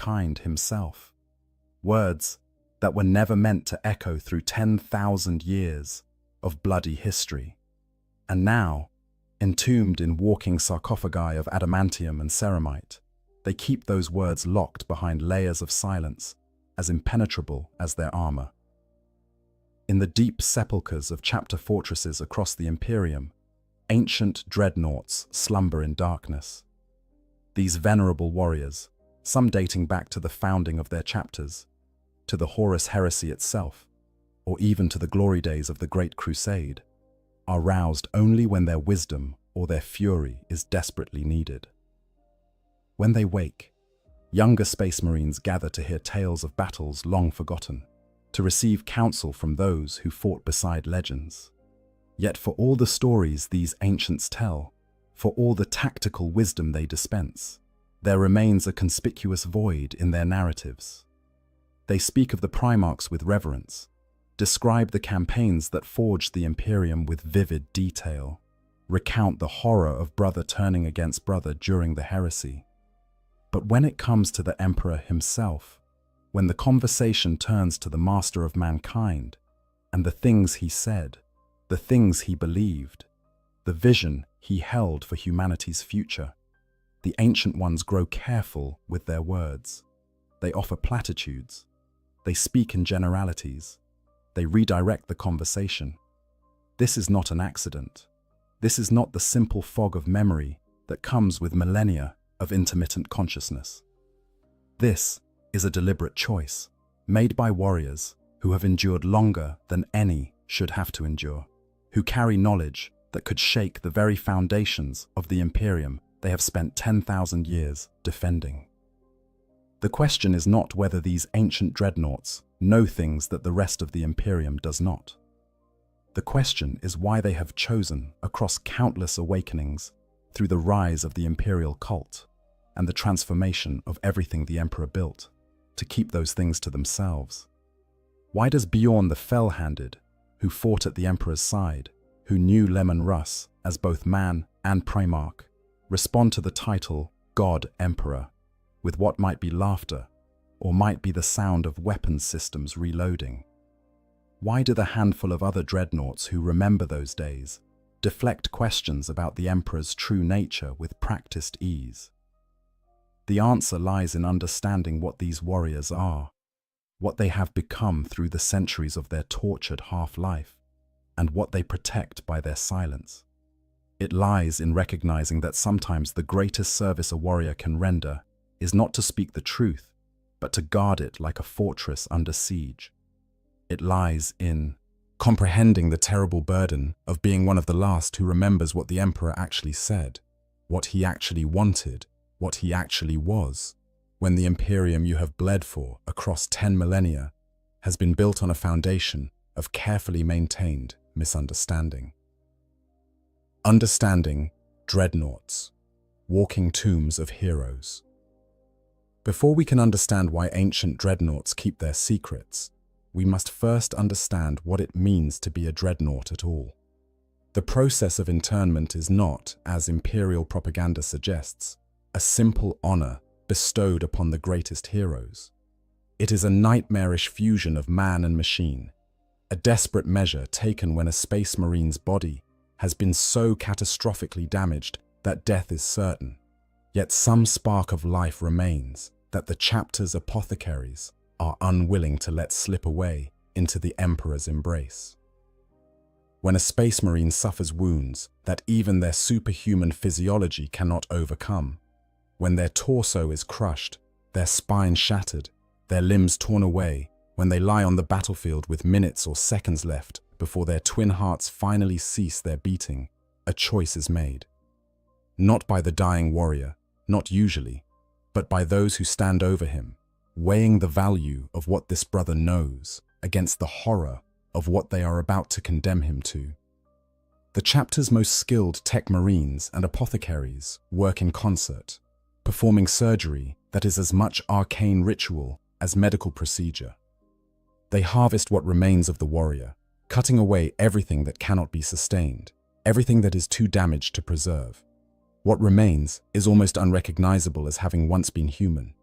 mankind himself. Words that were never meant to echo through 10,000 years of bloody history. And now, entombed in walking sarcophagi of adamantium and ceramite, they keep those words locked behind layers of silence, as impenetrable as their armor. In the deep sepulchres of chapter fortresses across the Imperium, ancient dreadnoughts slumber in darkness. These venerable warriors, some dating back to the founding of their chapters, to the Horus heresy itself, or even to the glory days of the Great Crusade, are roused only when their wisdom or their fury is desperately needed. When they wake, younger Space Marines gather to hear tales of battles long forgotten, to receive counsel from those who fought beside legends. Yet for all the stories these ancients tell, for all the tactical wisdom they dispense, there remains a conspicuous void in their narratives. They speak of the Primarchs with reverence, describe the campaigns that forged the Imperium with vivid detail, recount the horror of brother turning against brother during the heresy. But when it comes to the Emperor himself, when the conversation turns to the master of mankind, and the things he said, the things he believed, the vision he held for humanity's future, the ancient ones grow careful with their words. They offer platitudes. They speak in generalities. They redirect the conversation. This is not an accident. This is not the simple fog of memory that comes with millennia of intermittent consciousness. This is a deliberate choice, made by warriors who have endured longer than any should have to endure, who carry knowledge that could shake the very foundations of the Imperium they have spent 10,000 years defending. The question is not whether these ancient dreadnoughts know things that the rest of the Imperium does not. The question is why they have chosen, across countless awakenings, through the rise of the Imperial cult and the transformation of everything the Emperor built, to keep those things to themselves. Why does Bjorn the Fell-Handed, who fought at the Emperor's side, who knew Lemon Russ as both man and Primarch, respond to the title God Emperor with what might be laughter or might be the sound of weapons systems reloading? Why do the handful of other dreadnoughts who remember those days deflect questions about the Emperor's true nature with practiced ease? The answer lies in understanding what these warriors are, what they have become through the centuries of their tortured half-life, and what they protect by their silence. It lies in recognizing that sometimes the greatest service a warrior can render is not to speak the truth, but to guard it like a fortress under siege. It lies in comprehending the terrible burden of being one of the last who remembers what the Emperor actually said, what he actually wanted, what he actually was, when the Imperium you have bled for across 10 millennia has been built on a foundation of carefully maintained misunderstanding. Understanding dreadnoughts, walking tombs of heroes. Before we can understand why ancient dreadnoughts keep their secrets, we must first understand what it means to be a dreadnought at all. The process of internment is not, as imperial propaganda suggests, a simple honor bestowed upon the greatest heroes. It is a nightmarish fusion of man and machine, a desperate measure taken when a Space Marine's body has been so catastrophically damaged that death is certain. Yet some spark of life remains that the chapter's apothecaries are unwilling to let slip away into the Emperor's embrace. When a Space Marine suffers wounds that even their superhuman physiology cannot overcome, when their torso is crushed, their spine shattered, their limbs torn away, when they lie on the battlefield with minutes or seconds left before their twin hearts finally cease their beating, a choice is made. Not by the dying warrior, not usually, but by those who stand over him, weighing the value of what this brother knows against the horror of what they are about to condemn him to. The chapter's most skilled tech marines and apothecaries work in concert, performing surgery that is as much arcane ritual as medical procedure. They harvest what remains of the warrior, cutting away everything that cannot be sustained, everything that is too damaged to preserve. What remains is almost unrecognizable as having once been human.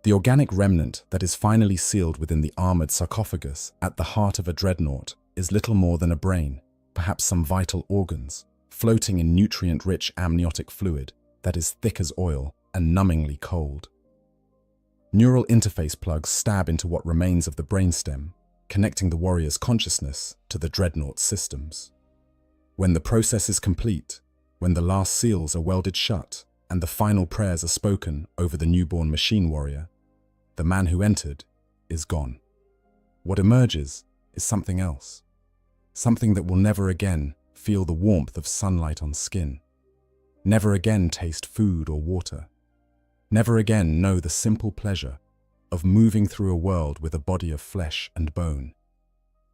The organic remnant that is finally sealed within the armored sarcophagus at the heart of a dreadnought is little more than a brain, perhaps some vital organs, floating in nutrient-rich amniotic fluid that is thick as oil and numbingly cold. Neural interface plugs stab into what remains of the brainstem, connecting the warrior's consciousness to the dreadnought's systems. When the process is complete, when the last seals are welded shut and the final prayers are spoken over the newborn machine warrior, the man who entered is gone. What emerges is something else, something that will never again feel the warmth of sunlight on skin, never again taste food or water, never again know the simple pleasure of moving through a world with a body of flesh and bone.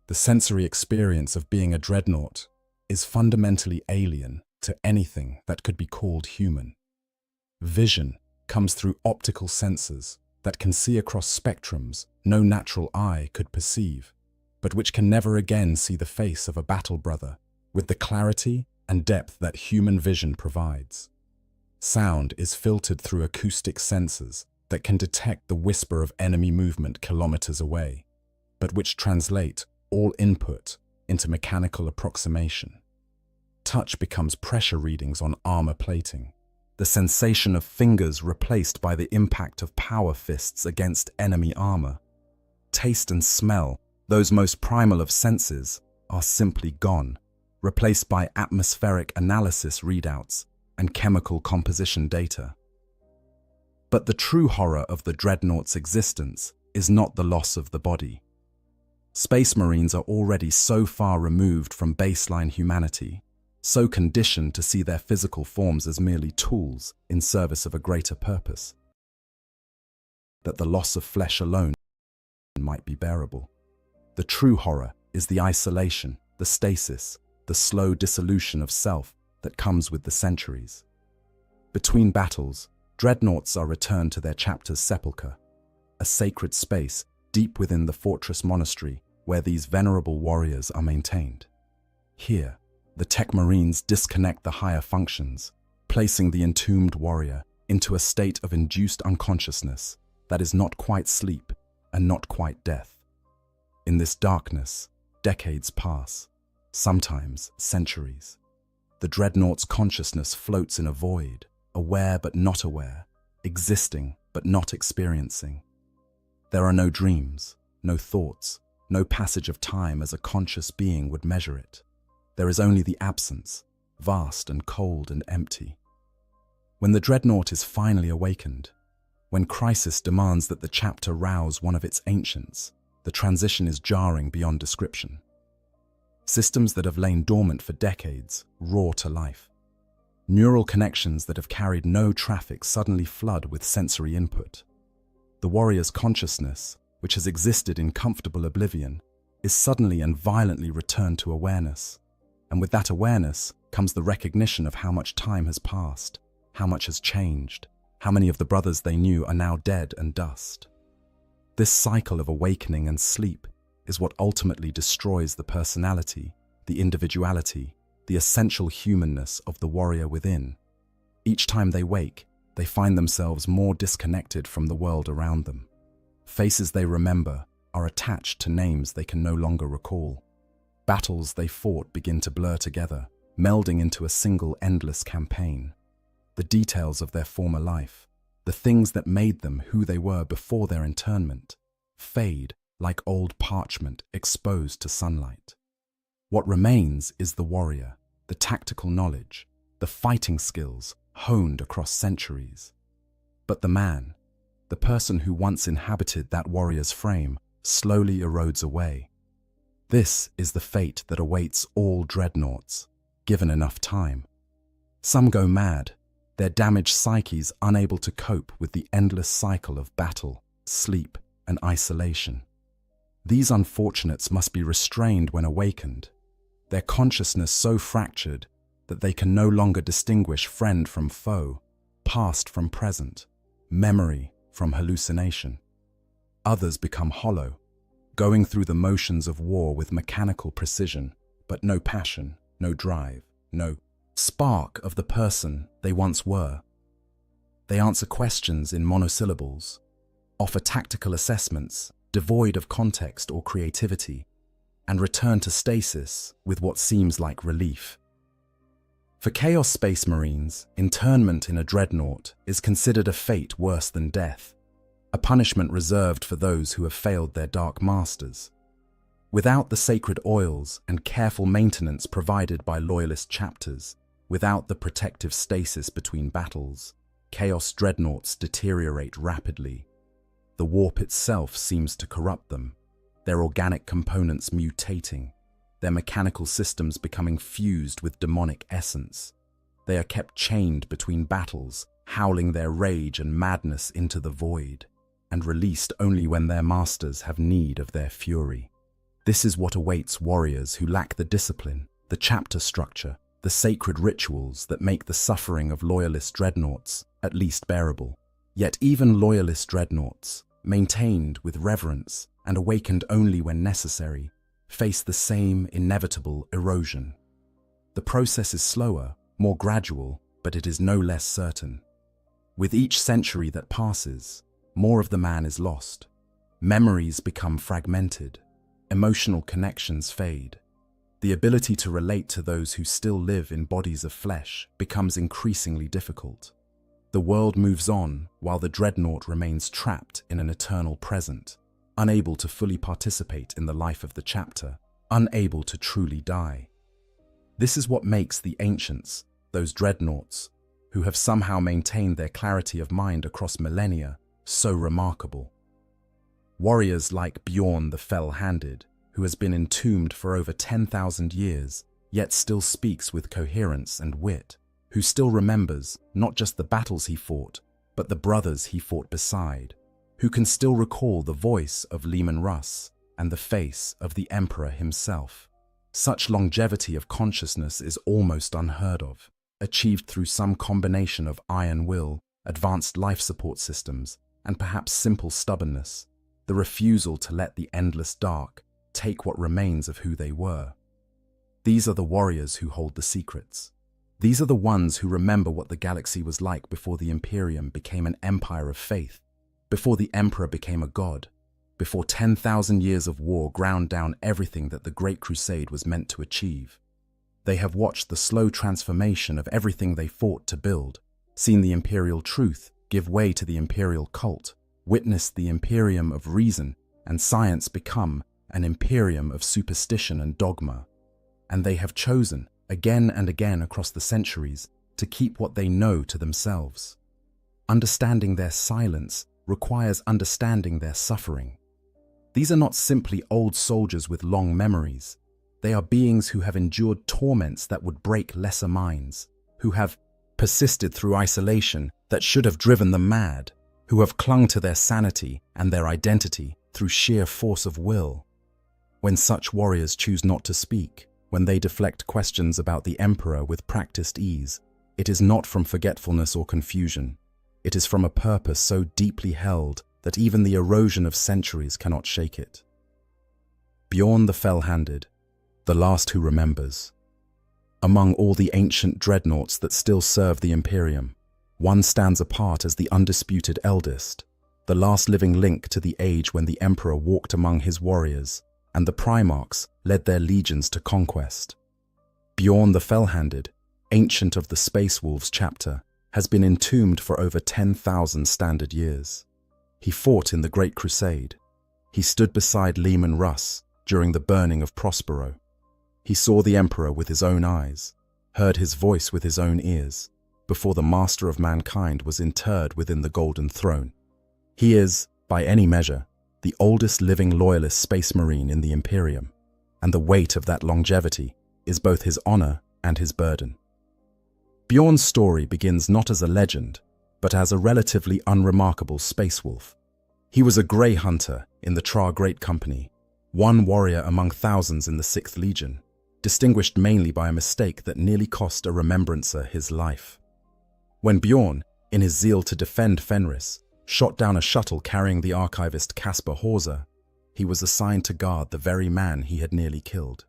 The sensory experience of being a dreadnought is fundamentally alien to anything that could be called human. Vision comes through optical sensors that can see across spectrums no natural eye could perceive, but which can never again see the face of a battle brother with the clarity and depth that human vision provides. Sound is filtered through acoustic sensors that can detect the whisper of enemy movement kilometers away, but which translate all input into mechanical approximation. Touch becomes pressure readings on armor plating, the sensation of fingers replaced by the impact of power fists against enemy armor. Taste and smell, those most primal of senses, are simply gone, replaced by atmospheric analysis readouts and chemical composition data. But the true horror of the dreadnought's existence is not the loss of the body. Space Marines are already so far removed from baseline humanity, so conditioned to see their physical forms as merely tools in service of a greater purpose, that the loss of flesh alone might be bearable. The true horror is the isolation, the stasis, the slow dissolution of self that comes with the centuries. Between battles, dreadnoughts are returned to their chapter's sepulchre, a sacred space deep within the fortress monastery where these venerable warriors are maintained. Here, the tech marines disconnect the higher functions, placing the entombed warrior into a state of induced unconsciousness that is not quite sleep and not quite death. In this darkness, decades pass, sometimes centuries. The dreadnought's consciousness floats in a void, aware but not aware, existing but not experiencing. There are no dreams, no thoughts, no passage of time as a conscious being would measure it. There is only the absence, vast and cold and empty. When the dreadnought is finally awakened, when crisis demands that the chapter rouse one of its ancients, the transition is jarring beyond description. Systems that have lain dormant for decades roar to life. Neural connections that have carried no traffic suddenly flood with sensory input. The warrior's consciousness, which has existed in comfortable oblivion, is suddenly and violently returned to awareness. And with that awareness comes the recognition of how much time has passed, how much has changed, how many of the brothers they knew are now dead and dust. This cycle of awakening and sleep is what ultimately destroys the personality, the individuality, the essential humanness of the warrior within. Each time they wake, they find themselves more disconnected from the world around them. Faces they remember are attached to names they can no longer recall. Battles they fought begin to blur together, melding into a single endless campaign. The details of their former life, the things that made them who they were before their internment, fade like old parchment exposed to sunlight. What remains is the warrior, the tactical knowledge, the fighting skills honed across centuries. But the man, the person who once inhabited that warrior's frame, slowly erodes away. This is the fate that awaits all dreadnoughts, given enough time. Some go mad, their damaged psyches unable to cope with the endless cycle of battle, sleep, and isolation. These unfortunates must be restrained when awakened, their consciousness so fractured that they can no longer distinguish friend from foe, past from present, memory from hallucination. Others become hollow, going through the motions of war with mechanical precision, but no passion, no drive, no spark of the person they once were. They answer questions in monosyllables, offer tactical assessments devoid of context or creativity, and return to stasis with what seems like relief. For Chaos Space Marines, internment in a dreadnought is considered a fate worse than death, a punishment reserved for those who have failed their dark masters. Without the sacred oils and careful maintenance provided by loyalist chapters, without the protective stasis between battles, Chaos dreadnoughts deteriorate rapidly. The warp itself seems to corrupt them, their organic components mutating, their mechanical systems becoming fused with demonic essence. They are kept chained between battles, howling their rage and madness into the void, and released only when their masters have need of their fury. This is what awaits warriors who lack the discipline, the chapter structure, the sacred rituals that make the suffering of loyalist dreadnoughts at least bearable. Yet even loyalist dreadnoughts, maintained with reverence and awakened only when necessary, face the same inevitable erosion. The process is slower, more gradual, but it is no less certain. With each century that passes, more of the man is lost. Memories become fragmented. Emotional connections fade. The ability to relate to those who still live in bodies of flesh becomes increasingly difficult. The world moves on while the dreadnought remains trapped in an eternal present, unable to fully participate in the life of the chapter, unable to truly die. This is what makes the ancients, those dreadnoughts, who have somehow maintained their clarity of mind across millennia, so remarkable. Warriors like Bjorn the Fell-Handed, who has been entombed for over 10,000 years, yet still speaks with coherence and wit, who still remembers not just the battles he fought, but the brothers he fought beside, who can still recall the voice of Leman Russ and the face of the Emperor himself. Such longevity of consciousness is almost unheard of, achieved through some combination of iron will, advanced life support systems, and perhaps simple stubbornness, the refusal to let the endless dark take what remains of who they were. These are the warriors who hold the secrets. These are the ones who remember what the galaxy was like before the Imperium became an empire of faith, before the Emperor became a god, before 10,000 years of war ground down everything that the Great Crusade was meant to achieve. They have watched the slow transformation of everything they fought to build, seen the imperial truth give way to the imperial cult, witnessed the Imperium of reason and science become an Imperium of superstition and dogma. And they have chosen, again and again across the centuries, to keep what they know to themselves. Understanding their silence requires understanding their suffering. These are not simply old soldiers with long memories. They are beings who have endured torments that would break lesser minds, who have persisted through isolation that should have driven them mad, who have clung to their sanity and their identity through sheer force of will. When such warriors choose not to speak, when they deflect questions about the Emperor with practiced ease, it is not from forgetfulness or confusion. It is from a purpose so deeply held that even the erosion of centuries cannot shake it. Bjorn the Fell-Handed, the last who remembers. Among all the ancient dreadnoughts that still serve the Imperium, one stands apart as the undisputed eldest, the last living link to the age when the Emperor walked among his warriors and the Primarchs led their legions to conquest. Bjorn the Fell-Handed, ancient of the Space Wolves chapter, has been entombed for over 10,000 standard years. He fought in the Great Crusade. He stood beside Leman Russ during the burning of Prospero. He saw the Emperor with his own eyes, heard his voice with his own ears, before the Master of Mankind was interred within the Golden Throne. He is, by any measure, the oldest living loyalist space marine in the Imperium, and the weight of that longevity is both his honor and his burden. Bjorn's story begins not as a legend, but as a relatively unremarkable space wolf. He was a grey hunter in the Tra Great Company, one warrior among thousands in the 6th Legion, distinguished mainly by a mistake that nearly cost a remembrancer his life. When Bjorn, in his zeal to defend Fenris, shot down a shuttle carrying the archivist Caspar Hauser, he was assigned to guard the very man he had nearly killed.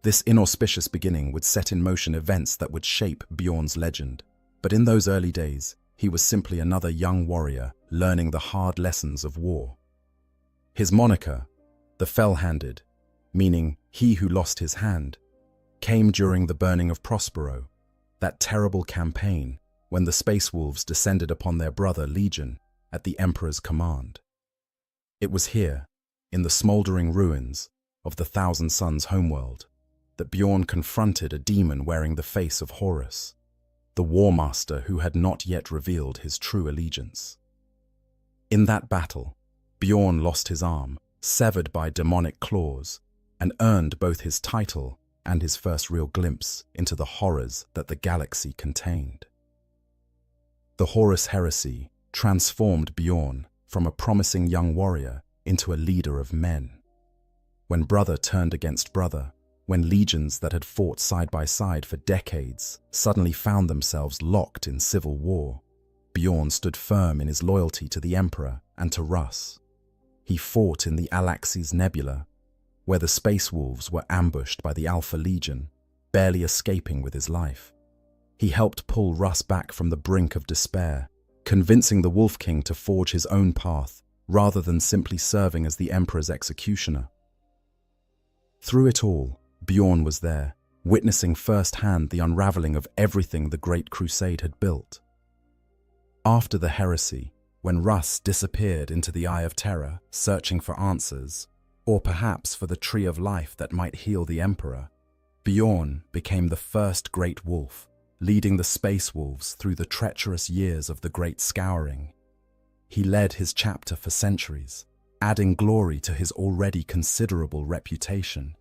This inauspicious beginning would set in motion events that would shape Bjorn's legend. But in those early days, he was simply another young warrior learning the hard lessons of war. His moniker, the Fell-Handed, meaning he who lost his hand, came during the burning of Prospero, that terrible campaign when the Space Wolves descended upon their brother Legion at the Emperor's command. It was here, in the smouldering ruins of the Thousand Suns homeworld, that Bjorn confronted a demon wearing the face of Horus, the War Master who had not yet revealed his true allegiance. In that battle, Bjorn lost his arm, severed by demonic claws, and earned both his title and his first real glimpse into the horrors that the galaxy contained. The Horus heresy transformed Bjorn from a promising young warrior into a leader of men. When brother turned against brother, when legions that had fought side by side for decades suddenly found themselves locked in civil war, Bjorn stood firm in his loyalty to the Emperor and to Russ. He fought in the Alaxes Nebula, where the Space Wolves were ambushed by the Alpha Legion, barely escaping with his life. He helped pull Russ back from the brink of despair, convincing the Wolf King to forge his own path rather than simply serving as the Emperor's executioner. Through it all, Bjorn was there, witnessing firsthand the unraveling of everything the Great Crusade had built. After the heresy, when Russ disappeared into the Eye of Terror, searching for answers, or perhaps for the Tree of Life that might heal the Emperor, Bjorn became the first Great Wolf, leading the Space Wolves through the treacherous years of the Great Scouring. He led his chapter for centuries, adding glory to his already considerable reputation,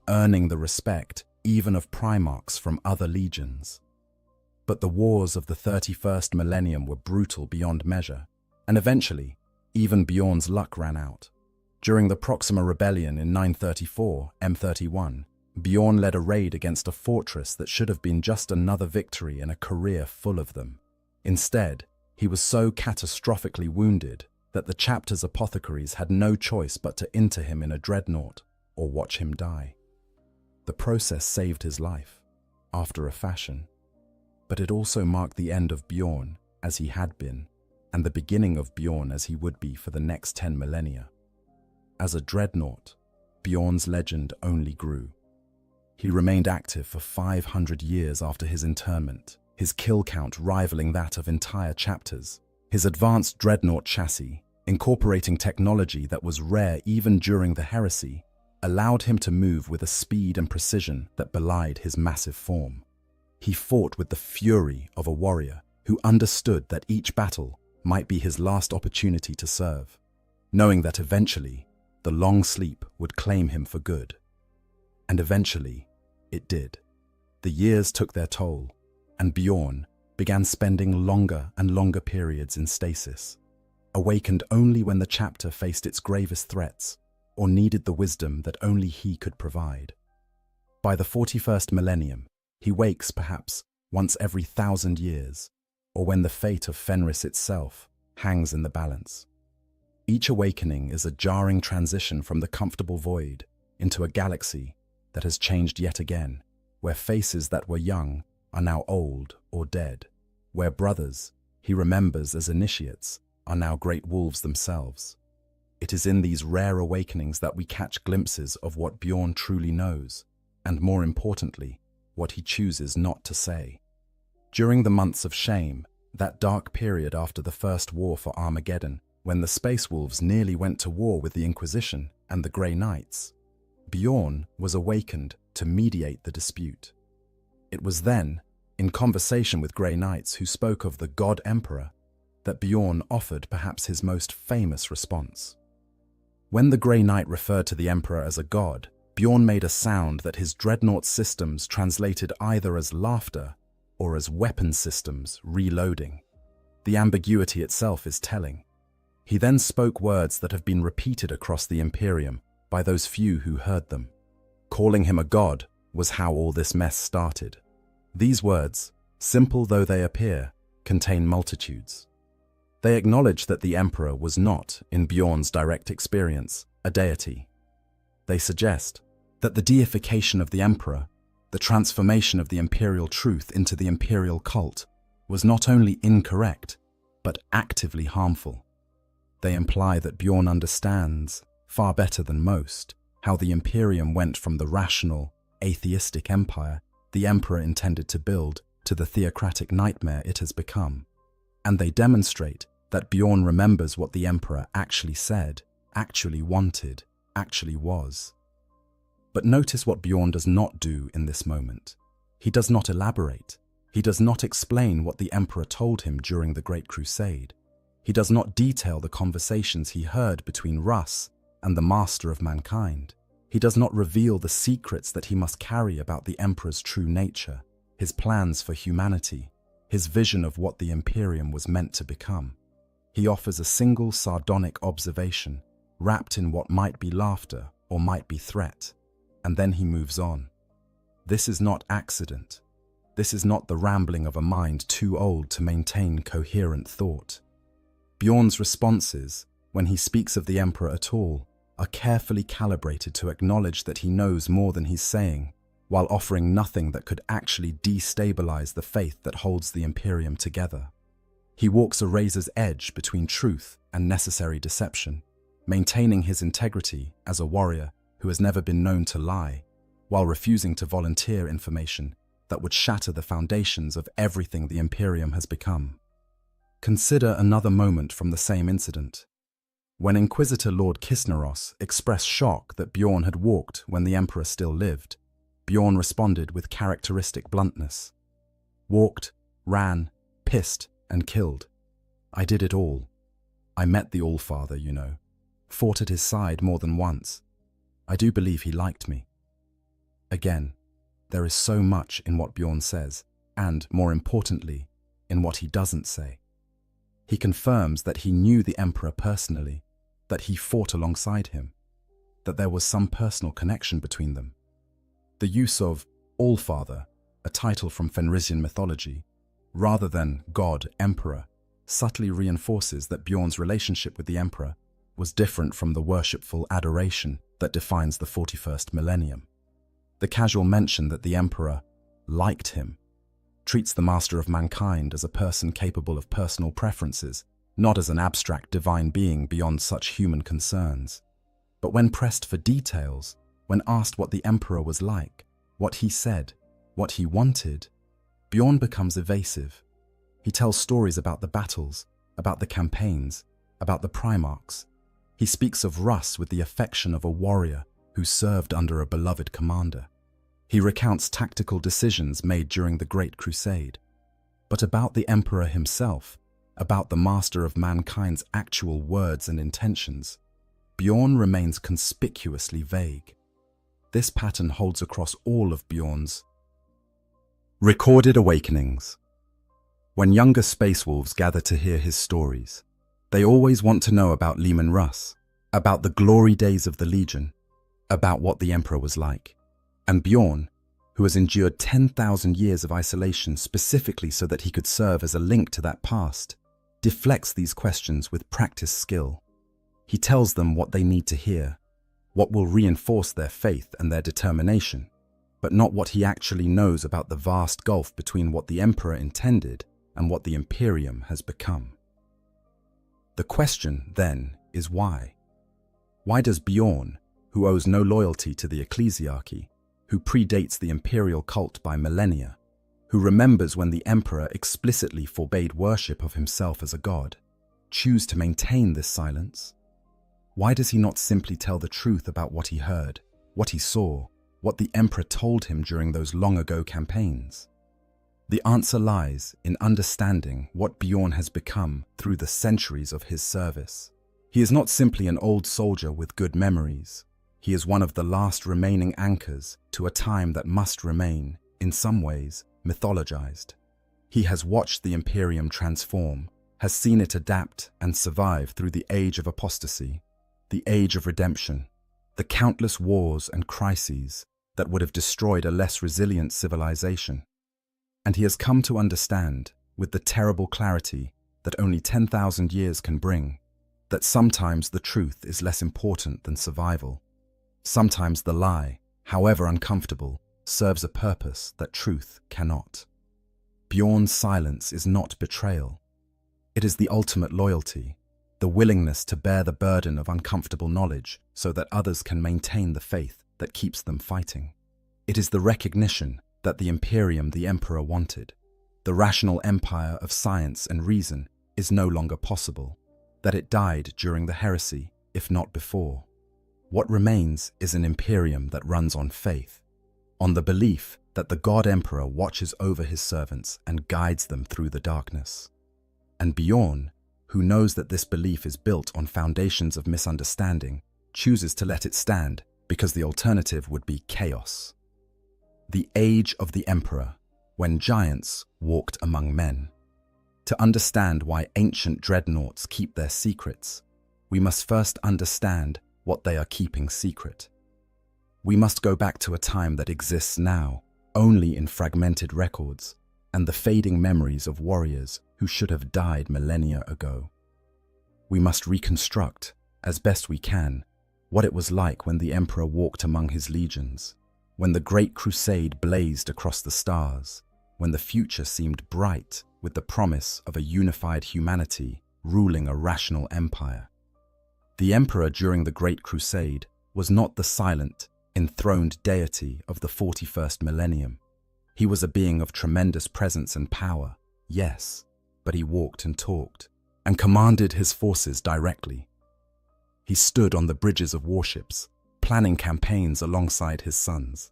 earning the respect even of Primarchs from other legions. But the wars of the 31st millennium were brutal beyond measure, and eventually, even Bjorn's luck ran out. During the Proxima Rebellion in 934 M31, Bjorn led a raid against a fortress that should have been just another victory in a career full of them. Instead, he was so catastrophically wounded that the chapter's apothecaries had no choice but to inter him in a dreadnought or watch him die. The process saved his life, after a fashion, but it also marked the end of Bjorn as he had been, and the beginning of Bjorn as he would be for the next 10 millennia. As a dreadnought, Bjorn's legend only grew. He remained active for 500 years after his interment, his kill count rivaling that of entire chapters. His advanced dreadnought chassis, incorporating technology that was rare even during the heresy, allowed him to move with a speed and precision that belied his massive form. He fought with the fury of a warrior who understood that each battle might be his last opportunity to serve, knowing that eventually the long sleep would claim him for good. And eventually, it did. The years took their toll, and Bjorn began spending longer and longer periods in stasis, awakened only when the chapter faced its gravest threats or needed the wisdom that only he could provide. By the 41st millennium, he wakes perhaps once every 1,000 years, or when the fate of Fenris itself hangs in the balance. Each awakening is a jarring transition from the comfortable void into a galaxy that has changed yet again, where faces that were young are now old or dead, where brothers he remembers as initiates are now great wolves themselves. It is in these rare awakenings that we catch glimpses of what Bjorn truly knows, and more importantly, what he chooses not to say. During the months of shame, that dark period after the First War for Armageddon, when the Space Wolves nearly went to war with the Inquisition and the Grey Knights, Bjorn was awakened to mediate the dispute. It was then, in conversation with Grey Knights who spoke of the God Emperor, that Bjorn offered perhaps his most famous response. When the Grey Knight referred to the Emperor as a god, Bjorn made a sound that his dreadnought systems translated either as laughter or as weapon systems reloading. The ambiguity itself is telling. He then spoke words that have been repeated across the Imperium by those few who heard them. Calling him a god was how all this mess started. These words, simple though they appear, contain multitudes. They acknowledge that the Emperor was not, in Bjorn's direct experience, a deity. They suggest that the deification of the Emperor, the transformation of the imperial truth into the imperial cult, was not only incorrect, but actively harmful. They imply that Bjorn understands, far better than most, how the Imperium went from the rational, atheistic empire the Emperor intended to build to the theocratic nightmare it has become. And they demonstrate that Bjorn remembers what the Emperor actually said, actually wanted, actually was. But notice what Bjorn does not do in this moment. He does not elaborate. He does not explain what the Emperor told him during the Great Crusade. He does not detail the conversations he heard between Russ and the Master of Mankind. He does not reveal the secrets that he must carry about the Emperor's true nature, his plans for humanity, his vision of what the Imperium was meant to become. He offers a single sardonic observation, wrapped in what might be laughter or might be threat, and then he moves on. This is not accident. This is not the rambling of a mind too old to maintain coherent thought. Bjorn's responses, when he speaks of the Emperor at all, are carefully calibrated to acknowledge that he knows more than he's saying, while offering nothing that could actually destabilize the faith that holds the Imperium together. He walks a razor's edge between truth and necessary deception, maintaining his integrity as a warrior who has never been known to lie, while refusing to volunteer information that would shatter the foundations of everything the Imperium has become. Consider another moment from the same incident. When Inquisitor Lord Kisneros expressed shock that Bjorn had walked when the Emperor still lived, Bjorn responded with characteristic bluntness. Walked, ran, pissed, and killed. I did it all. I met the Allfather, you know. Fought at his side more than once. I do believe he liked me. Again, there is so much in what Bjorn says, and, more importantly, in what he doesn't say. He confirms that he knew the Emperor personally, that he fought alongside him, that there was some personal connection between them. The use of Allfather, a title from Fenrisian mythology, rather than God Emperor, subtly reinforces that Bjorn's relationship with the Emperor was different from the worshipful adoration that defines the 41st millennium. The casual mention that the Emperor liked him treats the Master of Mankind as a person capable of personal preferences, not as an abstract divine being beyond such human concerns. But when pressed for details, when asked what the Emperor was like, what he said, what he wanted, Bjorn becomes evasive. He tells stories about the battles, about the campaigns, about the Primarchs. He speaks of Russ with the affection of a warrior who served under a beloved commander. He recounts tactical decisions made during the Great Crusade. But about the Emperor himself, about the Master of Mankind's actual words and intentions, Bjorn remains conspicuously vague. This pattern holds across all of Bjorn's recorded awakenings. When younger Space Wolves gather to hear his stories, they always want to know about Leman Russ, about the glory days of the Legion, about what the Emperor was like. And Bjorn, who has endured 10,000 years of isolation specifically so that he could serve as a link to that past, deflects these questions with practiced skill. He tells them what they need to hear, what will reinforce their faith and their determination, but not what he actually knows about the vast gulf between what the Emperor intended and what the Imperium has become. The question, then, is why? Why does Bjorn, who owes no loyalty to the ecclesiarchy, who predates the imperial cult by millennia, who remembers when the Emperor explicitly forbade worship of himself as a god, choose to maintain this silence? Why does he not simply tell the truth about what he heard, what he saw, what the Emperor told him during those long-ago campaigns? The answer lies in understanding what Bjorn has become through the centuries of his service. He is not simply an old soldier with good memories. He is one of the last remaining anchors to a time that must remain, in some ways, mythologized. He has watched the Imperium transform, has seen it adapt and survive through the age of apostasy, the age of redemption, the countless wars and crises that would have destroyed a less resilient civilization. And he has come to understand, with the terrible clarity that only 10,000 years can bring, that sometimes the truth is less important than survival. Sometimes the lie, however uncomfortable, serves a purpose that truth cannot. Bjorn's silence is not betrayal. It is the ultimate loyalty, the willingness to bear the burden of uncomfortable knowledge so that others can maintain the faith that keeps them fighting. It is the recognition that the imperium the emperor wanted, the rational empire of science and reason, is no longer possible, that it died during the heresy, if not before. What remains is an imperium that runs on faith, on the belief that the God Emperor watches over his servants and guides them through the darkness. And Bjorn, who knows that this belief is built on foundations of misunderstanding, chooses to let it stand because the alternative would be chaos. The age of the Emperor, when giants walked among men. To understand why ancient dreadnoughts keep their secrets, we must first understand what they are keeping secret. We must go back to a time that exists now, only in fragmented records, and the fading memories of warriors who should have died millennia ago. We must reconstruct, as best we can, what it was like when the Emperor walked among his legions, when the Great Crusade blazed across the stars, when the future seemed bright with the promise of a unified humanity ruling a rational empire. The Emperor during the Great Crusade was not the silent, enthroned deity of the 41st millennium. He was a being of tremendous presence and power, yes, but he walked and talked, and commanded his forces directly. He stood on the bridges of warships, planning campaigns alongside his sons.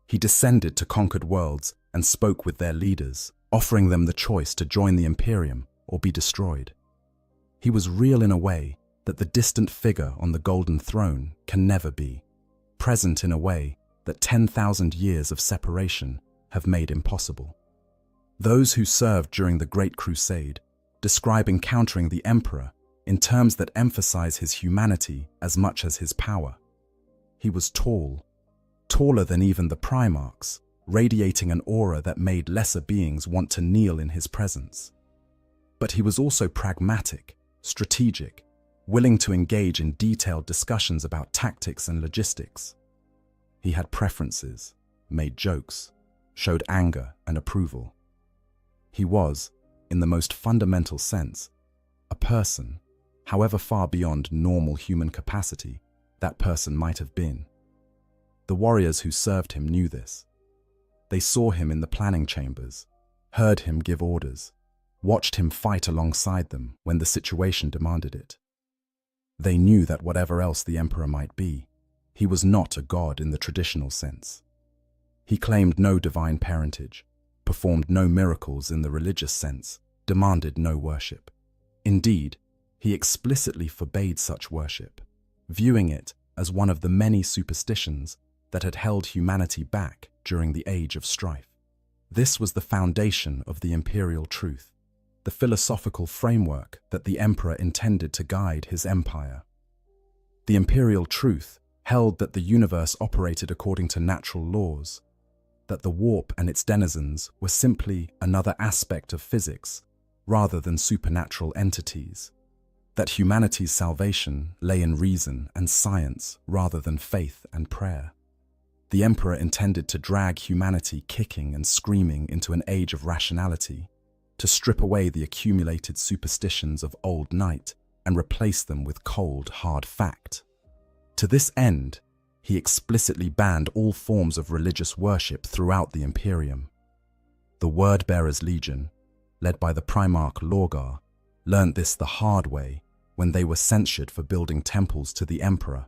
He descended to conquered worlds and spoke with their leaders, offering them the choice to join the Imperium or be destroyed. He was real in a way that the distant figure on the golden throne can never be, present in a way that 10,000 years of separation have made impossible. Those who served during the Great Crusade describe encountering the Emperor in terms that emphasize his humanity as much as his power. He was tall, taller than even the Primarchs, radiating an aura that made lesser beings want to kneel in his presence. But he was also pragmatic, strategic, willing to engage in detailed discussions about tactics and logistics. He had preferences, made jokes, showed anger and approval. He was, in the most fundamental sense, a person, however far beyond normal human capacity that person might have been. The warriors who served him knew this. They saw him in the planning chambers, heard him give orders, watched him fight alongside them when the situation demanded it. They knew that whatever else the Emperor might be, he was not a god in the traditional sense. He claimed no divine parentage, performed no miracles in the religious sense, demanded no worship. Indeed, he explicitly forbade such worship, viewing it as one of the many superstitions that had held humanity back during the age of strife. This was the foundation of the imperial truth, the philosophical framework that the emperor intended to guide his empire. The imperial truth held that the universe operated according to natural laws, that the warp and its denizens were simply another aspect of physics rather than supernatural entities, that humanity's salvation lay in reason and science rather than faith and prayer. The emperor intended to drag humanity kicking and screaming into an age of rationality, to strip away the accumulated superstitions of old night and replace them with cold, hard fact. To this end, he explicitly banned all forms of religious worship throughout the Imperium. The Word-Bearers Legion, led by the Primarch Lorgar, learned this the hard way when they were censured for building temples to the Emperor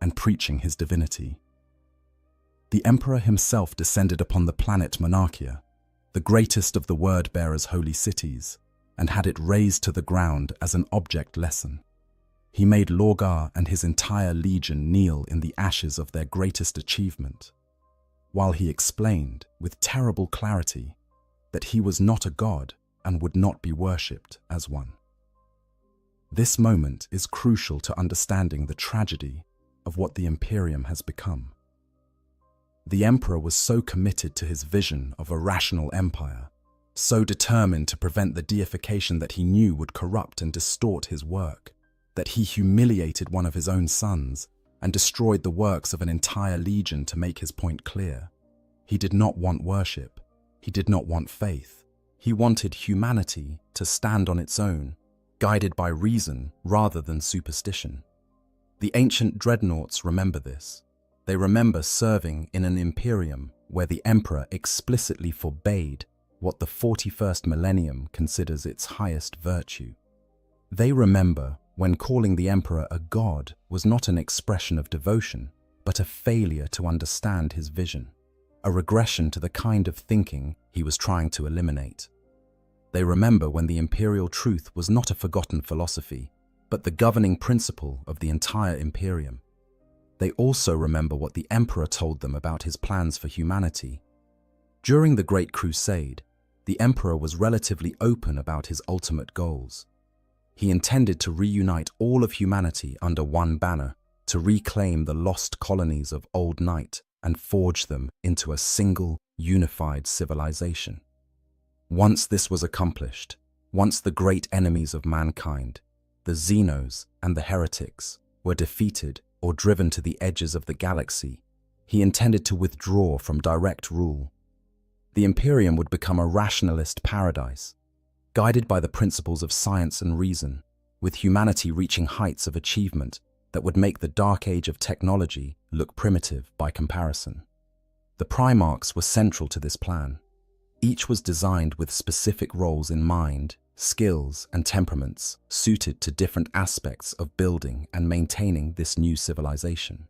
and preaching his divinity. The Emperor himself descended upon the planet Monarchia, the greatest of the Word-Bearers' holy cities, and had it razed to the ground as an object lesson. He made Lorgar and his entire legion kneel in the ashes of their greatest achievement, while he explained, with terrible clarity, that he was not a god and would not be worshipped as one. This moment is crucial to understanding the tragedy of what the Imperium has become. The Emperor was so committed to his vision of a rational empire, so determined to prevent the deification that he knew would corrupt and distort his work, that he humiliated one of his own sons and destroyed the works of an entire legion to make his point clear. He did not want worship. He did not want faith. He wanted humanity to stand on its own guided by reason rather than superstition. The ancient dreadnoughts remember this. They remember serving in an imperium where the emperor explicitly forbade what the 41st millennium considers its highest virtue. They remember when calling the emperor a god was not an expression of devotion, but a failure to understand his vision, a regression to the kind of thinking he was trying to eliminate. They remember when the imperial truth was not a forgotten philosophy, but the governing principle of the entire imperium. They also remember what the emperor told them about his plans for humanity. During the Great Crusade, the emperor was relatively open about his ultimate goals. He intended to reunite all of humanity under one banner, to reclaim the lost colonies of Old Night and forge them into a single, unified civilization. Once this was accomplished, once the great enemies of mankind, the Xenos and the heretics, were defeated or driven to the edges of the galaxy, he intended to withdraw from direct rule. The Imperium would become a rationalist paradise, guided by the principles of science and reason, with humanity reaching heights of achievement that would make the dark age of technology look primitive by comparison. The Primarchs were central to this plan. Each was designed with specific roles in mind, skills and temperaments suited to different aspects of building and maintaining this new civilization.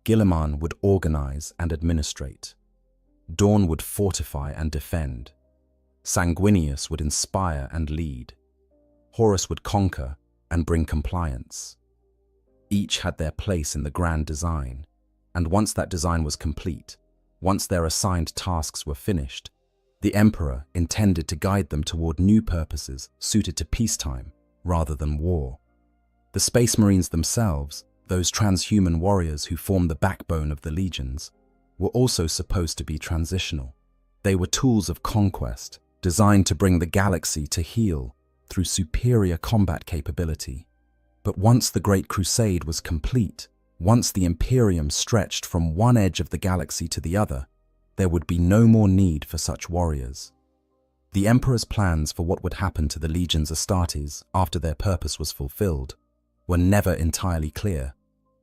Guilliman would organize and administrate. Dawn would fortify and defend. Sanguinius would inspire and lead. Horus would conquer and bring compliance. Each had their place in the grand design, and once that design was complete, once their assigned tasks were finished, the Emperor intended to guide them toward new purposes suited to peacetime rather than war. The Space Marines themselves, those transhuman warriors who formed the backbone of the legions, were also supposed to be transitional. They were tools of conquest, designed to bring the galaxy to heel through superior combat capability. But once the Great Crusade was complete, once the Imperium stretched from one edge of the galaxy to the other, there would be no more need for such warriors. The Emperor's plans for what would happen to the legions Astartes after their purpose was fulfilled were never entirely clear,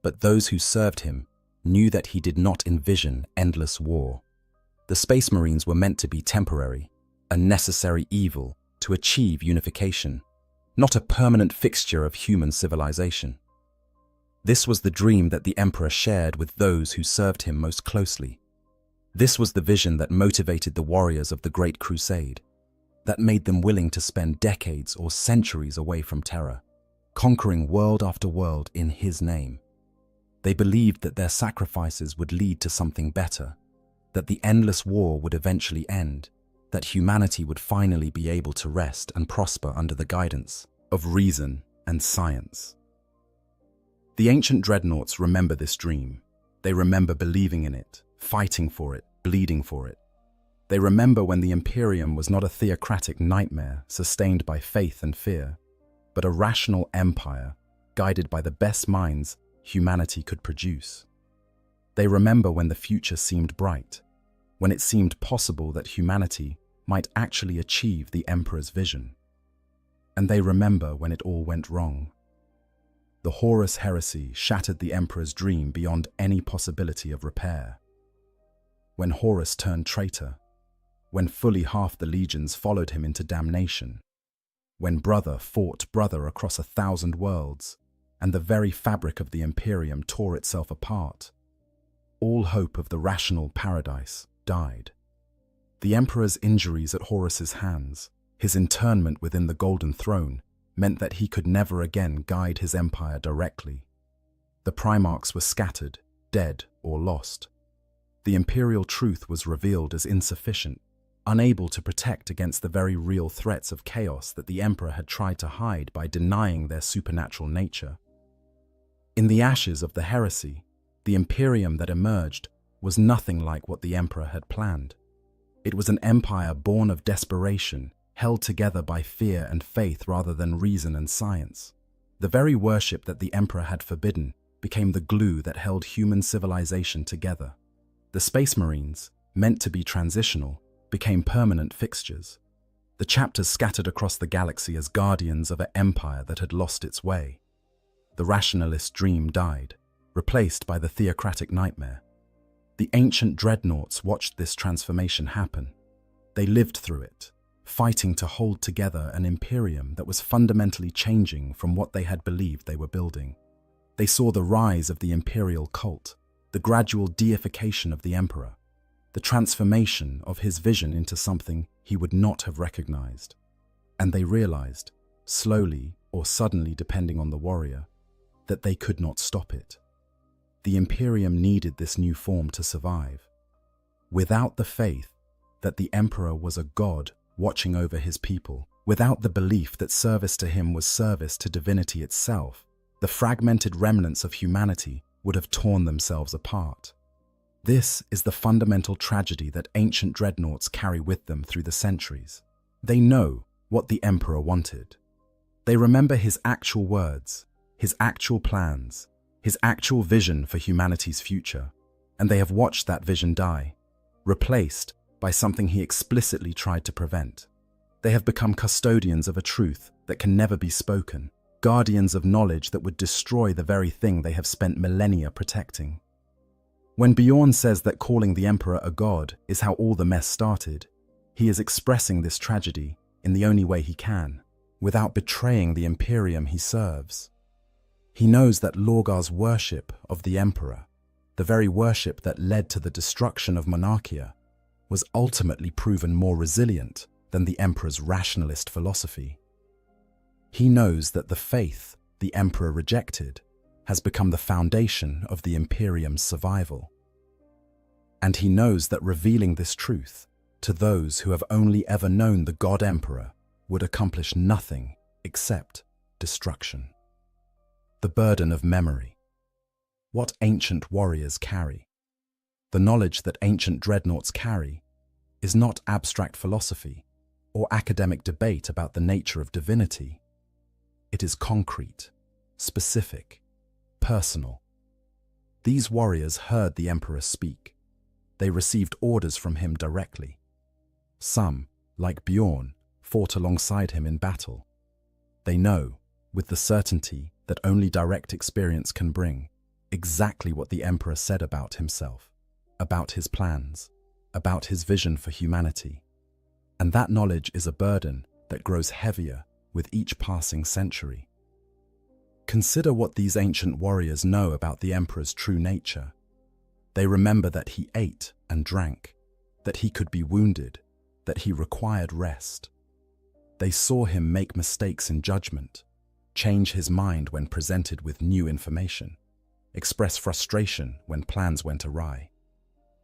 but those who served him knew that he did not envision endless war. The Space Marines were meant to be temporary, a necessary evil to achieve unification, not a permanent fixture of human civilization. This was the dream that the Emperor shared with those who served him most closely. This was the vision that motivated the warriors of the Great Crusade, that made them willing to spend decades or centuries away from terror, conquering world after world in his name. They believed that their sacrifices would lead to something better, that the endless war would eventually end, that humanity would finally be able to rest and prosper under the guidance of reason and science. The ancient dreadnoughts remember this dream. They remember believing in it, fighting for it, bleeding for it. They remember when the Imperium was not a theocratic nightmare sustained by faith and fear, but a rational empire guided by the best minds humanity could produce. They remember when the future seemed bright, when it seemed possible that humanity might actually achieve the Emperor's vision. And they remember when it all went wrong. The Horus heresy shattered the Emperor's dream beyond any possibility of repair. When Horus turned traitor, when fully half the legions followed him into damnation, when brother fought brother across 1,000 worlds, and the very fabric of the Imperium tore itself apart, all hope of the rational paradise died. The Emperor's injuries at Horus's hands, his internment within the Golden Throne, meant that he could never again guide his empire directly. The Primarchs were scattered, dead, or lost. The imperial truth was revealed as insufficient, unable to protect against the very real threats of chaos that the Emperor had tried to hide by denying their supernatural nature. In the ashes of the heresy, the Imperium that emerged was nothing like what the Emperor had planned. It was an empire born of desperation, held together by fear and faith rather than reason and science. The very worship that the Emperor had forbidden became the glue that held human civilization together. The Space Marines, meant to be transitional, became permanent fixtures. The chapters scattered across the galaxy as guardians of an empire that had lost its way. The rationalist dream died, replaced by the theocratic nightmare. The ancient dreadnoughts watched this transformation happen. They lived through it, fighting to hold together an imperium that was fundamentally changing from what they had believed they were building. They saw the rise of the imperial cult, the gradual deification of the emperor, the transformation of his vision into something he would not have recognized. And they realized, slowly or suddenly depending on the warrior, that they could not stop it. The imperium needed this new form to survive. Without the faith that the emperor was a god watching over his people, without the belief that service to him was service to divinity itself, the fragmented remnants of humanity would have torn themselves apart. This is the fundamental tragedy that ancient dreadnoughts carry with them through the centuries. They know what the emperor wanted. They remember his actual words, his actual plans, his actual vision for humanity's future, and they have watched that vision die, replaced by something he explicitly tried to prevent. They have become custodians of a truth that can never be spoken, guardians of knowledge that would destroy the very thing they have spent millennia protecting. When Bjorn says that calling the emperor a god is how all the mess started, he is expressing this tragedy in the only way he can, without betraying the imperium he serves. He knows that Lorgar's worship of the emperor, the very worship that led to the destruction of Monarchia, was ultimately proven more resilient than the emperor's rationalist philosophy. He knows that the faith the emperor rejected has become the foundation of the imperium's survival. And he knows that revealing this truth to those who have only ever known the god emperor would accomplish nothing except destruction. The burden of memory. What ancient warriors carry. The knowledge that ancient dreadnoughts carry is not abstract philosophy or academic debate about the nature of divinity. It is concrete, specific, personal. These warriors heard the emperor speak. They received orders from him directly. Some, like Bjorn, fought alongside him in battle. They know, with the certainty that only direct experience can bring, exactly what the emperor said about himself, about his plans, about his vision for humanity. And that knowledge is a burden that grows heavier with each passing century. Consider what these ancient warriors know about the emperor's true nature. They remember that he ate and drank, that he could be wounded, that he required rest. They saw him make mistakes in judgment, change his mind when presented with new information, express frustration when plans went awry.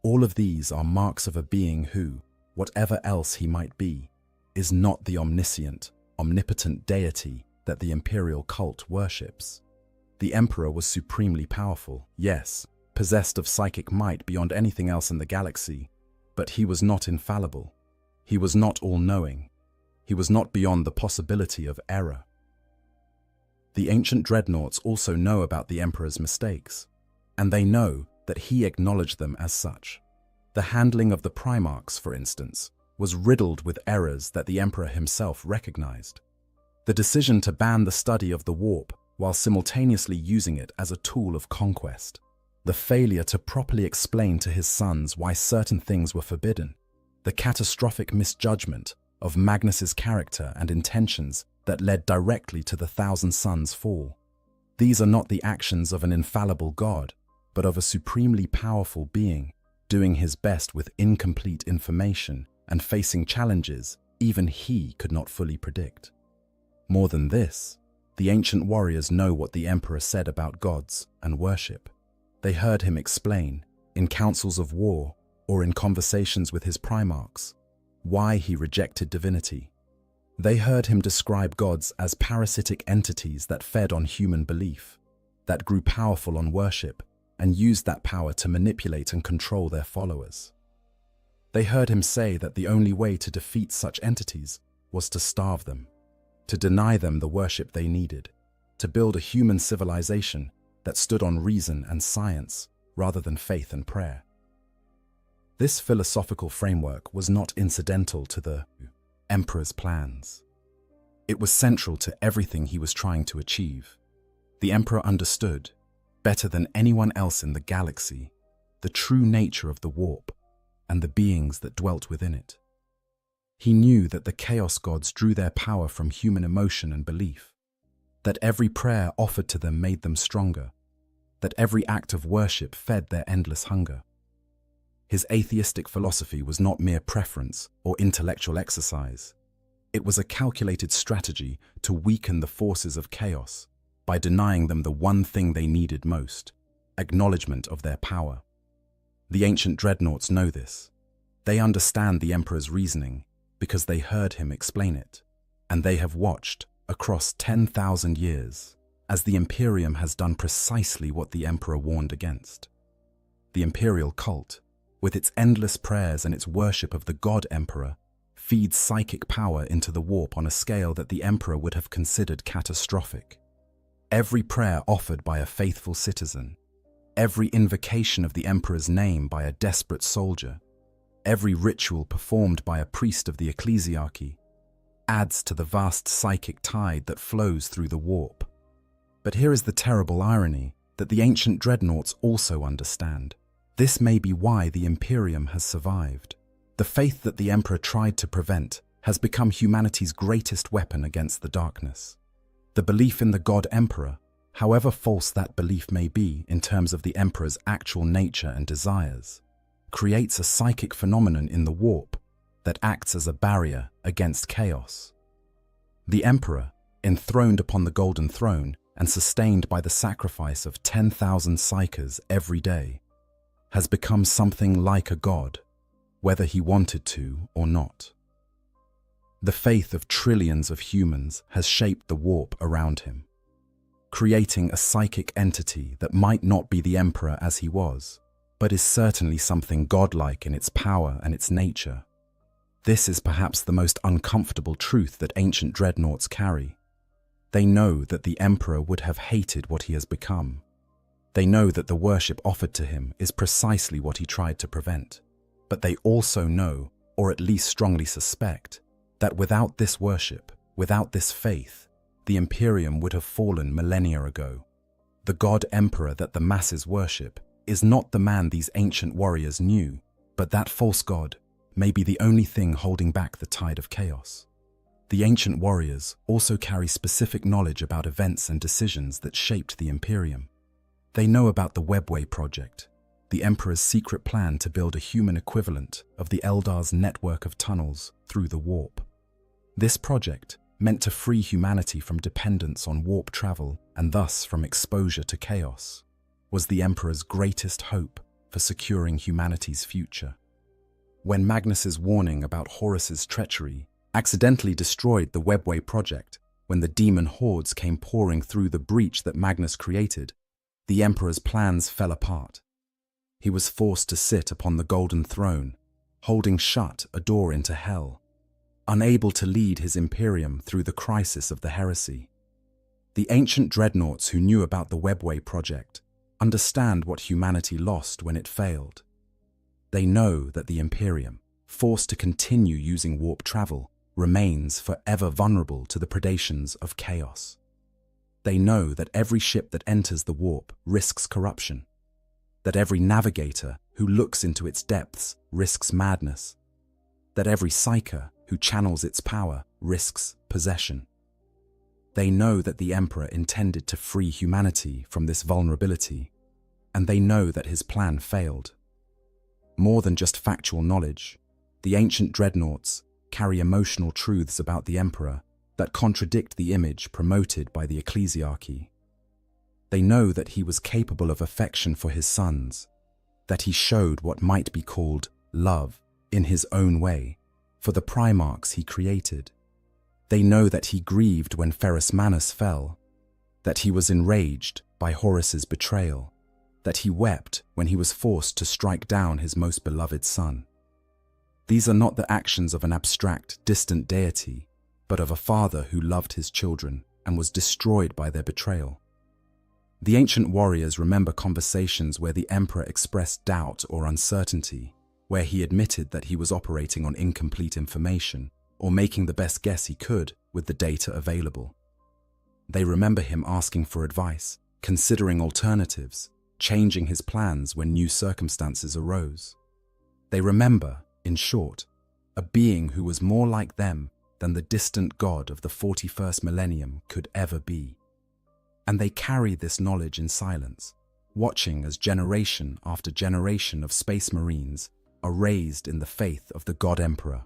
All of these are marks of a being who, whatever else he might be, is not the omniscient, omnipotent deity that the imperial cult worships. The emperor was supremely powerful, yes, possessed of psychic might beyond anything else in the galaxy, but he was not infallible. He was not all-knowing. He was not beyond the possibility of error. The ancient dreadnoughts also know about the emperor's mistakes, and they know that he acknowledged them as such. The handling of the Primarchs, for instance, was riddled with errors that the emperor himself recognized. The decision to ban the study of the warp while simultaneously using it as a tool of conquest. The failure to properly explain to his sons why certain things were forbidden. The catastrophic misjudgment of Magnus's character and intentions that led directly to the Thousand Sons' fall. These are not the actions of an infallible god, but of a supremely powerful being, doing his best with incomplete information and facing challenges even he could not fully predict. More than this, the ancient warriors know what the emperor said about gods and worship. They heard him explain, in councils of war or in conversations with his Primarchs, why he rejected divinity. They heard him describe gods as parasitic entities that fed on human belief, that grew powerful on worship, and used that power to manipulate and control their followers. They heard him say that the only way to defeat such entities was to starve them, to deny them the worship they needed, to build a human civilization that stood on reason and science rather than faith and prayer. This philosophical framework was not incidental to the emperor's plans. It was central to everything he was trying to achieve. The emperor understood, better than anyone else in the galaxy, the true nature of the warp and the beings that dwelt within it. He knew that the Chaos Gods drew their power from human emotion and belief, that every prayer offered to them made them stronger, that every act of worship fed their endless hunger. His atheistic philosophy was not mere preference or intellectual exercise. It was a calculated strategy to weaken the forces of chaos by denying them the one thing they needed most: acknowledgement of their power. The ancient dreadnoughts know this. They understand the Emperor's reasoning because they heard him explain it, and they have watched, across 10,000 years, as the Imperium has done precisely what the Emperor warned against. The imperial cult, with its endless prayers and its worship of the God Emperor, feeds psychic power into the warp on a scale that the Emperor would have considered catastrophic. Every prayer offered by a faithful citizen, every invocation of the Emperor's name by a desperate soldier, every ritual performed by a priest of the ecclesiarchy, adds to the vast psychic tide that flows through the warp. But here is the terrible irony that the ancient dreadnoughts also understand. This may be why the Imperium has survived. The faith that the Emperor tried to prevent has become humanity's greatest weapon against the darkness. The belief in the God Emperor, however false that belief may be in terms of the Emperor's actual nature and desires, creates a psychic phenomenon in the warp that acts as a barrier against chaos. The Emperor, enthroned upon the Golden Throne and sustained by the sacrifice of 10,000 psykers every day, has become something like a god, whether he wanted to or not. The faith of trillions of humans has shaped the warp around him, creating a psychic entity that might not be the Emperor as he was, but is certainly something godlike in its power and its nature. This is perhaps the most uncomfortable truth that ancient dreadnoughts carry. They know that the Emperor would have hated what he has become. They know that the worship offered to him is precisely what he tried to prevent. But they also know, or at least strongly suspect, that without this worship, without this faith, the Imperium would have fallen millennia ago. The God Emperor that the masses worship is not the man these ancient warriors knew, but that false god may be the only thing holding back the tide of chaos. The ancient warriors also carry specific knowledge about events and decisions that shaped the Imperium. They know about the Webway project, the Emperor's secret plan to build a human equivalent of the Eldar's network of tunnels through the warp. This project, meant to free humanity from dependence on warp travel and thus from exposure to chaos, was the Emperor's greatest hope for securing humanity's future. When Magnus's warning about Horus's treachery accidentally destroyed the Webway project, when the demon hordes came pouring through the breach that Magnus created, the Emperor's plans fell apart. He was forced to sit upon the Golden Throne, holding shut a door into hell, unable to lead his Imperium through the crisis of the heresy. The ancient dreadnoughts who knew about the Webway project understand what humanity lost when it failed. They know that the Imperium, forced to continue using warp travel, remains forever vulnerable to the predations of chaos. They know that every ship that enters the warp risks corruption, that every navigator who looks into its depths risks madness, that every psyker who channels its power risks possession. They know that the Emperor intended to free humanity from this vulnerability, and they know that his plan failed. More than just factual knowledge, the ancient dreadnoughts carry emotional truths about the Emperor that contradict the image promoted by the ecclesiarchy. They know that he was capable of affection for his sons, that he showed what might be called love in his own way for the Primarchs he created. They know that he grieved when Ferrus Manus fell, that he was enraged by Horus's betrayal, that he wept when he was forced to strike down his most beloved son. These are not the actions of an abstract, distant deity, but of a father who loved his children and was destroyed by their betrayal. The ancient warriors remember conversations where the Emperor expressed doubt or uncertainty, where he admitted that he was operating on incomplete information, or making the best guess he could with the data available. They remember him asking for advice, considering alternatives, changing his plans when new circumstances arose. They remember, in short, a being who was more like them than the distant god of the 41st millennium could ever be. And they carry this knowledge in silence, watching as generation after generation of space marines are raised in the faith of the God Emperor,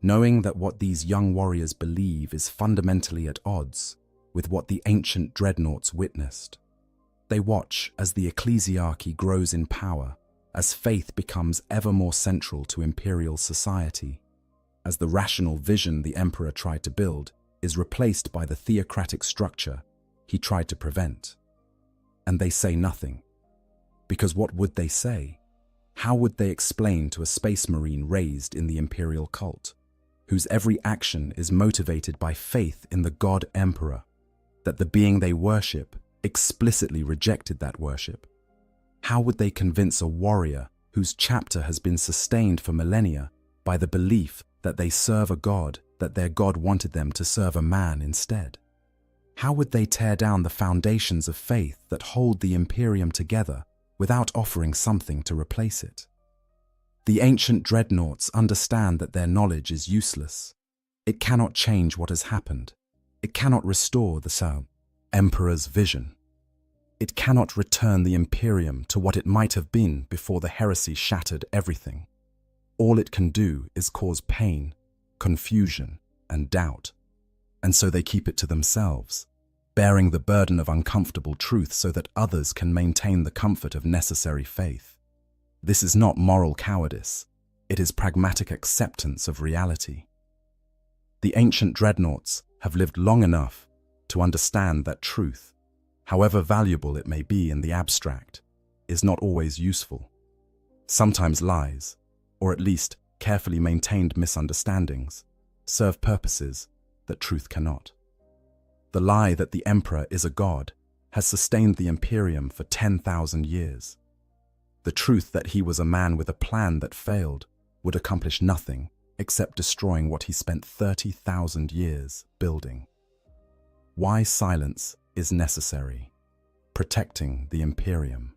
knowing that what these young warriors believe is fundamentally at odds with what the ancient dreadnoughts witnessed. They watch as the ecclesiarchy grows in power, as faith becomes ever more central to imperial society, as the rational vision the emperor tried to build is replaced by the theocratic structure he tried to prevent. And they say nothing. Because what would they say? How would they explain to a space marine raised in the imperial cult, whose every action is motivated by faith in the God Emperor, that the being they worship explicitly rejected that worship? How would they convince a warrior whose chapter has been sustained for millennia by the belief that they serve a god, that their god wanted them to serve a man instead? How would they tear down the foundations of faith that hold the Imperium together without offering something to replace it? The ancient dreadnoughts understand that their knowledge is useless. It cannot change what has happened. It cannot restore the Emperor's vision. It cannot return the Imperium to what it might have been before the heresy shattered everything. All it can do is cause pain, confusion, and doubt. And so they keep it to themselves, bearing the burden of uncomfortable truth so that others can maintain the comfort of necessary faith. This is not moral cowardice. It is pragmatic acceptance of reality. The ancient dreadnoughts have lived long enough to understand that truth, however valuable it may be in the abstract, is not always useful. Sometimes lies, or at least carefully maintained misunderstandings, serve purposes that truth cannot. The lie that the emperor is a god has sustained the Imperium for 10,000 years. The truth that he was a man with a plan that failed would accomplish nothing except destroying what he spent 30,000 years building. Why silence is necessary? Protecting the Imperium.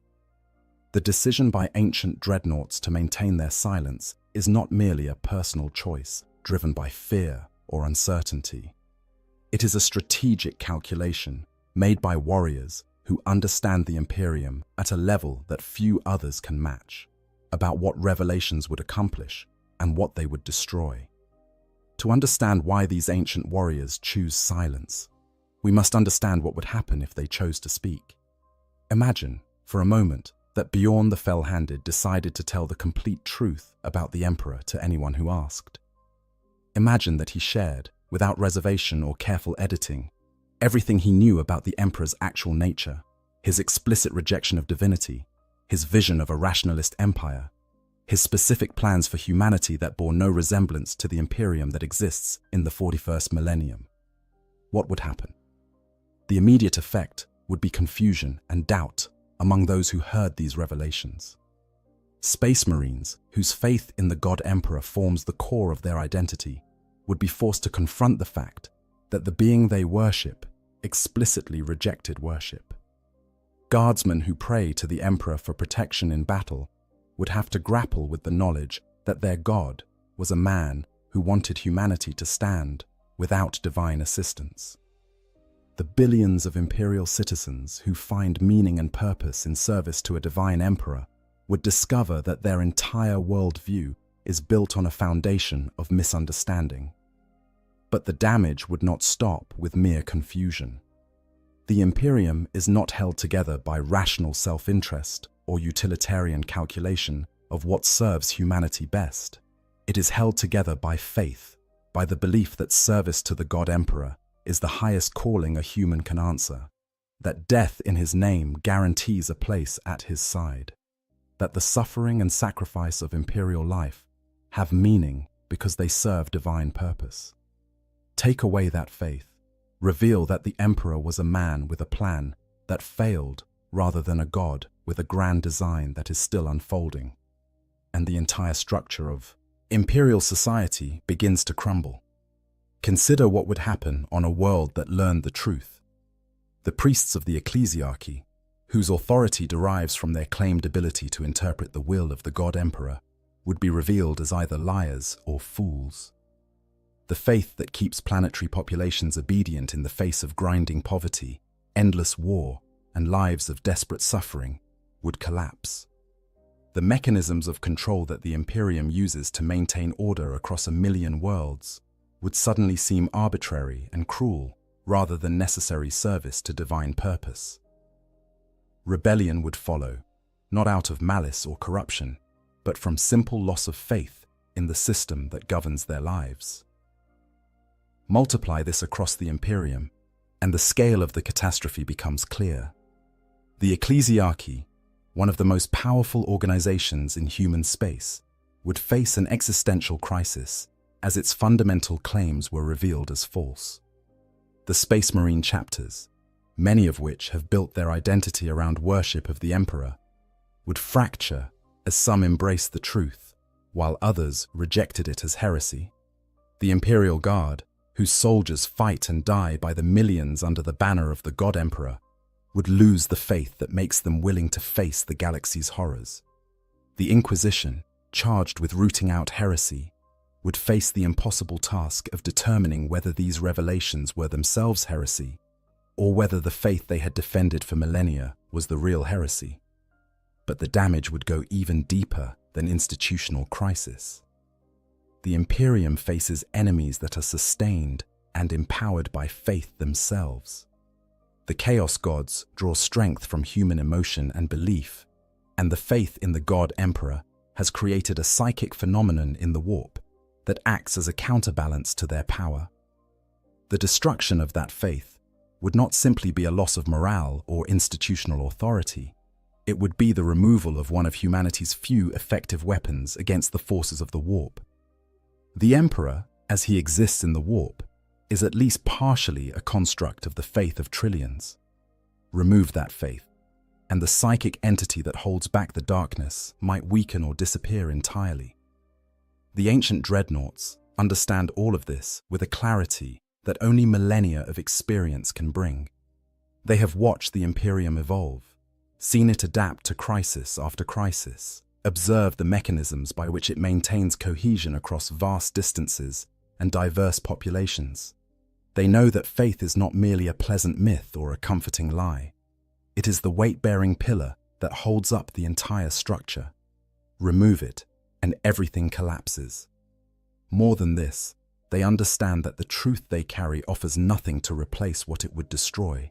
The decision by ancient dreadnoughts to maintain their silence is not merely a personal choice driven by fear or uncertainty. It is a strategic calculation made by warriors who understand the Imperium at a level that few others can match, about what revelations would accomplish and what they would destroy. To understand why these ancient warriors choose silence, we must understand what would happen if they chose to speak. Imagine, for a moment, that Bjorn the Fell-Handed decided to tell the complete truth about the Emperor to anyone who asked. Imagine that he shared, without reservation or careful editing, everything he knew about the Emperor's actual nature, his explicit rejection of divinity, his vision of a rationalist empire, his specific plans for humanity that bore no resemblance to the Imperium that exists in the 41st millennium. What would happen? The immediate effect would be confusion and doubt among those who heard these revelations. Space Marines, whose faith in the God Emperor forms the core of their identity, would be forced to confront the fact that the being they worship explicitly rejected worship. Guardsmen who pray to the Emperor for protection in battle would have to grapple with the knowledge that their God was a man who wanted humanity to stand without divine assistance. The billions of imperial citizens who find meaning and purpose in service to a divine emperor would discover that their entire worldview is built on a foundation of misunderstanding. But the damage would not stop with mere confusion. The Imperium is not held together by rational self-interest or utilitarian calculation of what serves humanity best. It is held together by faith, by the belief that service to the God Emperor is the highest calling a human can answer, that death in his name guarantees a place at his side, that the suffering and sacrifice of imperial life have meaning because they serve divine purpose. Take away that faith, reveal that the emperor was a man with a plan that failed rather than a god with a grand design that is still unfolding, and the entire structure of imperial society begins to crumble. Consider what would happen on a world that learned the truth. The priests of the ecclesiarchy, whose authority derives from their claimed ability to interpret the will of the God Emperor, would be revealed as either liars or fools. The faith that keeps planetary populations obedient in the face of grinding poverty, endless war, and lives of desperate suffering would collapse. The mechanisms of control that the Imperium uses to maintain order across 1,000,000 worlds would suddenly seem arbitrary and cruel rather than necessary service to divine purpose. Rebellion would follow, not out of malice or corruption, but from simple loss of faith in the system that governs their lives. Multiply this across the Imperium, and the scale of the catastrophe becomes clear. The ecclesiarchy, one of the most powerful organizations in human space, would face an existential crisis as its fundamental claims were revealed as false. The Space Marine chapters, many of which have built their identity around worship of the Emperor, would fracture as some embraced the truth, while others rejected it as heresy. The Imperial Guard, whose soldiers fight and die by the millions under the banner of the God Emperor, would lose the faith that makes them willing to face the galaxy's horrors. The Inquisition, charged with rooting out heresy, would face the impossible task of determining whether these revelations were themselves heresy, or whether the faith they had defended for millennia was the real heresy. But the damage would go even deeper than institutional crisis. The Imperium faces enemies that are sustained and empowered by faith themselves. The Chaos Gods draw strength from human emotion and belief, and the faith in the God Emperor has created a psychic phenomenon in the warp that acts as a counterbalance to their power. The destruction of that faith would not simply be a loss of morale or institutional authority. It would be the removal of one of humanity's few effective weapons against the forces of the warp. The Emperor, as he exists in the warp, is at least partially a construct of the faith of trillions. Remove that faith, and the psychic entity that holds back the darkness might weaken or disappear entirely. The ancient dreadnoughts understand all of this with a clarity that only millennia of experience can bring. They have watched the Imperium evolve, seen it adapt to crisis after crisis, observed the mechanisms by which it maintains cohesion across vast distances and diverse populations. They know that faith is not merely a pleasant myth or a comforting lie. It is the weight-bearing pillar that holds up the entire structure. Remove it, and everything collapses. More than this, they understand that the truth they carry offers nothing to replace what it would destroy.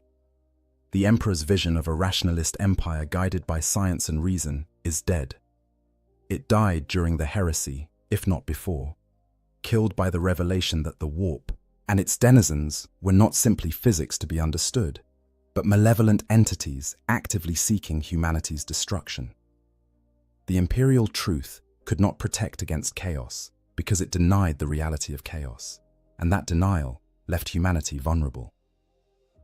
The Emperor's vision of a rationalist empire guided by science and reason is dead. It died during the heresy, if not before, killed by the revelation that the warp and its denizens were not simply physics to be understood, but malevolent entities actively seeking humanity's destruction. The imperial truth could not protect against chaos because it denied the reality of chaos, and that denial left humanity vulnerable.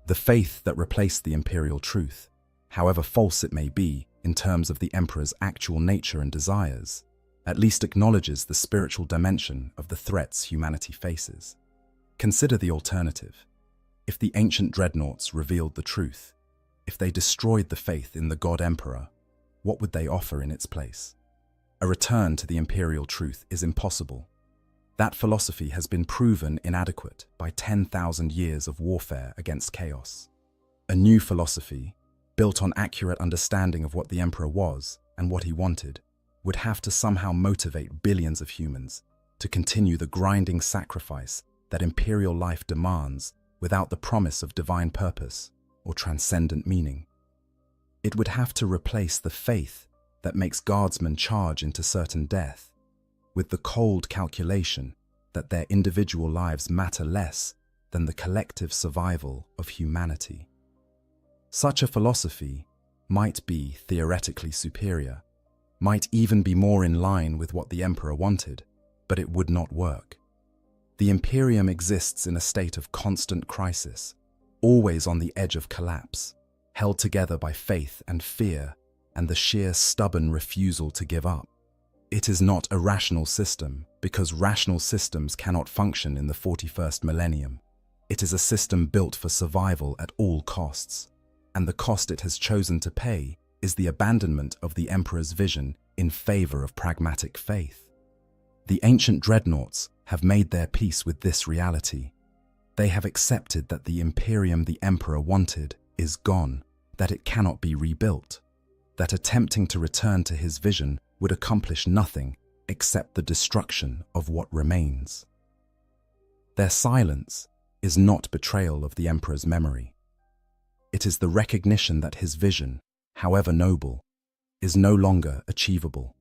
The faith that replaced the imperial truth, however false it may be in terms of the Emperor's actual nature and desires, at least acknowledges the spiritual dimension of the threats humanity faces. Consider the alternative. If the ancient dreadnoughts revealed the truth, if they destroyed the faith in the God Emperor, what would they offer in its place? A return to the imperial truth is impossible. That philosophy has been proven inadequate by 10,000 years of warfare against chaos. A new philosophy, built on accurate understanding of what the Emperor was and what he wanted, would have to somehow motivate billions of humans to continue the grinding sacrifice that imperial life demands without the promise of divine purpose or transcendent meaning. It would have to replace the faith that makes guardsmen charge into certain death with the cold calculation that their individual lives matter less than the collective survival of humanity. Such a philosophy might be theoretically superior, might even be more in line with what the Emperor wanted, but it would not work. The Imperium exists in a state of constant crisis, always on the edge of collapse, held together by faith and fear and the sheer stubborn refusal to give up. It is not a rational system, because rational systems cannot function in the 41st millennium. It is a system built for survival at all costs, and the cost it has chosen to pay is the abandonment of the Emperor's vision in favor of pragmatic faith. The ancient dreadnoughts have made their peace with this reality. They have accepted that the Imperium the Emperor wanted is gone, that it cannot be rebuilt, that attempting to return to his vision would accomplish nothing except the destruction of what remains. Their silence is not betrayal of the Emperor's memory. It is the recognition that his vision, however noble, is no longer achievable,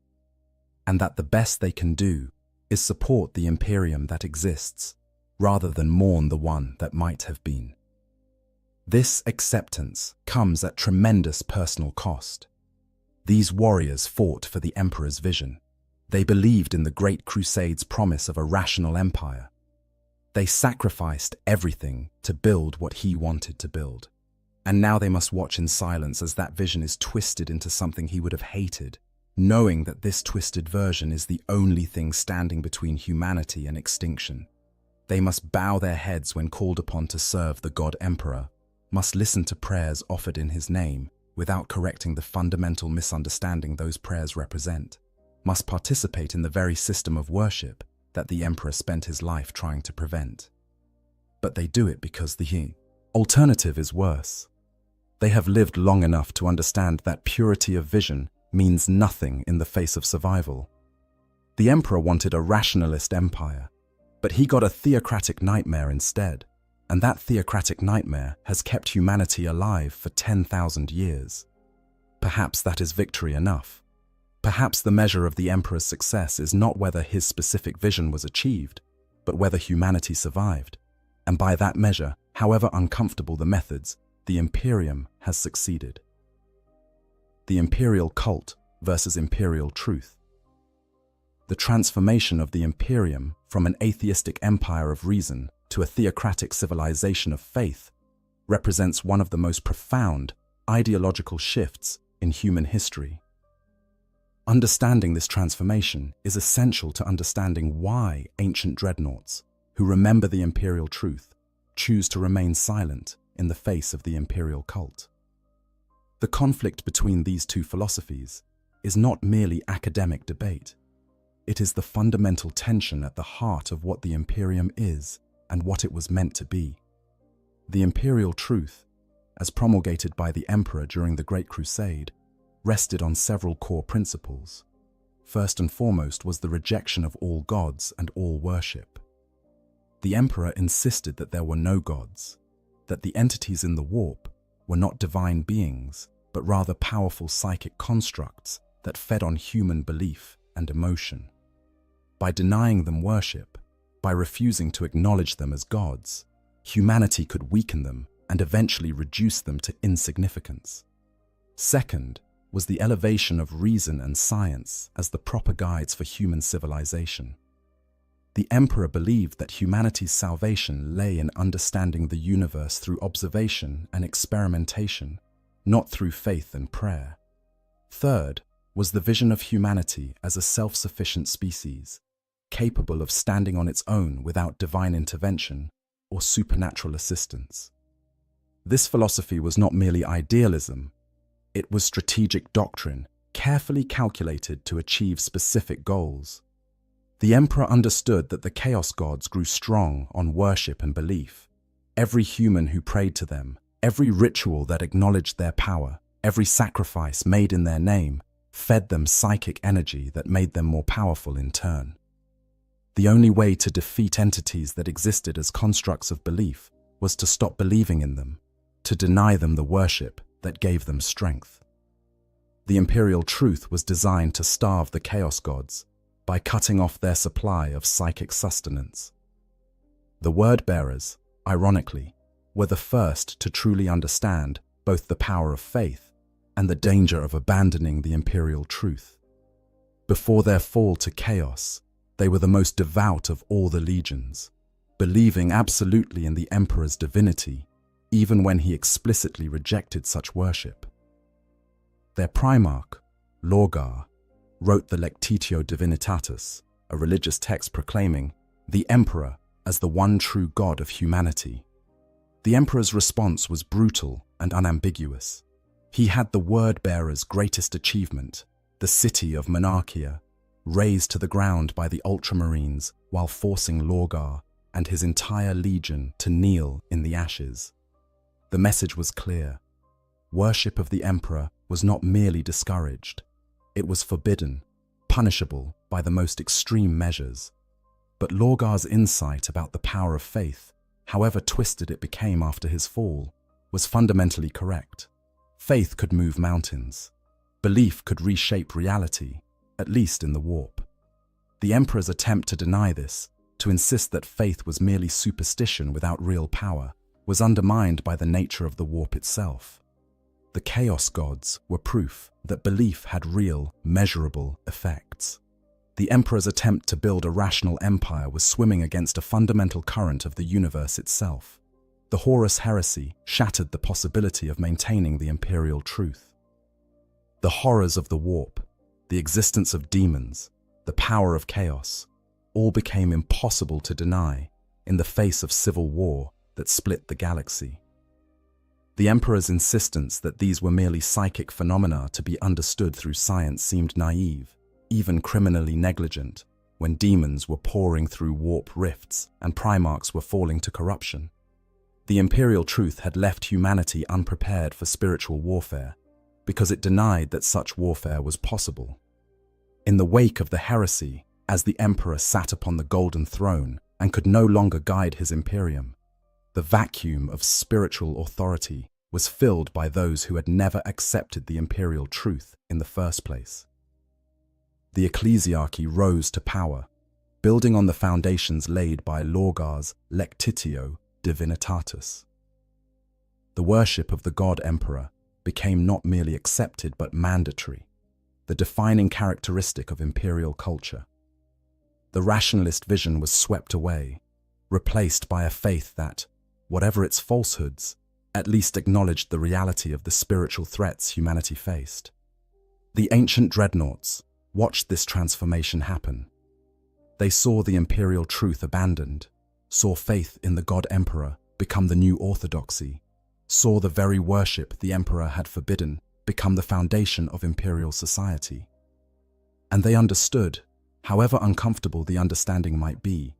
and that the best they can do is support the Imperium that exists, rather than mourn the one that might have been. This acceptance comes at tremendous personal cost. These warriors fought for the Emperor's vision. They believed in the Great Crusade's promise of a rational empire. They sacrificed everything to build what he wanted to build. And now they must watch in silence as that vision is twisted into something he would have hated, knowing that this twisted version is the only thing standing between humanity and extinction. They must bow their heads when called upon to serve the God Emperor, must listen to prayers offered in his name without correcting the fundamental misunderstanding those prayers represent, must participate in the very system of worship that the Emperor spent his life trying to prevent. But they do it because the alternative is worse. They have lived long enough to understand that purity of vision means nothing in the face of survival. The Emperor wanted a rationalist empire, but he got a theocratic nightmare instead, and that theocratic nightmare has kept humanity alive for 10,000 years. Perhaps that is victory enough. Perhaps the measure of the Emperor's success is not whether his specific vision was achieved, but whether humanity survived. And by that measure, however uncomfortable the methods, the Imperium has succeeded. The imperial cult versus imperial truth. The transformation of the Imperium from an atheistic empire of reason to a theocratic civilization of faith represents one of the most profound ideological shifts in human history. Understanding this transformation is essential to understanding why ancient dreadnoughts, who remember the imperial truth, choose to remain silent in the face of the imperial cult. The conflict between these two philosophies is not merely academic debate. It is the fundamental tension at the heart of what the Imperium is and what it was meant to be. The imperial truth, as promulgated by the Emperor during the Great Crusade, rested on several core principles. First and foremost was the rejection of all gods and all worship. The Emperor insisted that there were no gods, that the entities in the warp were not divine beings, but rather powerful psychic constructs that fed on human belief and emotion. By denying them worship, by refusing to acknowledge them as gods, humanity could weaken them and eventually reduce them to insignificance. Second was the elevation of reason and science as the proper guides for human civilization. The Emperor believed that humanity's salvation lay in understanding the universe through observation and experimentation, not through faith and prayer. Third was the vision of humanity as a self-sufficient species, capable of standing on its own without divine intervention or supernatural assistance. This philosophy was not merely idealism, it was strategic doctrine, carefully calculated to achieve specific goals. The Emperor understood that the Chaos Gods grew strong on worship and belief. Every human who prayed to them, every ritual that acknowledged their power, every sacrifice made in their name, fed them psychic energy that made them more powerful in turn. The only way to defeat entities that existed as constructs of belief was to stop believing in them, to deny them the worship that gave them strength. The imperial truth was designed to starve the Chaos Gods by cutting off their supply of psychic sustenance. The word-bearers, ironically, were the first to truly understand both the power of faith and the danger of abandoning the imperial truth. Before their fall to chaos, they were the most devout of all the legions, believing absolutely in the Emperor's divinity, even when he explicitly rejected such worship. Their primarch, Lorgar, wrote the Lectitio Divinitatis, a religious text proclaiming the emperor as the one true God of humanity. The emperor's response was brutal and unambiguous. He had the word-bearer's greatest achievement, the city of Monarchia, razed to the ground by the Ultramarines while forcing Lorgar and his entire legion to kneel in the ashes. The message was clear. Worship of the emperor was not merely discouraged. It was forbidden, punishable by the most extreme measures. But Lorgar's insight about the power of faith, however twisted it became after his fall, was fundamentally correct. Faith could move mountains. Belief could reshape reality, at least in the warp. The emperor's attempt to deny this, to insist that faith was merely superstition without real power, was undermined by the nature of the warp itself. The chaos gods were proof that belief had real, measurable effects. The emperor's attempt to build a rational empire was swimming against a fundamental current of the universe itself. The Horus heresy shattered the possibility of maintaining the imperial truth. The horrors of the warp, the existence of demons, the power of chaos, all became impossible to deny in the face of civil war that split the galaxy. The emperor's insistence that these were merely psychic phenomena to be understood through science seemed naive, even criminally negligent, when demons were pouring through warp rifts and primarchs were falling to corruption. The imperial truth had left humanity unprepared for spiritual warfare because it denied that such warfare was possible. In the wake of the heresy, as the emperor sat upon the golden throne and could no longer guide his imperium, the vacuum of spiritual authority was filled by those who had never accepted the imperial truth in the first place. The ecclesiarchy rose to power, building on the foundations laid by Lorgar's Lectitio Divinitatis. The worship of the god emperor became not merely accepted but mandatory, the defining characteristic of imperial culture. The rationalist vision was swept away, replaced by a faith that, whatever its falsehoods, at least acknowledged the reality of the spiritual threats humanity faced. The ancient dreadnoughts watched this transformation happen. They saw the imperial truth abandoned, saw faith in the god emperor become the new orthodoxy, saw the very worship the emperor had forbidden become the foundation of imperial society. And they understood, however uncomfortable the understanding might be,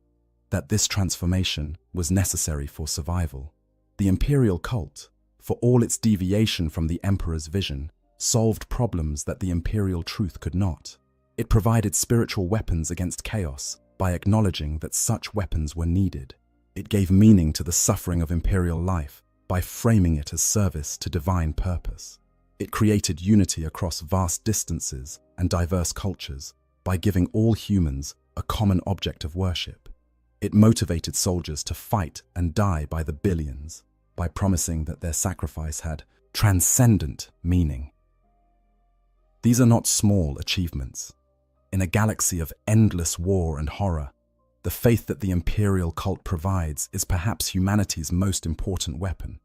that this transformation was necessary for survival. The imperial cult, for all its deviation from the emperor's vision, solved problems that the imperial truth could not. It provided spiritual weapons against chaos by acknowledging that such weapons were needed. It gave meaning to the suffering of imperial life by framing it as service to divine purpose. It created unity across vast distances and diverse cultures by giving all humans a common object of worship. It motivated soldiers to fight and die by the billions by promising that their sacrifice had transcendent meaning. These are not small achievements. In a galaxy of endless war and horror, the faith that the imperial cult provides is perhaps humanity's most important weapon.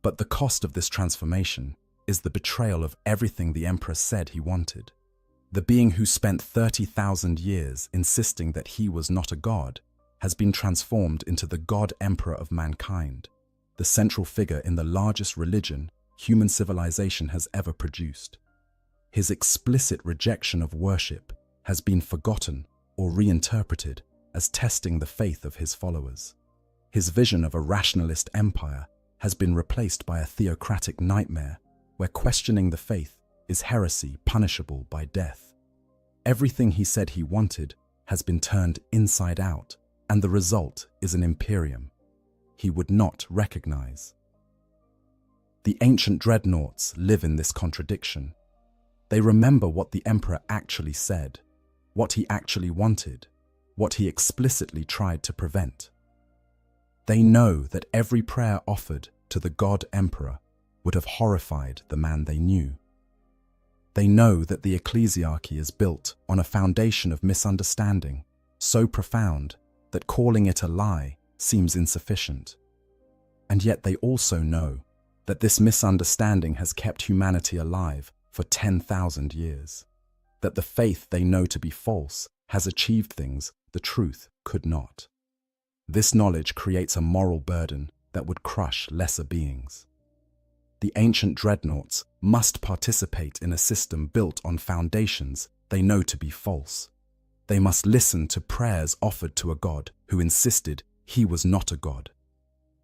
But the cost of this transformation is the betrayal of everything the emperor said he wanted. The being who spent 30,000 years insisting that he was not a god has been transformed into the god emperor of mankind, the central figure in the largest religion human civilization has ever produced. His explicit rejection of worship has been forgotten or reinterpreted as testing the faith of his followers. His vision of a rationalist empire has been replaced by a theocratic nightmare where questioning the faith is heresy punishable by death. Everything he said he wanted has been turned inside out, and the result is an imperium he would not recognize. The ancient dreadnoughts live in this contradiction. They remember what the emperor actually said, what he actually wanted, what he explicitly tried to prevent. They know that every prayer offered to the god emperor would have horrified the man they knew. They know that the ecclesiarchy is built on a foundation of misunderstanding so profound that calling it a lie seems insufficient. And yet they also know that this misunderstanding has kept humanity alive for 10,000 years. that the faith they know to be false has achieved things the truth could not. This knowledge creates a moral burden that would crush lesser beings. The ancient dreadnoughts must participate in a system built on foundations they know to be false. They must listen to prayers offered to a god who insisted he was not a god.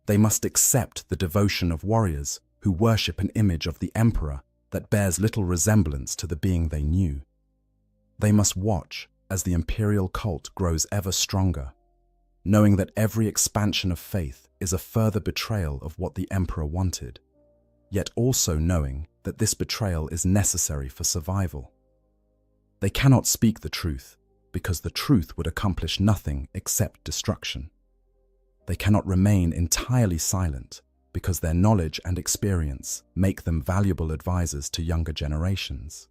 They must accept the devotion of warriors who worship an image of the emperor that bears little resemblance to the being they knew. They must watch as the imperial cult grows ever stronger, knowing that every expansion of faith is a further betrayal of what the emperor wanted, yet also knowing that this betrayal is necessary for survival. They cannot speak the truth because the truth would accomplish nothing except destruction. They cannot remain entirely silent because their knowledge and experience make them valuable advisors to younger generations.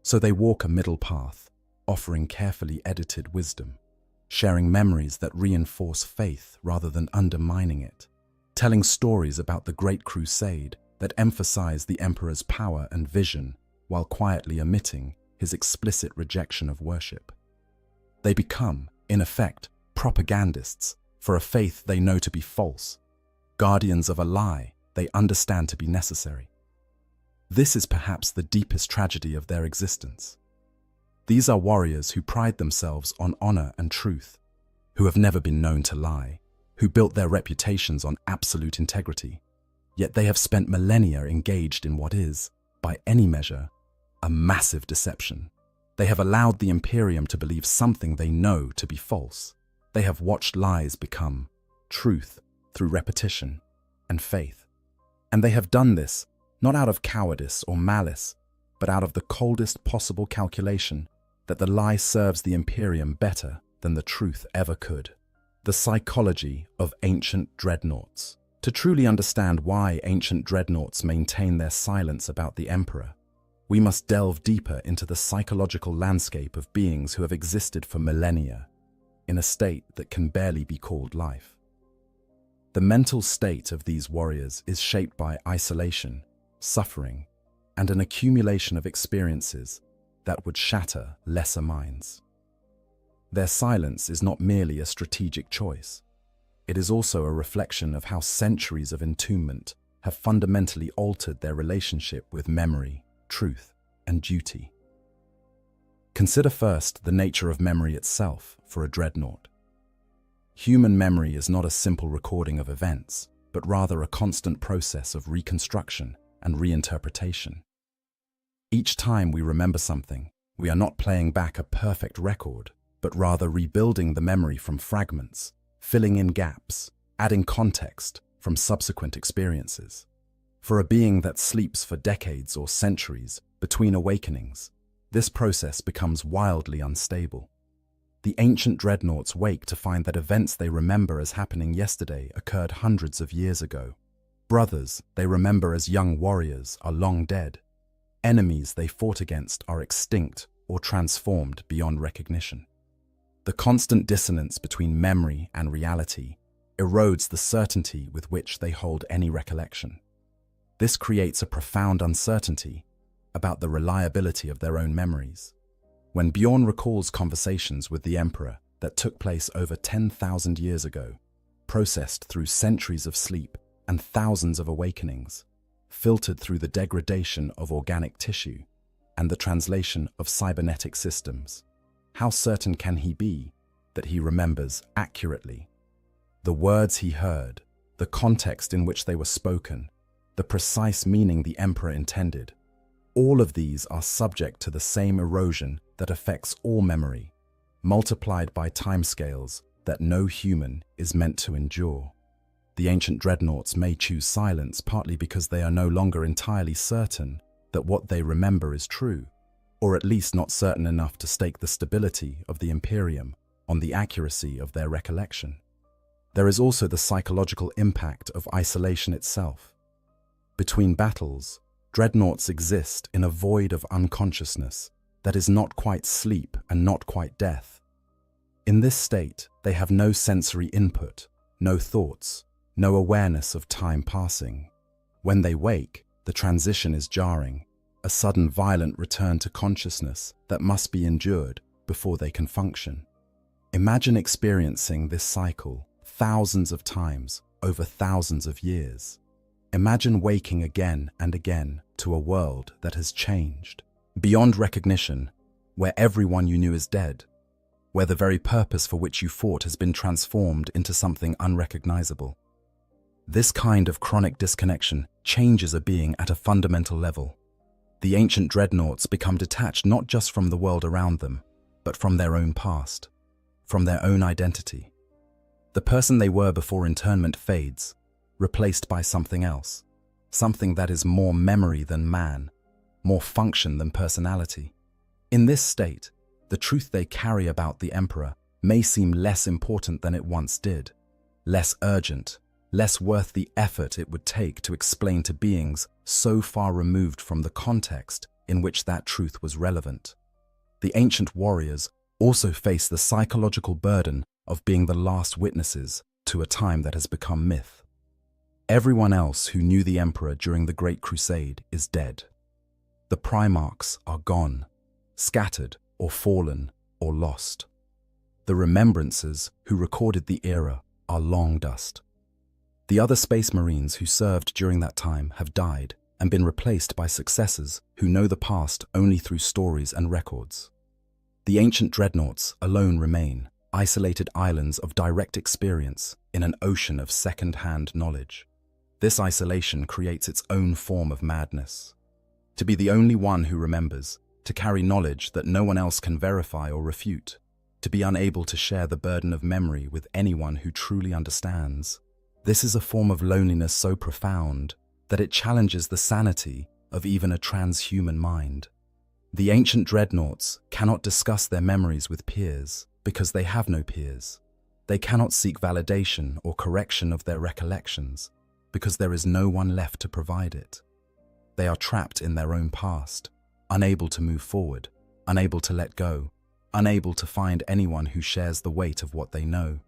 So they walk a middle path, offering carefully edited wisdom, sharing memories that reinforce faith rather than undermining it, telling stories about the Great Crusade that emphasize the emperor's power and vision while quietly omitting his explicit rejection of worship. They become, in effect, propagandists for a faith they know to be false, guardians of a lie they understand to be necessary. This is perhaps the deepest tragedy of their existence. These are warriors who pride themselves on honor and truth, who have never been known to lie, who built their reputations on absolute integrity, yet they have spent millennia engaged in what is, by any measure, a massive deception. They have allowed the Imperium to believe something they know to be false. They have watched lies become truth through repetition and faith. And they have done this not out of cowardice or malice, but out of the coldest possible calculation that the lie serves the Imperium better than the truth ever could. The psychology of ancient dreadnoughts. To truly understand why ancient dreadnoughts maintain their silence about the Emperor, we must delve deeper into the psychological landscape of beings who have existed for millennia, in a state that can barely be called life. The mental state of these warriors is shaped by isolation, suffering, and an accumulation of experiences that would shatter lesser minds. Their silence is not merely a strategic choice. It is also a reflection of how centuries of entombment have fundamentally altered their relationship with memory, truth, and duty. Consider first the nature of memory itself for a dreadnought. Human memory is not a simple recording of events, but rather a constant process of reconstruction and reinterpretation. Each time we remember something, we are not playing back a perfect record, but rather rebuilding the memory from fragments, filling in gaps, adding context from subsequent experiences. For a being that sleeps for decades or centuries between awakenings, this process becomes wildly unstable. The ancient dreadnoughts wake to find that events they remember as happening yesterday occurred hundreds of years ago. Brothers they remember as young warriors are long dead. Enemies they fought against are extinct or transformed beyond recognition. The constant dissonance between memory and reality erodes the certainty with which they hold any recollection. This creates a profound uncertainty about the reliability of their own memories. When Bjorn recalls conversations with the Emperor that took place over 10,000 years ago, processed through centuries of sleep and thousands of awakenings, filtered through the degradation of organic tissue and the translation of cybernetic systems, how certain can he be that he remembers accurately the words he heard, the context in which they were spoken, the precise meaning the Emperor intended? All of these are subject to the same erosion that affects all memory, multiplied by timescales that no human is meant to endure. The ancient dreadnoughts may choose silence partly because they are no longer entirely certain that what they remember is true, or at least not certain enough to stake the stability of the Imperium on the accuracy of their recollection. There is also the psychological impact of isolation itself. Between battles, dreadnoughts exist in a void of unconsciousness that is not quite sleep and not quite death. In this state, they have no sensory input, no thoughts, no awareness of time passing. When they wake, the transition is jarring. a sudden violent return to consciousness that must be endured before they can function. Imagine experiencing this cycle thousands of times over thousands of years. Imagine waking again and again to a world that has changed, beyond recognition, where everyone you knew is dead, where the very purpose for which you fought has been transformed into something unrecognizable. This kind of chronic disconnection changes a being at a fundamental level. The ancient dreadnoughts become detached not just from the world around them, but from their own past, from their own identity. The person they were before internment fades, replaced by something else, something that is more memory than man, more function than personality. In this state, the truth they carry about the Emperor may seem less important than it once did, less urgent, less worth the effort it would take to explain to beings so far removed from the context in which that truth was relevant. The ancient warriors also face the psychological burden of being the last witnesses to a time that has become myth. Everyone else who knew the Emperor during the Great Crusade is dead. The Primarchs are gone, scattered or fallen or lost. The remembrancers who recorded the era are long dust. The other Space Marines who served during that time have died and been replaced by successors who know the past only through stories and records. The ancient dreadnoughts alone remain, isolated islands of direct experience in an ocean of second-hand knowledge. This isolation creates its own form of madness. To be the only one who remembers, to carry knowledge that no one else can verify or refute, to be unable to share the burden of memory with anyone who truly understands. This is a form of loneliness so profound that it challenges the sanity of even a transhuman mind. The ancient dreadnoughts cannot discuss their memories with peers because they have no peers. They cannot seek validation or correction of their recollections because there is no one left to provide it. They are trapped in their own past, unable to move forward, unable to let go, unable to find anyone who shares the weight of what they know.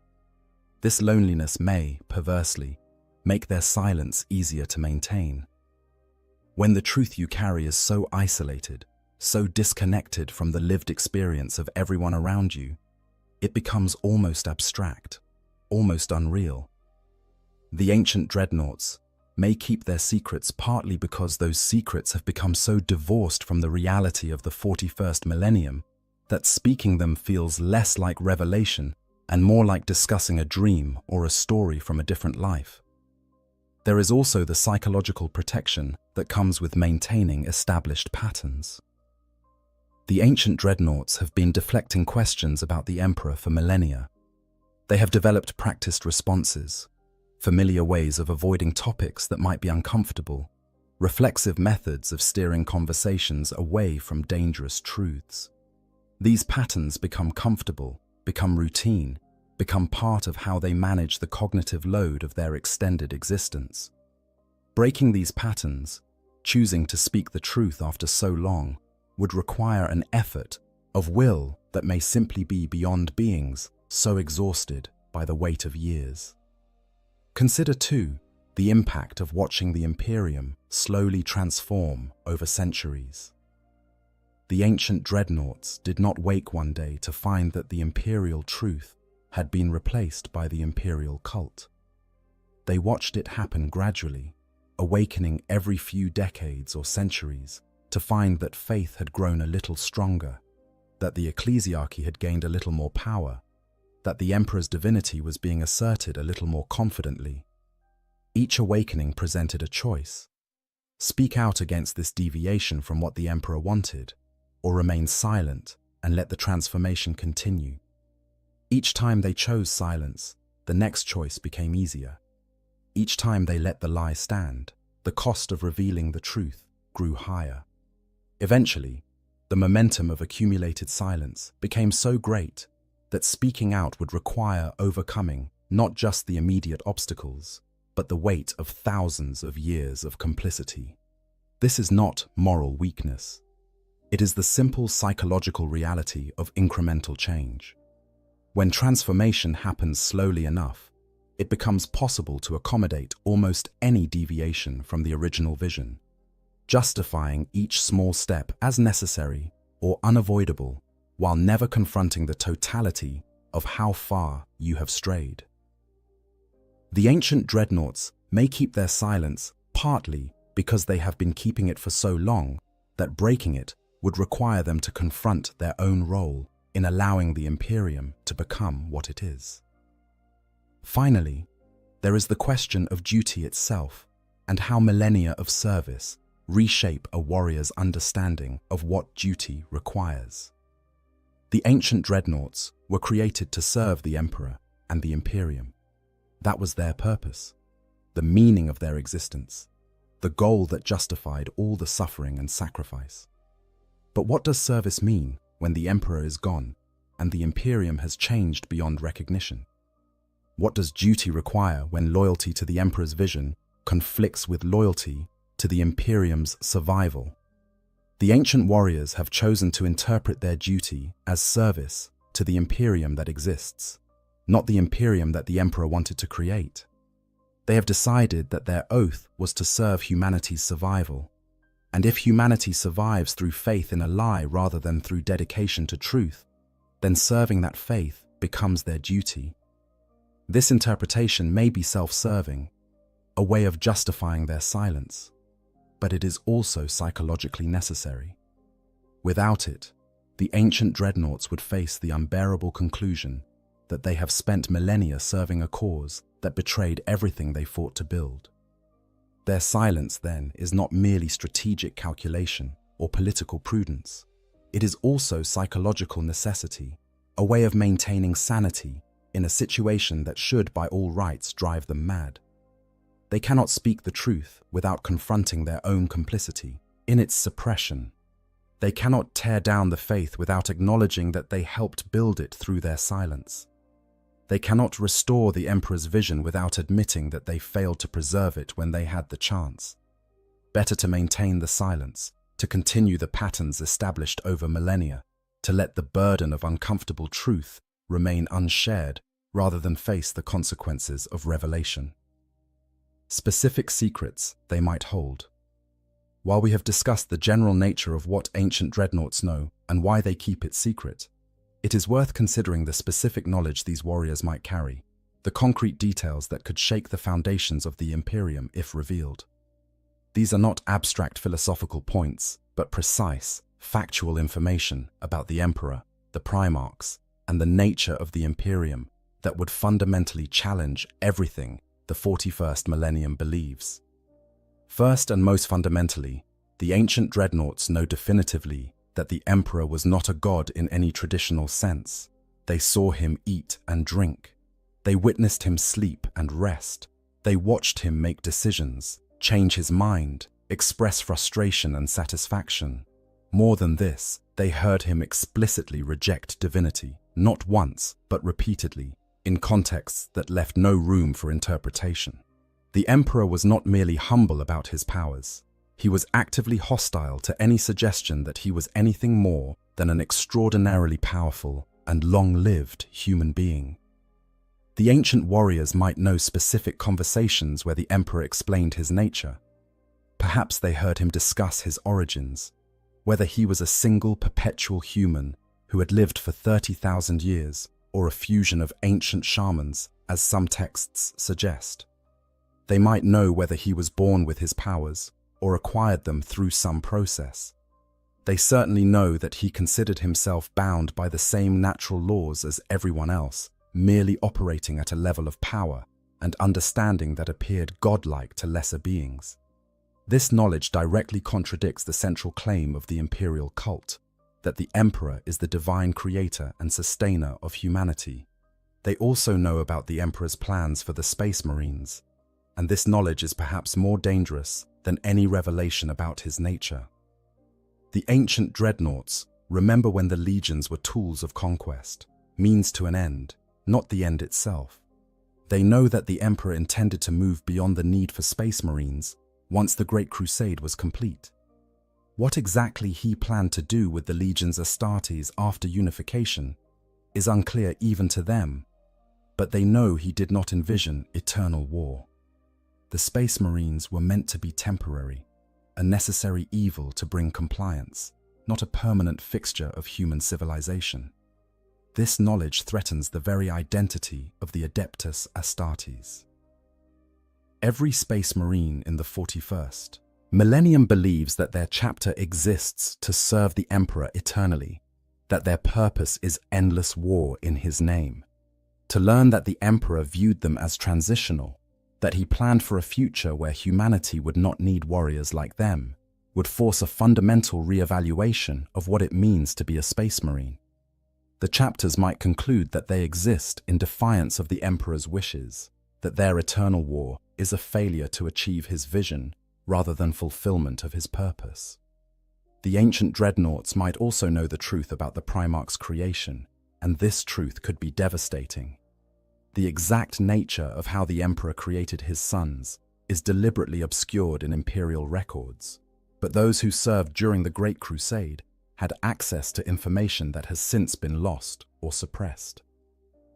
This loneliness may, perversely, make their silence easier to maintain. When the truth you carry is so isolated, so disconnected from the lived experience of everyone around you, it becomes almost abstract, almost unreal. The ancient dreadnoughts may keep their secrets partly because those secrets have become so divorced from the reality of the 41st millennium that speaking them feels less like revelation and more like discussing a dream or a story from a different life. There is also the psychological protection that comes with maintaining established patterns. The ancient dreadnoughts have been deflecting questions about the Emperor for millennia. They have developed practiced responses, familiar ways of avoiding topics that might be uncomfortable, reflexive methods of steering conversations away from dangerous truths. These patterns become comfortable, become routine, become part of how they manage the cognitive load of their extended existence. Breaking these patterns, choosing to speak the truth after so long, would require an effort of will that may simply be beyond beings so exhausted by the weight of years. Consider, too, the impact of watching the Imperium slowly transform over centuries. The ancient dreadnoughts did not wake one day to find that the imperial truth had been replaced by the imperial cult. They watched it happen gradually, awakening every few decades or centuries to find that faith had grown a little stronger, that the ecclesiarchy had gained a little more power, that the emperor's divinity was being asserted a little more confidently. Each awakening presented a choice: speak out against this deviation from what the emperor wanted, or remain silent and let the transformation continue. Each time they chose silence, the next choice became easier. Each time they let the lie stand, the cost of revealing the truth grew higher. Eventually, the momentum of accumulated silence became so great that speaking out would require overcoming not just the immediate obstacles, but the weight of thousands of years of complicity. This is not moral weakness. It is the simple psychological reality of incremental change. When transformation happens slowly enough, it becomes possible to accommodate almost any deviation from the original vision. justifying each small step as necessary or unavoidable, while never confronting the totality of how far you have strayed. The ancient dreadnoughts may keep their silence partly because they have been keeping it for so long that breaking it would require them to confront their own role in allowing the Imperium to become what it is. Finally, there is the question of duty itself and how millennia of service reshape a warrior's understanding of what duty requires. The ancient dreadnoughts were created to serve the Emperor and the Imperium. That was their purpose, the meaning of their existence, the goal that justified all the suffering and sacrifice. But what does service mean when the Emperor is gone and the Imperium has changed beyond recognition? What does duty require when loyalty to the Emperor's vision conflicts with loyalty to the Imperium's survival? The ancient warriors have chosen to interpret their duty as service to the Imperium that exists, not the Imperium that the Emperor wanted to create. They have decided that their oath was to serve humanity's survival. And if humanity survives through faith in a lie rather than through dedication to truth, then serving that faith becomes their duty. This interpretation may be self-serving, a way of justifying their silence, but it is also psychologically necessary. Without it, the ancient dreadnoughts would face the unbearable conclusion that they have spent millennia serving a cause that betrayed everything they fought to build. Their silence, then, is not merely strategic calculation or political prudence. It is also psychological necessity, a way of maintaining sanity in a situation that should, by all rights, drive them mad. They cannot speak the truth without confronting their own complicity in its suppression. They cannot tear down the faith without acknowledging that they helped build it through their silence. They cannot restore the Emperor's vision without admitting that they failed to preserve it when they had the chance. Better to maintain the silence, to continue the patterns established over millennia, to let the burden of uncomfortable truth remain unshared rather than face the consequences of revelation. Specific secrets they might hold. While we have discussed the general nature of what ancient dreadnoughts know and why they keep it secret, it is worth considering the specific knowledge these warriors might carry, the concrete details that could shake the foundations of the Imperium if revealed. These are not abstract philosophical points, but precise, factual information about the Emperor, the Primarchs, and the nature of the Imperium that would fundamentally challenge everything the 41st millennium believes. First and most fundamentally, the ancient dreadnoughts know definitively that the Emperor was not a god in any traditional sense. They saw him eat and drink. They witnessed him sleep and rest. They watched him make decisions, change his mind, express frustration and satisfaction. More than this, they heard him explicitly reject divinity, not once, but repeatedly, in contexts that left no room for interpretation. The Emperor was not merely humble about his powers. He was actively hostile to any suggestion that he was anything more than an extraordinarily powerful and long-lived human being. The ancient warriors might know specific conversations where the Emperor explained his nature. Perhaps they heard him discuss his origins, whether he was a single perpetual human who had lived for 30,000 years, or a fusion of ancient shamans, as some texts suggest. They might know whether he was born with his powers, or acquired them through some process. They certainly know that he considered himself bound by the same natural laws as everyone else, merely operating at a level of power and understanding that appeared godlike to lesser beings. This knowledge directly contradicts the central claim of the imperial cult, that the Emperor is the divine creator and sustainer of humanity. They also know about the Emperor's plans for the Space Marines, and this knowledge is perhaps more dangerous than any revelation about his nature. The ancient dreadnoughts remember when the legions were tools of conquest, means to an end, not the end itself. They know that the Emperor intended to move beyond the need for Space Marines once the Great Crusade was complete. What exactly he planned to do with the legions Astartes after unification is unclear even to them, but they know he did not envision eternal war. The Space Marines were meant to be temporary, a necessary evil to bring compliance, not a permanent fixture of human civilization. This knowledge threatens the very identity of the Adeptus Astartes. Every Space Marine in the 41st Millennium believes that their chapter exists to serve the Emperor eternally, that their purpose is endless war in his name. To learn that the Emperor viewed them as transitional, that he planned for a future where humanity would not need warriors like them, would force a fundamental re-evaluation of what it means to be a Space Marine. The chapters might conclude that they exist in defiance of the Emperor's wishes, that their eternal war is a failure to achieve his vision rather than fulfillment of his purpose. The ancient dreadnoughts might also know the truth about the Primarch's creation, and this truth could be devastating. The exact nature of how the Emperor created his sons is deliberately obscured in imperial records, but those who served during the Great Crusade had access to information that has since been lost or suppressed.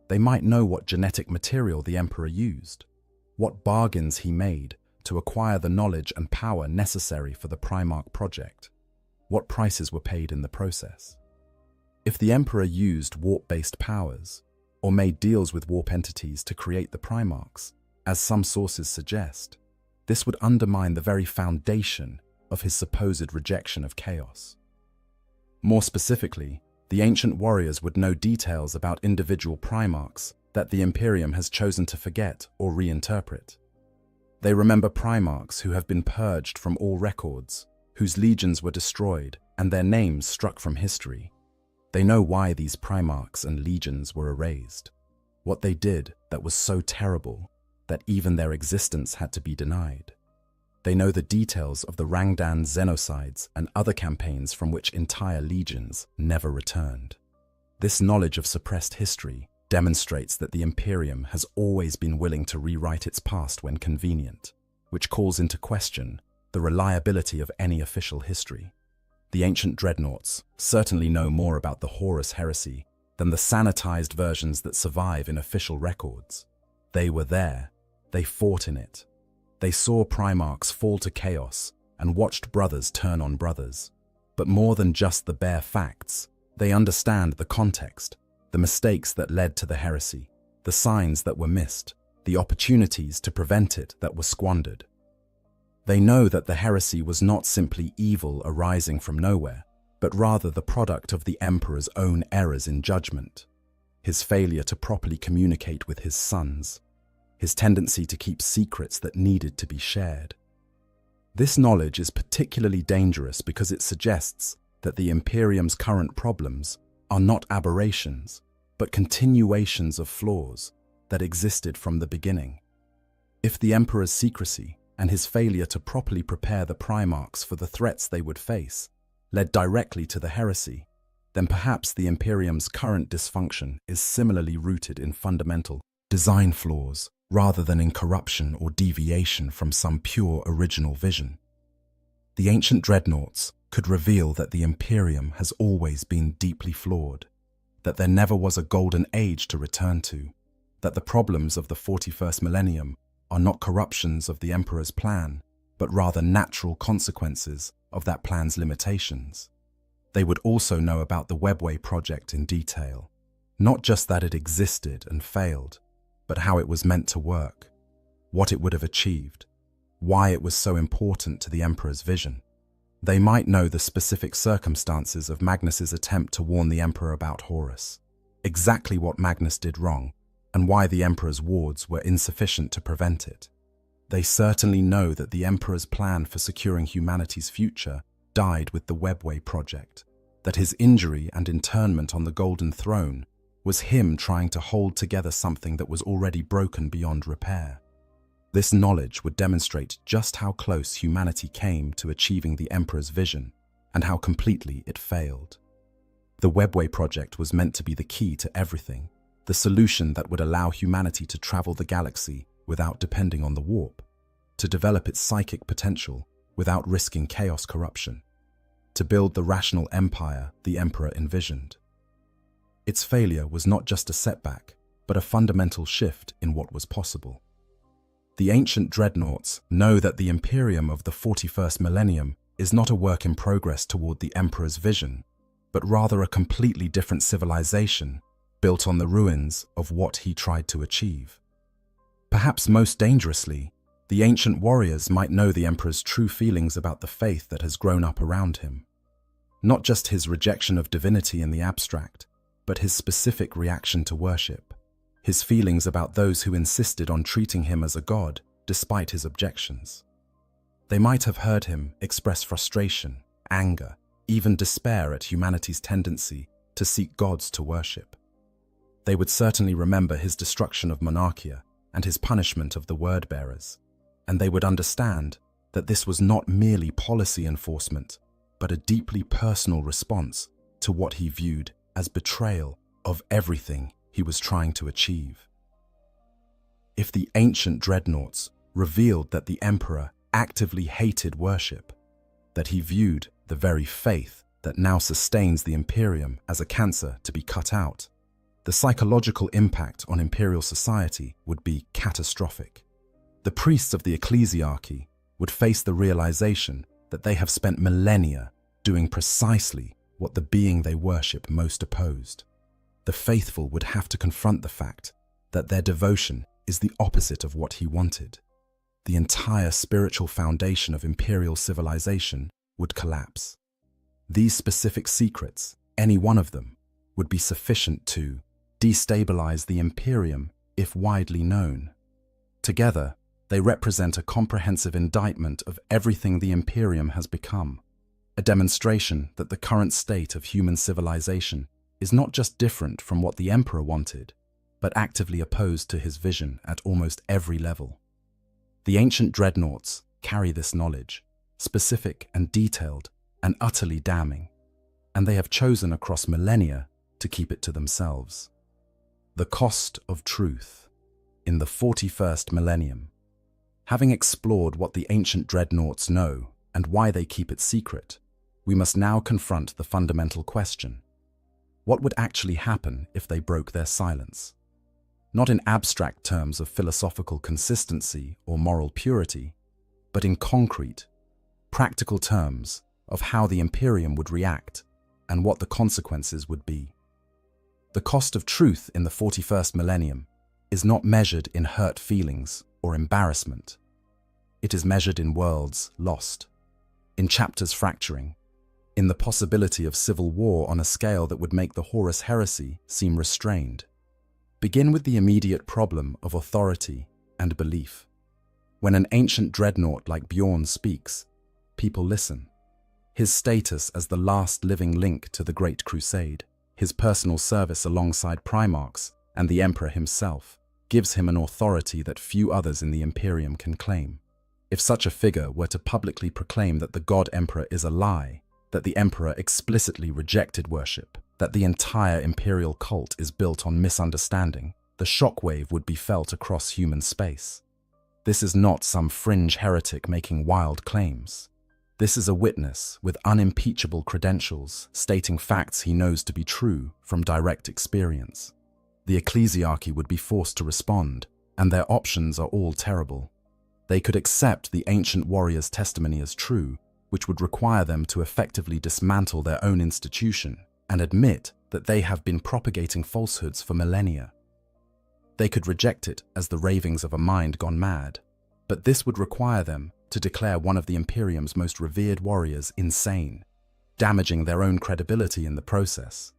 They might know what genetic material the Emperor used, what bargains he made to acquire the knowledge and power necessary for the Primarch project, what prices were paid in the process. If the Emperor used warp-based powers, or made deals with warp entities to create the Primarchs, as some sources suggest, this would undermine the very foundation of his supposed rejection of chaos. More specifically, the ancient warriors would know details about individual Primarchs that the Imperium has chosen to forget or reinterpret. They remember Primarchs who have been purged from all records, whose legions were destroyed and their names struck from history. They know why these Primarchs and legions were erased, what they did that was so terrible that even their existence had to be denied. They know the details of the Rangdan genocides and other campaigns from which entire legions never returned. This knowledge of suppressed history demonstrates that the Imperium has always been willing to rewrite its past when convenient, which calls into question the reliability of any official history. The ancient dreadnoughts certainly know more about the Horus heresy than the sanitized versions that survive in official records. They were there, they fought in it. They saw Primarchs fall to chaos and watched brothers turn on brothers. But more than just the bare facts, they understand the context, the mistakes that led to the heresy, the signs that were missed, the opportunities to prevent it that were squandered. They know that the heresy was not simply evil arising from nowhere, but rather the product of the Emperor's own errors in judgment, his failure to properly communicate with his sons, his tendency to keep secrets that needed to be shared. This knowledge is particularly dangerous because it suggests that the Imperium's current problems are not aberrations, but continuations of flaws that existed from the beginning. If the Emperor's secrecy and his failure to properly prepare the Primarchs for the threats they would face led directly to the heresy, then perhaps the Imperium's current dysfunction is similarly rooted in fundamental design flaws rather than in corruption or deviation from some pure original vision. The ancient dreadnoughts could reveal that the Imperium has always been deeply flawed, that there never was a golden age to return to, that the problems of the 41st millennium are not corruptions of the Emperor's plan, but rather natural consequences of that plan's limitations. They would also know about the Webway project in detail, not just that it existed and failed, but how it was meant to work, what it would have achieved, why it was so important to the Emperor's vision. They might know the specific circumstances of Magnus's attempt to warn the Emperor about Horus, exactly what Magnus did wrong, and why the Emperor's wards were insufficient to prevent it. They certainly know that the Emperor's plan for securing humanity's future died with the Webway project, that his injury and internment on the Golden Throne was him trying to hold together something that was already broken beyond repair. This knowledge would demonstrate just how close humanity came to achieving the Emperor's vision and how completely it failed. The Webway project was meant to be the key to everything, the solution that would allow humanity to travel the galaxy without depending on the warp, to develop its psychic potential without risking chaos corruption, to build the rational empire the Emperor envisioned. Its failure was not just a setback, but a fundamental shift in what was possible. The ancient dreadnoughts know that the Imperium of the 41st millennium is not a work in progress toward the Emperor's vision, but rather a completely different civilization built on the ruins of what he tried to achieve. Perhaps most dangerously, the ancient warriors might know the Emperor's true feelings about the faith that has grown up around him. Not just his rejection of divinity in the abstract, but his specific reaction to worship. His feelings about those who insisted on treating him as a god despite his objections. They might have heard him express frustration, anger, even despair at humanity's tendency to seek gods to worship. They would certainly remember his destruction of Monarchia and his punishment of the word-bearers, and they would understand that this was not merely policy enforcement, but a deeply personal response to what he viewed as betrayal of everything he was trying to achieve. If the ancient dreadnoughts revealed that the Emperor actively hated worship, that he viewed the very faith that now sustains the Imperium as a cancer to be cut out, the psychological impact on imperial society would be catastrophic. The priests of the ecclesiarchy would face the realization that they have spent millennia doing precisely what the being they worship most opposed. The faithful would have to confront the fact that their devotion is the opposite of what he wanted. The entire spiritual foundation of imperial civilization would collapse. These specific secrets, any one of them, would be sufficient to destabilize the Imperium if widely known. Together, they represent a comprehensive indictment of everything the Imperium has become, a demonstration that the current state of human civilization is not just different from what the Emperor wanted, but actively opposed to his vision at almost every level. The ancient dreadnoughts carry this knowledge, specific and detailed and utterly damning, and they have chosen across millennia to keep it to themselves. The cost of truth in the 41st millennium. Having explored what the ancient dreadnoughts know and why they keep it secret, we must now confront the fundamental question. What would actually happen if they broke their silence? Not in abstract terms of philosophical consistency or moral purity, but in concrete, practical terms of how the Imperium would react and what the consequences would be. The cost of truth in the 41st millennium is not measured in hurt feelings or embarrassment. It is measured in worlds lost, in chapters fracturing, in the possibility of civil war on a scale that would make the Horus heresy seem restrained. Begin with the immediate problem of authority and belief. When an ancient dreadnought like Bjorn speaks, people listen. His status as the last living link to the Great Crusade, his personal service alongside Primarchs and the Emperor himself, gives him an authority that few others in the Imperium can claim. If such a figure were to publicly proclaim that the God Emperor is a lie, that the Emperor explicitly rejected worship, that the entire imperial cult is built on misunderstanding, the shockwave would be felt across human space. This is not some fringe heretic making wild claims. This is a witness with unimpeachable credentials stating facts he knows to be true from direct experience. The ecclesiarchy would be forced to respond, and their options are all terrible. They could accept the ancient warrior's testimony as true, which would require them to effectively dismantle their own institution and admit that they have been propagating falsehoods for millennia. They could reject it as the ravings of a mind gone mad, but this would require them to declare one of the Imperium's most revered warriors insane, damaging their own credibility in the process.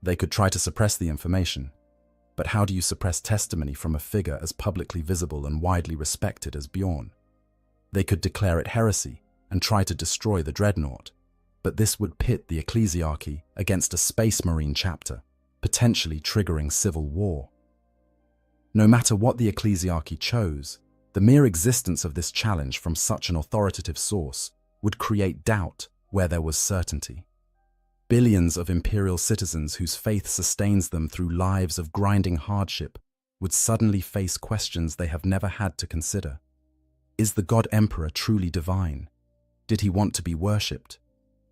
They could try to suppress the information, but how do you suppress testimony from a figure as publicly visible and widely respected as Bjorn? They could declare it heresy and try to destroy the dreadnought, but this would pit the ecclesiarchy against a Space Marine chapter, potentially triggering civil war. No matter what the ecclesiarchy chose, the mere existence of this challenge from such an authoritative source would create doubt where there was certainty. Billions of imperial citizens whose faith sustains them through lives of grinding hardship would suddenly face questions they have never had to consider. Is the God Emperor truly divine? Did he want to be worshipped?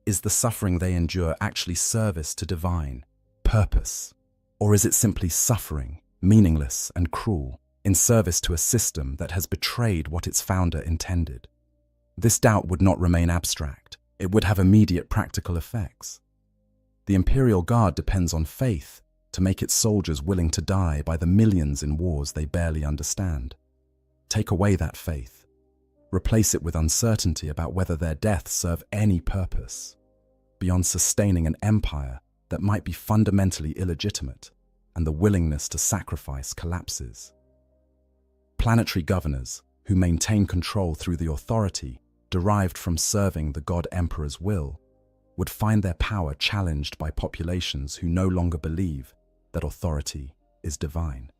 Is the suffering they endure actually service to divine purpose? Or is it simply suffering, meaningless and cruel? in service to a system that has betrayed what its founder intended. This doubt would not remain abstract. It would have immediate practical effects. The Imperial Guard depends on faith to make its soldiers willing to die by the millions in wars they barely understand. Take away that faith. Replace it with uncertainty about whether their deaths serve any purpose, beyond sustaining an empire that might be fundamentally illegitimate, and the willingness to sacrifice collapses. Planetary governors, who maintain control through the authority derived from serving the God Emperor's will, would find their power challenged by populations who no longer believe that authority is divine.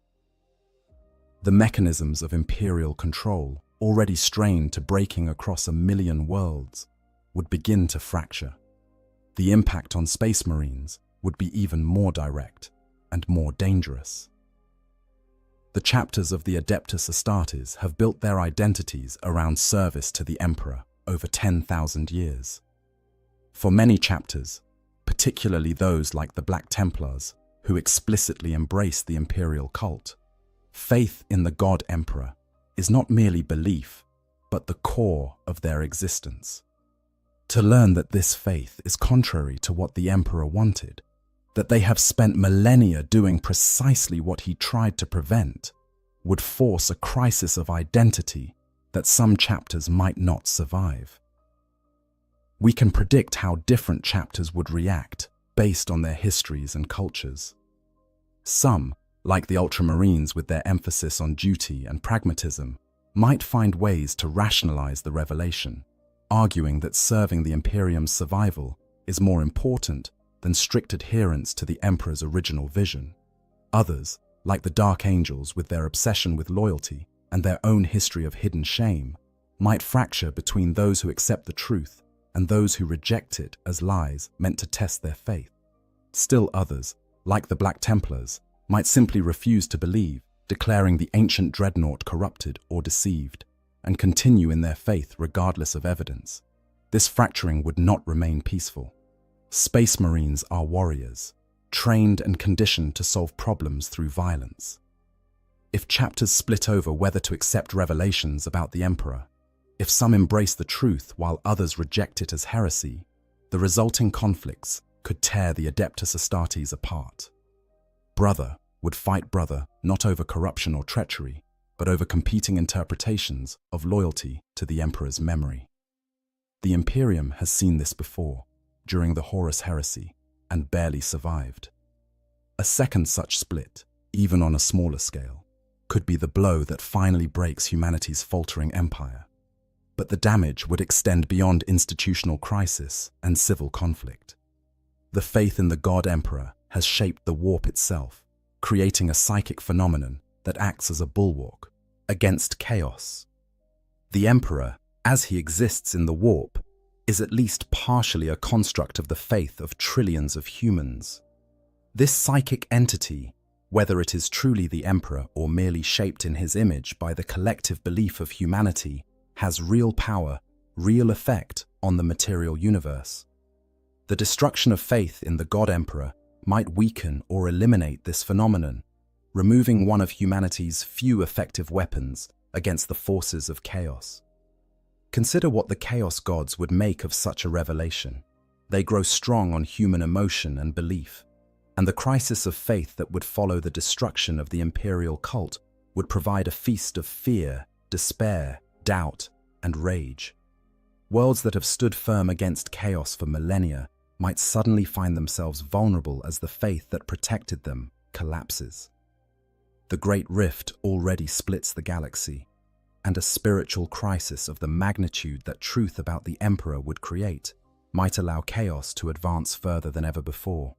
The mechanisms of imperial control, already strained to breaking across 1 million worlds, would begin to fracture. The impact on Space Marines would be even more direct and more dangerous. The chapters of the Adeptus Astartes have built their identities around service to the Emperor over 10,000 years. For many chapters, particularly those like the Black Templars, who explicitly embrace the imperial cult, faith in the God Emperor is not merely belief, but the core of their existence. To learn that this faith is contrary to what the Emperor wanted, that they have spent millennia doing precisely what he tried to prevent, would force a crisis of identity that some chapters might not survive. We can predict how different chapters would react based on their histories and cultures. Some, like the Ultramarines with their emphasis on duty and pragmatism, might find ways to rationalize the revelation, arguing that serving the Imperium's survival is more important than strict adherence to the Emperor's original vision. Others, like the Dark Angels with their obsession with loyalty and their own history of hidden shame, might fracture between those who accept the truth and those who reject it as lies meant to test their faith. Still others, like the Black Templars, might simply refuse to believe, declaring the ancient dreadnought corrupted or deceived, and continue in their faith regardless of evidence. This fracturing would not remain peaceful. Space Marines are warriors, trained and conditioned to solve problems through violence. If chapters split over whether to accept revelations about the Emperor, if some embrace the truth while others reject it as heresy, the resulting conflicts could tear the Adeptus Astartes apart. Brother would fight brother not over corruption or treachery, but over competing interpretations of loyalty to the Emperor's memory. The Imperium has seen this before, during the Horus Heresy, and barely survived. A second such split, even on a smaller scale, could be the blow that finally breaks humanity's faltering empire. But the damage would extend beyond institutional crisis and civil conflict. The faith in the God Emperor has shaped the warp itself, creating a psychic phenomenon that acts as a bulwark against chaos. The Emperor, as he exists in the warp, is at least partially a construct of the faith of trillions of humans. This psychic entity, whether it is truly the Emperor or merely shaped in his image by the collective belief of humanity, has real power, real effect on the material universe. The destruction of faith in the God Emperor might weaken or eliminate this phenomenon, removing one of humanity's few effective weapons against the forces of chaos. Consider what the Chaos Gods would make of such a revelation. They grow strong on human emotion and belief, and the crisis of faith that would follow the destruction of the imperial cult would provide a feast of fear, despair, doubt, and rage. Worlds that have stood firm against chaos for millennia might suddenly find themselves vulnerable as the faith that protected them collapses. The Great Rift already splits the galaxy, and a spiritual crisis of the magnitude that truth about the Emperor would create might allow chaos to advance further than ever before.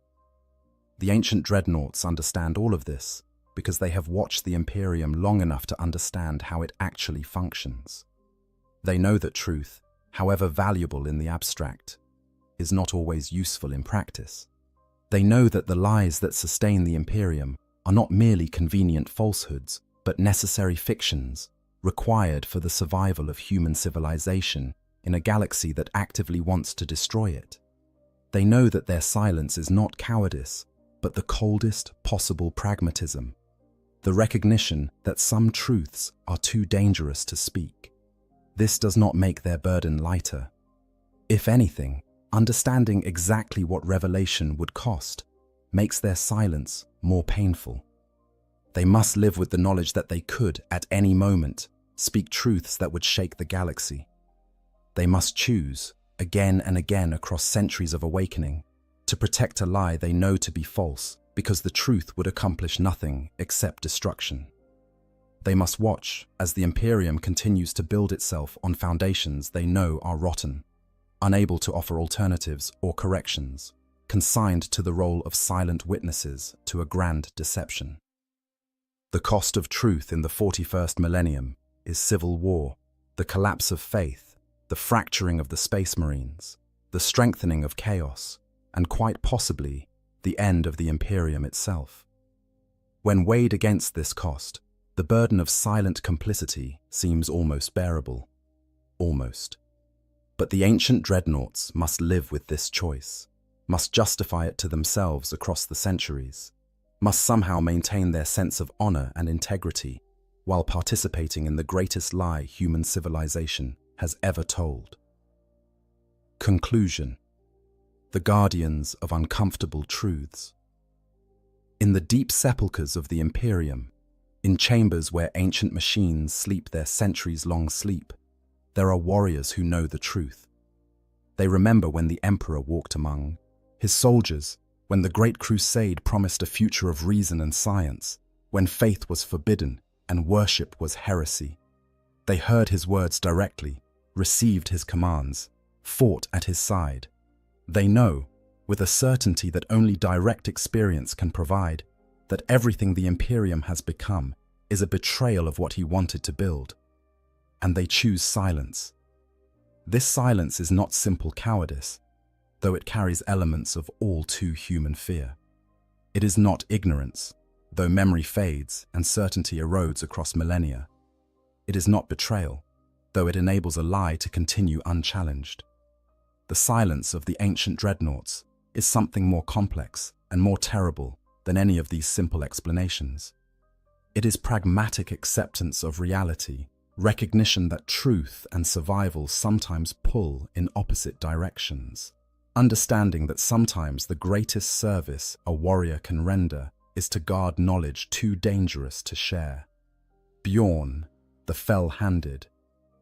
The ancient dreadnoughts understand all of this because they have watched the Imperium long enough to understand how it actually functions. They know that truth, however valuable in the abstract, is not always useful in practice. They know that the lies that sustain the Imperium are not merely convenient falsehoods, but necessary fictions required for the survival of human civilization in a galaxy that actively wants to destroy it. They know that their silence is not cowardice, but the coldest possible pragmatism. the recognition that some truths are too dangerous to speak. This does not make their burden lighter. If anything, understanding exactly what revelation would cost makes their silence more painful. They must live with the knowledge that they could, at any moment, speak truths that would shake the galaxy. They must choose, again and again across centuries of awakening, to protect a lie they know to be false because the truth would accomplish nothing except destruction. They must watch as the Imperium continues to build itself on foundations they know are rotten, unable to offer alternatives or corrections, consigned to the role of silent witnesses to a grand deception. The cost of truth in the 41st millennium is civil war, the collapse of faith, the fracturing of the Space Marines, the strengthening of chaos, and quite possibly the end of the Imperium itself. When weighed against this cost, the burden of silent complicity seems almost bearable. Almost. But the ancient dreadnoughts must live with this choice, must justify it to themselves across the centuries, must somehow maintain their sense of honor and integrity while participating in the greatest lie human civilization has ever told. Conclusion. The guardians of uncomfortable truths. In the deep sepulchres of the Imperium, in chambers where ancient machines sleep their centuries-long sleep, there are warriors who know the truth. They remember when the Emperor walked among his soldiers, when the Great Crusade promised a future of reason and science, when faith was forbidden and worship was heresy. They heard his words directly, received his commands, fought at his side. They know, with a certainty that only direct experience can provide, that everything the Imperium has become is a betrayal of what he wanted to build. And they choose silence. This silence is not simple cowardice, though it carries elements of all too human fear. It is not ignorance, though memory fades and certainty erodes across millennia. It is not betrayal, though it enables a lie to continue unchallenged. The silence of the ancient dreadnoughts is something more complex and more terrible than any of these simple explanations. It is pragmatic acceptance of reality, recognition that truth and survival sometimes pull in opposite directions, understanding that sometimes the greatest service a warrior can render is to guard knowledge too dangerous to share. Bjorn, the fell-handed,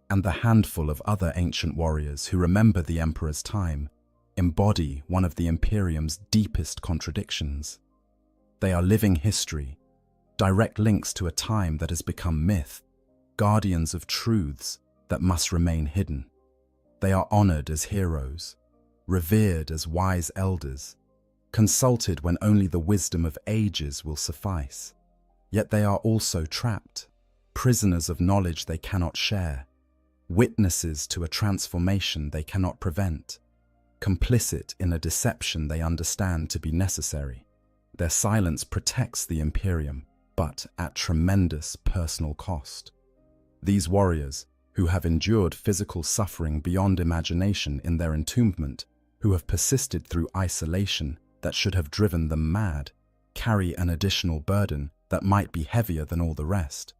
and the handful of other ancient warriors who remember the Emperor's time embody one of the Imperium's deepest contradictions. They are living history, direct links to a time that has become myth, guardians of truths that must remain hidden. They are honored as heroes, revered as wise elders, consulted when only the wisdom of ages will suffice. Yet they are also trapped, prisoners of knowledge they cannot share, witnesses to a transformation they cannot prevent, complicit in a deception they understand to be necessary. Their silence protects the Imperium, but at tremendous personal cost. These warriors, who have endured physical suffering beyond imagination in their entombment, who have persisted through isolation that should have driven them mad, carry an additional burden that might be heavier than all the rest.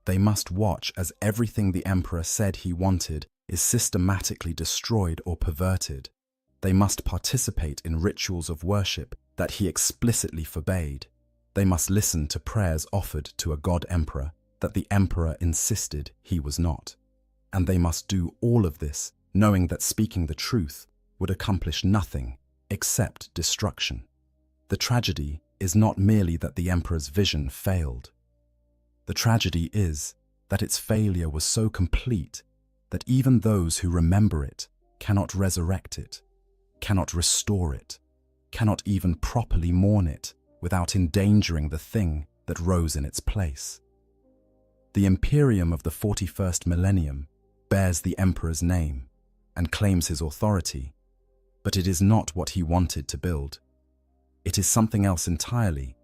They must watch as everything the Emperor said he wanted is systematically destroyed or perverted. They must participate in rituals of worship that he explicitly forbade. They must listen to prayers offered to a god-emperor that the Emperor insisted he was not. And they must do all of this knowing that speaking the truth would accomplish nothing except destruction. The tragedy is not merely that the Emperor's vision failed. The tragedy is that its failure was so complete that even those who remember it cannot resurrect it, cannot restore it, cannot even properly mourn it without endangering the thing that rose in its place. The Imperium of the 41st millennium bears the Emperor's name and claims his authority, but it is not what he wanted to build. It is something else entirely,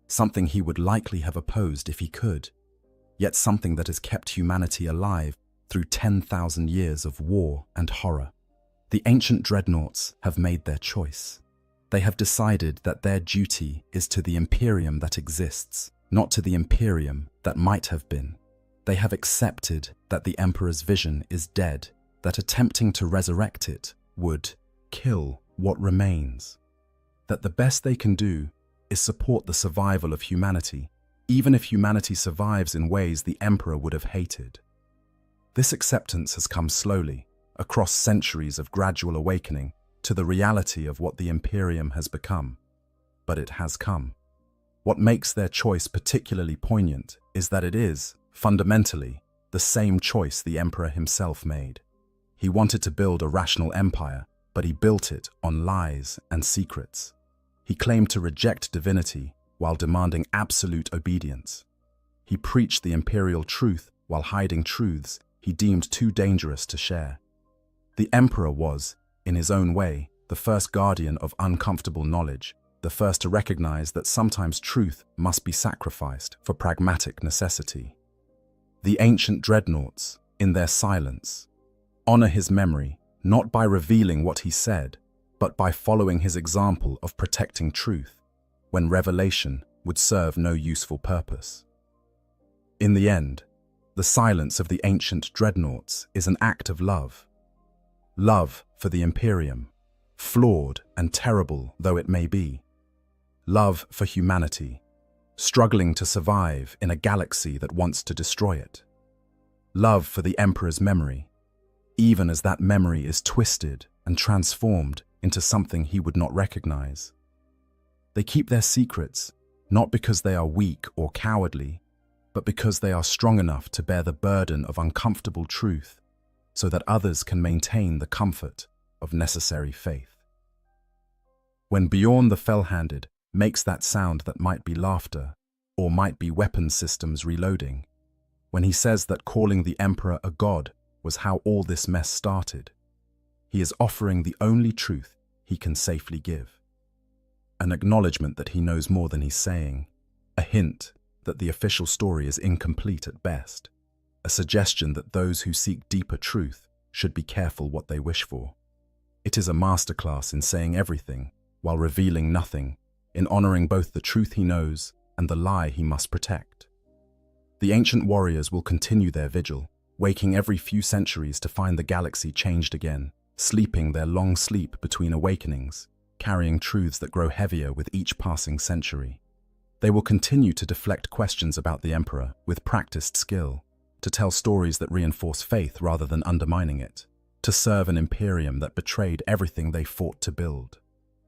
something he would likely have opposed if he could, yet something that has kept humanity alive through 10,000 years of war and horror. The ancient dreadnoughts have made their choice. They have decided that their duty is to the Imperium that exists, not to the Imperium that might have been. They have accepted that the Emperor's vision is dead, that attempting to resurrect it would kill what remains. That the best they can do is support the survival of humanity, even if humanity survives in ways the Emperor would have hated. This acceptance has come slowly, across centuries of gradual awakening to the reality of what the Imperium has become. But it has come. What makes their choice particularly poignant is that it is, fundamentally, the same choice the Emperor himself made. He wanted to build a rational empire, but he built it on lies and secrets. He claimed to reject divinity while demanding absolute obedience. He preached the imperial truth while hiding truths he deemed too dangerous to share. The Emperor was, in his own way, the first guardian of uncomfortable knowledge, the first to recognize that sometimes truth must be sacrificed for pragmatic necessity. The ancient dreadnoughts, in their silence, honor his memory not by revealing what he said, but by following his example of protecting truth, when revelation would serve no useful purpose. In the end, the silence of the ancient dreadnoughts is an act of love. Love for the Imperium, flawed and terrible though it may be. Love for humanity, struggling to survive in a galaxy that wants to destroy it. Love for the Emperor's memory, even as that memory is twisted and transformed into something he would not recognize. They keep their secrets, not because they are weak or cowardly, but because they are strong enough to bear the burden of uncomfortable truth, so that others can maintain the comfort of necessary faith. When Bjorn the Fell-Handed makes that sound that might be laughter, or might be weapon systems reloading, when he says that calling the Emperor a god was how all this mess started, he is offering the only truth he can safely give. An acknowledgement that he knows more than he's saying, a hint that the official story is incomplete at best, a suggestion that those who seek deeper truth should be careful what they wish for. It is a masterclass in saying everything while revealing nothing, in honoring both the truth he knows and the lie he must protect. The ancient warriors will continue their vigil, waking every few centuries to find the galaxy changed again, sleeping their long sleep between awakenings, carrying truths that grow heavier with each passing century. They will continue to deflect questions about the Emperor with practiced skill, to tell stories that reinforce faith rather than undermining it, to serve an Imperium that betrayed everything they fought to build.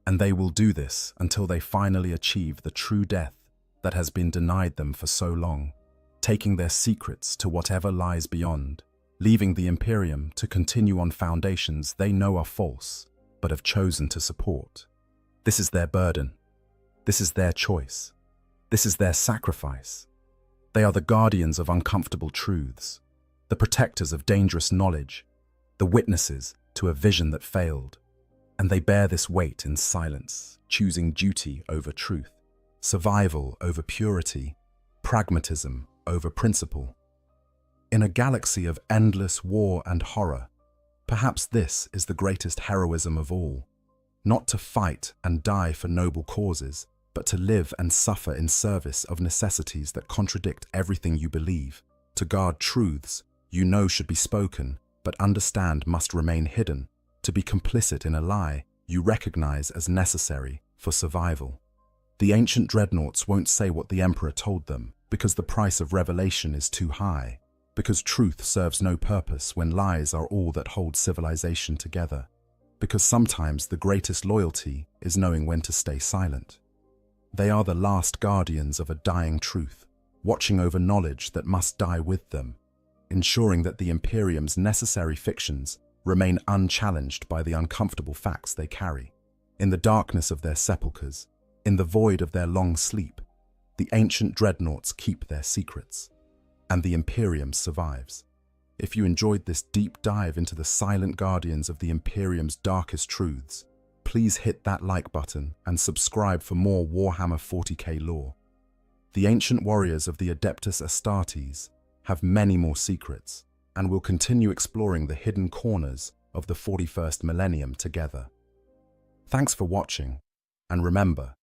And they will do this until they finally achieve the true death that has been denied them for so long, taking their secrets to whatever lies beyond, leaving the Imperium to continue on foundations they know are false, but have chosen to support. This is their burden. This is their choice. This is their sacrifice. They are the guardians of uncomfortable truths, the protectors of dangerous knowledge, the witnesses to a vision that failed. And they bear this weight in silence, choosing duty over truth, survival over purity, pragmatism over principle. In a galaxy of endless war and horror, perhaps this is the greatest heroism of all, not to fight and die for noble causes, but to live and suffer in service of necessities that contradict everything you believe, to guard truths you know should be spoken, but understand must remain hidden, to be complicit in a lie you recognize as necessary for survival. The ancient dreadnoughts won't say what the Emperor told them because the price of revelation is too high, because truth serves no purpose when lies are all that hold civilization together, because sometimes the greatest loyalty is knowing when to stay silent. They are the last guardians of a dying truth, watching over knowledge that must die with them, ensuring that the Imperium's necessary fictions remain unchallenged by the uncomfortable facts they carry. In the darkness of their sepulchres, in the void of their long sleep, the ancient dreadnoughts keep their secrets, and the Imperium survives. If you enjoyed this deep dive into the silent guardians of the Imperium's darkest truths, please hit that like button and subscribe for more Warhammer 40k lore. The ancient warriors of the Adeptus Astartes have many more secrets, and we'll continue exploring the hidden corners of the 41st millennium together. Thanks for watching, and remember,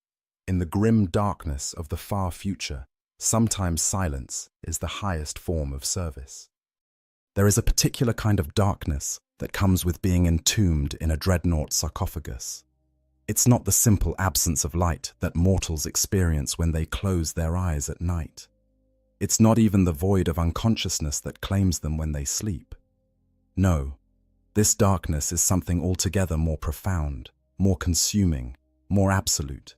in the grim darkness of the far future, Sometimes silence is the highest form of service. There is a particular kind of darkness that comes with being entombed in a dreadnought sarcophagus. It's not the simple absence of light that mortals experience when they close their eyes at night. It's not even the void of unconsciousness that claims them when they sleep. No, this darkness is something altogether more profound, more consuming, more absolute.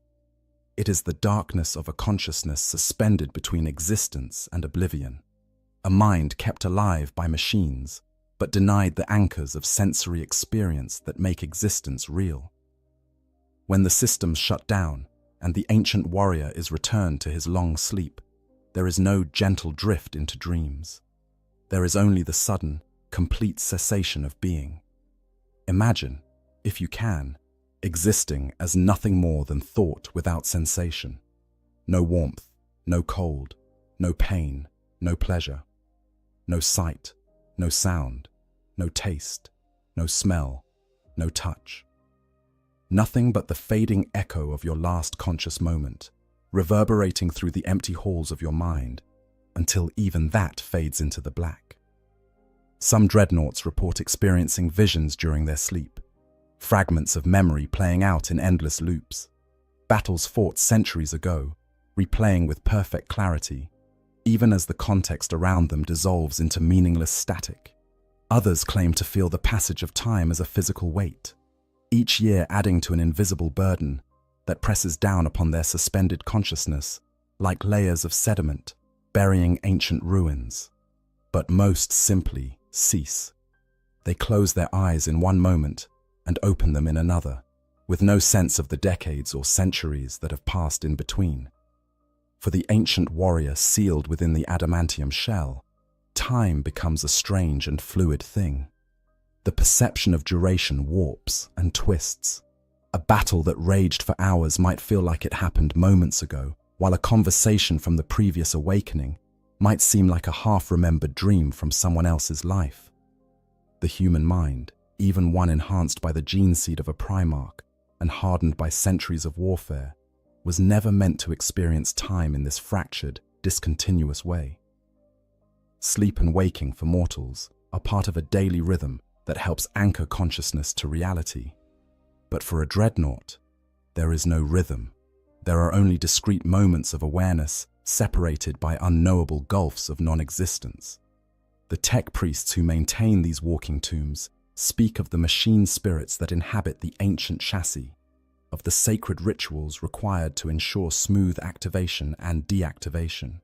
It is the darkness of a consciousness suspended between existence and oblivion, a mind kept alive by machines, but denied the anchors of sensory experience that make existence real. When the systems shut down and the ancient warrior is returned to his long sleep, there is no gentle drift into dreams. There is only the sudden, complete cessation of being. Imagine, if you can, existing as nothing more than thought without sensation. No warmth, no cold, no pain, no pleasure. No sight, no sound, no taste, no smell, no touch. Nothing but the fading echo of your last conscious moment, reverberating through the empty halls of your mind, until even that fades into the black. Some dreadnoughts report experiencing visions during their sleep, fragments of memory playing out in endless loops, battles fought centuries ago, replaying with perfect clarity, even as the context around them dissolves into meaningless static. Others claim to feel the passage of time as a physical weight, each year adding to an invisible burden that presses down upon their suspended consciousness like layers of sediment burying ancient ruins. But most simply cease. They close their eyes in one moment and open them in another, with no sense of the decades or centuries that have passed in between. For the ancient warrior sealed within the adamantium shell, time becomes a strange and fluid thing. The perception of duration warps and twists. A battle that raged for hours might feel like it happened moments ago, while a conversation from the previous awakening might seem like a half-remembered dream from someone else's life. The human mind, even one enhanced by the gene seed of a primarch and hardened by centuries of warfare, was never meant to experience time in this fractured, discontinuous way. Sleep and waking for mortals are part of a daily rhythm that helps anchor consciousness to reality. But for a dreadnought, there is no rhythm. There are only discrete moments of awareness separated by unknowable gulfs of non-existence. The tech priests who maintain these walking tombs speak of the machine spirits that inhabit the ancient chassis, of the sacred rituals required to ensure smooth activation and deactivation.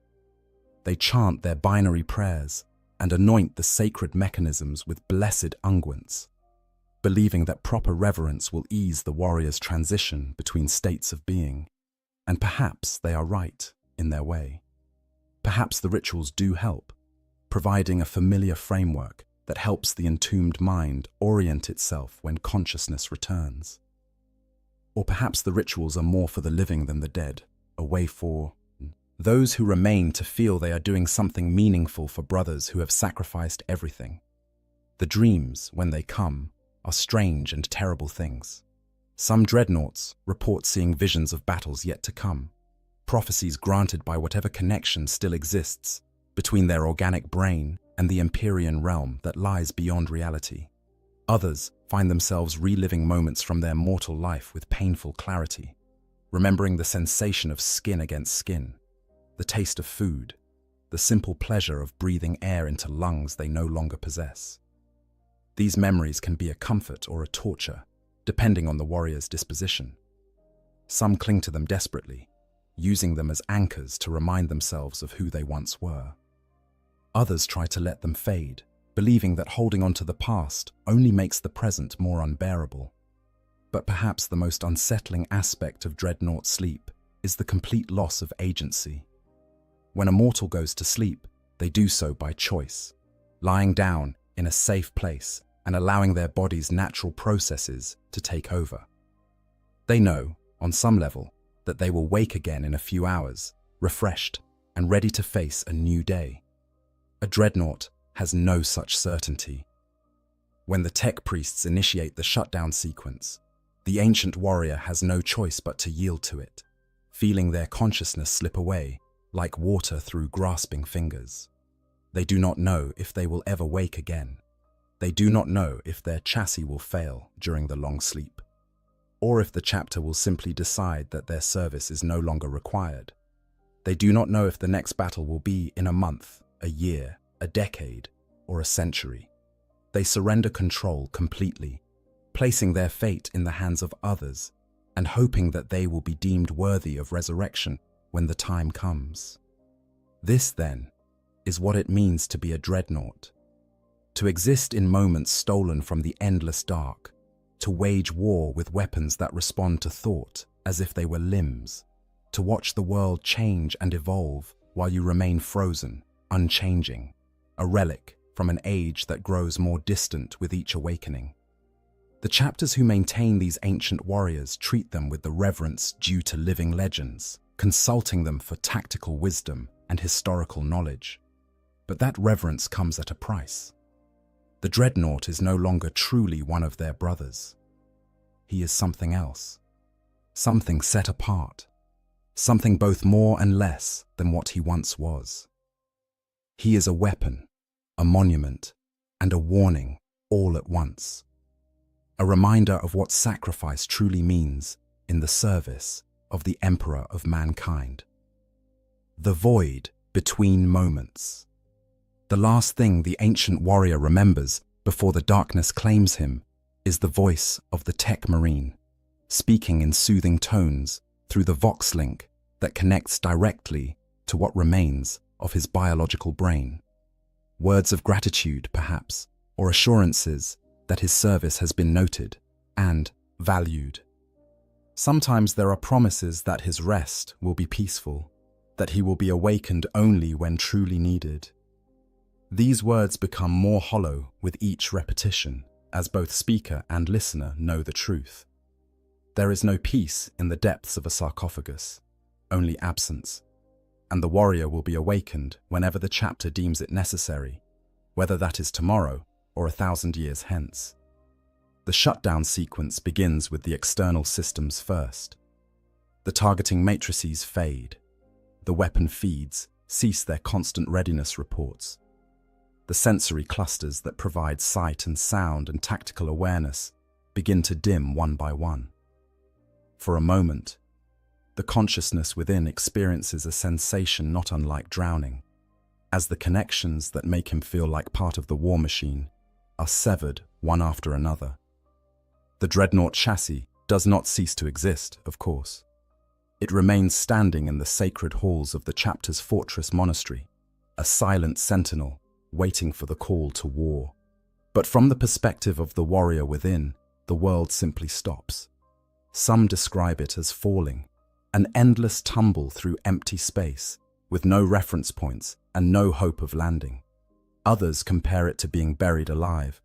They chant their binary prayers and anoint the sacred mechanisms with blessed unguents, believing that proper reverence will ease the warrior's transition between states of being. And perhaps they are right in their way. Perhaps the rituals do help, providing a familiar framework that helps the entombed mind orient itself when consciousness returns. Or perhaps the rituals are more for the living than the dead, a way for those who remain to feel they are doing something meaningful for brothers who have sacrificed everything. The dreams, when they come, are strange and terrible things. Some dreadnoughts report seeing visions of battles yet to come, prophecies granted by whatever connection still exists between their organic brain and the Empyrean realm that lies beyond reality. Others find themselves reliving moments from their mortal life with painful clarity, remembering the sensation of skin against skin, the taste of food, the simple pleasure of breathing air into lungs they no longer possess. These memories can be a comfort or a torture, depending on the warrior's disposition. Some cling to them desperately, using them as anchors to remind themselves of who they once were. Others try to let them fade, believing that holding on to the past only makes the present more unbearable. But perhaps the most unsettling aspect of dreadnought sleep is the complete loss of agency. When a mortal goes to sleep, they do so by choice, lying down in a safe place and allowing their body's natural processes to take over. They know, on some level, that they will wake again in a few hours, refreshed and ready to face a new day. A dreadnought has no such certainty. When the tech priests initiate the shutdown sequence, the ancient warrior has no choice but to yield to it, feeling their consciousness slip away like water through grasping fingers. They do not know if they will ever wake again. They do not know if their chassis will fail during the long sleep, or if the chapter will simply decide that their service is no longer required. They do not know if the next battle will be in a month, a year, a decade, or a century. They surrender control completely, placing their fate in the hands of others and hoping that they will be deemed worthy of resurrection when the time comes. This, then, is what it means to be a dreadnought. To exist in moments stolen from the endless dark, to wage war with weapons that respond to thought as if they were limbs, to watch the world change and evolve while you remain frozen, unchanging, a relic from an age that grows more distant with each awakening. The chapters who maintain these ancient warriors treat them with the reverence due to living legends, consulting them for tactical wisdom and historical knowledge. But that reverence comes at a price. The dreadnought is no longer truly one of their brothers. He is something else, something set apart, something both more and less than what he once was. He is a weapon, a monument, and a warning all at once. A reminder of what sacrifice truly means in the service of the Emperor of mankind. The void between moments. The last thing the ancient warrior remembers before the darkness claims him is the voice of the tech marine, speaking in soothing tones through the Vox link that connects directly to what remains of his biological brain. Words of gratitude, perhaps, or assurances that his service has been noted and valued. Sometimes there are promises that his rest will be peaceful, that he will be awakened only when truly needed. These words become more hollow with each repetition, as both speaker and listener know the truth. There is no peace in the depths of a sarcophagus, only absence, and the warrior will be awakened whenever the chapter deems it necessary, whether that is tomorrow or 1,000 years hence. The shutdown sequence begins with the external systems first. The targeting matrices fade. The weapon feeds cease their constant readiness reports. The sensory clusters that provide sight and sound and tactical awareness begin to dim one by one. For a moment, the consciousness within experiences a sensation not unlike drowning, as the connections that make him feel like part of the war machine are severed one after another. The dreadnought chassis does not cease to exist, of course. It remains standing in the sacred halls of the chapter's fortress monastery, a silent sentinel waiting for the call to war. But from the perspective of the warrior within, the world simply stops. Some describe it as falling, an endless tumble through empty space, with no reference points and no hope of landing. Others compare it to being buried alive,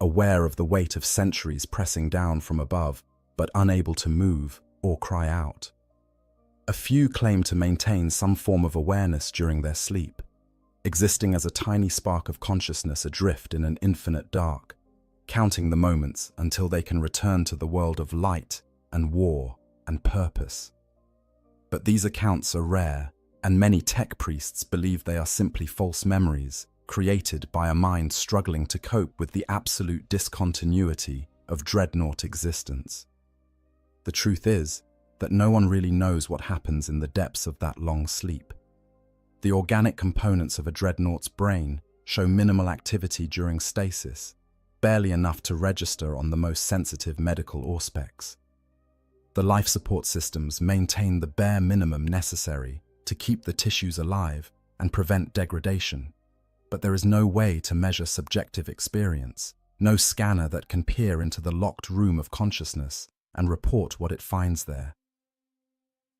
aware of the weight of centuries pressing down from above, but unable to move or cry out. A few claim to maintain some form of awareness during their sleep, existing as a tiny spark of consciousness adrift in an infinite dark, counting the moments until they can return to the world of light and war and purpose. But these accounts are rare, and many tech priests believe they are simply false memories created by a mind struggling to cope with the absolute discontinuity of dreadnought existence. The truth is that no one really knows what happens in the depths of that long sleep. The organic components of a dreadnought's brain show minimal activity during stasis, barely enough to register on the most sensitive medical auspex. The life support systems maintain the bare minimum necessary to keep the tissues alive and prevent degradation, but there is no way to measure subjective experience, no scanner that can peer into the locked room of consciousness and report what it finds there.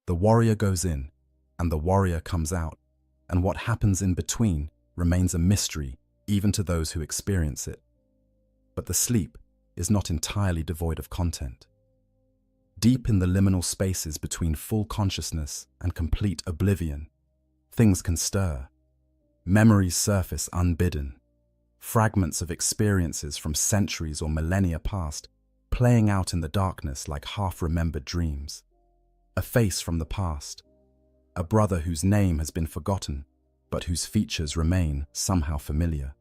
The warrior goes in, and the warrior comes out, and what happens in between remains a mystery even to those who experience it. But the sleep is not entirely devoid of content. Deep in the liminal spaces between full consciousness and complete oblivion, things can stir. Memories surface unbidden, fragments of experiences from centuries or millennia past, playing out in the darkness like half-remembered dreams. A face from the past, a brother whose name has been forgotten, but whose features remain somehow familiar.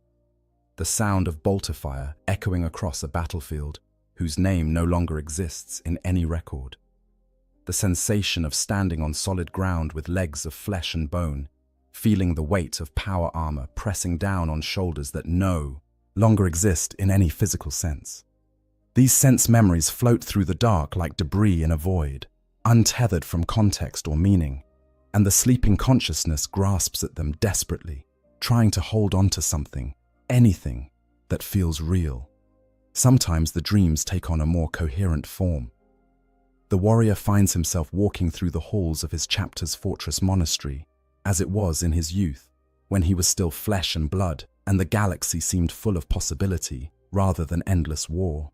The sound of bolter fire echoing across a battlefield whose name no longer exists in any record. The sensation of standing on solid ground with legs of flesh and bone, feeling the weight of power armor pressing down on shoulders that no longer exist in any physical sense. These sense memories float through the dark like debris in a void, untethered from context or meaning, and the sleeping consciousness grasps at them desperately, trying to hold on to something, anything, that feels real. Sometimes the dreams take on a more coherent form. The warrior finds himself walking through the halls of his chapter's fortress monastery, as it was in his youth, when he was still flesh and blood, and the galaxy seemed full of possibility rather than endless war.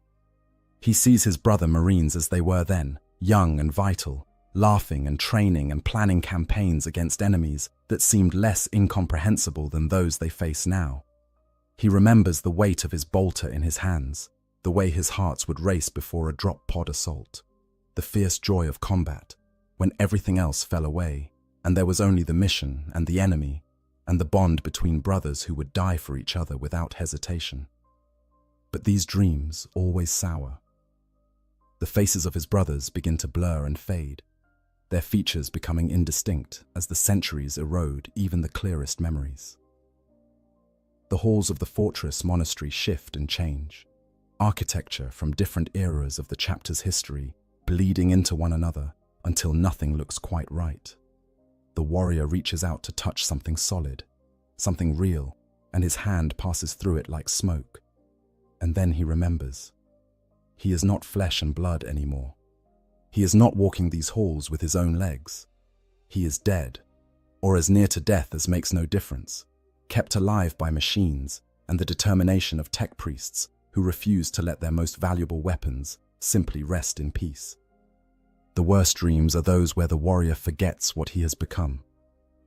He sees his brother Marines as they were then, young and vital, laughing and training and planning campaigns against enemies that seemed less incomprehensible than those they face now. He remembers the weight of his bolter in his hands, the way his hearts would race before a drop pod assault, the fierce joy of combat, when everything else fell away, and there was only the mission and the enemy, and the bond between brothers who would die for each other without hesitation. But these dreams always sour. The faces of his brothers begin to blur and fade, their features becoming indistinct as the centuries erode even the clearest memories. The halls of the fortress monastery shift and change, architecture from different eras of the chapter's history bleeding into one another until nothing looks quite right. The warrior reaches out to touch something solid, something real, and his hand passes through it like smoke. And then he remembers. He is not flesh and blood anymore. He is not walking these halls with his own legs. He is dead, or as near to death as makes no difference, kept alive by machines and the determination of tech priests who refuse to let their most valuable weapons simply rest in peace. The worst dreams are those where the warrior forgets what he has become.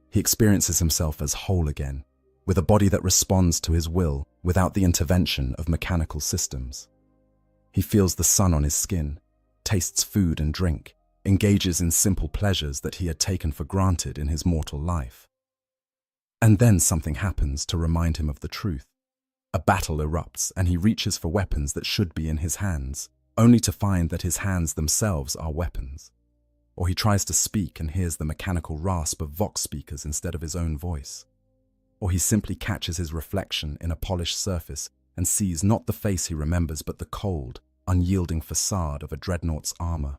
He experiences himself as whole again, with a body that responds to his will without the intervention of mechanical systems. He feels the sun on his skin, tastes food and drink, engages in simple pleasures that he had taken for granted in his mortal life. And then something happens to remind him of the truth. A battle erupts and he reaches for weapons that should be in his hands, only to find that his hands themselves are weapons. Or he tries to speak and hears the mechanical rasp of vox speakers instead of his own voice. Or he simply catches his reflection in a polished surface and sees not the face he remembers but the cold, unyielding facade of a dreadnought's armor.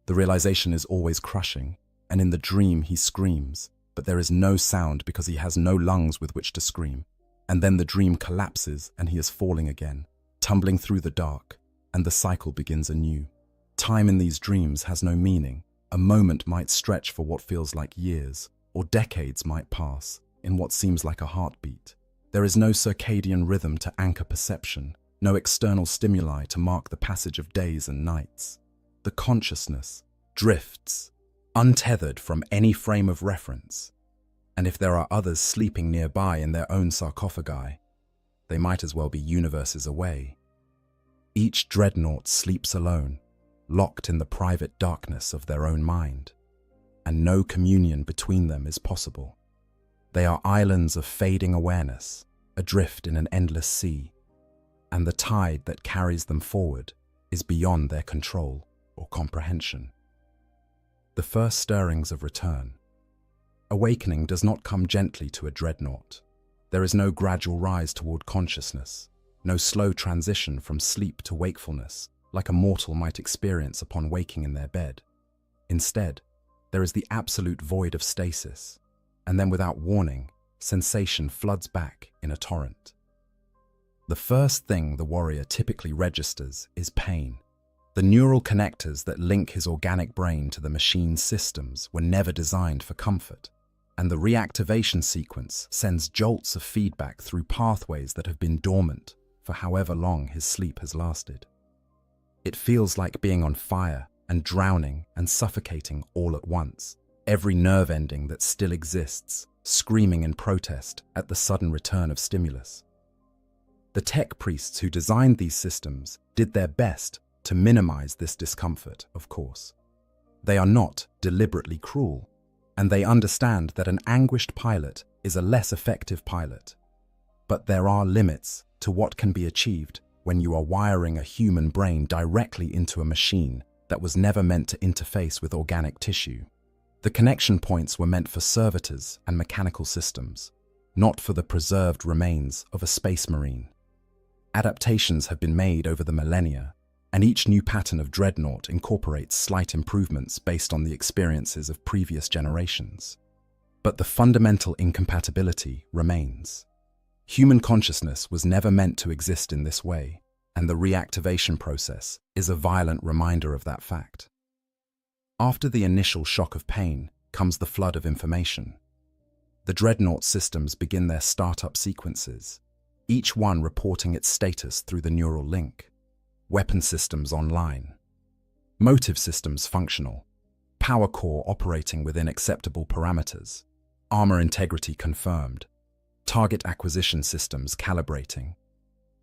The realization is always crushing, and in the dream he screams, but there is no sound because he has no lungs with which to scream. And then the dream collapses and he is falling again, tumbling through the dark, and the cycle begins anew. Time in these dreams has no meaning. A moment might stretch for what feels like years, or decades might pass in what seems like a heartbeat. There is no circadian rhythm to anchor perception, no external stimuli to mark the passage of days and nights. The consciousness drifts, untethered from any frame of reference. And if there are others sleeping nearby in their own sarcophagi, they might as well be universes away. Each dreadnought sleeps alone, locked in the private darkness of their own mind, and no communion between them is possible. They are islands of fading awareness, adrift in an endless sea, and the tide that carries them forward is beyond their control or comprehension. The first stirrings of return. Awakening does not come gently to a dreadnought. There is no gradual rise toward consciousness, no slow transition from sleep to wakefulness, like a mortal might experience upon waking in their bed. Instead, there is the absolute void of stasis, and then without warning, sensation floods back in a torrent. The first thing the warrior typically registers is pain. The neural connectors that link his organic brain to the machine's systems were never designed for comfort, and the reactivation sequence sends jolts of feedback through pathways that have been dormant for however long his sleep has lasted. It feels like being on fire and drowning and suffocating all at once, every nerve ending that still exists, screaming in protest at the sudden return of stimulus. The tech priests who designed these systems did their best to minimize this discomfort, of course. They are not deliberately cruel. and they understand that an anguished pilot is a less effective pilot. But there are limits to what can be achieved when you are wiring a human brain directly into a machine that was never meant to interface with organic tissue. The connection points were meant for servitors and mechanical systems, not for the preserved remains of a space marine. Adaptations have been made over the millennia, and each new pattern of dreadnought incorporates slight improvements based on the experiences of previous generations. But the fundamental incompatibility remains. Human consciousness was never meant to exist in this way, and the reactivation process is a violent reminder of that fact. After the initial shock of pain comes the flood of information. The dreadnought systems begin their startup sequences, each one reporting its status through the neural link. Weapon systems online. Motive systems functional. Power core operating within acceptable parameters. Armor integrity confirmed. Target acquisition systems calibrating.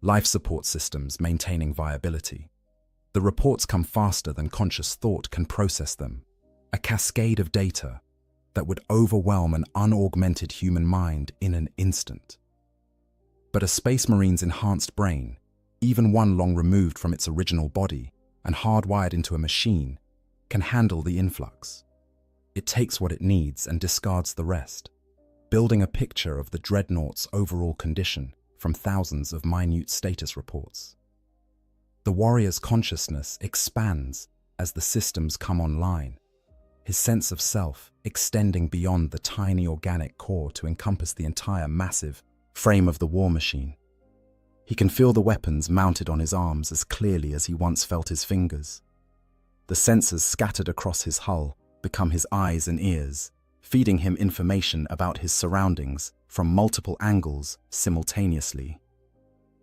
Life support systems maintaining viability. The reports come faster than conscious thought can process them. A cascade of data that would overwhelm an unaugmented human mind in an instant. But a Space Marine's enhanced brain, even one long removed from its original body and hardwired into a machine, can handle the influx. It takes what it needs and discards the rest, building a picture of the dreadnought's overall condition from thousands of minute status reports. The warrior's consciousness expands as the systems come online, his sense of self extending beyond the tiny organic core to encompass the entire massive frame of the war machine. He can feel the weapons mounted on his arms as clearly as he once felt his fingers. The sensors scattered across his hull become his eyes and ears, feeding him information about his surroundings from multiple angles simultaneously.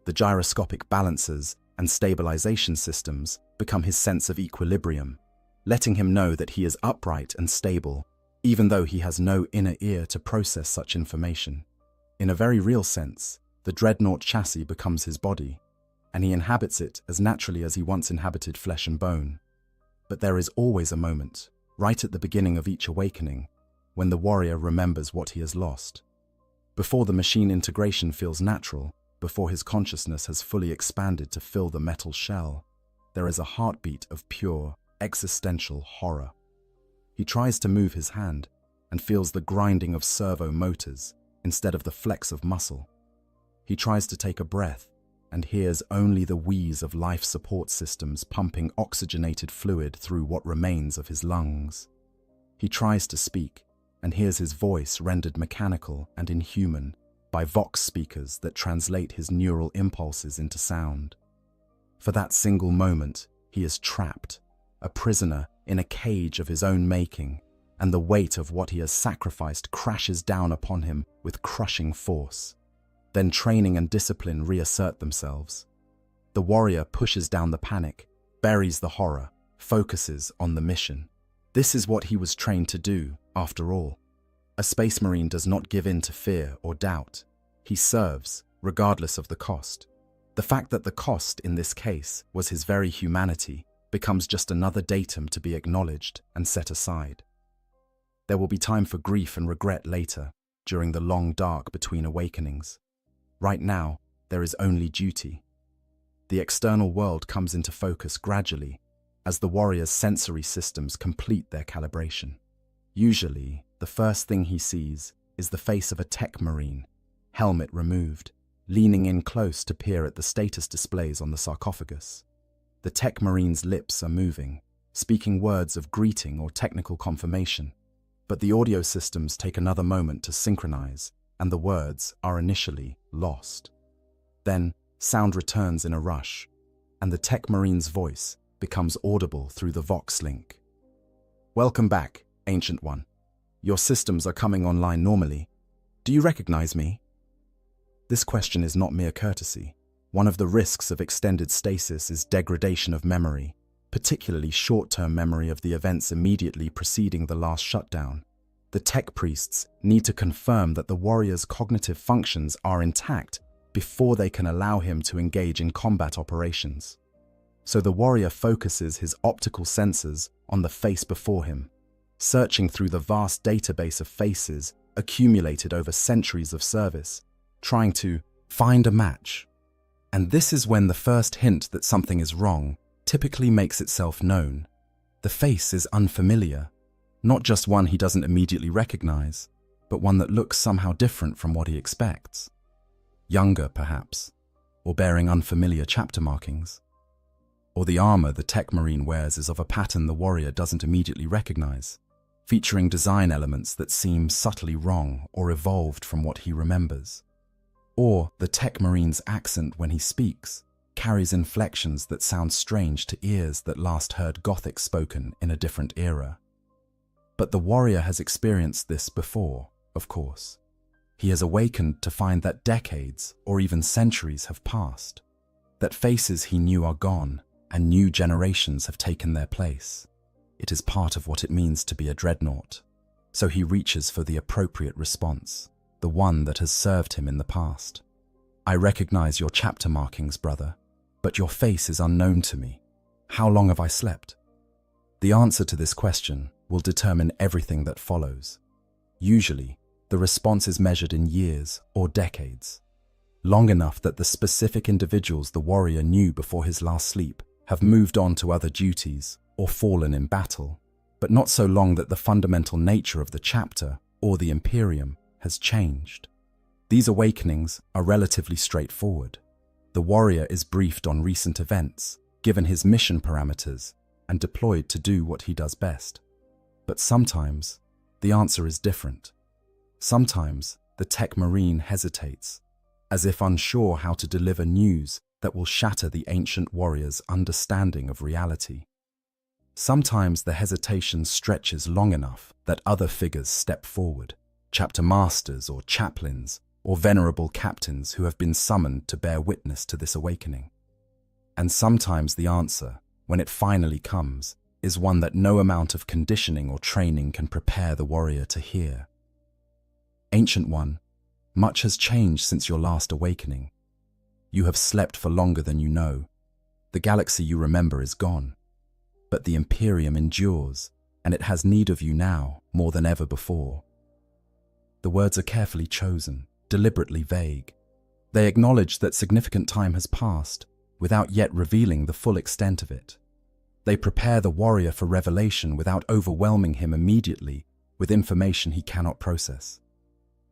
The gyroscopic balancers and stabilization systems become his sense of equilibrium, letting him know that he is upright and stable, even though he has no inner ear to process such information. In a very real sense, the dreadnought chassis becomes his body, and he inhabits it as naturally as he once inhabited flesh and bone. But there is always a moment, right at the beginning of each awakening, when the warrior remembers what he has lost. Before the machine integration feels natural, before his consciousness has fully expanded to fill the metal shell, there is a heartbeat of pure, existential horror. He tries to move his hand and feels the grinding of servo motors instead of the flex of muscle. He tries to take a breath and hears only the wheeze of life support systems pumping oxygenated fluid through what remains of his lungs. He tries to speak and hears his voice rendered mechanical and inhuman by vox speakers that translate his neural impulses into sound. For that single moment, he is trapped, a prisoner in a cage of his own making, and the weight of what he has sacrificed crashes down upon him with crushing force. Then training and discipline reassert themselves. The warrior pushes down the panic, buries the horror, focuses on the mission. This is what he was trained to do, after all. A Space Marine does not give in to fear or doubt. He serves, regardless of the cost. The fact that the cost in this case was his very humanity becomes just another datum to be acknowledged and set aside. There will be time for grief and regret later, during the long dark between awakenings. Right now, there is only duty. The external world comes into focus gradually as the warrior's sensory systems complete their calibration. Usually, the first thing he sees is the face of a tech marine, helmet removed, leaning in close to peer at the status displays on the sarcophagus. The tech marine's lips are moving, speaking words of greeting or technical confirmation, but the audio systems take another moment to synchronize, and the words are initially lost. Then, sound returns in a rush, and the tech marine's voice becomes audible through the Vox link. "Welcome back, Ancient One. Your systems are coming online normally. Do you recognize me?" This question is not mere courtesy. One of the risks of extended stasis is degradation of memory, particularly short-term memory of the events immediately preceding the last shutdown. The tech priests need to confirm that the warrior's cognitive functions are intact before they can allow him to engage in combat operations. So the warrior focuses his optical sensors on the face before him. searching through the vast database of faces accumulated over centuries of service, trying to find a match. And this is when the first hint that something is wrong typically makes itself known. The face is unfamiliar, not just one he doesn't immediately recognize, but one that looks somehow different from what he expects. Younger, perhaps, or bearing unfamiliar chapter markings. Or the armor the tech marine wears is of a pattern the warrior doesn't immediately recognize, featuring design elements that seem subtly wrong or evolved from what he remembers. Or the tech marine's accent when he speaks carries inflections that sound strange to ears that last heard Gothic spoken in a different era. But the warrior has experienced this before, of course. He has awakened to find that decades or even centuries have passed, that faces he knew are gone and new generations have taken their place. It is part of what it means to be a dreadnought. So he reaches for the appropriate response, the one that has served him in the past. I recognize your chapter markings, brother, but your face is unknown to me. How long have I slept? The answer to this question will determine everything that follows. Usually, the response is measured in years or decades, long enough that the specific individuals the warrior knew before his last sleep have moved on to other duties or fallen in battle, but not so long that the fundamental nature of the chapter or the Imperium has changed. These awakenings are relatively straightforward. The warrior is briefed on recent events, given his mission parameters, and deployed to do what he does best. But sometimes, the answer is different. Sometimes, the tech marine hesitates, as if unsure how to deliver news that will shatter the ancient warrior's understanding of reality. Sometimes the hesitation stretches long enough that other figures step forward, chapter masters or chaplains, or venerable captains who have been summoned to bear witness to this awakening. And sometimes the answer, when it finally comes, is one that no amount of conditioning or training can prepare the warrior to hear. Ancient One, much has changed since your last awakening. You have slept for longer than you know. The galaxy you remember is gone. But the Imperium endures, and it has need of you now more than ever before. The words are carefully chosen, deliberately vague. They acknowledge that significant time has passed, without yet revealing the full extent of it. They prepare the warrior for revelation without overwhelming him immediately with information he cannot process.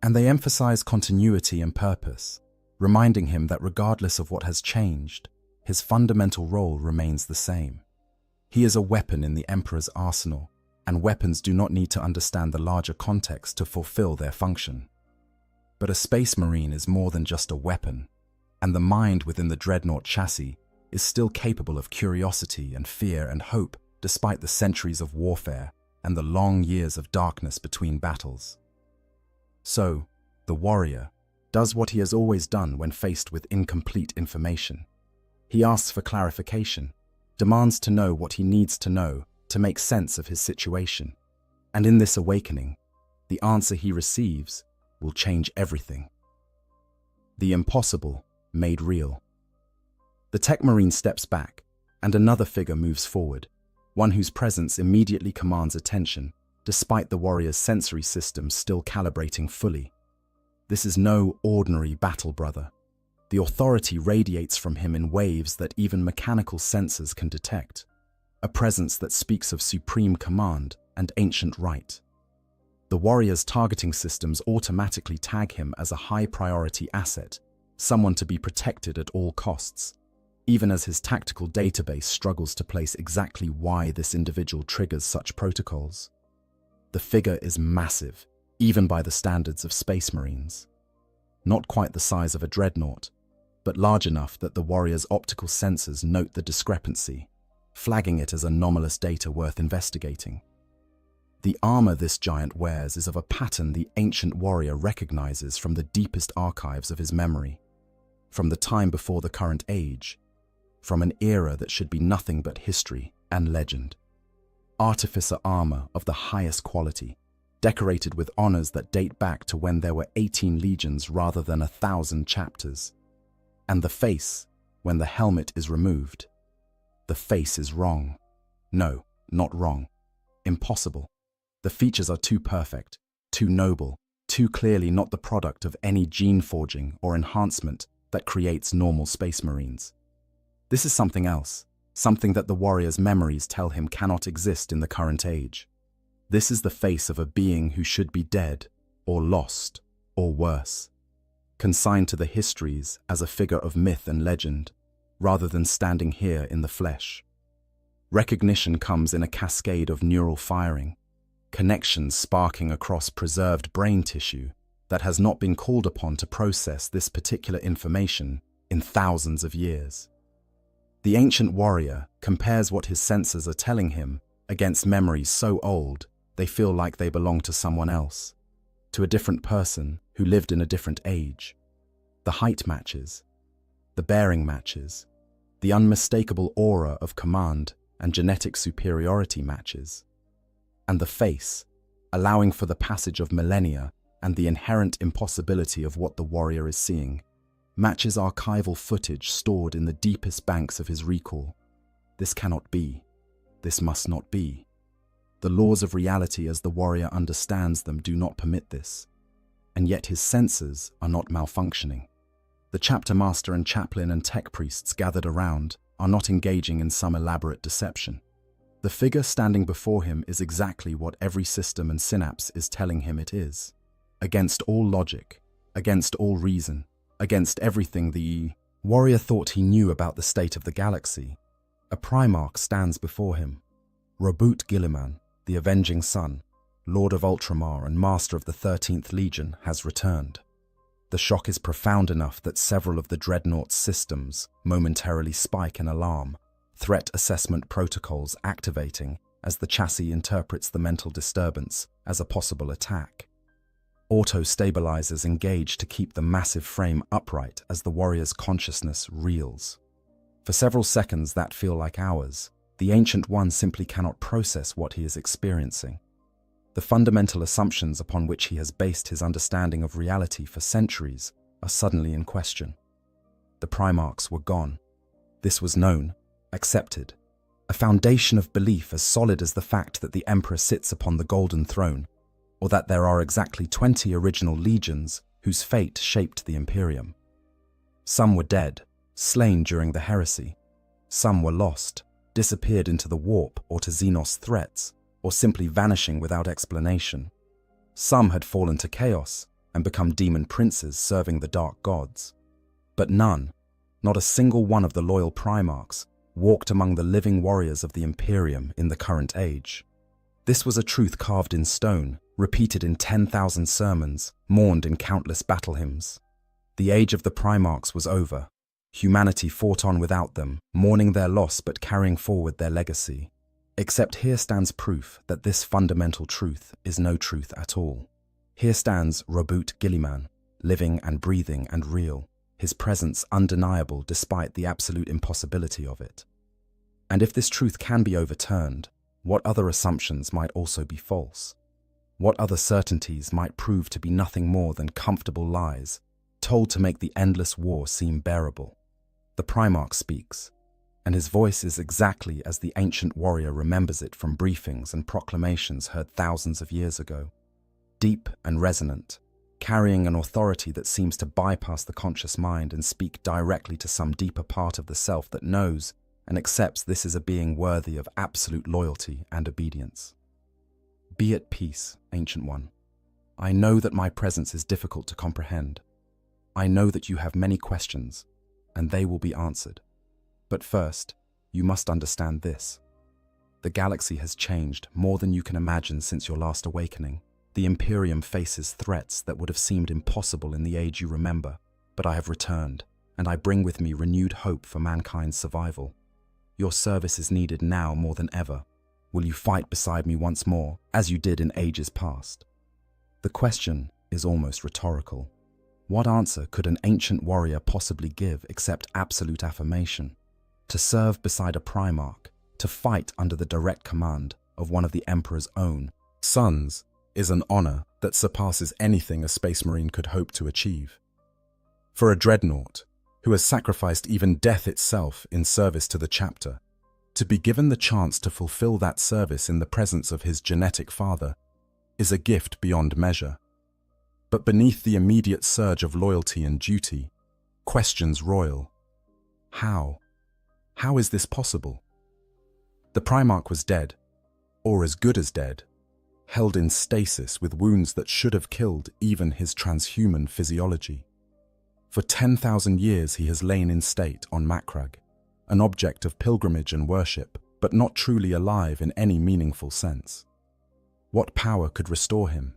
And they emphasize continuity and purpose, reminding him that regardless of what has changed, his fundamental role remains the same. He is a weapon in the Emperor's arsenal, and weapons do not need to understand the larger context to fulfill their function. But a space marine is more than just a weapon, and the mind within the dreadnought chassis is still capable of curiosity and fear and hope despite the centuries of warfare and the long years of darkness between battles. So, the warrior does what he has always done when faced with incomplete information. He asks for clarification, demands to know what he needs to know to make sense of his situation. And in this awakening, the answer he receives will change everything. The impossible made real. The tech marine steps back, and another figure moves forward, one whose presence immediately commands attention, despite the warrior's sensory system still calibrating fully. This is no ordinary battle brother. The authority radiates from him in waves that even mechanical sensors can detect, a presence that speaks of supreme command and ancient right. The warrior's targeting systems automatically tag him as a high-priority asset, someone to be protected at all costs, even as his tactical database struggles to place exactly why this individual triggers such protocols. The figure is massive, even by the standards of space marines. Not quite the size of a dreadnought, but large enough that the warrior's optical sensors note the discrepancy, flagging it as anomalous data worth investigating. The armor this giant wears is of a pattern the ancient warrior recognizes from the deepest archives of his memory, from the time before the current age, from an era that should be nothing but history and legend. Artificer armor of the highest quality, decorated with honors that date back to when there were 18 legions rather than 1,000 chapters. And the face, when the helmet is removed. The face is wrong. No, not wrong. Impossible. The features are too perfect, too noble, too clearly not the product of any gene forging or enhancement that creates normal space marines. This is something else, something that the warrior's memories tell him cannot exist in the current age. This is the face of a being who should be dead, or lost, or worse, consigned to the histories as a figure of myth and legend, rather than standing here in the flesh. Recognition comes in a cascade of neural firing, connections sparking across preserved brain tissue that has not been called upon to process this particular information in thousands of years. The ancient warrior compares what his senses are telling him against memories so old they feel like they belong to someone else, to a different person who lived in a different age. The height matches, the bearing matches, the unmistakable aura of command and genetic superiority matches, and the face, allowing for the passage of millennia and the inherent impossibility of what the warrior is seeing, matches archival footage stored in the deepest banks of his recall. This cannot be. This must not be. The laws of reality as the warrior understands them do not permit this, and yet his senses are not malfunctioning. The chapter master and chaplain and tech priests gathered around are not engaging in some elaborate deception. The figure standing before him is exactly what every system and synapse is telling him it is. Against all logic, against all reason, against everything the warrior thought he knew about the state of the galaxy, a Primarch stands before him. Roboute Guilliman, the Avenging Sun, Lord of Ultramar and Master of the 13th Legion, has returned. The shock is profound enough that several of the Dreadnought's systems momentarily spike in alarm, threat assessment protocols activating as the chassis interprets the mental disturbance as a possible attack. Auto-stabilizers engage to keep the massive frame upright as the warrior's consciousness reels. For several seconds that feel like hours, the Ancient One simply cannot process what he is experiencing. The fundamental assumptions upon which he has based his understanding of reality for centuries are suddenly in question. The Primarchs were gone. This was known, accepted, a foundation of belief as solid as the fact that the Emperor sits upon the Golden Throne, or that there are exactly 20 original legions whose fate shaped the Imperium. Some were dead, slain during the heresy. Some were lost, disappeared into the warp or to Xenos threats, or simply vanishing without explanation. Some had fallen to chaos and become demon princes serving the dark gods. But none, not a single one of the loyal Primarchs, walked among the living warriors of the Imperium in the current age. This was a truth carved in stone, repeated in 10,000 sermons, mourned in countless battle hymns. The age of the Primarchs was over. Humanity fought on without them, mourning their loss but carrying forward their legacy. Except here stands proof that this fundamental truth is no truth at all. Here stands Roboute Guilliman, living and breathing and real, his presence undeniable despite the absolute impossibility of it. And if this truth can be overturned, what other assumptions might also be false? What other certainties might prove to be nothing more than comfortable lies, told to make the endless war seem bearable? The Primarch speaks, and his voice is exactly as the ancient warrior remembers it from briefings and proclamations heard thousands of years ago. Deep and resonant, carrying an authority that seems to bypass the conscious mind and speak directly to some deeper part of the self that knows and accepts this is a being worthy of absolute loyalty and obedience. Be at peace, Ancient One. I know that my presence is difficult to comprehend. I know that you have many questions, and they will be answered. But first, you must understand this. The galaxy has changed more than you can imagine since your last awakening. The Imperium faces threats that would have seemed impossible in the age you remember, but I have returned, and I bring with me renewed hope for mankind's survival. Your service is needed now more than ever. Will you fight beside me once more, as you did in ages past? The question is almost rhetorical. What answer could an ancient warrior possibly give except absolute affirmation? To serve beside a Primarch, to fight under the direct command of one of the Emperor's own sons, is an honor that surpasses anything a Space Marine could hope to achieve. For a Dreadnought, who has sacrificed even death itself in service to the chapter, to be given the chance to fulfill that service in the presence of his genetic father is a gift beyond measure. But beneath the immediate surge of loyalty and duty, questions roil. How? How is this possible? The Primarch was dead, or as good as dead, held in stasis with wounds that should have killed even his transhuman physiology. For 10,000 years he has lain in state on Macragge, an object of pilgrimage and worship, but not truly alive in any meaningful sense. What power could restore him?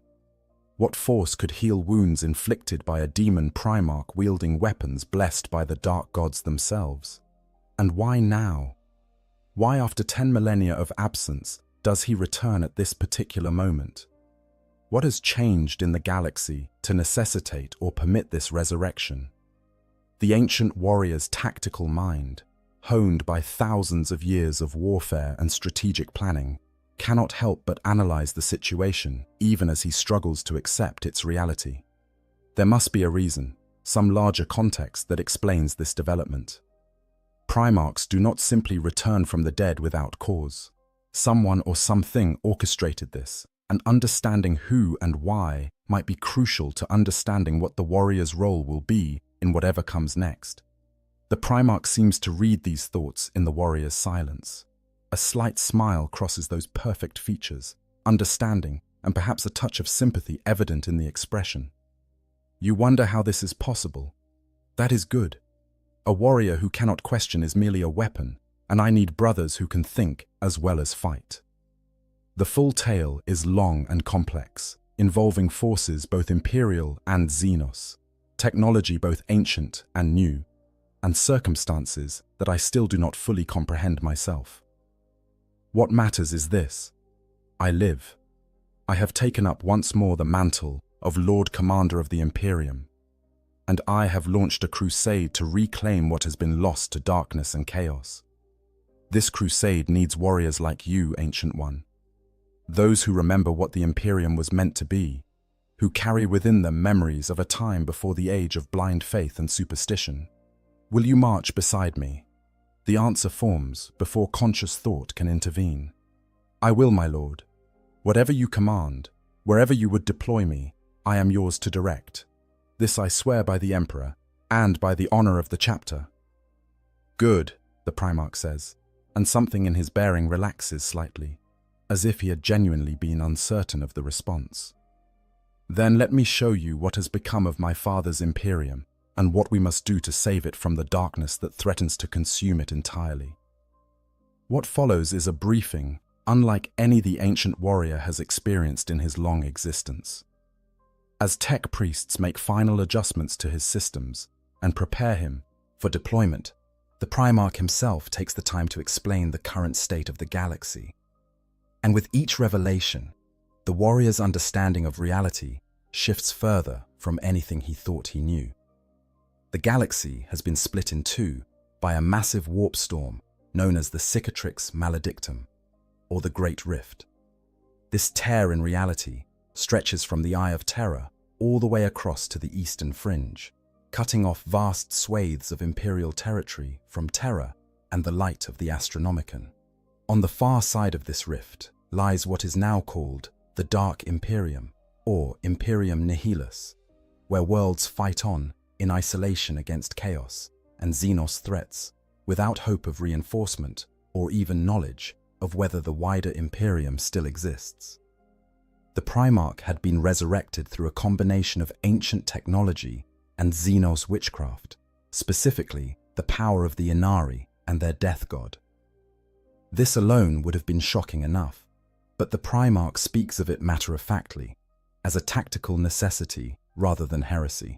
What force could heal wounds inflicted by a demon Primarch wielding weapons blessed by the dark gods themselves? And why now? Why, after 10 millennia of absence, does he return at this particular moment? What has changed in the galaxy to necessitate or permit this resurrection? The ancient warrior's tactical mind, honed by thousands of years of warfare and strategic planning, cannot help but analyze the situation, even as he struggles to accept its reality. There must be a reason, some larger context that explains this development. Primarchs do not simply return from the dead without cause. Someone or something orchestrated this, and understanding who and why might be crucial to understanding what the warrior's role will be in whatever comes next. The Primarch seems to read these thoughts in the warrior's silence. A slight smile crosses those perfect features, understanding and perhaps a touch of sympathy evident in the expression. You wonder how this is possible. That is good. A warrior who cannot question is merely a weapon, and I need brothers who can think as well as fight. The full tale is long and complex, involving forces both imperial and Xenos, technology both ancient and new, and circumstances that I still do not fully comprehend myself. What matters is this: I live. I have taken up once more the mantle of Lord Commander of the Imperium, and I have launched a crusade to reclaim what has been lost to darkness and chaos. This crusade needs warriors like you, Ancient One. Those who remember what the Imperium was meant to be, who carry within them memories of a time before the age of blind faith and superstition. Will you march beside me? The answer forms before conscious thought can intervene. I will, my lord. Whatever you command, wherever you would deploy me, I am yours to direct. This I swear by the Emperor, and by the honor of the chapter. Good, the Primarch says, and something in his bearing relaxes slightly, as if he had genuinely been uncertain of the response. Then let me show you what has become of my father's Imperium, and what we must do to save it from the darkness that threatens to consume it entirely. What follows is a briefing, unlike any the ancient warrior has experienced in his long existence. As tech priests make final adjustments to his systems and prepare him for deployment, the Primarch himself takes the time to explain the current state of the galaxy. And with each revelation, the warrior's understanding of reality shifts further from anything he thought he knew. The galaxy has been split in two by a massive warp storm known as the Cicatrix Maledictum, or the Great Rift. This tear in reality stretches from the Eye of Terror all the way across to the eastern fringe, cutting off vast swathes of Imperial territory from Terra and the light of the Astronomicon. On the far side of this rift lies what is now called the Dark Imperium, or Imperium Nihilus, where worlds fight on in isolation against chaos and Xenos threats, without hope of reinforcement or even knowledge of whether the wider Imperium still exists. The Primarch had been resurrected through a combination of ancient technology and Xenos witchcraft, specifically the power of the Inari and their death god. This alone would have been shocking enough, but the Primarch speaks of it matter-of-factly, as a tactical necessity rather than heresy.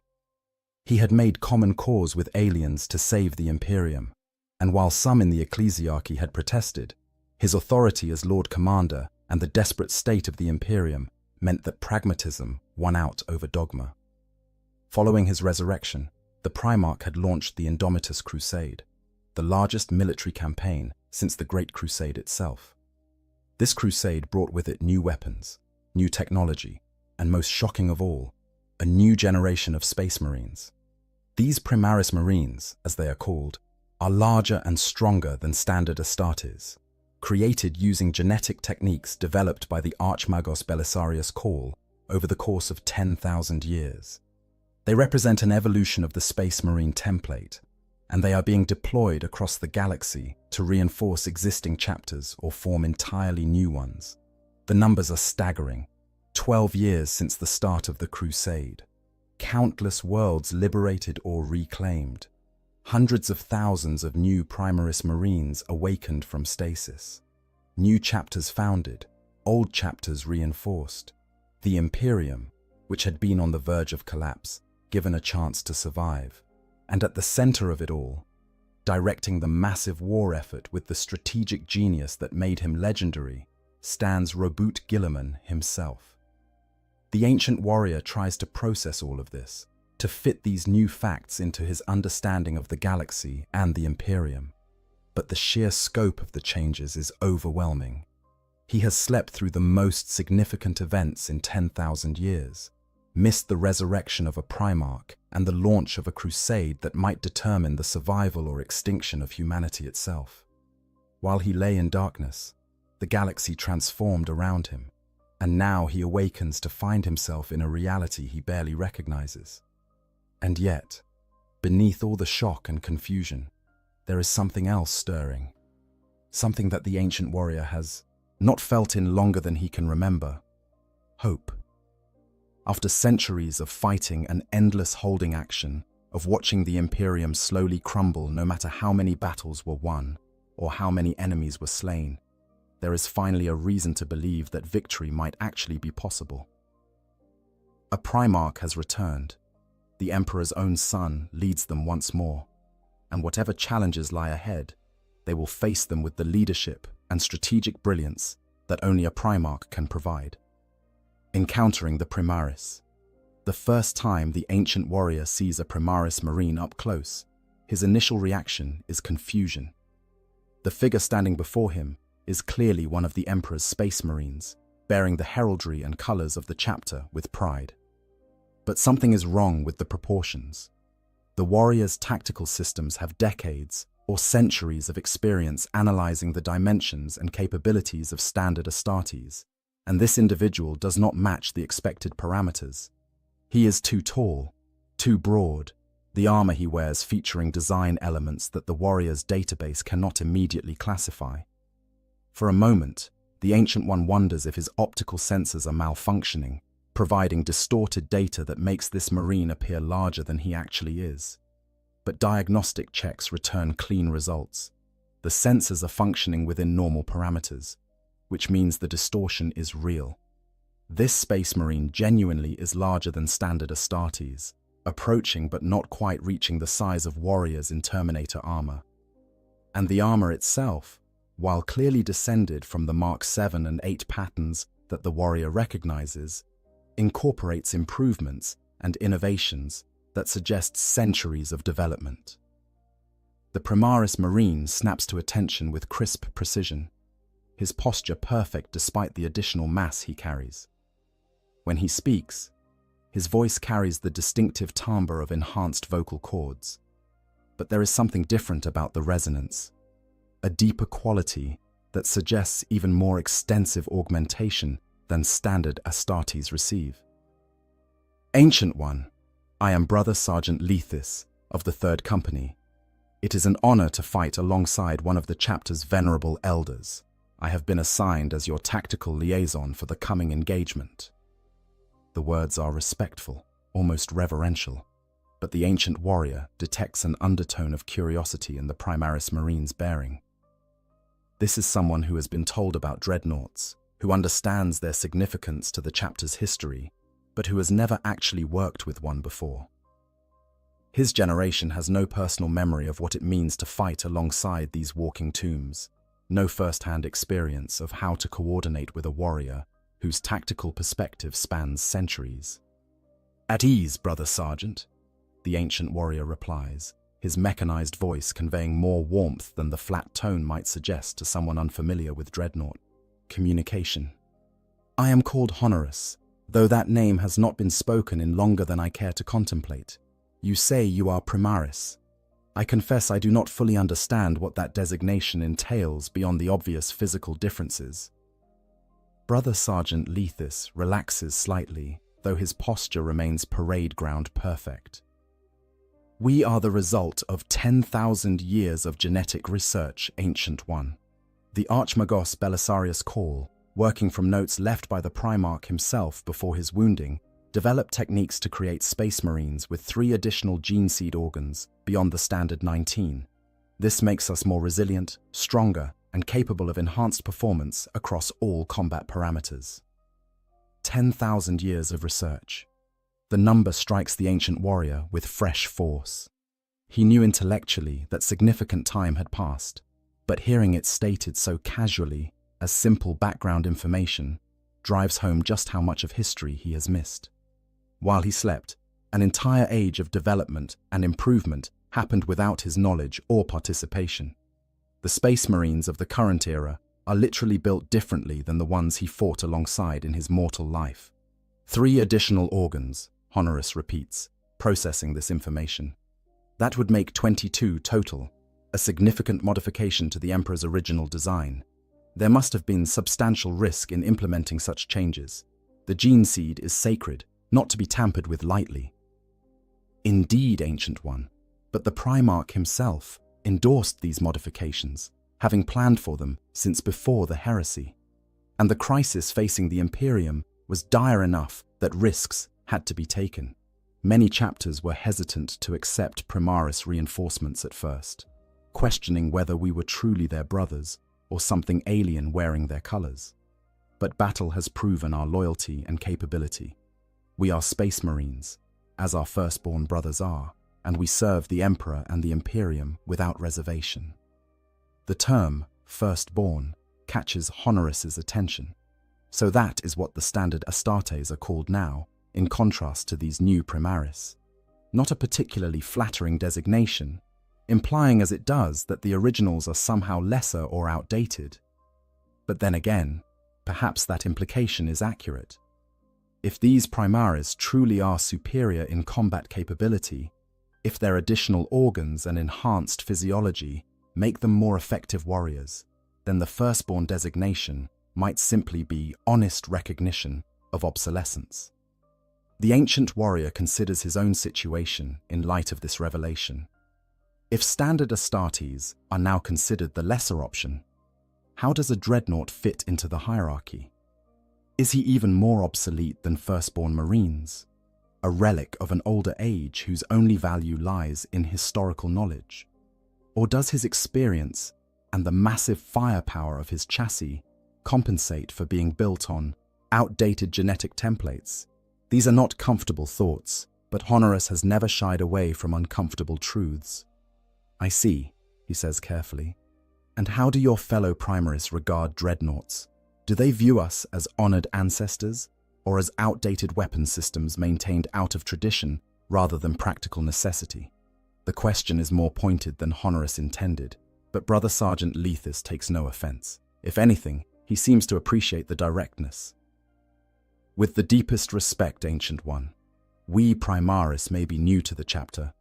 He had made common cause with aliens to save the Imperium, and while some in the ecclesiarchy had protested, his authority as Lord Commander and the desperate state of the Imperium meant that pragmatism won out over dogma. Following his resurrection, the Primarch had launched the Indomitus Crusade, the largest military campaign since the Great Crusade itself. This crusade brought with it new weapons, new technology, and most shocking of all, a new generation of Space Marines. These Primaris Marines, as they are called, are larger and stronger than standard Astartes. created using genetic techniques developed by the Archmagos Belisarius Call over the course of 10,000 years. They represent an evolution of the Space Marine template, and they are being deployed across the galaxy to reinforce existing chapters or form entirely new ones. The numbers are staggering. 12 years since the start of the Crusade. Countless worlds liberated or reclaimed. Hundreds of thousands of new Primaris Marines awakened from stasis. New chapters founded, old chapters reinforced. The Imperium, which had been on the verge of collapse, given a chance to survive. And at the center of it all, directing the massive war effort with the strategic genius that made him legendary, stands Robert Guilliman himself. The ancient warrior tries to process all of this, to fit these new facts into his understanding of the galaxy and the Imperium. But the sheer scope of the changes is overwhelming. He has slept through the most significant events in 10,000 years, missed the resurrection of a Primarch and the launch of a crusade that might determine the survival or extinction of humanity itself. While he lay in darkness, the galaxy transformed around him, and now he awakens to find himself in a reality he barely recognizes. And yet, beneath all the shock and confusion, there is something else stirring. Something that the ancient warrior has not felt in longer than he can remember. Hope. After centuries of fighting and endless holding action, of watching the Imperium slowly crumble no matter how many battles were won or how many enemies were slain, there is finally a reason to believe that victory might actually be possible. A Primarch has returned. The Emperor's own son leads them once more, and whatever challenges lie ahead, they will face them with the leadership and strategic brilliance that only a Primarch can provide. Encountering the Primaris. The first time the ancient warrior sees a Primaris Marine up close, his initial reaction is confusion. The figure standing before him is clearly one of the Emperor's Space Marines, bearing the heraldry and colors of the chapter with pride. But something is wrong with the proportions. The warrior's tactical systems have decades or centuries of experience analyzing the dimensions and capabilities of standard Astartes, and this individual does not match the expected parameters. He is too tall, too broad, the armor he wears featuring design elements that the warrior's database cannot immediately classify. For a moment, the Ancient One wonders if his optical sensors are malfunctioning, providing distorted data that makes this Marine appear larger than he actually is. But diagnostic checks return clean results. The sensors are functioning within normal parameters, which means the distortion is real. This Space Marine genuinely is larger than standard Astartes, approaching but not quite reaching the size of warriors in Terminator armor. And the armor itself, while clearly descended from the Mark 7 and 8 patterns that the warrior recognizes, incorporates improvements and innovations that suggest centuries of development. The Primaris Marine snaps to attention with crisp precision, his posture perfect despite the additional mass he carries. When he speaks, his voice carries the distinctive timbre of enhanced vocal cords. But there is something different about the resonance, a deeper quality that suggests even more extensive augmentation than standard Astartes receive. Ancient One, I am Brother Sergeant Lethis of the 3rd Company. It is an honor to fight alongside one of the chapter's venerable elders. I have been assigned as your tactical liaison for the coming engagement. The words are respectful, almost reverential, but the ancient warrior detects an undertone of curiosity in the Primaris Marine's bearing. This is someone who has been told about dreadnoughts, who understands their significance to the chapter's history, but who has never actually worked with one before. His generation has no personal memory of what it means to fight alongside these walking tombs, no first-hand experience of how to coordinate with a warrior whose tactical perspective spans centuries. At ease, Brother Sergeant, the ancient warrior replies, his mechanized voice conveying more warmth than the flat tone might suggest to someone unfamiliar with dreadnought communication. I am called Honorus, though that name has not been spoken in longer than I care to contemplate. You say you are Primaris. I confess I do not fully understand what that designation entails beyond the obvious physical differences. Brother Sergeant Lethis relaxes slightly, though his posture remains parade ground perfect. We are the result of 10,000 years of genetic research, Ancient One. The Archmagos Belisarius Call, working from notes left by the Primarch himself before his wounding, developed techniques to create space marines with 3 additional gene seed organs beyond the standard 19. This makes us more resilient, stronger, and capable of enhanced performance across all combat parameters. 10,000 years of research. The number strikes the ancient warrior with fresh force. He knew intellectually that significant time had passed, but hearing it stated so casually as simple background information drives home just how much of history he has missed. While he slept, an entire age of development and improvement happened without his knowledge or participation. The Space Marines of the current era are literally built differently than the ones he fought alongside in his mortal life. 3 additional organs, Honoris repeats, processing this information. That would make 22 total, a significant modification to the Emperor's original design. There must have been substantial risk in implementing such changes. The gene seed is sacred, not to be tampered with lightly. Indeed, Ancient One, but the Primarch himself endorsed these modifications, having planned for them since before the heresy. And the crisis facing the Imperium was dire enough that risks had to be taken. Many chapters were hesitant to accept Primaris reinforcements at first, questioning whether we were truly their brothers or something alien wearing their colors. But battle has proven our loyalty and capability. We are Space Marines, as our firstborn brothers are, and we serve the Emperor and the Imperium without reservation. The term, firstborn, catches Honoris's attention. So that is what the standard Astartes are called now, in contrast to these new Primaris. Not a particularly flattering designation, implying as it does that the originals are somehow lesser or outdated. But then again, perhaps that implication is accurate. If these Primaris truly are superior in combat capability, if their additional organs and enhanced physiology make them more effective warriors, then the firstborn designation might simply be honest recognition of obsolescence. The ancient warrior considers his own situation in light of this revelation. If standard Astartes are now considered the lesser option, how does a dreadnought fit into the hierarchy? Is he even more obsolete than firstborn Marines, a relic of an older age whose only value lies in historical knowledge? Or does his experience and the massive firepower of his chassis compensate for being built on outdated genetic templates? These are not comfortable thoughts, but Honoris has never shied away from uncomfortable truths. I see, he says carefully. And how do your fellow Primaris regard dreadnoughts? Do they view us as honored ancestors, or as outdated weapon systems maintained out of tradition rather than practical necessity? The question is more pointed than Honoris intended, but Brother Sergeant Lethis takes no offense. If anything, he seems to appreciate the directness. With the deepest respect, Ancient One, we Primaris may be new to the chapter,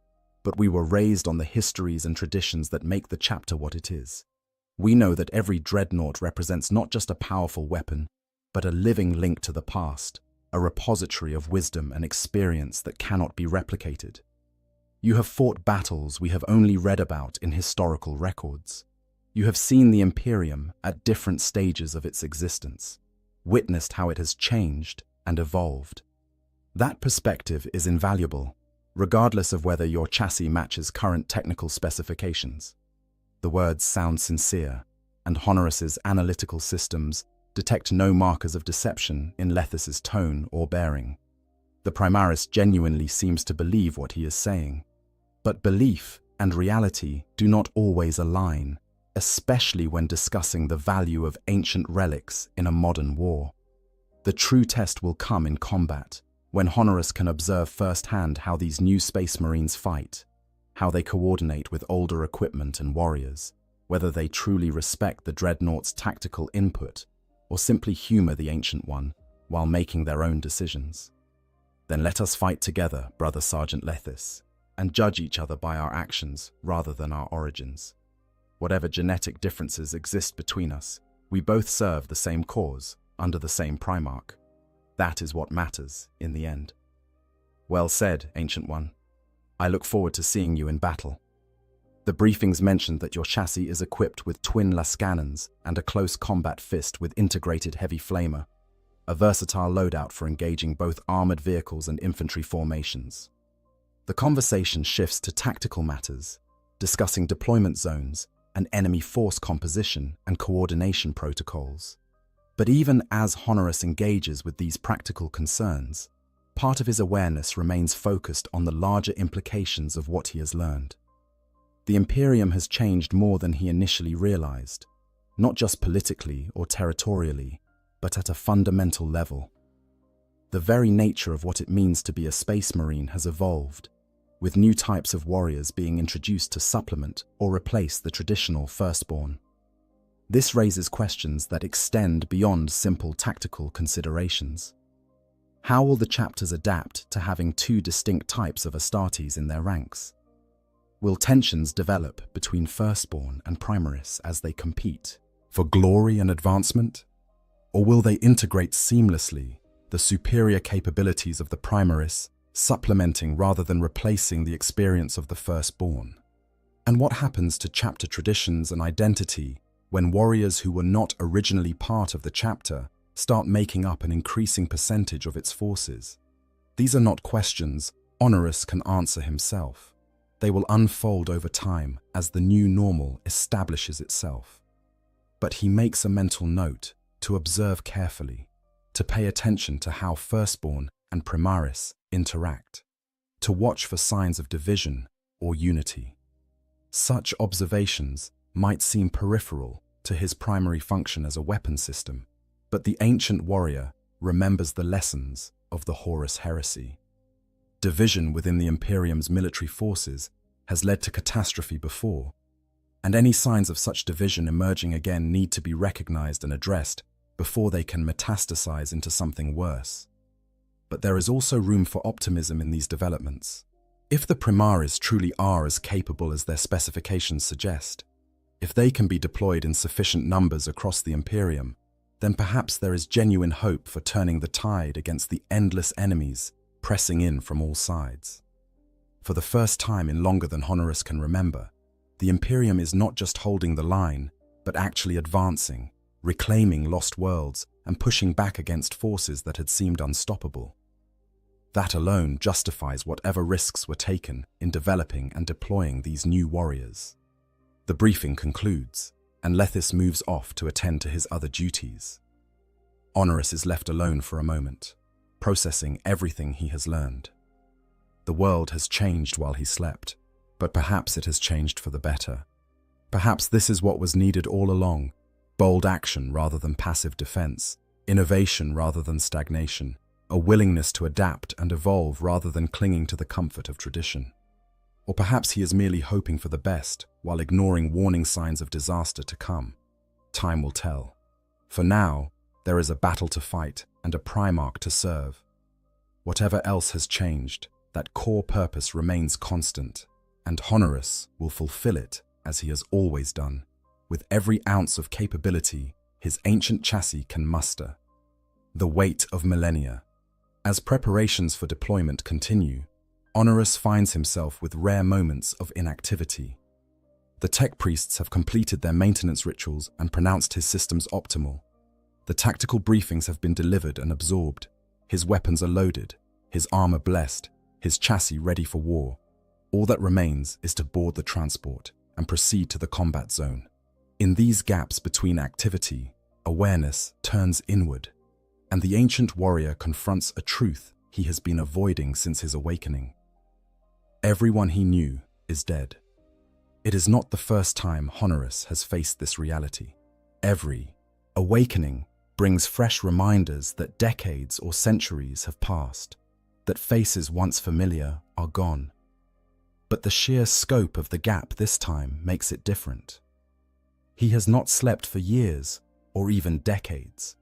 but we were raised on the histories and traditions that make the chapter what it is. We know that every dreadnought represents not just a powerful weapon, but a living link to the past, a repository of wisdom and experience that cannot be replicated. You have fought battles we have only read about in historical records. You have seen the Imperium at different stages of its existence, witnessed how it has changed and evolved. That perspective is invaluable, regardless of whether your chassis matches current technical specifications. The words sound sincere, and Honoris's analytical systems detect no markers of deception in Lethis's tone or bearing. The Primaris genuinely seems to believe what he is saying. But belief and reality do not always align, especially when discussing the value of ancient relics in a modern war. The true test will come in combat, when Honoris can observe firsthand how these new Space Marines fight, how they coordinate with older equipment and warriors, whether they truly respect the dreadnought's tactical input, or simply humor the Ancient One while making their own decisions. Then let us fight together, Brother Sergeant Lethis, and judge each other by our actions rather than our origins. Whatever genetic differences exist between us, we both serve the same cause under the same Primarch. That is what matters in the end. Well said, Ancient One. I look forward to seeing you in battle. The briefings mentioned that your chassis is equipped with twin lascannons and a close combat fist with integrated heavy flamer, a versatile loadout for engaging both armored vehicles and infantry formations. The conversation shifts to tactical matters, discussing deployment zones and enemy force composition and coordination protocols. But even as Honoris engages with these practical concerns, part of his awareness remains focused on the larger implications of what he has learned. The Imperium has changed more than he initially realized, not just politically or territorially, but at a fundamental level. The very nature of what it means to be a space marine has evolved, with new types of warriors being introduced to supplement or replace the traditional firstborn. This raises questions that extend beyond simple tactical considerations. How will the chapters adapt to having two distinct types of Astartes in their ranks? Will tensions develop between firstborn and Primaris as they compete for glory and advancement? Or will they integrate seamlessly the superior capabilities of the Primaris, supplementing rather than replacing the experience of the firstborn? And what happens to chapter traditions and identity when warriors who were not originally part of the chapter start making up an increasing percentage of its forces? These are not questions Honoris can answer himself. They will unfold over time as the new normal establishes itself. But he makes a mental note to observe carefully, to pay attention to how firstborn and Primaris interact, to watch for signs of division or unity. Such observations might seem peripheral to his primary function as a weapon system, but the ancient warrior remembers the lessons of the Horus heresy. Division within the Imperium's military forces has led to catastrophe before, and any signs of such division emerging again need to be recognized and addressed before they can metastasize into something worse. But there is also room for optimism in these developments. If the Primaris truly are as capable as their specifications suggest, if they can be deployed in sufficient numbers across the Imperium, then perhaps there is genuine hope for turning the tide against the endless enemies pressing in from all sides. For the first time in longer than Honoris can remember, the Imperium is not just holding the line, but actually advancing, reclaiming lost worlds and pushing back against forces that had seemed unstoppable. That alone justifies whatever risks were taken in developing and deploying these new warriors. The briefing concludes, and Lethis moves off to attend to his other duties. Honoris is left alone for a moment, processing everything he has learned. The world has changed while he slept, but perhaps it has changed for the better. Perhaps this is what was needed all along: bold action rather than passive defense, innovation rather than stagnation, a willingness to adapt and evolve rather than clinging to the comfort of tradition. Or perhaps he is merely hoping for the best while ignoring warning signs of disaster to come. Time will tell. For now, there is a battle to fight and a Primarch to serve. Whatever else has changed, that core purpose remains constant, and Honoris will fulfill it as he has always done, with every ounce of capability his ancient chassis can muster. The weight of millennia. As preparations for deployment continue, Honoris finds himself with rare moments of inactivity. The tech priests have completed their maintenance rituals and pronounced his systems optimal. The tactical briefings have been delivered and absorbed. His weapons are loaded, his armor blessed, his chassis ready for war. All that remains is to board the transport and proceed to the combat zone. In these gaps between activity, awareness turns inward, and the ancient warrior confronts a truth he has been avoiding since his awakening. Everyone he knew is dead. It is not the first time Honoris has faced this reality. Every awakening brings fresh reminders that decades or centuries have passed, that faces once familiar are gone. But the sheer scope of the gap this time makes it different. He has not slept for years or even decades.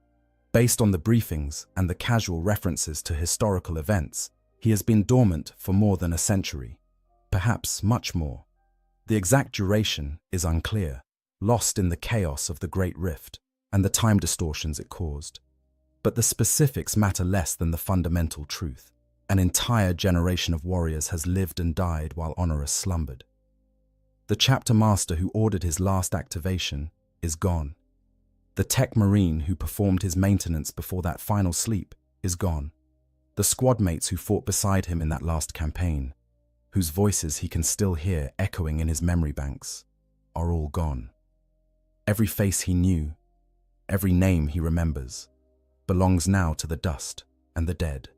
Based on the briefings and the casual references to historical events, he has been dormant for more than a century. Perhaps much more. The exact duration is unclear, lost in the chaos of the Great Rift and the time distortions it caused. But the specifics matter less than the fundamental truth. An entire generation of warriors has lived and died while Honorus slumbered. The chapter master who ordered his last activation is gone. The tech marine who performed his maintenance before that final sleep is gone. The squad mates who fought beside him in that last campaign, whose voices he can still hear echoing in his memory banks, are all gone. Every face he knew, every name he remembers, belongs now to the dust and the dead.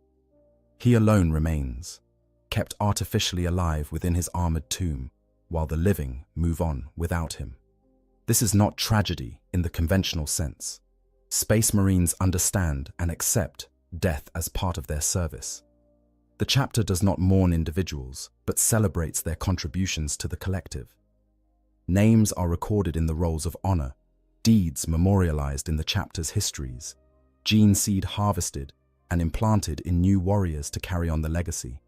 He alone remains, kept artificially alive within his armored tomb, while the living move on without him. This is not tragedy in the conventional sense. Space Marines understand and accept death as part of their service. The chapter does not mourn individuals, but celebrates their contributions to the collective. Names are recorded in the rolls of honor, deeds memorialized in the chapter's histories, gene seed harvested and implanted in new warriors to carry on the legacy.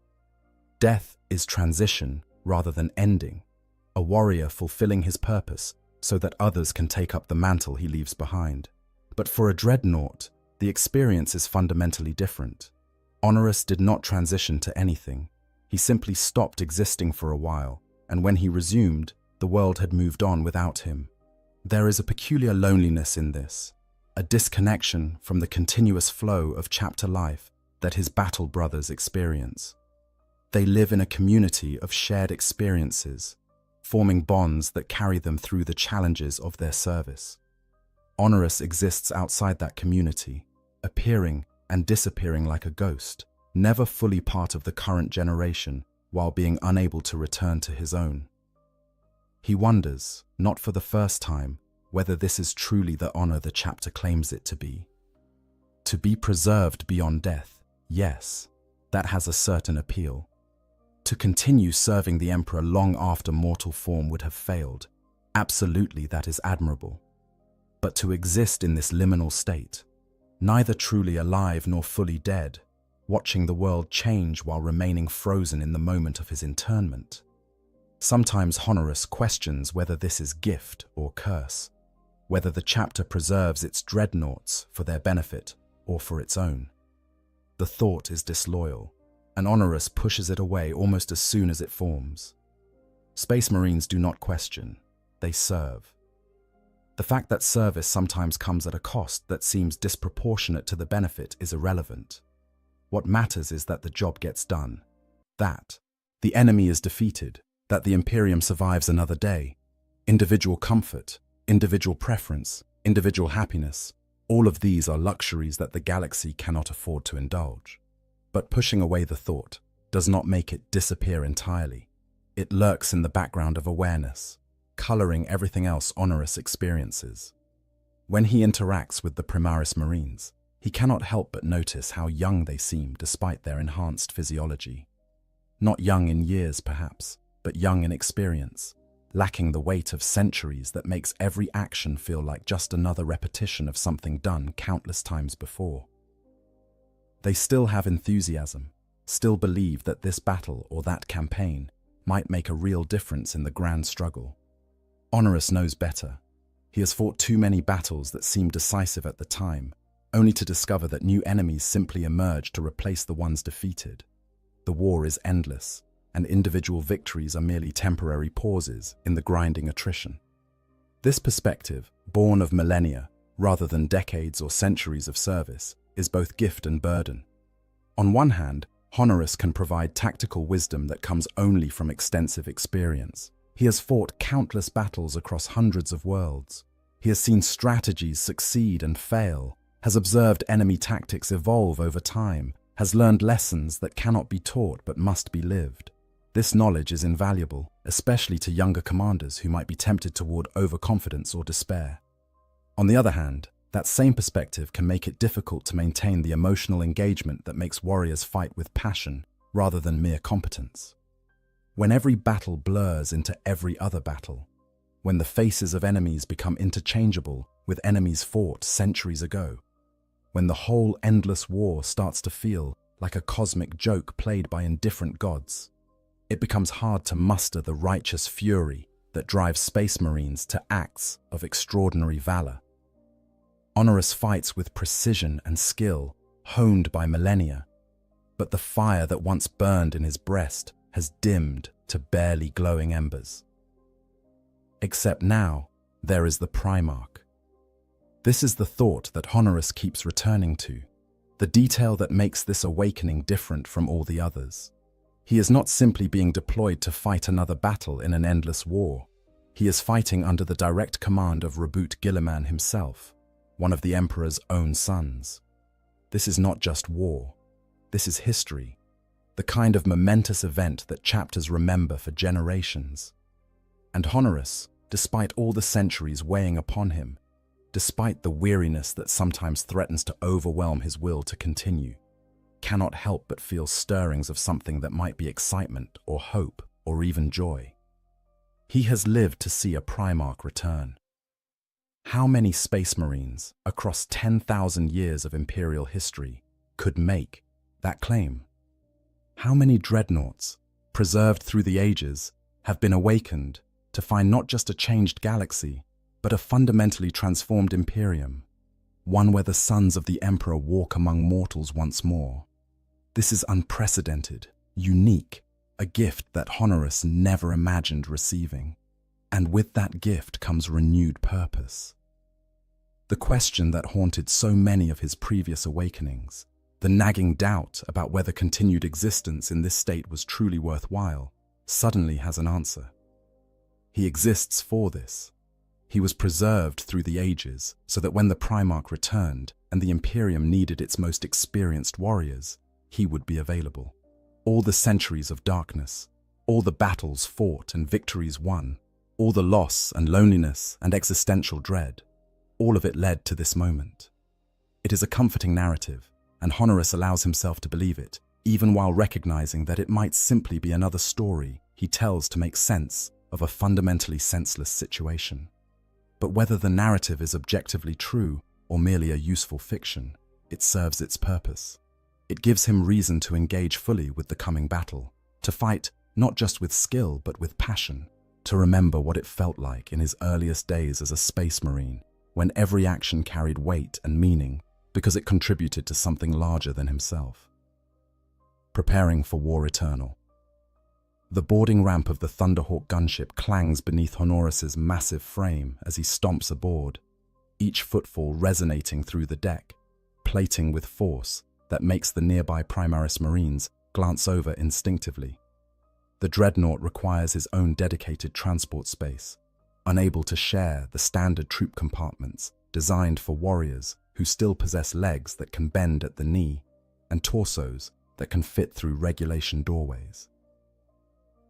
Death is transition rather than ending, a warrior fulfilling his purpose so that others can take up the mantle he leaves behind. But for a dreadnought, the experience is fundamentally different. Honorus did not transition to anything. He simply stopped existing for a while, and when he resumed, the world had moved on without him. There is a peculiar loneliness in this, a disconnection from the continuous flow of chapter life that his battle brothers experience. They live in a community of shared experiences, forming bonds that carry them through the challenges of their service. Honorus exists outside that community, appearing and disappearing like a ghost, never fully part of the current generation while being unable to return to his own. He wonders, not for the first time, whether this is truly the honor the chapter claims it to be. To be preserved beyond death, yes, that has a certain appeal. To continue serving the Emperor long after mortal form would have failed, absolutely that is admirable. But to exist in this liminal state, neither truly alive nor fully dead, watching the world change while remaining frozen in the moment of his internment. Sometimes Honorus questions whether this is gift or curse, whether the chapter preserves its dreadnoughts for their benefit or for its own. The thought is disloyal, and Honorus pushes it away almost as soon as it forms. Space Marines do not question, they serve. The fact that service sometimes comes at a cost that seems disproportionate to the benefit is irrelevant. What matters is that the job gets done, that the enemy is defeated, that the Imperium survives another day. Individual comfort, individual preference, individual happiness, all of these are luxuries that the galaxy cannot afford to indulge. But pushing away the thought does not make it disappear entirely. It lurks in the background of awareness, coloring everything else Honorus experiences. When he interacts with the Primaris Marines, he cannot help but notice how young they seem despite their enhanced physiology. Not young in years, perhaps, but young in experience, lacking the weight of centuries that makes every action feel like just another repetition of something done countless times before. They still have enthusiasm, still believe that this battle or that campaign might make a real difference in the grand struggle. Honorus knows better. He has fought too many battles that seemed decisive at the time, only to discover that new enemies simply emerge to replace the ones defeated. The war is endless, and individual victories are merely temporary pauses in the grinding attrition. This perspective, born of millennia rather than decades or centuries of service, is both gift and burden. On one hand, Honorus can provide tactical wisdom that comes only from extensive experience. He has fought countless battles across hundreds of worlds. He has seen strategies succeed and fail, has observed enemy tactics evolve over time, has learned lessons that cannot be taught but must be lived. This knowledge is invaluable, especially to younger commanders who might be tempted toward overconfidence or despair. On the other hand, that same perspective can make it difficult to maintain the emotional engagement that makes warriors fight with passion rather than mere competence. When every battle blurs into every other battle, when the faces of enemies become interchangeable with enemies fought centuries ago, when the whole endless war starts to feel like a cosmic joke played by indifferent gods, it becomes hard to muster the righteous fury that drives Space Marines to acts of extraordinary valor. Honorus fights with precision and skill honed by millennia, but the fire that once burned in his breast has dimmed to barely glowing embers. Except now, there is the Primarch. This is the thought that Honorus keeps returning to, the detail that makes this awakening different from all the others. He is not simply being deployed to fight another battle in an endless war. He is fighting under the direct command of Reboot Guilliman himself, one of the Emperor's own sons. This is not just war. This is history, the kind of momentous event that chapters remember for generations. And Honorus, despite all the centuries weighing upon him, despite the weariness that sometimes threatens to overwhelm his will to continue, cannot help but feel stirrings of something that might be excitement or hope or even joy. He has lived to see a Primarch return. How many Space Marines, across 10,000 years of Imperial history, could make that claim? How many dreadnoughts, preserved through the ages, have been awakened to find not just a changed galaxy, but a fundamentally transformed Imperium, one where the sons of the Emperor walk among mortals once more? This is unprecedented, unique, a gift that Honorus never imagined receiving. And with that gift comes renewed purpose. The question that haunted so many of his previous awakenings, the nagging doubt about whether continued existence in this state was truly worthwhile, suddenly has an answer. He exists for this. He was preserved through the ages so that when the Primarch returned and the Imperium needed its most experienced warriors, he would be available. All the centuries of darkness, all the battles fought and victories won, all the loss and loneliness and existential dread, all of it led to this moment. It is a comforting narrative, and Honorus allows himself to believe it, even while recognizing that it might simply be another story he tells to make sense of a fundamentally senseless situation. But whether the narrative is objectively true or merely a useful fiction, it serves its purpose. It gives him reason to engage fully with the coming battle, to fight not just with skill but with passion, to remember what it felt like in his earliest days as a Space Marine, when every action carried weight and meaning because it contributed to something larger than himself. Preparing for War Eternal. The boarding ramp of the Thunderhawk gunship clangs beneath Honorus's massive frame as he stomps aboard, each footfall resonating through the deck, plating with force that makes the nearby Primaris Marines glance over instinctively. The dreadnought requires his own dedicated transport space, unable to share the standard troop compartments designed for warriors who still possess legs that can bend at the knee and torsos that can fit through regulation doorways.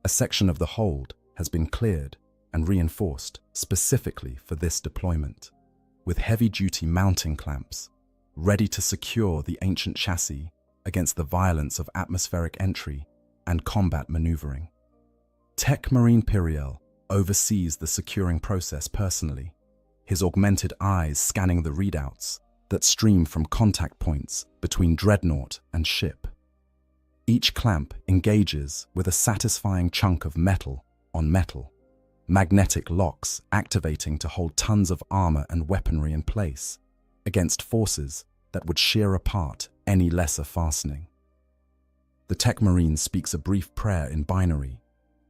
A section of the hold has been cleared and reinforced specifically for this deployment, with heavy-duty mounting clamps ready to secure the ancient chassis against the violence of atmospheric entry and combat maneuvering. Tech Marine Piriel oversees the securing process personally, his augmented eyes scanning the readouts that stream from contact points between dreadnought and ship. Each clamp engages with a satisfying chunk of metal on metal, magnetic locks activating to hold tons of armor and weaponry in place against forces that would shear apart any lesser fastening. The Tech Marine speaks a brief prayer in binary,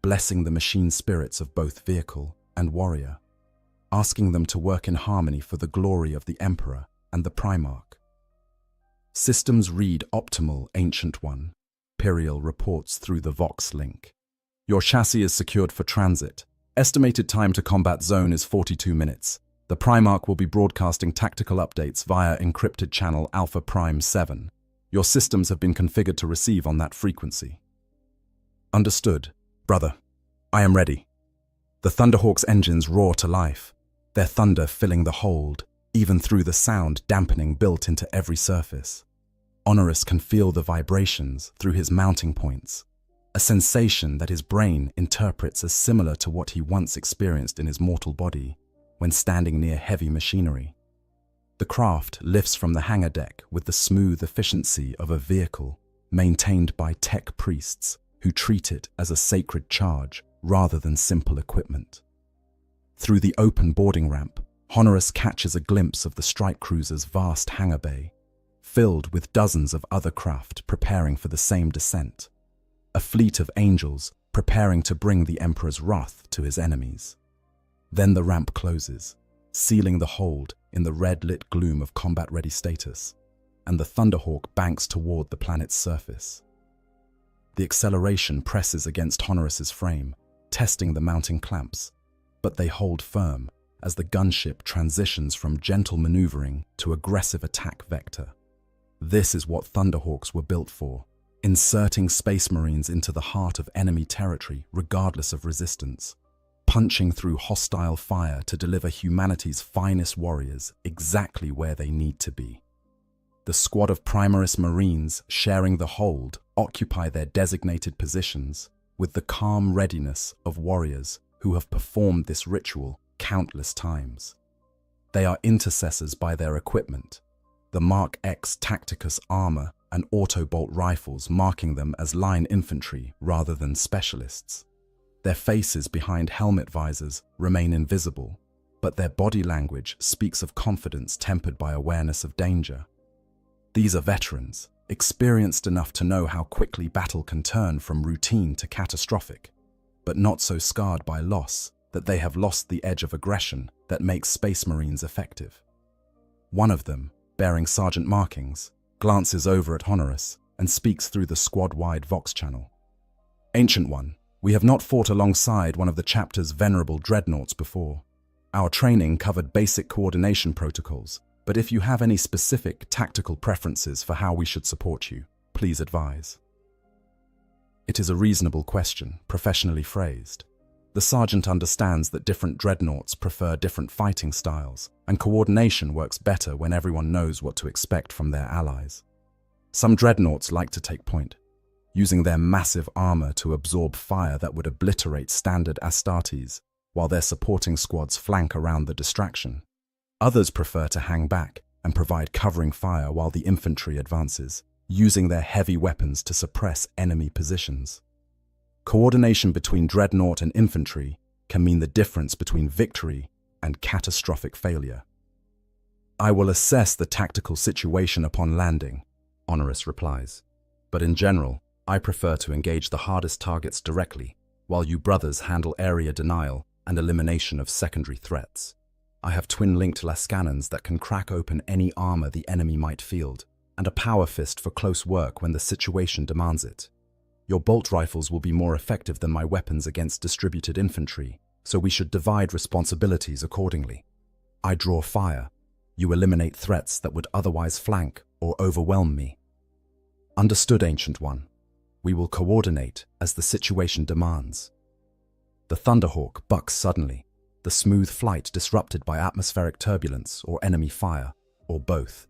blessing the machine spirits of both vehicle and warrior, asking them to work in harmony for the glory of the Emperor and the Primarch. Systems read optimal, Ancient One, Piriel reports through the Vox link. Your chassis is secured for transit. Estimated time to combat zone is 42 minutes. The Primarch will be broadcasting tactical updates via encrypted channel Alpha Prime 7. Your systems have been configured to receive on that frequency. Understood, brother. I am ready. The Thunderhawk's engines roar to life, their thunder filling the hold, even through the sound dampening built into every surface. Honorus can feel the vibrations through his mounting points, a sensation that his brain interprets as similar to what he once experienced in his mortal body when standing near heavy machinery. The craft lifts from the hangar deck with the smooth efficiency of a vehicle maintained by tech priests who treat it as a sacred charge rather than simple equipment. Through the open boarding ramp, Honoris catches a glimpse of the strike cruiser's vast hangar bay, filled with dozens of other craft preparing for the same descent. A fleet of angels preparing to bring the Emperor's wrath to his enemies. Then the ramp closes, sealing the hold in the red-lit gloom of combat-ready status, and the Thunderhawk banks toward the planet's surface. The acceleration presses against Honoris's frame, testing the mounting clamps, but they hold firm as the gunship transitions from gentle maneuvering to aggressive attack vector. This is what Thunderhawks were built for, inserting Space Marines into the heart of enemy territory regardless of resistance, punching through hostile fire to deliver humanity's finest warriors exactly where they need to be. The squad of Primaris Marines sharing the hold occupy their designated positions with the calm readiness of warriors who have performed this ritual countless times. They are intercessors by their equipment, the Mark X Tacticus armor and autobolt rifles marking them as line infantry rather than specialists. Their faces behind helmet visors remain invisible, but their body language speaks of confidence tempered by awareness of danger. These are veterans, experienced enough to know how quickly battle can turn from routine to catastrophic, but not so scarred by loss that they have lost the edge of aggression that makes Space Marines effective. One of them, bearing sergeant markings, glances over at Honoris and speaks through the squad-wide Vox channel. "Ancient One, we have not fought alongside one of the chapter's venerable dreadnoughts before. Our training covered basic coordination protocols, but if you have any specific tactical preferences for how we should support you, please advise." It is a reasonable question, professionally phrased. The sergeant understands that different dreadnoughts prefer different fighting styles, and coordination works better when everyone knows what to expect from their allies. Some dreadnoughts like to take point, using their massive armor to absorb fire that would obliterate standard Astartes, while their supporting squads flank around the distraction. Others prefer to hang back and provide covering fire while the infantry advances, using their heavy weapons to suppress enemy positions. Coordination between dreadnought and infantry can mean the difference between victory and catastrophic failure. "I will assess the tactical situation upon landing," Honoris replies. "But in general, I prefer to engage the hardest targets directly, while you brothers handle area denial and elimination of secondary threats. I have twin-linked lascannons that can crack open any armor the enemy might field, and a power fist for close work when the situation demands it. Your bolt rifles will be more effective than my weapons against distributed infantry, so we should divide responsibilities accordingly. I draw fire. You eliminate threats that would otherwise flank or overwhelm me." "Understood, Ancient One. We will coordinate as the situation demands." The Thunderhawk bucks suddenly, the smooth flight disrupted by atmospheric turbulence or enemy fire, or both.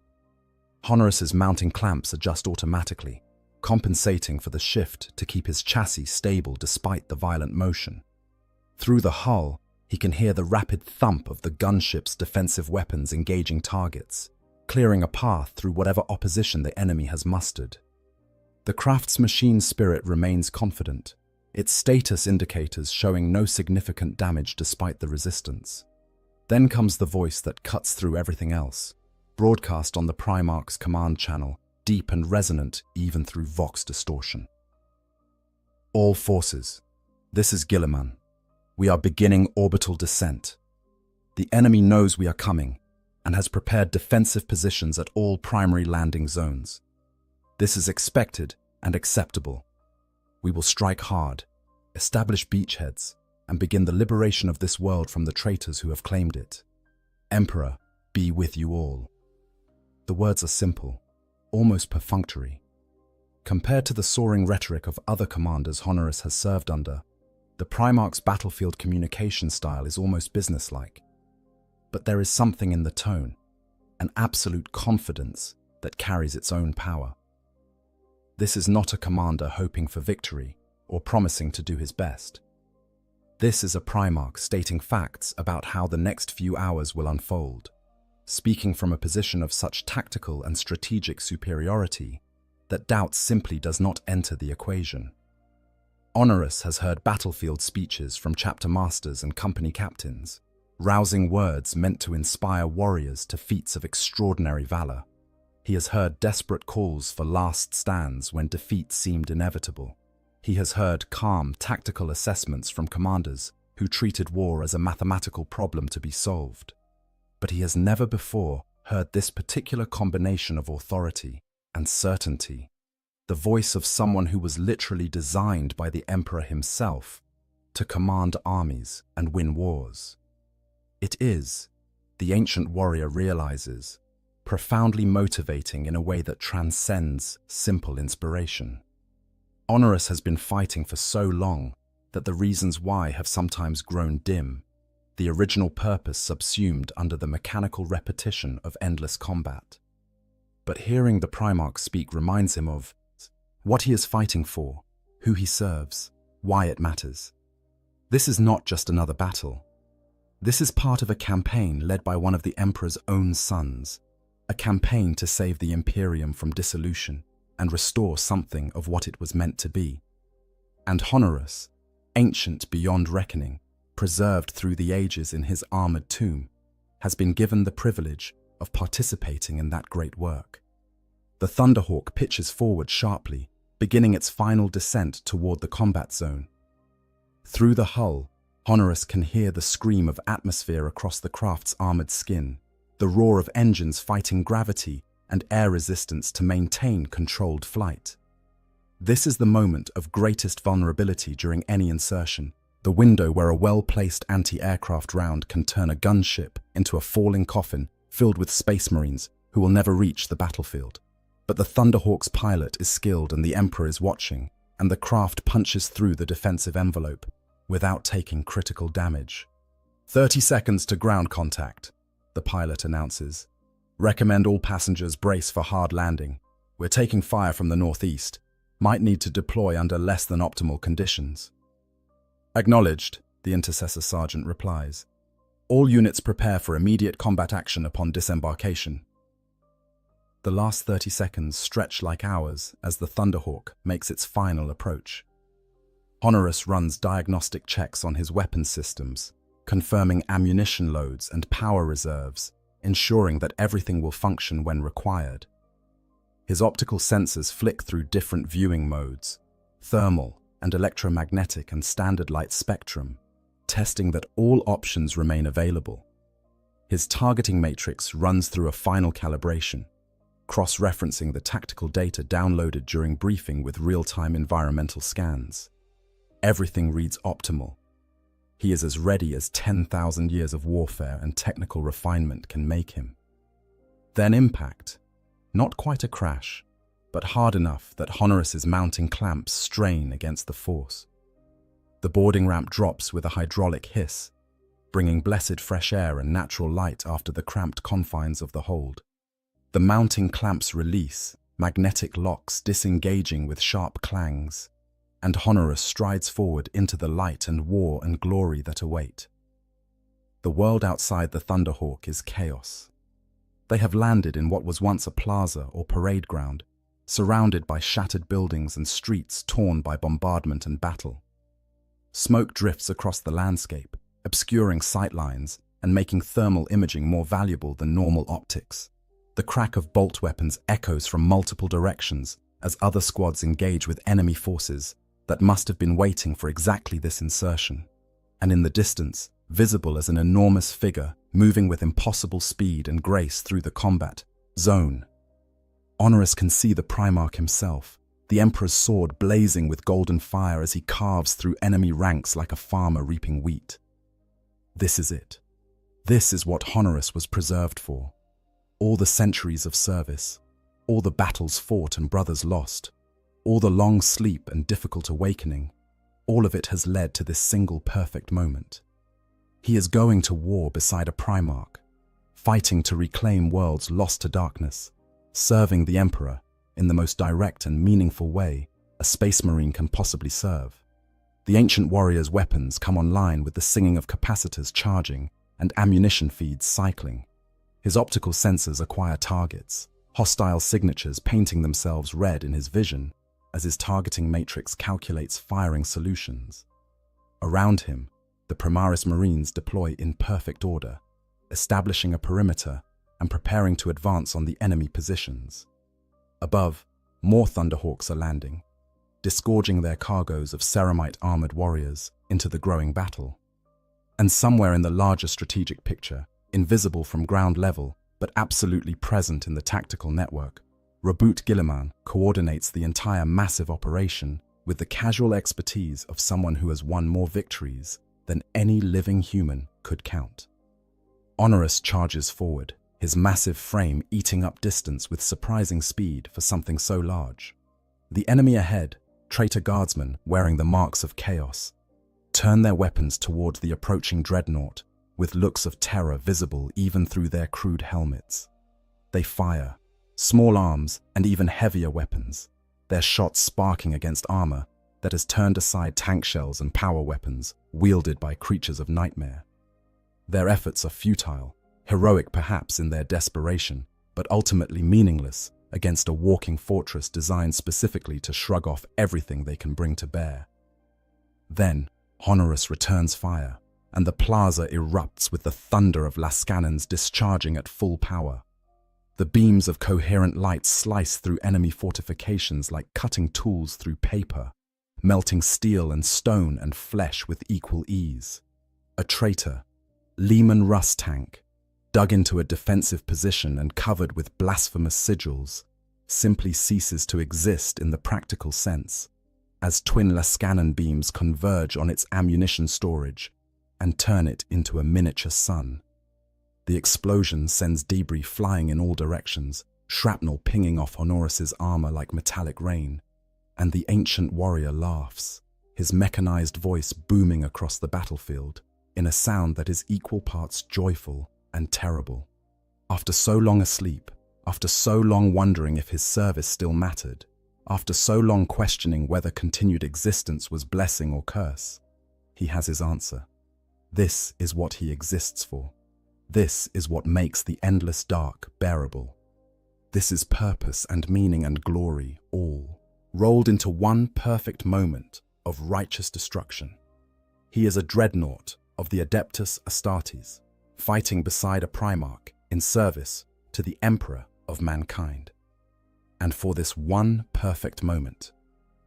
Honoris's mounting clamps adjust automatically, compensating for the shift to keep his chassis stable despite the violent motion. Through the hull, he can hear the rapid thump of the gunship's defensive weapons engaging targets, clearing a path through whatever opposition the enemy has mustered. The craft's machine spirit remains confident, its status indicators showing no significant damage despite the resistance. Then comes the voice that cuts through everything else, broadcast on the Primarch's command channel, deep and resonant even through Vox distortion. "All forces, this is Guilliman. We are beginning orbital descent. The enemy knows we are coming and has prepared defensive positions at all primary landing zones. This is expected and acceptable. We will strike hard, establish beachheads, and begin the liberation of this world from the traitors who have claimed it. Emperor, be with you all." The words are simple, almost perfunctory. Compared to the soaring rhetoric of other commanders Honoris has served under, the Primarch's battlefield communication style is almost businesslike. But there is something in the tone, an absolute confidence that carries its own power. This is not a commander hoping for victory or promising to do his best. This is a Primarch stating facts about how the next few hours will unfold, speaking from a position of such tactical and strategic superiority that doubt simply does not enter the equation. Honorus has heard battlefield speeches from chapter masters and company captains, rousing words meant to inspire warriors to feats of extraordinary valor. He has heard desperate calls for last stands when defeat seemed inevitable. He has heard calm, tactical assessments from commanders who treated war as a mathematical problem to be solved. But he has never before heard this particular combination of authority and certainty, the voice of someone who was literally designed by the emperor himself to command armies and win wars. It is, the ancient warrior realizes, profoundly motivating in a way that transcends simple inspiration. Honorus has been fighting for so long that the reasons why have sometimes grown dim, the original purpose subsumed under the mechanical repetition of endless combat. But hearing the Primarch speak reminds him of what he is fighting for, who he serves, why it matters. This is not just another battle. This is part of a campaign led by one of the Emperor's own sons, a campaign to save the Imperium from dissolution and restore something of what it was meant to be. And Honorus, ancient beyond reckoning, preserved through the ages in his armored tomb, has been given the privilege of participating in that great work. The Thunderhawk pitches forward sharply, beginning its final descent toward the combat zone. Through the hull, Honorus can hear the scream of atmosphere across the craft's armored skin, the roar of engines fighting gravity and air resistance to maintain controlled flight. This is the moment of greatest vulnerability during any insertion, the window where a well-placed anti-aircraft round can turn a gunship into a falling coffin filled with space marines who will never reach the battlefield. But the Thunderhawk's pilot is skilled and the Emperor is watching, and the craft punches through the defensive envelope without taking critical damage. 30 seconds to ground contact, the pilot announces. Recommend all passengers brace for hard landing. We're taking fire from the northeast. Might need to deploy under less than optimal conditions. Acknowledged, the Intercessor Sergeant replies. All units prepare for immediate combat action upon disembarkation. The last 30 seconds stretch like hours as the Thunderhawk makes its final approach. Honorus runs diagnostic checks on his weapon systems, confirming ammunition loads and power reserves, ensuring that everything will function when required. His optical sensors flick through different viewing modes, thermal and electromagnetic and standard light spectrum, testing that all options remain available. His targeting matrix runs through a final calibration, cross-referencing the tactical data downloaded during briefing with real-time environmental scans. Everything reads optimal. He is as ready as 10,000 years of warfare and technical refinement can make him. Then impact. Not quite a crash, but hard enough that Honorus's mounting clamps strain against the force. The boarding ramp drops with a hydraulic hiss, bringing blessed fresh air and natural light after the cramped confines of the hold. The mounting clamps release, magnetic locks disengaging with sharp clangs, and Honorus strides forward into the light and war and glory that await. The world outside the Thunderhawk is chaos. They have landed in what was once a plaza or parade ground, surrounded by shattered buildings and streets torn by bombardment and battle. Smoke drifts across the landscape, obscuring sightlines and making thermal imaging more valuable than normal optics. The crack of bolt weapons echoes from multiple directions as other squads engage with enemy forces that must have been waiting for exactly this insertion. And in the distance, visible as an enormous figure moving with impossible speed and grace through the combat zone, Honorus can see the Primarch himself, the Emperor's sword blazing with golden fire as he carves through enemy ranks like a farmer reaping wheat. This is it. This is what Honorus was preserved for. All the centuries of service, all the battles fought and brothers lost, all the long sleep and difficult awakening, all of it has led to this single perfect moment. He is going to war beside a Primarch, fighting to reclaim worlds lost to darkness, serving the Emperor in the most direct and meaningful way a Space Marine can possibly serve. The ancient warrior's weapons come online with the singing of capacitors charging and ammunition feeds cycling. His optical sensors acquire targets, hostile signatures painting themselves red in his vision, as his targeting matrix calculates firing solutions. Around him, the Primaris Marines deploy in perfect order, establishing a perimeter and preparing to advance on the enemy positions. Above, more Thunderhawks are landing, disgorging their cargoes of ceramite armored warriors into the growing battle. And somewhere in the larger strategic picture, invisible from ground level but absolutely present in the tactical network, Reboot Guilliman coordinates the entire massive operation with the casual expertise of someone who has won more victories than any living human could count. Honorus charges forward, his massive frame eating up distance with surprising speed for something so large. The enemy ahead, traitor guardsmen wearing the marks of chaos, turn their weapons toward the approaching dreadnought with looks of terror visible even through their crude helmets. They fire, small arms and even heavier weapons, their shots sparking against armor that has turned aside tank shells and power weapons wielded by creatures of nightmare. Their efforts are futile, heroic perhaps in their desperation, but ultimately meaningless against a walking fortress designed specifically to shrug off everything they can bring to bear. Then, Honorus returns fire, and the plaza erupts with the thunder of las cannons discharging at full power. The beams of coherent light slice through enemy fortifications like cutting tools through paper, melting steel and stone and flesh with equal ease. A traitor, Lehman Russ tank, dug into a defensive position and covered with blasphemous sigils, simply ceases to exist in the practical sense, as twin Lascannon beams converge on its ammunition storage and turn it into a miniature sun. The explosion sends debris flying in all directions, shrapnel pinging off Honorus's armor like metallic rain, and the ancient warrior laughs, his mechanized voice booming across the battlefield in a sound that is equal parts joyful and terrible. After so long asleep, after so long wondering if his service still mattered, after so long questioning whether continued existence was blessing or curse, he has his answer. This is what he exists for. This is what makes the endless dark bearable. This is purpose and meaning and glory, all rolled into one perfect moment of righteous destruction. He is a dreadnought of the Adeptus Astartes, fighting beside a Primarch in service to the Emperor of mankind. And for this one perfect moment,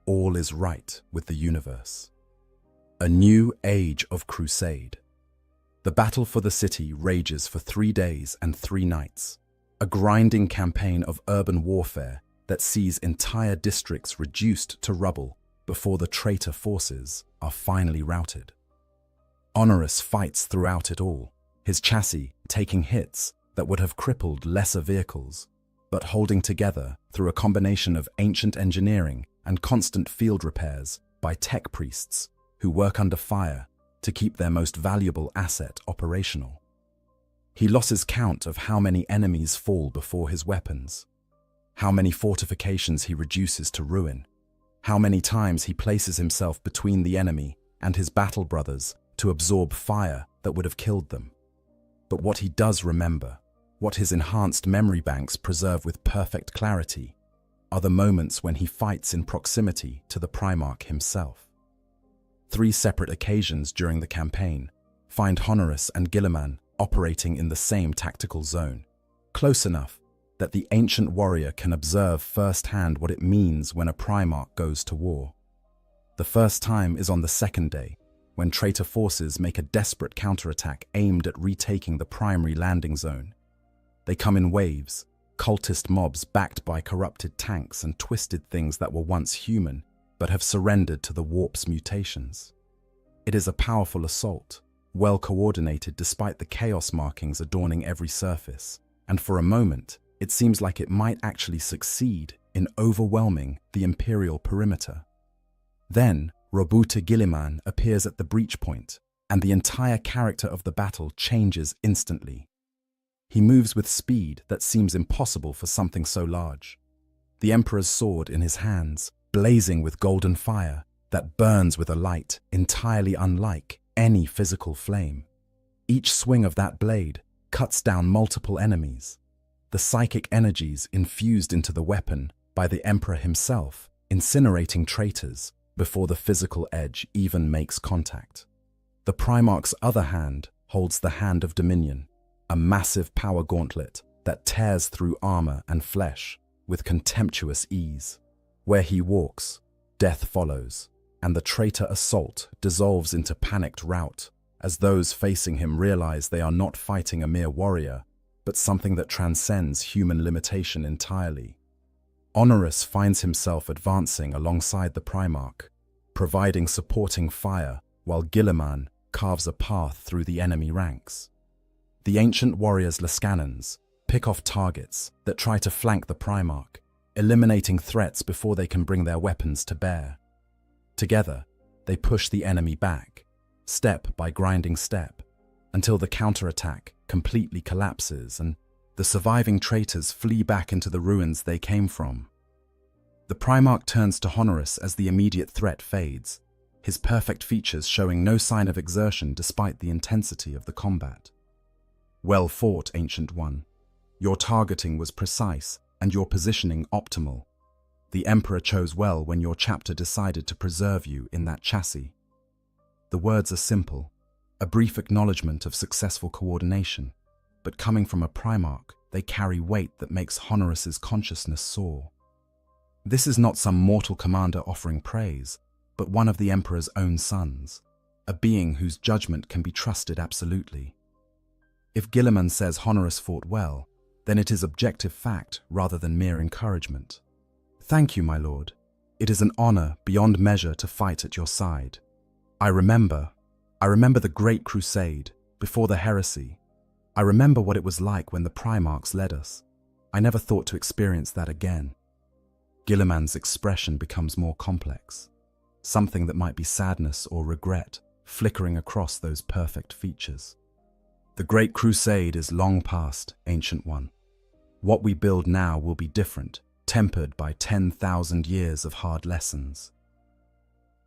all is right with the universe. A new age of crusade. The battle for the city rages for 3 days and 3 nights, a grinding campaign of urban warfare that sees entire districts reduced to rubble before the traitor forces are finally routed. Honorus fights throughout it all, his chassis taking hits that would have crippled lesser vehicles, but holding together through a combination of ancient engineering and constant field repairs by tech priests who work under fire to keep their most valuable asset operational. He loses count of how many enemies fall before his weapons, how many fortifications he reduces to ruin, how many times he places himself between the enemy and his battle brothers to absorb fire that would have killed them. But what he does remember, what his enhanced memory banks preserve with perfect clarity, are the moments when he fights in proximity to the Primarch himself. 3 separate occasions during the campaign find Honorus and Guilliman operating in the same tactical zone, close enough that the ancient warrior can observe firsthand what it means when a Primarch goes to war. The first time is on the second day, when traitor forces make a desperate counterattack aimed at retaking the primary landing zone. They come in waves, cultist mobs backed by corrupted tanks and twisted things that were once human, but have surrendered to the warp's mutations. It is a powerful assault, well coordinated despite the chaos markings adorning every surface, and for a moment, it seems like it might actually succeed in overwhelming the Imperial perimeter. Then, Robuta Guilliman appears at the breach point, and the entire character of the battle changes instantly. He moves with speed that seems impossible for something so large. The Emperor's sword in his hands, blazing with golden fire that burns with a light entirely unlike any physical flame. Each swing of that blade cuts down multiple enemies. The psychic energies infused into the weapon by the Emperor himself incinerating traitors before the physical edge even makes contact. The Primarch's other hand holds the Hand of Dominion, a massive power gauntlet that tears through armor and flesh with contemptuous ease. Where he walks, death follows, and the traitor assault dissolves into panicked rout as those facing him realize they are not fighting a mere warrior, but something that transcends human limitation entirely. Honoris finds himself advancing alongside the Primarch, providing supporting fire while Guilliman carves a path through the enemy ranks. The ancient warriors Lascannons pick off targets that try to flank the Primarch, eliminating threats before they can bring their weapons to bear. Together, they push the enemy back, step by grinding step, until the counterattack completely collapses and the surviving traitors flee back into the ruins they came from. The Primarch turns to Honoris as the immediate threat fades, his perfect features showing no sign of exertion despite the intensity of the combat. Well fought, Ancient One. Your targeting was precise and your positioning optimal. The Emperor chose well when your chapter decided to preserve you in that chassis. The words are simple, a brief acknowledgement of successful coordination, but coming from a Primarch, they carry weight that makes Honoris's consciousness soar. This is not some mortal commander offering praise, but one of the Emperor's own sons, a being whose judgment can be trusted absolutely. If Guilliman says Honoris fought well, then it is objective fact rather than mere encouragement. Thank you, my lord. It is an honor beyond measure to fight at your side. I remember the Great Crusade, before the heresy. I remember what it was like when the Primarchs led us. I never thought to experience that again. Guilliman's expression becomes more complex, something that might be sadness or regret flickering across those perfect features. The Great Crusade is long past, Ancient One. What we build now will be different, tempered by 10,000 years of hard lessons.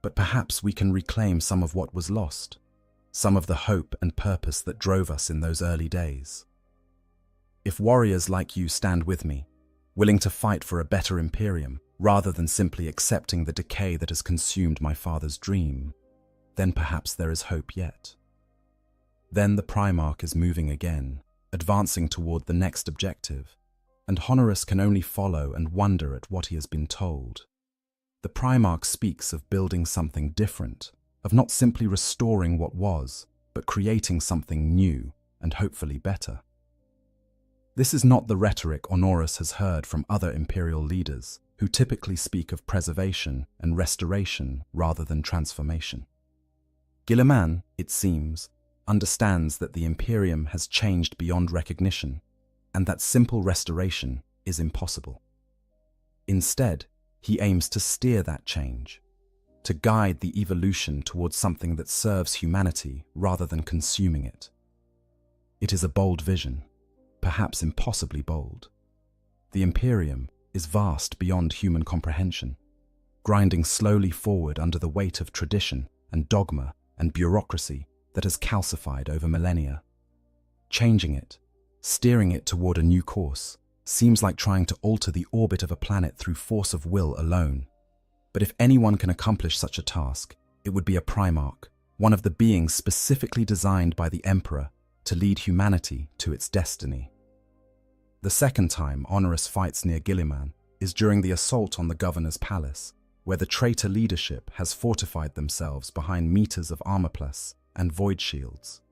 But perhaps we can reclaim some of what was lost, some of the hope and purpose that drove us in those early days. If warriors like you stand with me, willing to fight for a better Imperium, rather than simply accepting the decay that has consumed my father's dream, then perhaps there is hope yet. Then the Primarch is moving again, advancing toward the next objective, and Honoris can only follow and wonder at what he has been told. The Primarch speaks of building something different, of not simply restoring what was, but creating something new and hopefully better. This is not the rhetoric Honoris has heard from other imperial leaders, who typically speak of preservation and restoration rather than transformation. Guilliman, it seems, understands that the Imperium has changed beyond recognition, and that simple restoration is impossible. Instead, he aims to steer that change, to guide the evolution towards something that serves humanity rather than consuming it. It is a bold vision, perhaps impossibly bold. The Imperium is vast beyond human comprehension, grinding slowly forward under the weight of tradition and dogma and bureaucracy that has calcified over millennia. Changing it, steering it toward a new course, seems like trying to alter the orbit of a planet through force of will alone. But if anyone can accomplish such a task, it would be a Primarch, one of the beings specifically designed by the Emperor to lead humanity to its destiny. The second time Honoris fights near Guilliman is during the assault on the governor's palace, where the traitor leadership has fortified themselves behind meters of armorplus and void shields.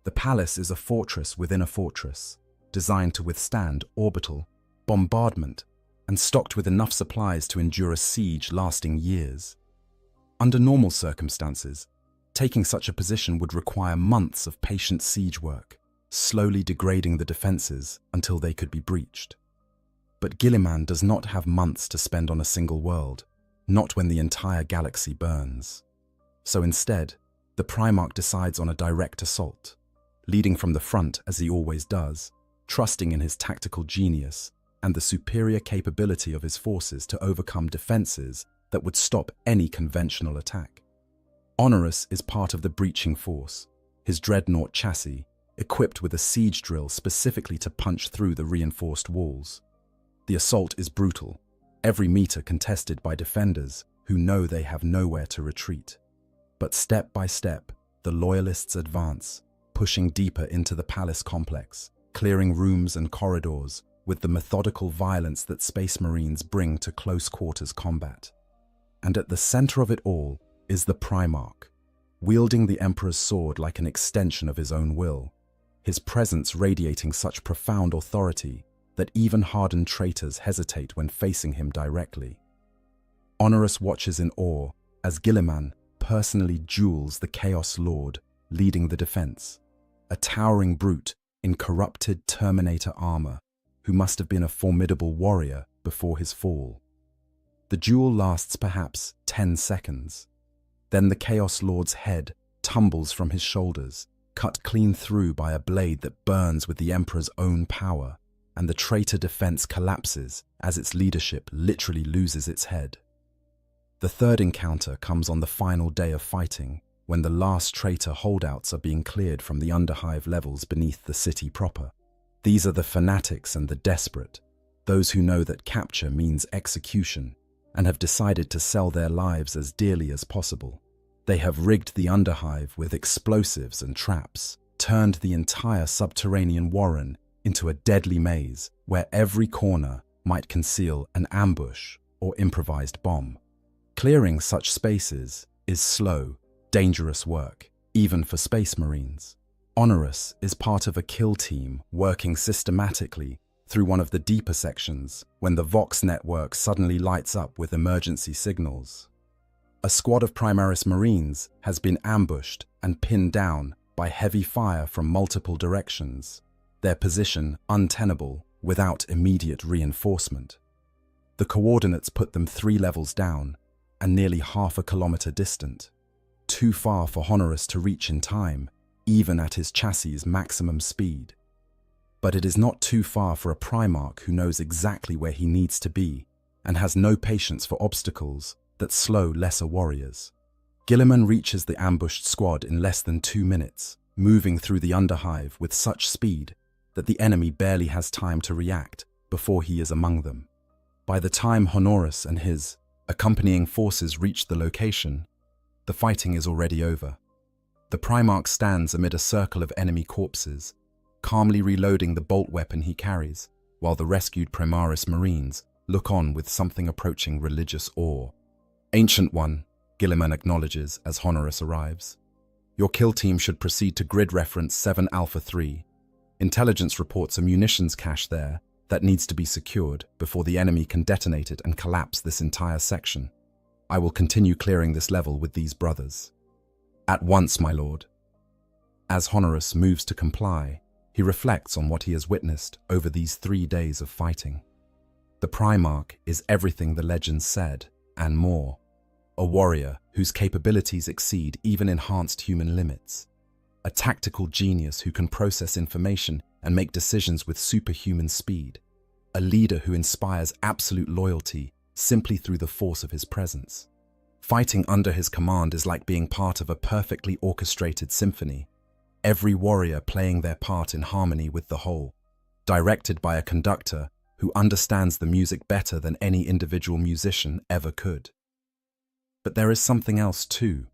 The palace is a fortress within a fortress, designed to withstand orbital bombardment and stocked with enough supplies to endure a siege lasting years. Under normal circumstances, taking such a position would require months of patient siege work, slowly degrading the defenses until they could be breached. But Guilliman does not have months to spend on a single world, not when the entire galaxy burns. So instead, the Primarch decides on a direct assault, leading from the front as he always does, trusting in his tactical genius and the superior capability of his forces to overcome defenses that would stop any conventional attack. Honoris is part of the breaching force, his dreadnought chassis, equipped with a siege drill specifically to punch through the reinforced walls. The assault is brutal, every meter contested by defenders who know they have nowhere to retreat. But step by step, the Loyalists advance, pushing deeper into the palace complex, clearing rooms and corridors with the methodical violence that Space Marines bring to close-quarters combat. And at the center of it all is the Primarch, wielding the Emperor's sword like an extension of his own will, his presence radiating such profound authority that even hardened traitors hesitate when facing him directly. Honorus watches in awe as Guilliman personally duels the Chaos Lord, leading the defense, a towering brute in corrupted Terminator armor, who must have been a formidable warrior before his fall. The duel lasts perhaps 10 seconds. Then the Chaos Lord's head tumbles from his shoulders, cut clean through by a blade that burns with the Emperor's own power, and the traitor defense collapses as its leadership literally loses its head. The third encounter comes on the final day of fighting, when the last traitor holdouts are being cleared from the underhive levels beneath the city proper. These are the fanatics and the desperate, those who know that capture means execution, and have decided to sell their lives as dearly as possible. They have rigged the underhive with explosives and traps, turned the entire subterranean warren into a deadly maze where every corner might conceal an ambush or improvised bomb. Clearing such spaces is slow, dangerous work, even for Space Marines. Honorus is part of a kill team working systematically through one of the deeper sections when the Vox network suddenly lights up with emergency signals. A squad of Primaris Marines has been ambushed and pinned down by heavy fire from multiple directions, their position untenable without immediate reinforcement. The coordinates put them 3 levels down and nearly half a kilometer distant, too far for Honorus to reach in time, even at his chassis' maximum speed. But it is not too far for a Primarch who knows exactly where he needs to be and has no patience for obstacles that slow lesser warriors. Guilliman reaches the ambushed squad in less than 2 minutes, moving through the underhive with such speed that the enemy barely has time to react before he is among them. By the time Honorus and his accompanying forces reach the location, the fighting is already over. The Primarch stands amid a circle of enemy corpses, calmly reloading the bolt weapon he carries, while the rescued Primaris Marines look on with something approaching religious awe. "Ancient One," Guilliman acknowledges as Honorus arrives. "Your kill team should proceed to grid reference 7 Alpha 3. Intelligence reports a munitions cache there that needs to be secured before the enemy can detonate it and collapse this entire section. I will continue clearing this level with these brothers." "At once, my lord." As Honorus moves to comply, he reflects on what he has witnessed over these 3 days of fighting. The Primarch is everything the legends said, and more. A warrior whose capabilities exceed even enhanced human limits. A tactical genius who can process information and make decisions with superhuman speed. A leader who inspires absolute loyalty simply through the force of his presence. Fighting under his command is like being part of a perfectly orchestrated symphony, every warrior playing their part in harmony with the whole, directed by a conductor who understands the music better than any individual musician ever could. But there is something else too,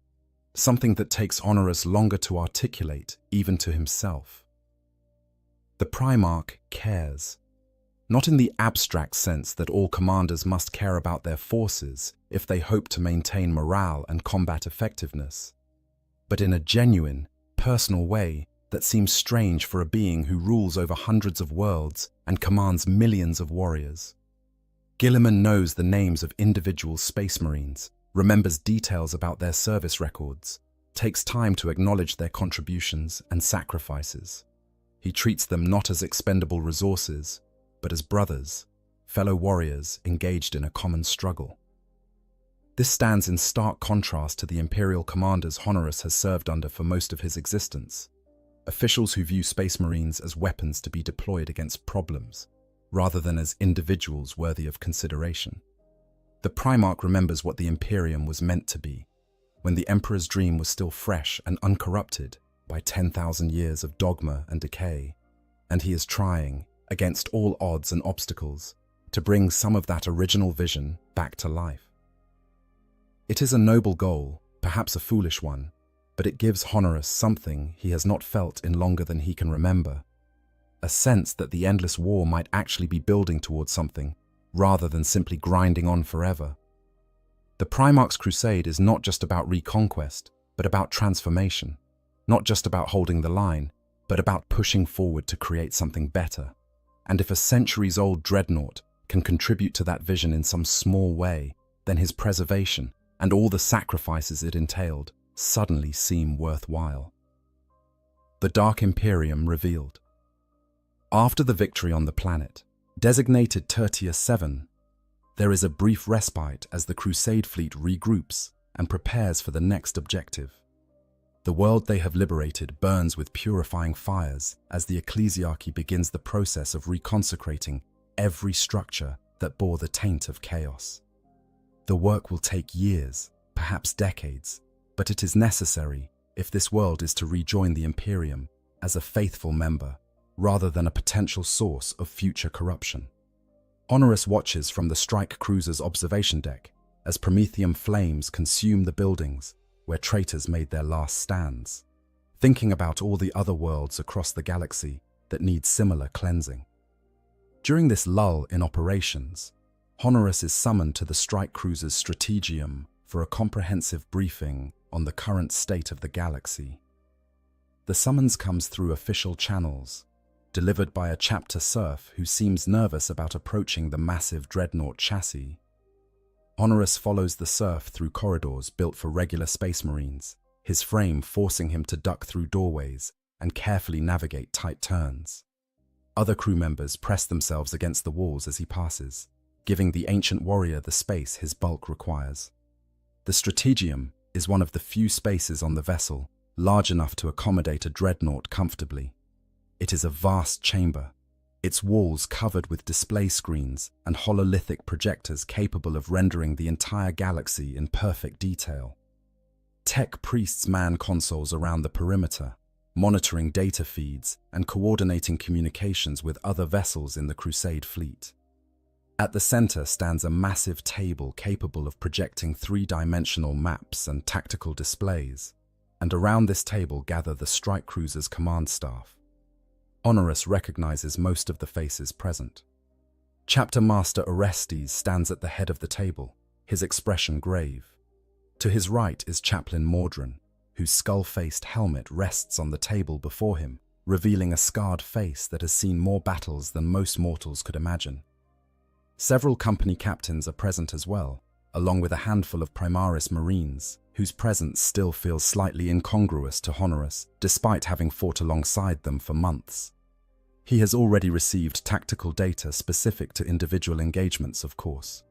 something that takes Honorus longer to articulate even to himself. The Primarch cares, not in the abstract sense that all commanders must care about their forces if they hope to maintain morale and combat effectiveness, but in a genuine, personal way that seems strange for a being who rules over hundreds of worlds and commands millions of warriors. Guilliman knows the names of individual Space Marines, remembers details about their service records, takes time to acknowledge their contributions and sacrifices. He treats them not as expendable resources, but as brothers, fellow warriors engaged in a common struggle. This stands in stark contrast to the Imperial commanders Honorus has served under for most of his existence, officials who view Space Marines as weapons to be deployed against problems, rather than as individuals worthy of consideration. The Primarch remembers what the Imperium was meant to be, when the Emperor's dream was still fresh and uncorrupted by 10,000 years of dogma and decay, and he is trying, against all odds and obstacles, to bring some of that original vision back to life. It is a noble goal, perhaps a foolish one, but it gives Honorus something he has not felt in longer than he can remember. A sense that the endless war might actually be building towards something, rather than simply grinding on forever. The Primarch's crusade is not just about reconquest, but about transformation. Not just about holding the line, but about pushing forward to create something better. And if a centuries-old dreadnought can contribute to that vision in some small way, then his preservation and all the sacrifices it entailed suddenly seem worthwhile. The Dark Imperium revealed. After the victory on the planet, designated Tertius 7, there is a brief respite as the Crusade fleet regroups and prepares for the next objective. The world they have liberated burns with purifying fires as the ecclesiarchy begins the process of reconsecrating every structure that bore the taint of chaos. The work will take years, perhaps decades, but it is necessary if this world is to rejoin the Imperium as a faithful member, rather than a potential source of future corruption. Honorus watches from the strike cruiser's observation deck as Promethean flames consume the buildings where traitors made their last stands, thinking about all the other worlds across the galaxy that need similar cleansing. During this lull in operations, Honorus is summoned to the strike cruiser's strategium for a comprehensive briefing on the current state of the galaxy. The summons comes through official channels, delivered by a chapter serf who seems nervous about approaching the massive dreadnought chassis. Honorus follows the serf through corridors built for regular space marines, his frame forcing him to duck through doorways and carefully navigate tight turns. Other crew members press themselves against the walls as he passes, giving the ancient warrior the space his bulk requires. The strategium is one of the few spaces on the vessel large enough to accommodate a dreadnought comfortably. It is a vast chamber, its walls covered with display screens and hololithic projectors capable of rendering the entire galaxy in perfect detail. Tech priests man consoles around the perimeter, monitoring data feeds and coordinating communications with other vessels in the Crusade fleet. At the center stands a massive table capable of projecting three-dimensional maps and tactical displays, and around this table gather the strike cruiser's command staff. Honorus recognizes most of the faces present. Chapter Master Orestes stands at the head of the table, his expression grave. To his right is Chaplain Mordrin, whose skull-faced helmet rests on the table before him, revealing a scarred face that has seen more battles than most mortals could imagine. Several company captains are present as well, along with a handful of Primaris Marines, whose presence still feels slightly incongruous to Honorus, despite having fought alongside them for months. He has already received tactical data specific to individual engagements, of course.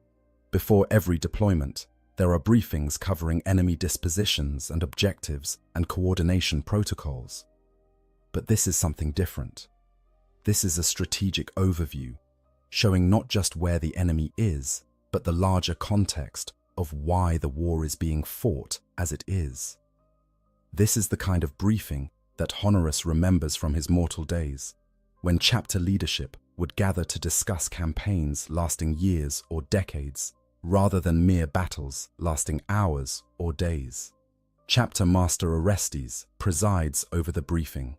Before every deployment, there are briefings covering enemy dispositions and objectives and coordination protocols. But this is something different. This is a strategic overview, showing not just where the enemy is, but the larger context of why the war is being fought as it is. This is the kind of briefing that Honorus remembers from his mortal days, when chapter leadership would gather to discuss campaigns lasting years or decades, rather than mere battles lasting hours or days. Chapter Master Orestes presides over the briefing,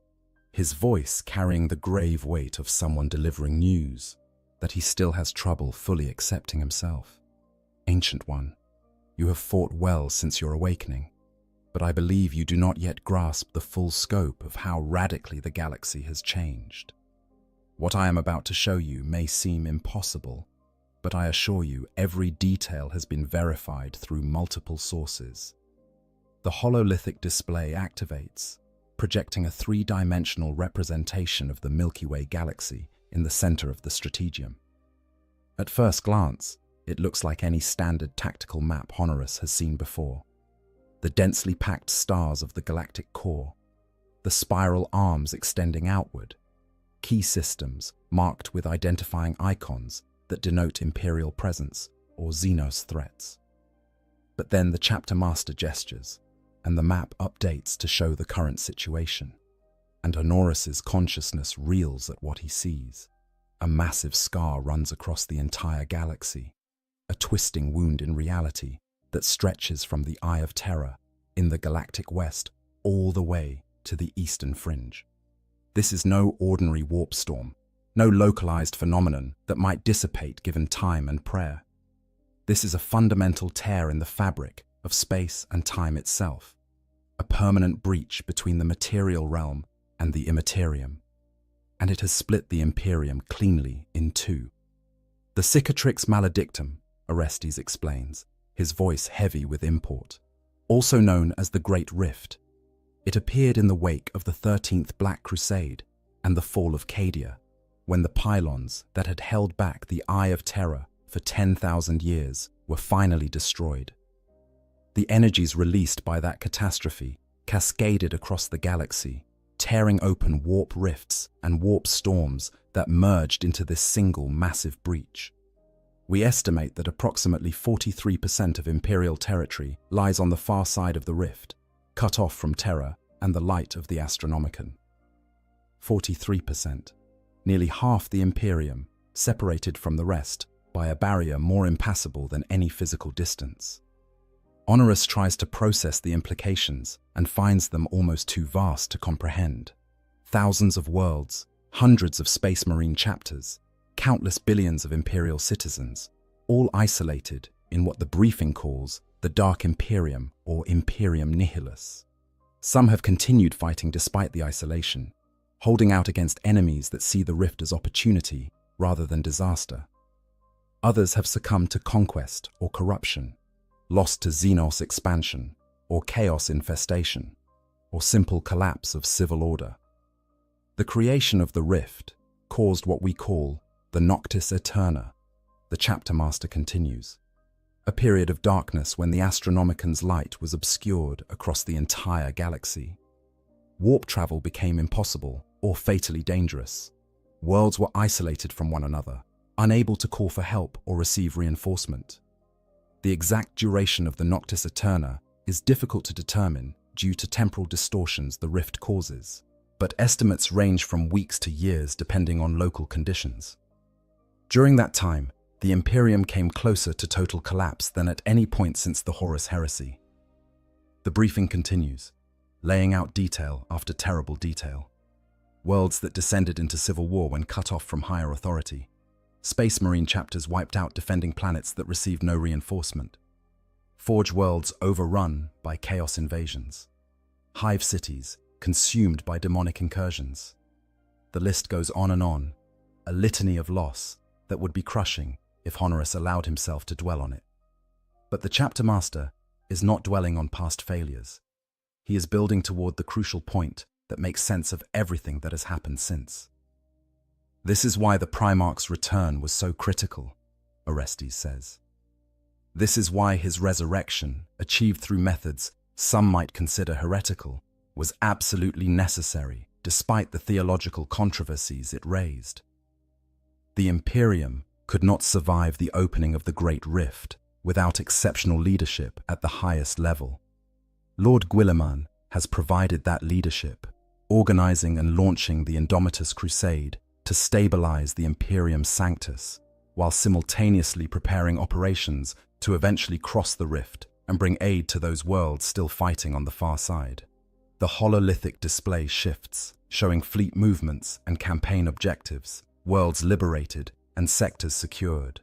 his voice carrying the grave weight of someone delivering news that he still has trouble fully accepting himself. Ancient One, you have fought well since your awakening, but I believe you do not yet grasp the full scope of how radically the galaxy has changed. What I am about to show you may seem impossible, but I assure you every detail has been verified through multiple sources. The hololithic display activates, projecting a three-dimensional representation of the Milky Way galaxy in the center of the strategium. At first glance, it looks like any standard tactical map Honorus has seen before. The densely packed stars of the galactic core, the spiral arms extending outward, key systems marked with identifying icons that denote Imperial presence or Xenos threats. But then the chapter master gestures, and the map updates to show the current situation, and Honorus's consciousness reels at what he sees. A massive scar runs across the entire galaxy, a twisting wound in reality that stretches from the Eye of Terror in the galactic west all the way to the eastern fringe. This is no ordinary warp storm, no localized phenomenon that might dissipate given time and prayer. This is a fundamental tear in the fabric of space and time itself, a permanent breach between the material realm and the immaterium, and it has split the Imperium cleanly in two. The Cicatrix Maledictum, Orestes explains, his voice heavy with import, also known as the Great Rift. It appeared in the wake of the 13th Black Crusade and the fall of Cadia, when the pylons that had held back the Eye of Terror for 10,000 years were finally destroyed. The energies released by that catastrophe cascaded across the galaxy, tearing open warp rifts and warp storms that merged into this single massive breach. We estimate that approximately 43% of Imperial territory lies on the far side of the rift, cut off from Terra and the light of the Astronomicon. 43%, nearly half the Imperium, separated from the rest by a barrier more impassable than any physical distance. Honoris tries to process the implications and finds them almost too vast to comprehend. Thousands of worlds, hundreds of Space Marine chapters, countless billions of Imperial citizens, all isolated in what the briefing calls the Dark Imperium or Imperium Nihilus. Some have continued fighting despite the isolation, holding out against enemies that see the rift as opportunity rather than disaster. Others have succumbed to conquest or corruption, lost to Xenos expansion or chaos infestation, or simple collapse of civil order. The creation of the rift caused what we call the Noctis Aeterna, the chapter master continues, a period of darkness when the Astronomicon's light was obscured across the entire galaxy. Warp travel became impossible or fatally dangerous. Worlds were isolated from one another, unable to call for help or receive reinforcement. The exact duration of the Noctis Aeterna is difficult to determine due to temporal distortions the rift causes, but estimates range from weeks to years depending on local conditions. During that time, the Imperium came closer to total collapse than at any point since the Horus Heresy. The briefing continues, laying out detail after terrible detail. Worlds that descended into civil war when cut off from higher authority. Space Marine chapters wiped out defending planets that received no reinforcement. Forge worlds overrun by chaos invasions. Hive cities consumed by demonic incursions. The list goes on, a litany of loss that would be crushing if Honoris allowed himself to dwell on it. But the chapter master is not dwelling on past failures. He is building toward the crucial point that makes sense of everything that has happened since. This is why the Primarch's return was so critical, Orestes says. This is why his resurrection, achieved through methods some might consider heretical, was absolutely necessary despite the theological controversies it raised. The Imperium could not survive the opening of the Great Rift without exceptional leadership at the highest level. Lord Guilliman has provided that leadership, organizing and launching the Indomitus Crusade to stabilize the Imperium Sanctus, while simultaneously preparing operations to eventually cross the rift and bring aid to those worlds still fighting on the far side. The hololithic display shifts, showing fleet movements and campaign objectives, worlds liberated and sectors secured.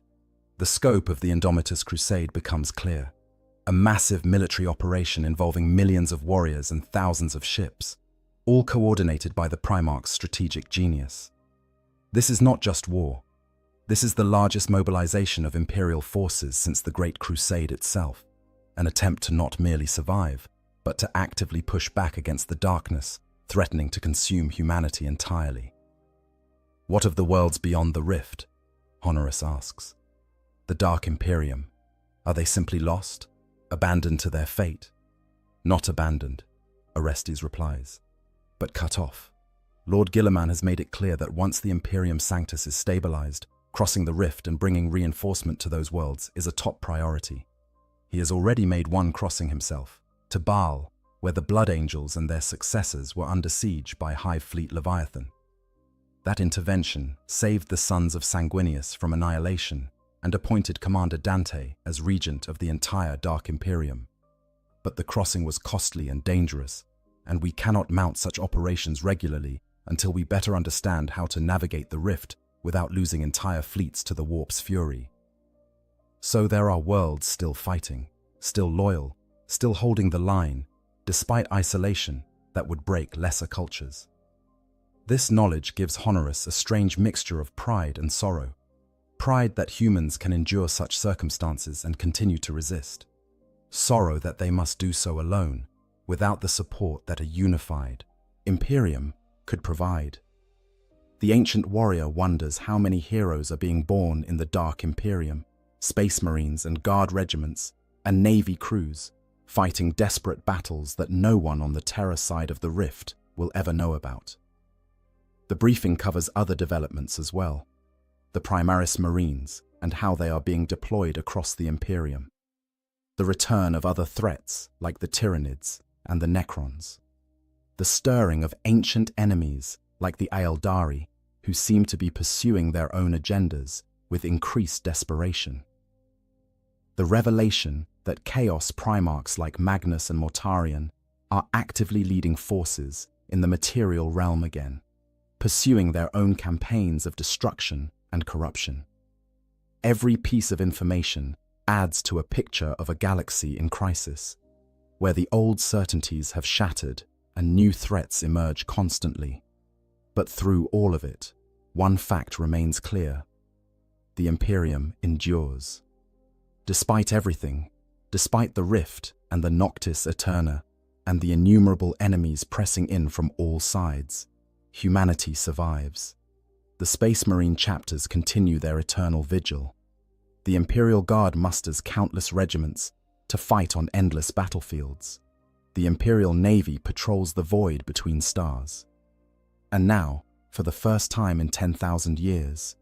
The scope of the Indomitus Crusade becomes clear. A massive military operation involving millions of warriors and thousands of ships, all coordinated by the Primarch's strategic genius. This is not just war. This is the largest mobilization of Imperial forces since the Great Crusade itself, an attempt to not merely survive, but to actively push back against the darkness threatening to consume humanity entirely. What of the worlds beyond the rift? Honoris asks. The Dark Imperium, are they simply lost, abandoned to their fate? Not abandoned, Orestes replies, but cut off. Lord Guilliman has made it clear that once the Imperium Sanctus is stabilized, crossing the rift and bringing reinforcement to those worlds is a top priority. He has already made one crossing himself, to Baal, where the Blood Angels and their successors were under siege by Hive Fleet Leviathan. That intervention saved the sons of Sanguinius from annihilation and appointed Commander Dante as regent of the entire Dark Imperium. But the crossing was costly and dangerous, and we cannot mount such operations regularly until we better understand how to navigate the rift without losing entire fleets to the warp's fury. So there are worlds still fighting, still loyal, still holding the line, despite isolation that would break lesser cultures. This knowledge gives Honoris a strange mixture of pride and sorrow. Pride that humans can endure such circumstances and continue to resist. Sorrow that they must do so alone, without the support that a unified Imperium could provide. The ancient warrior wonders how many heroes are being born in the Dark Imperium, space marines and guard regiments, and navy crews, fighting desperate battles that no one on the Terra side of the rift will ever know about. The briefing covers other developments as well, the Primaris Marines and how they are being deployed across the Imperium, the return of other threats like the Tyranids and the Necrons, the stirring of ancient enemies like the Aeldari, who seem to be pursuing their own agendas with increased desperation, the revelation that Chaos Primarchs like Magnus and Mortarion are actively leading forces in the material realm again, pursuing their own campaigns of destruction and corruption. Every piece of information adds to a picture of a galaxy in crisis, where the old certainties have shattered and new threats emerge constantly. But through all of it, one fact remains clear: the Imperium endures. Despite everything, despite the rift and the Noctis Eterna, and the innumerable enemies pressing in from all sides, humanity survives. The Space Marine chapters continue their eternal vigil. The Imperial Guard musters countless regiments to fight on endless battlefields. The Imperial Navy patrols the void between stars. And now, for the first time in 10,000 years,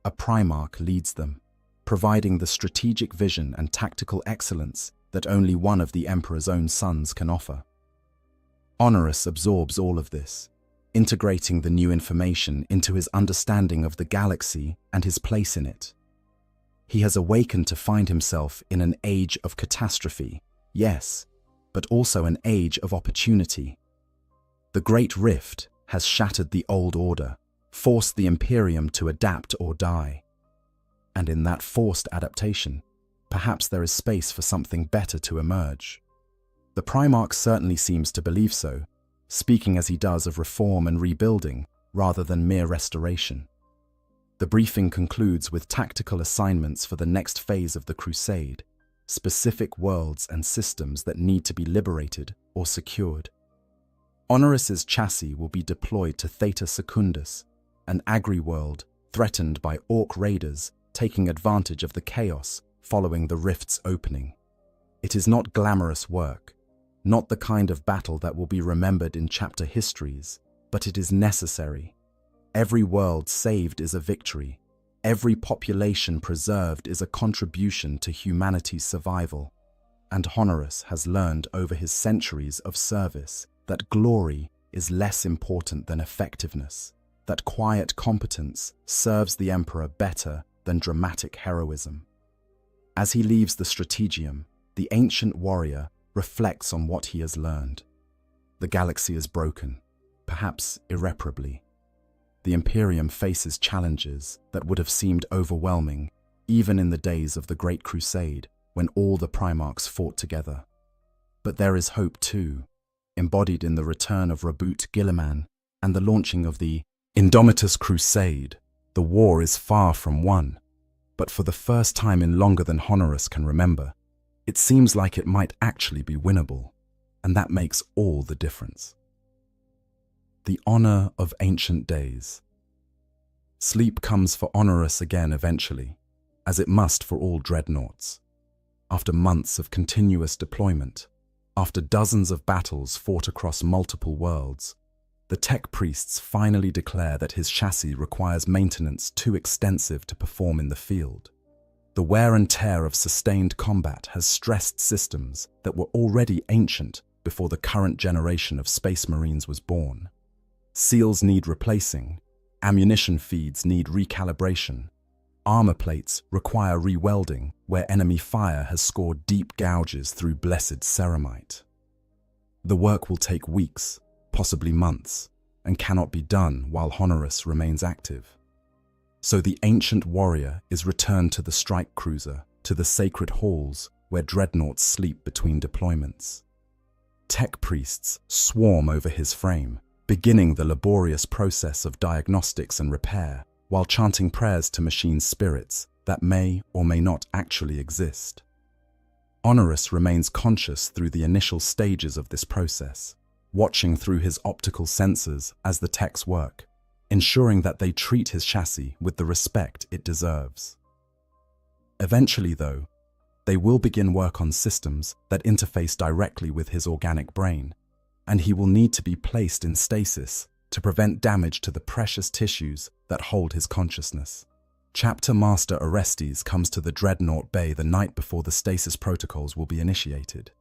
a Primarch leads them, providing the strategic vision and tactical excellence that only one of the Emperor's own sons can offer. Honoris absorbs all of this, integrating the new information into his understanding of the galaxy and his place in it. He has awakened to find himself in an age of catastrophe, yes, but also an age of opportunity. The Great Rift has shattered the old order, forced the Imperium to adapt or die. And in that forced adaptation, perhaps there is space for something better to emerge. The Primarch certainly seems to believe so, speaking as he does of reform and rebuilding rather than mere restoration. The briefing concludes with tactical assignments for the next phase of the crusade, specific worlds and systems that need to be liberated or secured. Honoris's chassis will be deployed to Theta Secundus, an agri-world threatened by Orc raiders taking advantage of the chaos following the rift's opening. It is not glamorous work, not the kind of battle that will be remembered in chapter histories, but it is necessary. Every world saved is a victory. Every population preserved is a contribution to humanity's survival. And Honoris has learned over his centuries of service that glory is less important than effectiveness, that quiet competence serves the Emperor better than dramatic heroism. As he leaves the Strategium, the ancient warrior reflects on what he has learned. The galaxy is broken, perhaps irreparably. The Imperium faces challenges that would have seemed overwhelming even in the days of the Great Crusade when all the Primarchs fought together. But there is hope too, embodied in the return of Raboot Guilliman and the launching of the Indomitus Crusade. The war is far from won, but for the first time in longer than Honoris can remember, it seems like it might actually be winnable, and that makes all the difference. The honor of ancient days. Sleep comes for Honoris again eventually, as it must for all dreadnoughts. After months of continuous deployment, after dozens of battles fought across multiple worlds, the tech priests finally declare that his chassis requires maintenance too extensive to perform in the field. The wear and tear of sustained combat has stressed systems that were already ancient before the current generation of Space Marines was born. Seals need replacing, Ammunition feeds need recalibration. Armor plates require rewelding where enemy fire has scored deep gouges through blessed ceramite. The work will take weeks, possibly months, and cannot be done while Honoris remains active. So the ancient warrior is returned to the strike cruiser, to the sacred halls where dreadnoughts sleep between deployments. Tech priests swarm over his frame, beginning the laborious process of diagnostics and repair, while chanting prayers to machine spirits that may or may not actually exist. Honoris remains conscious through the initial stages of this process, watching through his optical sensors as the techs work, ensuring that they treat his chassis with the respect it deserves. Eventually, though, they will begin work on systems that interface directly with his organic brain, and he will need to be placed in stasis to prevent damage to the precious tissues that hold his consciousness. Chapter Master Orestes comes to the Dreadnought Bay the night before the stasis protocols will be initiated.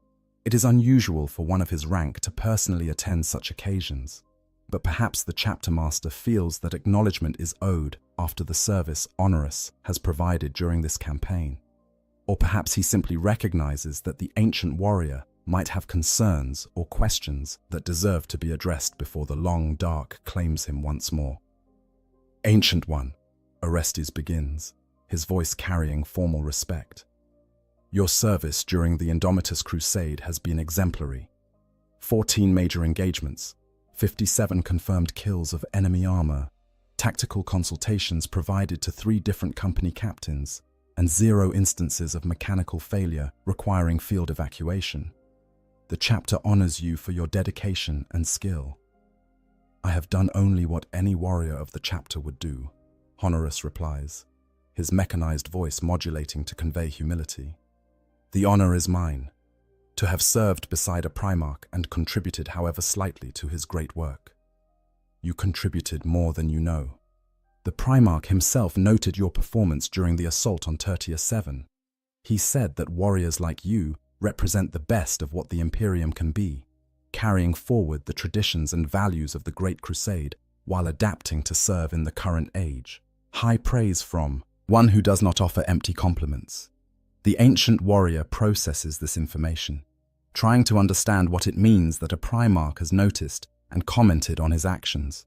It is unusual for one of his rank to personally attend such occasions, but perhaps the Chapter Master feels that acknowledgement is owed after the service Honoris has provided during this campaign. Or perhaps he simply recognizes that the ancient warrior might have concerns or questions that deserve to be addressed before the long dark claims him once more. Ancient One, Orestes begins, his voice carrying formal respect. Your service during the Indomitus Crusade has been exemplary. 14 major engagements, 57 confirmed kills of enemy armor, tactical consultations provided to 3 different company captains, and 0 instances of mechanical failure requiring field evacuation. The chapter honors you for your dedication and skill. I have done only what any warrior of the chapter would do, Honoris replies, his mechanized voice modulating to convey humility. The honor is mine, to have served beside a Primarch and contributed however slightly to his great work. You contributed more than you know. The Primarch himself noted your performance during the assault on Tertius 7. He said that warriors like you represent the best of what the Imperium can be, carrying forward the traditions and values of the Great Crusade while adapting to serve in the current age. High praise from one who does not offer empty compliments. The ancient warrior processes this information, trying to understand what it means that a Primarch has noticed and commented on his actions.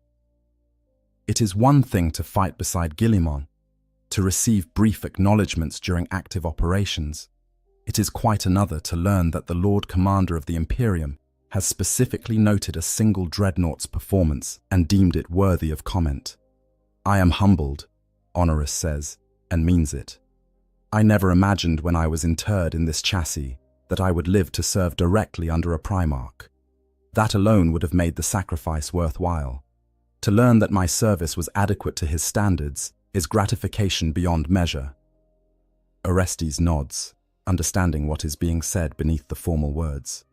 It is one thing to fight beside Guilliman, to receive brief acknowledgements during active operations. It is quite another to learn that the Lord Commander of the Imperium has specifically noted a single dreadnought's performance and deemed it worthy of comment. I am humbled, Honoris says, and means it. I never imagined when I was interred in this chassis that I would live to serve directly under a Primarch. That alone would have made the sacrifice worthwhile. To learn that my service was adequate to his standards is gratification beyond measure. Orestes nods, understanding what is being said beneath the formal words.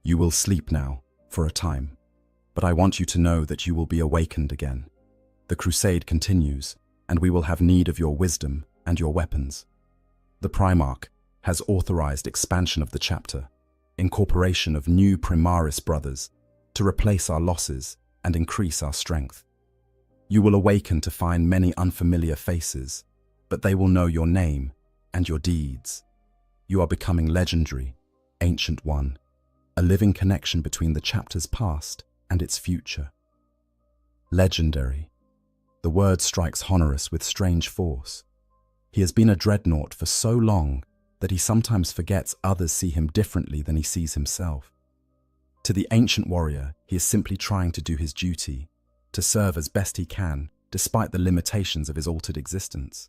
You will sleep now, for a time, but I want you to know that you will be awakened again. The crusade continues, and we will have need of your wisdom and your weapons. The Primarch has authorized expansion of the chapter, incorporation of new Primaris brothers, to replace our losses and increase our strength. You will awaken to find many unfamiliar faces, but they will know your name and your deeds. You are becoming legendary, Ancient One, a living connection between the chapter's past and its future. Legendary. The word strikes Honoris with strange force. He has been a dreadnought for so long that he sometimes forgets others see him differently than he sees himself. To the ancient warrior, he is simply trying to do his duty, to serve as best he can, despite the limitations of his altered existence.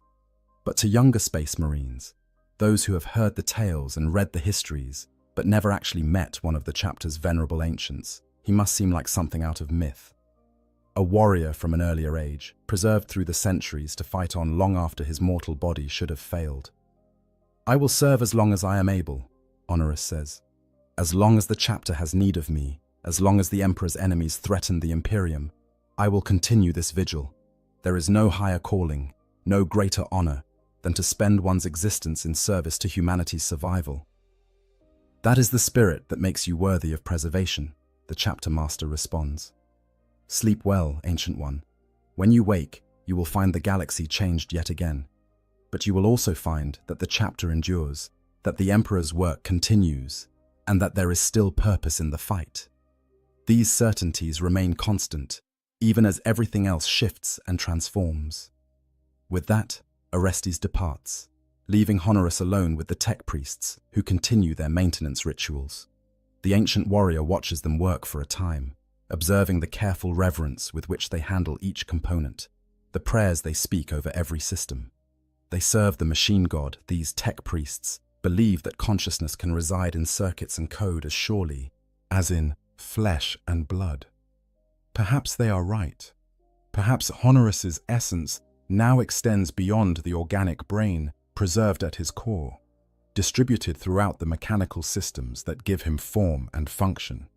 But to younger Space Marines, those who have heard the tales and read the histories, but never actually met one of the chapter's venerable ancients, he must seem like something out of myth. A warrior from an earlier age, preserved through the centuries to fight on long after his mortal body should have failed. I will serve as long as I am able, Honoris says. As long as the chapter has need of me, as long as the Emperor's enemies threaten the Imperium, I will continue this vigil. There is no higher calling, no greater honor, than to spend one's existence in service to humanity's survival. That is the spirit that makes you worthy of preservation, the chapter master responds. Sleep well, Ancient One. When you wake, you will find the galaxy changed yet again. But you will also find that the chapter endures, that the Emperor's work continues, and that there is still purpose in the fight. These certainties remain constant, even as everything else shifts and transforms. With that, Orestes departs, leaving Honoris alone with the tech priests who continue their maintenance rituals. The ancient warrior watches them work for a time, observing the careful reverence with which they handle each component, the prayers they speak over every system. They serve the machine god. These tech priests believe that consciousness can reside in circuits and code as surely as in flesh and blood. Perhaps they are right. Perhaps Honoris's essence now extends beyond the organic brain preserved at his core, distributed throughout the mechanical systems that give him form and function.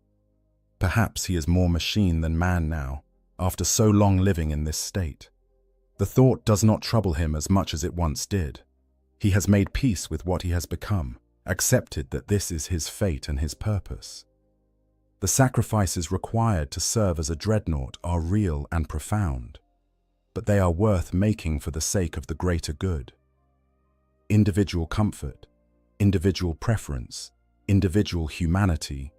Perhaps he is more machine than man now, after so long living in this state. The thought does not trouble him as much as it once did. He has made peace with what he has become, accepted that this is his fate and his purpose. The sacrifices required to serve as a dreadnought are real and profound, but they are worth making for the sake of the greater good. Individual comfort, individual preference, individual humanity,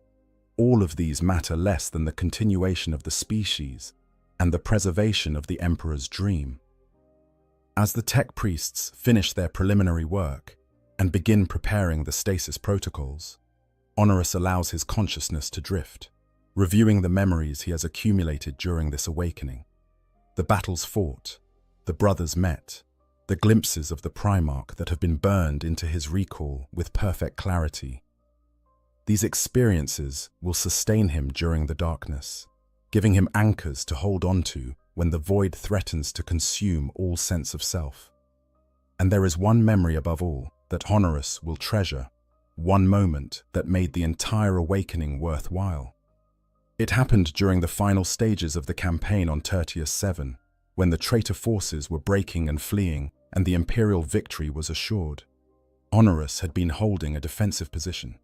all of these matter less than the continuation of the species and the preservation of the Emperor's dream. As the tech priests finish their preliminary work and begin preparing the stasis protocols, Honoris allows his consciousness to drift, reviewing the memories he has accumulated during this awakening. The battles fought, the brothers met, the glimpses of the Primarch that have been burned into his recall with perfect clarity. These experiences will sustain him during the darkness, giving him anchors to hold on to when the void threatens to consume all sense of self. And there is one memory above all that Honoris will treasure, one moment that made the entire awakening worthwhile. It happened during the final stages of the campaign on Tertius 7, when the traitor forces were breaking and fleeing and the Imperial victory was assured. Honoris had been holding a defensive position,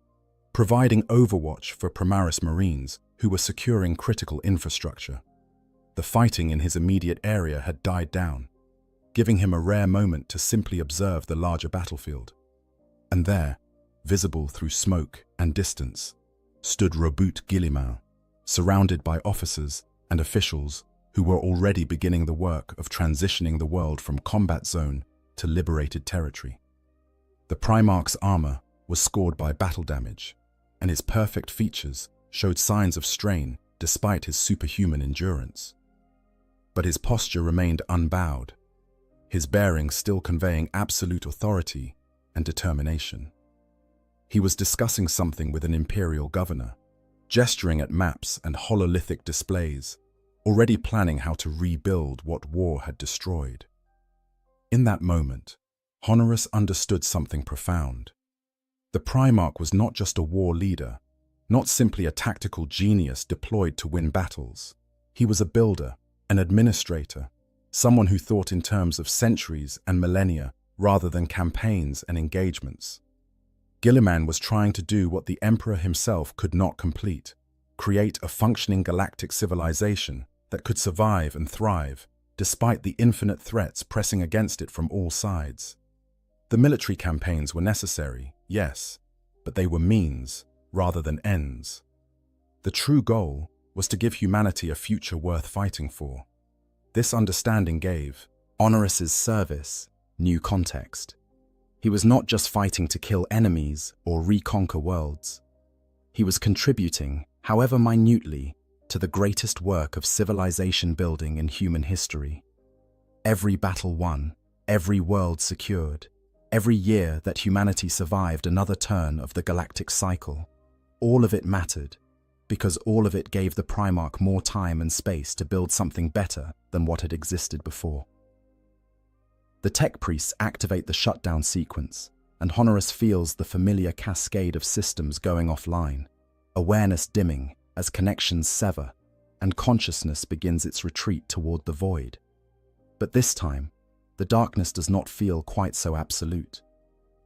providing overwatch for Primaris Marines who were securing critical infrastructure. The fighting in his immediate area had died down, giving him a rare moment to simply observe the larger battlefield. And there, visible through smoke and distance, stood Robut Guilliman, surrounded by officers and officials who were already beginning the work of transitioning the world from combat zone to liberated territory. The Primarch's armor was scored by battle damage, and his perfect features showed signs of strain despite his superhuman endurance. But his posture remained unbowed, his bearing still conveying absolute authority and determination. He was discussing something with an imperial governor, gesturing at maps and hololithic displays, already planning how to rebuild what war had destroyed. In that moment, Honoris understood something profound. The Primarch was not just a war leader, not simply a tactical genius deployed to win battles. He was a builder, an administrator, someone who thought in terms of centuries and millennia rather than campaigns and engagements. Guilliman was trying to do what the Emperor himself could not complete, create a functioning galactic civilization that could survive and thrive despite the infinite threats pressing against it from all sides. The military campaigns were necessary, yes, but they were means rather than ends. The true goal was to give humanity a future worth fighting for. This understanding gave Honoris's service new context. He was not just fighting to kill enemies or reconquer worlds. He was contributing, however minutely, to the greatest work of civilization building in human history. Every battle won, every world secured, every year that humanity survived another turn of the galactic cycle, all of it mattered, because all of it gave the Primarch more time and space to build something better than what had existed before. The tech priests activate the shutdown sequence, and Honoris feels the familiar cascade of systems going offline, awareness dimming as connections sever, and consciousness begins its retreat toward the void. But this time, the darkness does not feel quite so absolute.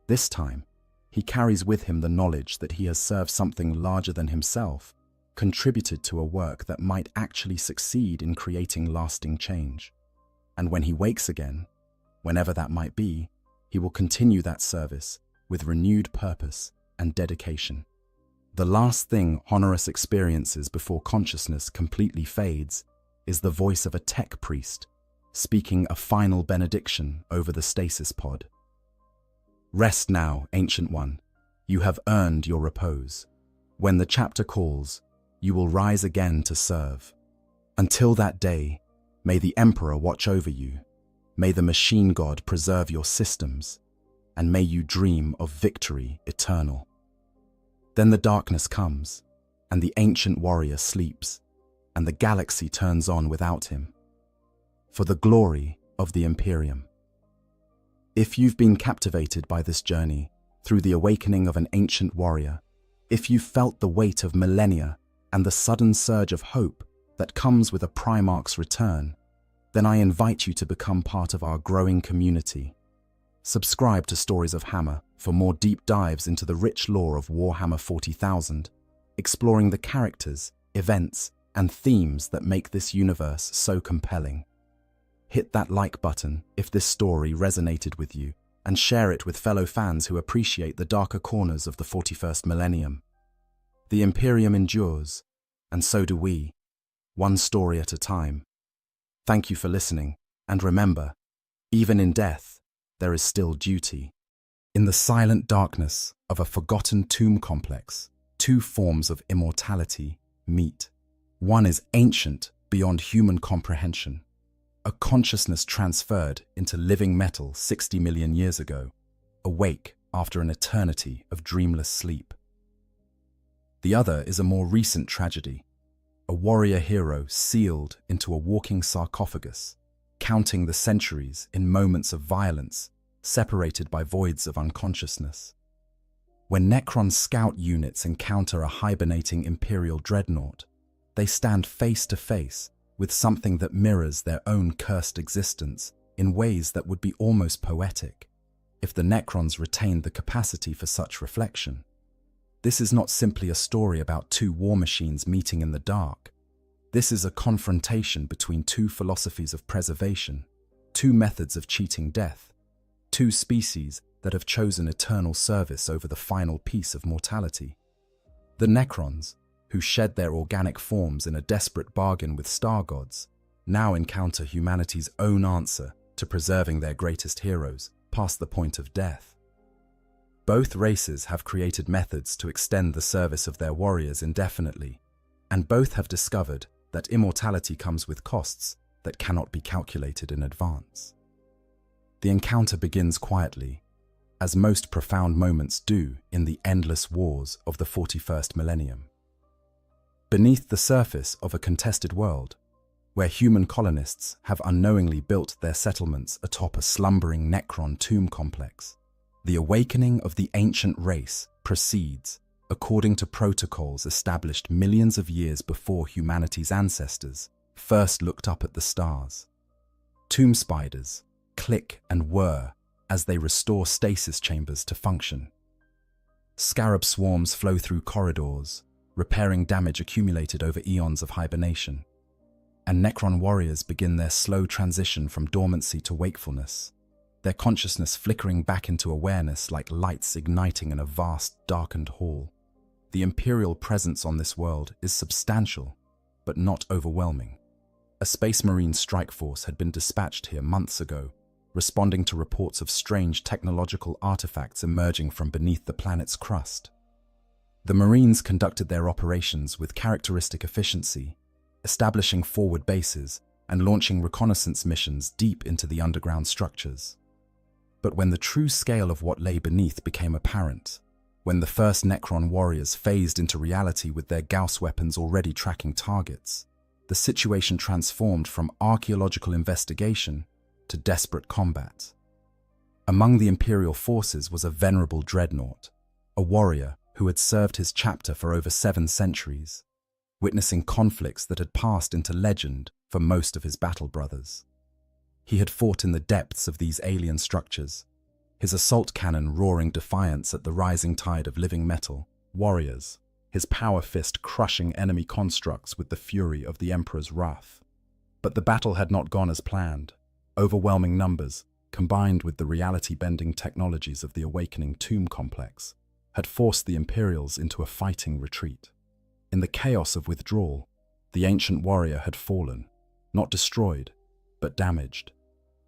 This time, he carries with him the knowledge that he has served something larger than himself, contributed to a work that might actually succeed in creating lasting change. And when he wakes again, whenever that might be, he will continue that service with renewed purpose and dedication. The last thing Honoris experiences before consciousness completely fades is the voice of a tech priest speaking a final benediction over the stasis pod. Rest now, Ancient One. You have earned your repose. When the chapter calls, you will rise again to serve. Until that day, may the Emperor watch over you. May the machine god preserve your systems, and may you dream of victory eternal. Then the darkness comes, and the ancient warrior sleeps, and the galaxy turns on without him, for the glory of the Imperium. If you've been captivated by this journey through the awakening of an ancient warrior, if you've felt the weight of millennia and the sudden surge of hope that comes with a Primarch's return, then I invite you to become part of our growing community. Subscribe to Stories of Hammer for more deep dives into the rich lore of Warhammer 40,000, exploring the characters, events, and themes that make this universe so compelling. Hit that like button if this story resonated with you, and share it with fellow fans who appreciate the darker corners of the 41st millennium. The Imperium endures, and so do we, one story at a time. Thank you for listening, and remember, even in death, there is still duty. In the silent darkness of a forgotten tomb complex, two forms of immortality meet. One is ancient beyond human comprehension, a consciousness transferred into living metal 60 million years ago, awake after an eternity of dreamless sleep. The other is a more recent tragedy, a warrior hero sealed into a walking sarcophagus, counting the centuries in moments of violence, separated by voids of unconsciousness. When Necron's scout units encounter a hibernating Imperial dreadnought, they stand face to face with something that mirrors their own cursed existence in ways that would be almost poetic, if the Necrons retained the capacity for such reflection. This is not simply a story about two war machines meeting in the dark. This is a confrontation between two philosophies of preservation, two methods of cheating death, two species that have chosen eternal service over the final piece of mortality. The Necrons, who shed their organic forms in a desperate bargain with star gods, now encounter humanity's own answer to preserving their greatest heroes past the point of death. Both races have created methods to extend the service of their warriors indefinitely, and both have discovered that immortality comes with costs that cannot be calculated in advance. The encounter begins quietly, as most profound moments do in the endless wars of the 41st millennium. Beneath the surface of a contested world, where human colonists have unknowingly built their settlements atop a slumbering Necron tomb complex, the awakening of the ancient race proceeds according to protocols established millions of years before humanity's ancestors first looked up at the stars. Tomb spiders click and whir as they restore stasis chambers to function. Scarab swarms flow through corridors, repairing damage accumulated over eons of hibernation. And Necron warriors begin their slow transition from dormancy to wakefulness, their consciousness flickering back into awareness like lights igniting in a vast, darkened hall. The Imperial presence on this world is substantial, but not overwhelming. A Space Marine strike force had been dispatched here months ago, responding to reports of strange technological artifacts emerging from beneath the planet's crust. The Marines conducted their operations with characteristic efficiency, establishing forward bases and launching reconnaissance missions deep into the underground structures. But when the true scale of what lay beneath became apparent, when the first Necron warriors phased into reality with their Gauss weapons already tracking targets, the situation transformed from archaeological investigation to desperate combat. Among the Imperial forces was a venerable dreadnought, a warrior who had served his chapter for over 7 centuries, witnessing conflicts that had passed into legend for most of his battle brothers. He had fought in the depths of these alien structures, his assault cannon roaring defiance at the rising tide of living metal warriors, his power fist crushing enemy constructs with the fury of the Emperor's wrath. But the battle had not gone as planned. Overwhelming numbers, combined with the reality-bending technologies of the awakening tomb complex, had forced the Imperials into a fighting retreat. In the chaos of withdrawal, the ancient warrior had fallen, not destroyed, but damaged.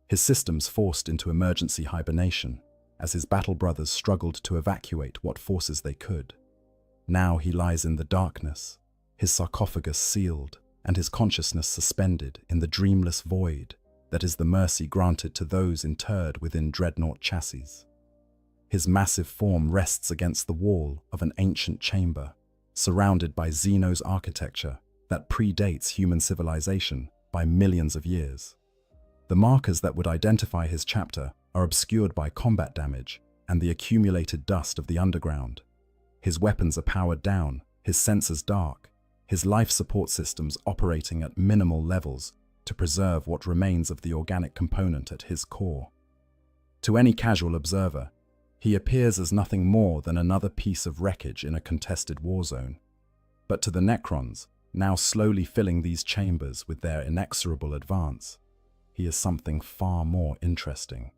His systems forced into emergency hibernation as his battle brothers struggled to evacuate what forces they could. Now he lies in the darkness, his sarcophagus sealed and his consciousness suspended in the dreamless void that is the mercy granted to those interred within dreadnought chassis. His massive form rests against the wall of an ancient chamber, surrounded by Xeno's architecture that predates human civilization by millions of years. The markers that would identify his chapter are obscured by combat damage and the accumulated dust of the underground. His weapons are powered down, his sensors dark, his life support systems operating at minimal levels to preserve what remains of the organic component at his core. To any casual observer, he appears as nothing more than another piece of wreckage in a contested war zone. But to the Necrons, now slowly filling these chambers with their inexorable advance, he is something far more interesting.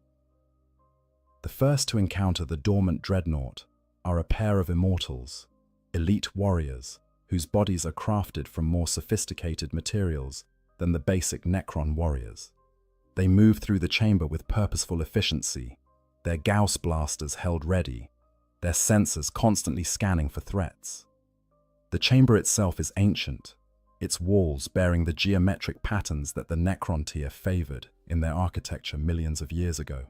The first to encounter the dormant dreadnought are a pair of immortals, elite warriors, whose bodies are crafted from more sophisticated materials than the basic Necron warriors. They move through the chamber with purposeful efficiency, their Gauss blasters held ready, their sensors constantly scanning for threats. The chamber itself is ancient, its walls bearing the geometric patterns that the Necron tier favored in their architecture millions of years ago,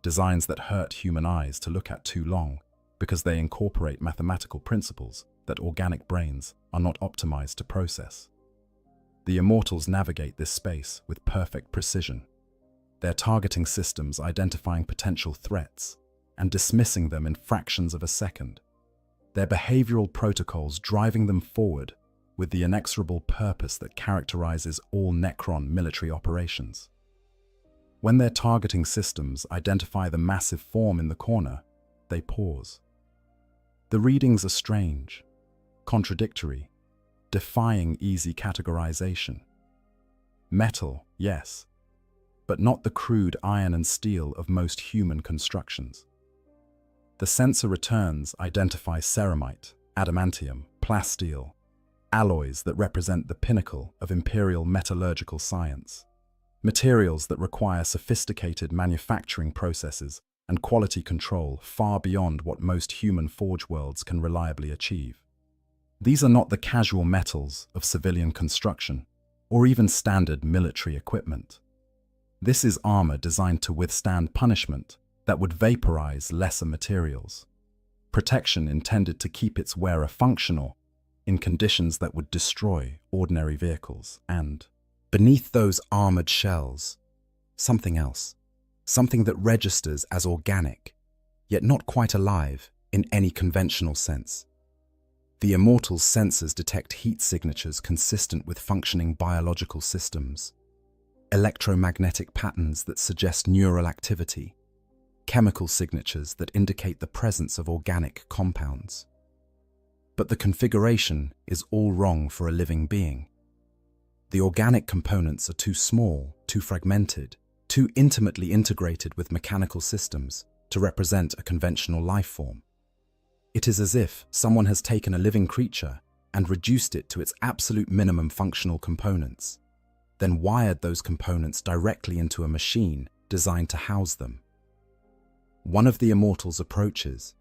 designs that hurt human eyes to look at too long because they incorporate mathematical principles that organic brains are not optimized to process. The Immortals navigate this space with perfect precision, their targeting systems identifying potential threats and dismissing them in fractions of a second, their behavioral protocols driving them forward with the inexorable purpose that characterizes all Necron military operations. When their targeting systems identify the massive form in the corner, they pause. The readings are strange, contradictory, defying easy categorization. Metal, yes, but not the crude iron and steel of most human constructions. The sensor returns identify ceramite, adamantium, plasteel, alloys that represent the pinnacle of imperial metallurgical science, materials that require sophisticated manufacturing processes and quality control far beyond what most human forge worlds can reliably achieve. These are not the casual metals of civilian construction or even standard military equipment. This is armor designed to withstand punishment that would vaporize lesser materials, protection intended to keep its wearer functional in conditions that would destroy ordinary vehicles, and beneath those armored shells, something else, something that registers as organic, yet not quite alive in any conventional sense. The Immortals' sensors detect heat signatures consistent with functioning biological systems, electromagnetic patterns that suggest neural activity, chemical signatures that indicate the presence of organic compounds. But the configuration is all wrong for a living being. The organic components are too small, too fragmented, too intimately integrated with mechanical systems to represent a conventional life form. It is as if someone has taken a living creature and reduced it to its absolute minimum functional components, then wired those components directly into a machine designed to house them. One of the Immortals approaches,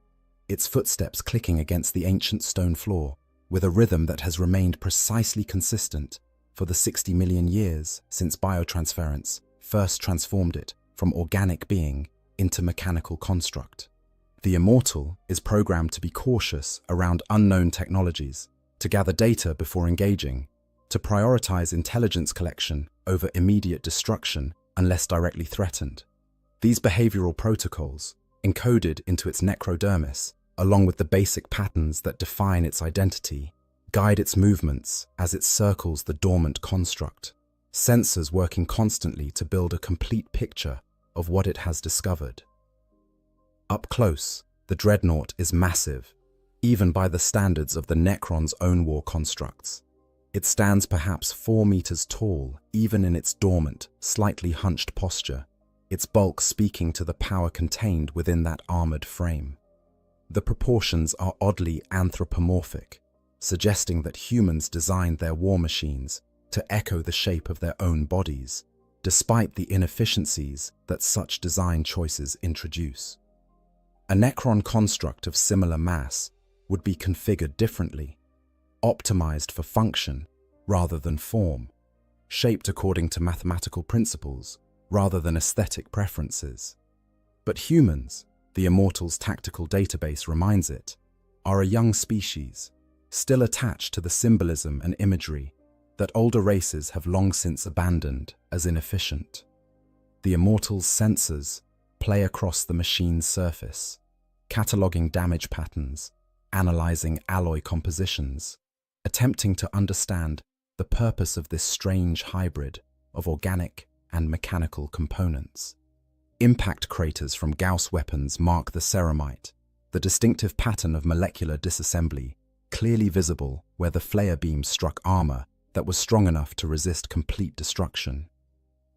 its footsteps clicking against the ancient stone floor with a rhythm that has remained precisely consistent for the 60 million years since biotransference first transformed it from organic being into mechanical construct. The Immortal is programmed to be cautious around unknown technologies, to gather data before engaging, to prioritize intelligence collection over immediate destruction unless directly threatened. These behavioral protocols, encoded into its necrodermis, along with the basic patterns that define its identity, guide its movements as it circles the dormant construct, sensors working constantly to build a complete picture of what it has discovered. Up close, the dreadnought is massive, even by the standards of the Necron's own war constructs. It stands perhaps 4 meters tall, even in its dormant, slightly hunched posture, its bulk speaking to the power contained within that armored frame. The proportions are oddly anthropomorphic, suggesting that humans designed their war machines to echo the shape of their own bodies, despite the inefficiencies that such design choices introduce. A Necron construct of similar mass would be configured differently, optimized for function rather than form, shaped according to mathematical principles rather than aesthetic preferences. But humans, the Immortals' tactical database reminds it, are a young species, still attached to the symbolism and imagery that older races have long since abandoned as inefficient. The Immortals' sensors play across the machine's surface, cataloging damage patterns, analyzing alloy compositions, attempting to understand the purpose of this strange hybrid of organic and mechanical components. Impact craters from Gauss weapons mark the ceramite, the distinctive pattern of molecular disassembly, clearly visible where the flare beam struck armor that was strong enough to resist complete destruction.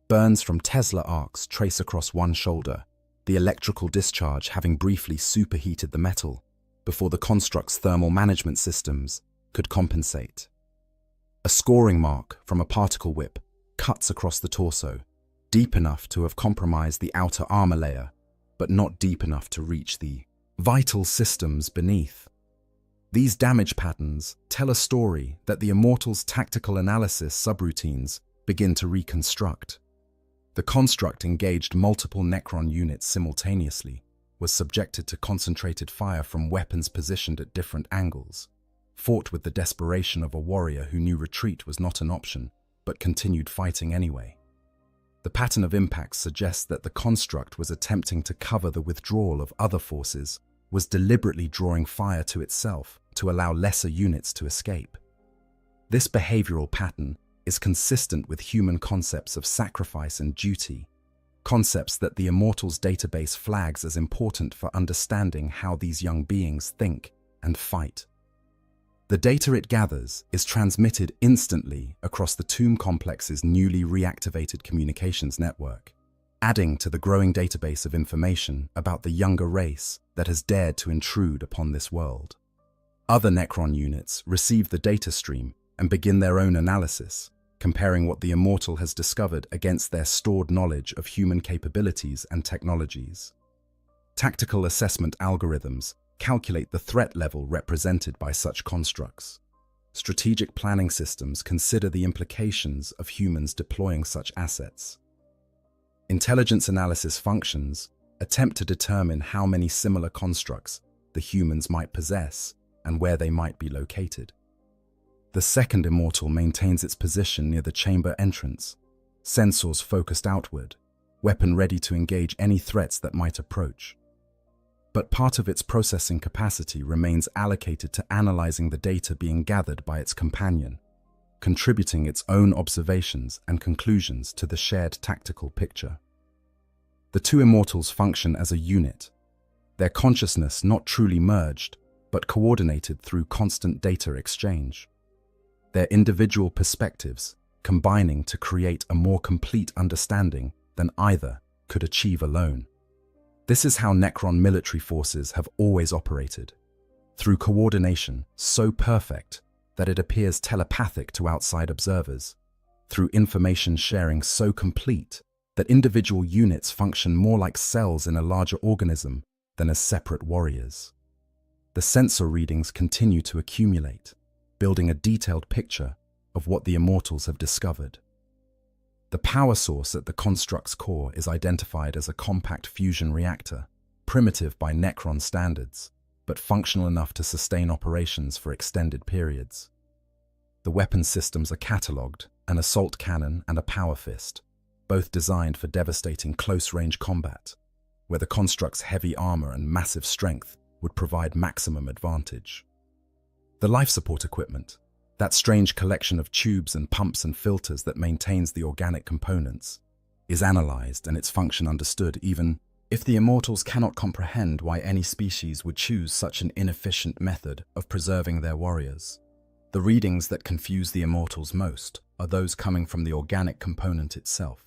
Burns from Tesla arcs trace across one shoulder, the electrical discharge having briefly superheated the metal before the construct's thermal management systems could compensate. A scoring mark from a particle whip cuts across the torso, deep enough to have compromised the outer armor layer, but not deep enough to reach the vital systems beneath. These damage patterns tell a story that the Immortals' tactical analysis subroutines begin to reconstruct. The construct engaged multiple Necron units simultaneously, was subjected to concentrated fire from weapons positioned at different angles, fought with the desperation of a warrior who knew retreat was not an option, but continued fighting anyway. The pattern of impacts suggests that the construct was attempting to cover the withdrawal of other forces, was deliberately drawing fire to itself to allow lesser units to escape. This behavioral pattern is consistent with human concepts of sacrifice and duty, concepts that the Immortals database flags as important for understanding how these young beings think and fight. The data it gathers is transmitted instantly across the Tomb Complex's newly reactivated communications network, adding to the growing database of information about the younger race that has dared to intrude upon this world. Other Necron units receive the data stream and begin their own analysis, comparing what the Immortal has discovered against their stored knowledge of human capabilities and technologies. Tactical assessment algorithms calculate the threat level represented by such constructs. Strategic planning systems consider the implications of humans deploying such assets. Intelligence analysis functions attempt to determine how many similar constructs the humans might possess and where they might be located. The second Immortal maintains its position near the chamber entrance, sensors focused outward, weapon ready to engage any threats that might approach. But part of its processing capacity remains allocated to analyzing the data being gathered by its companion, contributing its own observations and conclusions to the shared tactical picture. The two Immortals function as a unit, their consciousness not truly merged, but coordinated through constant data exchange. Their individual perspectives combining to create a more complete understanding than either could achieve alone. This is how Necron military forces have always operated, through coordination so perfect that it appears telepathic to outside observers, through information sharing so complete that individual units function more like cells in a larger organism than as separate warriors. The sensor readings continue to accumulate, building a detailed picture of what the Immortals have discovered. The power source at the construct's core is identified as a compact fusion reactor, primitive by Necron standards, but functional enough to sustain operations for extended periods. The weapon systems are catalogued, an assault cannon and a power fist, both designed for devastating close-range combat, where the construct's heavy armor and massive strength would provide maximum advantage. The life support equipment, that strange collection of tubes and pumps and filters that maintains the organic components, is analyzed and its function understood even if the Immortals cannot comprehend why any species would choose such an inefficient method of preserving their warriors. The readings that confuse the immortals most are those coming from the organic component itself.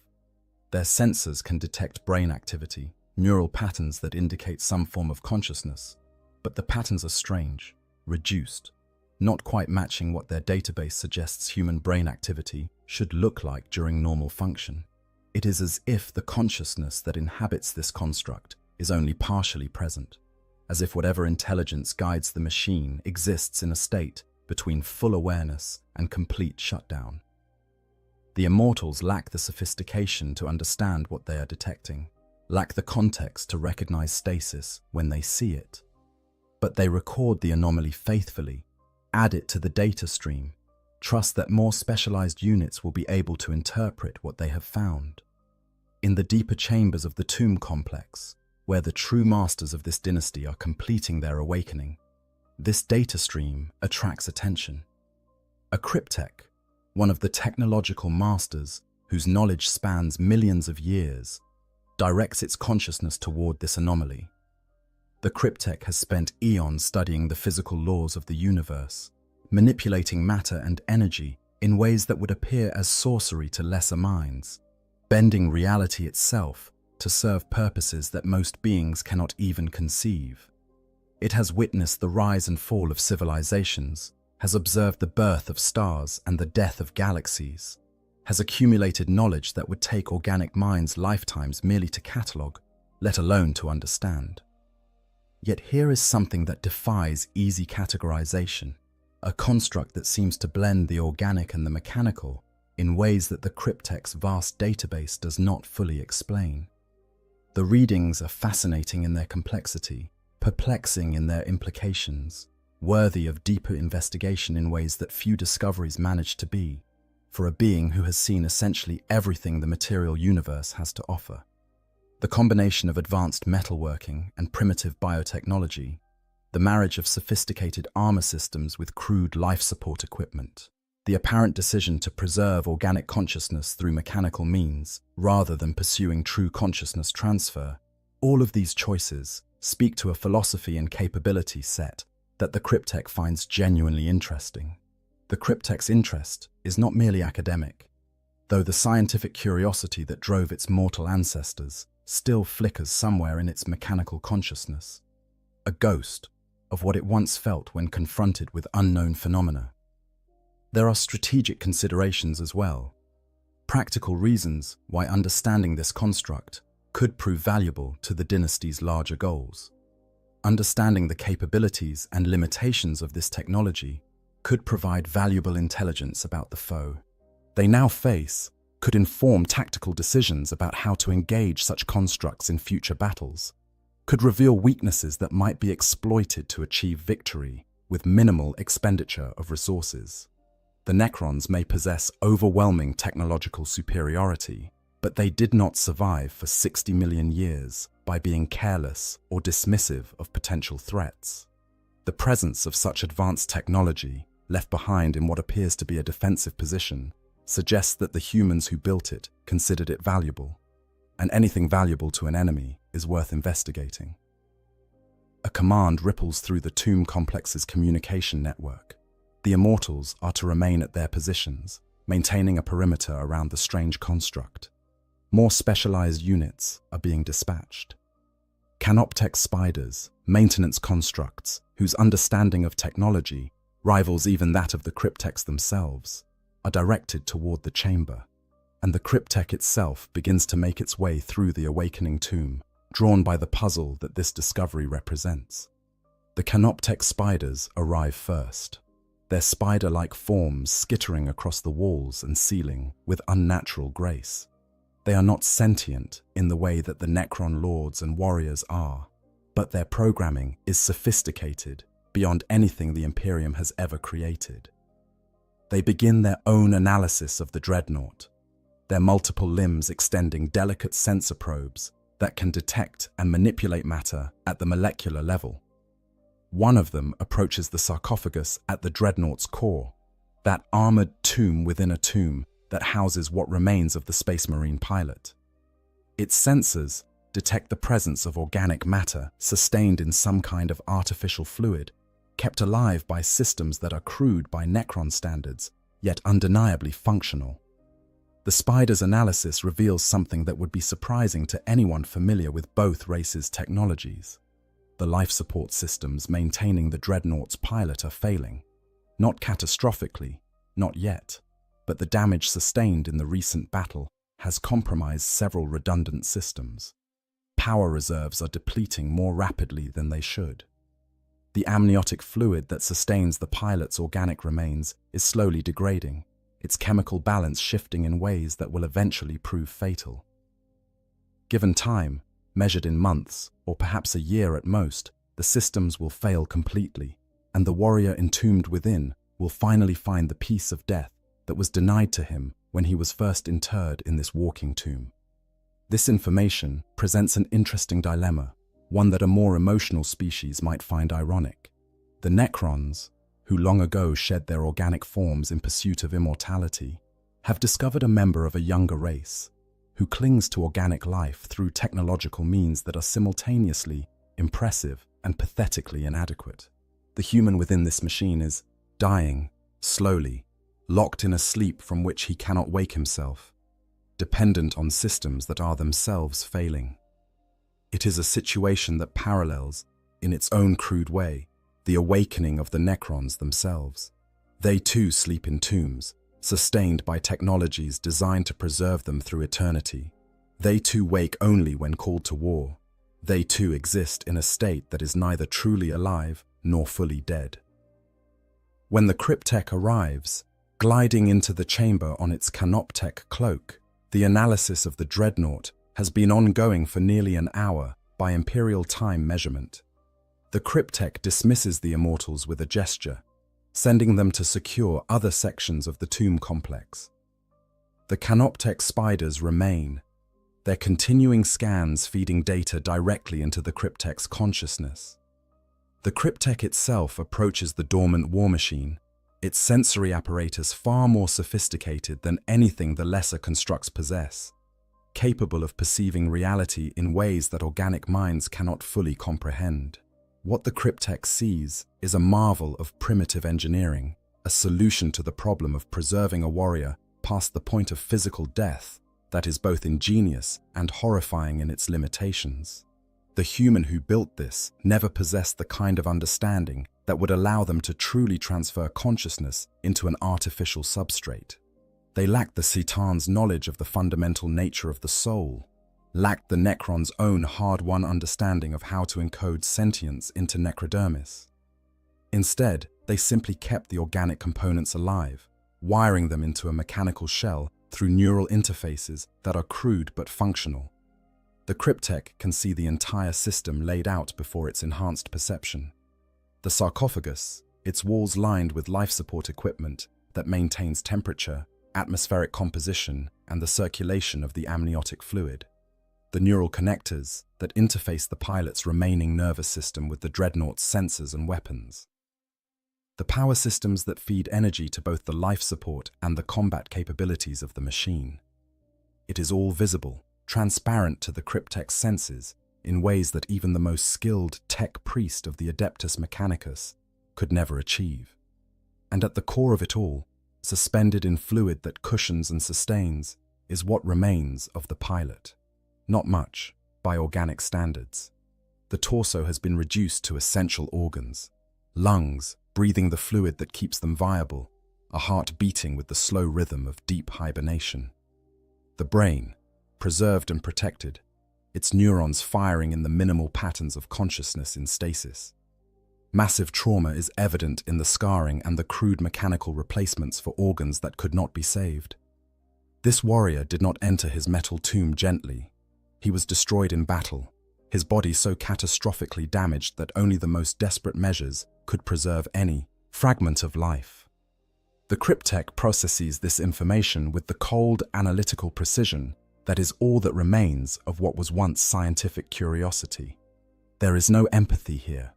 Their sensors can detect brain activity, neural patterns that indicate some form of consciousness, but the patterns are strange, reduced, not quite matching what their database suggests human brain activity should look like during normal function. It is as if the consciousness that inhabits this construct is only partially present, as if whatever intelligence guides the machine exists in a state between full awareness and complete shutdown. The immortals lack the sophistication to understand what they are detecting, lack the context to recognize stasis when they see it. But they record the anomaly faithfully, add it to the data stream, trust that more specialized units will be able to interpret what they have found. In the deeper chambers of the tomb complex, where the true masters of this dynasty are completing their awakening, this data stream attracts attention. A cryptech, one of the technological masters whose knowledge spans millions of years, directs its consciousness toward this anomaly. The cryptech has spent eons studying the physical laws of the universe, manipulating matter and energy in ways that would appear as sorcery to lesser minds, bending reality itself to serve purposes that most beings cannot even conceive. It has witnessed the rise and fall of civilizations, has observed the birth of stars and the death of galaxies, has accumulated knowledge that would take organic minds lifetimes merely to catalogue, let alone to understand. Yet here is something that defies easy categorization, a construct that seems to blend the organic and the mechanical in ways that the cryptech's vast database does not fully explain. The readings are fascinating in their complexity, perplexing in their implications, worthy of deeper investigation in ways that few discoveries manage to be, for a being who has seen essentially everything the material universe has to offer. The combination of advanced metalworking and primitive biotechnology, the marriage of sophisticated armor systems with crude life support equipment, the apparent decision to preserve organic consciousness through mechanical means rather than pursuing true consciousness transfer, all of these choices speak to a philosophy and capability set that the cryptech finds genuinely interesting. The cryptech's interest is not merely academic, though the scientific curiosity that drove its mortal ancestors still flickers somewhere in its mechanical consciousness, a ghost of what it once felt when confronted with unknown phenomena. There are strategic considerations as well, practical reasons why understanding this construct could prove valuable to the dynasty's larger goals. Understanding the capabilities and limitations of this technology could provide valuable intelligence about the foe they now face, could inform tactical decisions about how to engage such constructs in future battles, could reveal weaknesses that might be exploited to achieve victory with minimal expenditure of resources. The Necrons may possess overwhelming technological superiority, but they did not survive for 60 million years by being careless or dismissive of potential threats. The presence of such advanced technology, left behind in what appears to be a defensive position, suggests that the humans who built it considered it valuable, and anything valuable to an enemy is worth investigating. A command ripples through the tomb complex's communication network. The immortals are to remain at their positions, maintaining a perimeter around the strange construct. More specialized units are being dispatched. Canoptech spiders, maintenance constructs, whose understanding of technology rivals even that of the cryptechs themselves, are directed toward the chamber, and the cryptech itself begins to make its way through the awakening tomb, drawn by the puzzle that this discovery represents. The Canoptech spiders arrive first, their spider-like forms skittering across the walls and ceiling with unnatural grace. They are not sentient in the way that the Necron lords and warriors are, but their programming is sophisticated beyond anything the Imperium has ever created. They begin their own analysis of the dreadnought, their multiple limbs extending delicate sensor probes that can detect and manipulate matter at the molecular level. One of them approaches the sarcophagus at the dreadnought's core, that armored tomb within a tomb that houses what remains of the Space Marine pilot. Its sensors detect the presence of organic matter sustained in some kind of artificial fluid, kept alive by systems that are crude by Necron standards, yet undeniably functional. The spider's analysis reveals something that would be surprising to anyone familiar with both races' technologies. The life support systems maintaining the Dreadnought's pilot are failing. Not catastrophically, not yet, but the damage sustained in the recent battle has compromised several redundant systems. Power reserves are depleting more rapidly than they should. The amniotic fluid that sustains the pilot's organic remains is slowly degrading, its chemical balance shifting in ways that will eventually prove fatal. Given time, measured in months, or perhaps a year at most, the systems will fail completely, and the warrior entombed within will finally find the peace of death that was denied to him when he was first interred in this walking tomb. This information presents an interesting dilemma, one that a more emotional species might find ironic. The Necrons, who long ago shed their organic forms in pursuit of immortality, have discovered a member of a younger race who clings to organic life through technological means that are simultaneously impressive and pathetically inadequate. The human within this machine is dying, slowly, locked in a sleep from which he cannot wake himself, dependent on systems that are themselves failing. It is a situation that parallels, in its own crude way, the awakening of the Necrons themselves. They too sleep in tombs, sustained by technologies designed to preserve them through eternity. They too wake only when called to war. They too exist in a state that is neither truly alive nor fully dead. When the Cryptek arrives, gliding into the chamber on its Canoptek cloak, the analysis of the Dreadnought has been ongoing for nearly an hour by imperial time measurement. The Cryptek dismisses the immortals with a gesture, sending them to secure other sections of the tomb complex. The Canoptek spiders remain, their continuing scans feeding data directly into the Cryptek's consciousness. The Cryptek itself approaches the dormant war machine, its sensory apparatus far more sophisticated than anything the lesser constructs possess, capable of perceiving reality in ways that organic minds cannot fully comprehend. What the Cryptek sees is a marvel of primitive engineering, a solution to the problem of preserving a warrior past the point of physical death that is both ingenious and horrifying in its limitations. The human who built this never possessed the kind of understanding that would allow them to truly transfer consciousness into an artificial substrate. They lacked the Citan's knowledge of the fundamental nature of the soul, lacked the Necron's own hard-won understanding of how to encode sentience into necrodermis. Instead, they simply kept the organic components alive, wiring them into a mechanical shell through neural interfaces that are crude but functional. The Cryptek can see the entire system laid out before its enhanced perception. The sarcophagus, its walls lined with life support equipment that maintains temperature, atmospheric composition, and the circulation of the amniotic fluid. The neural connectors that interface the pilot's remaining nervous system with the Dreadnought's sensors and weapons. The power systems that feed energy to both the life support and the combat capabilities of the machine. It is all visible, transparent to the Cryptek's senses in ways that even the most skilled tech priest of the Adeptus Mechanicus could never achieve. And at the core of it all, suspended in fluid that cushions and sustains, is what remains of the pilot. Not much, by organic standards. The torso has been reduced to essential organs. Lungs, breathing the fluid that keeps them viable, a heart beating with the slow rhythm of deep hibernation. The brain, preserved and protected, its neurons firing in the minimal patterns of consciousness in stasis. Massive trauma is evident in the scarring and the crude mechanical replacements for organs that could not be saved. This warrior did not enter his metal tomb gently. He was destroyed in battle, his body so catastrophically damaged that only the most desperate measures could preserve any fragment of life. The Cryptek processes this information with the cold, analytical precision that is all that remains of what was once scientific curiosity. There is no empathy here,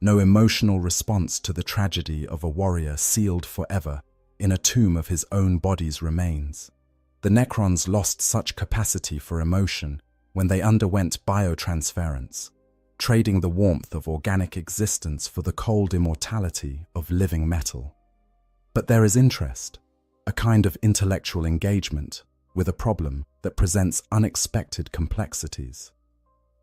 no emotional response to the tragedy of a warrior sealed forever in a tomb of his own body's remains. The Necrons lost such capacity for emotion when they underwent biotransference. trading the warmth of organic existence for the cold immortality of living metal. But there is interest, a kind of intellectual engagement with a problem that presents unexpected complexities.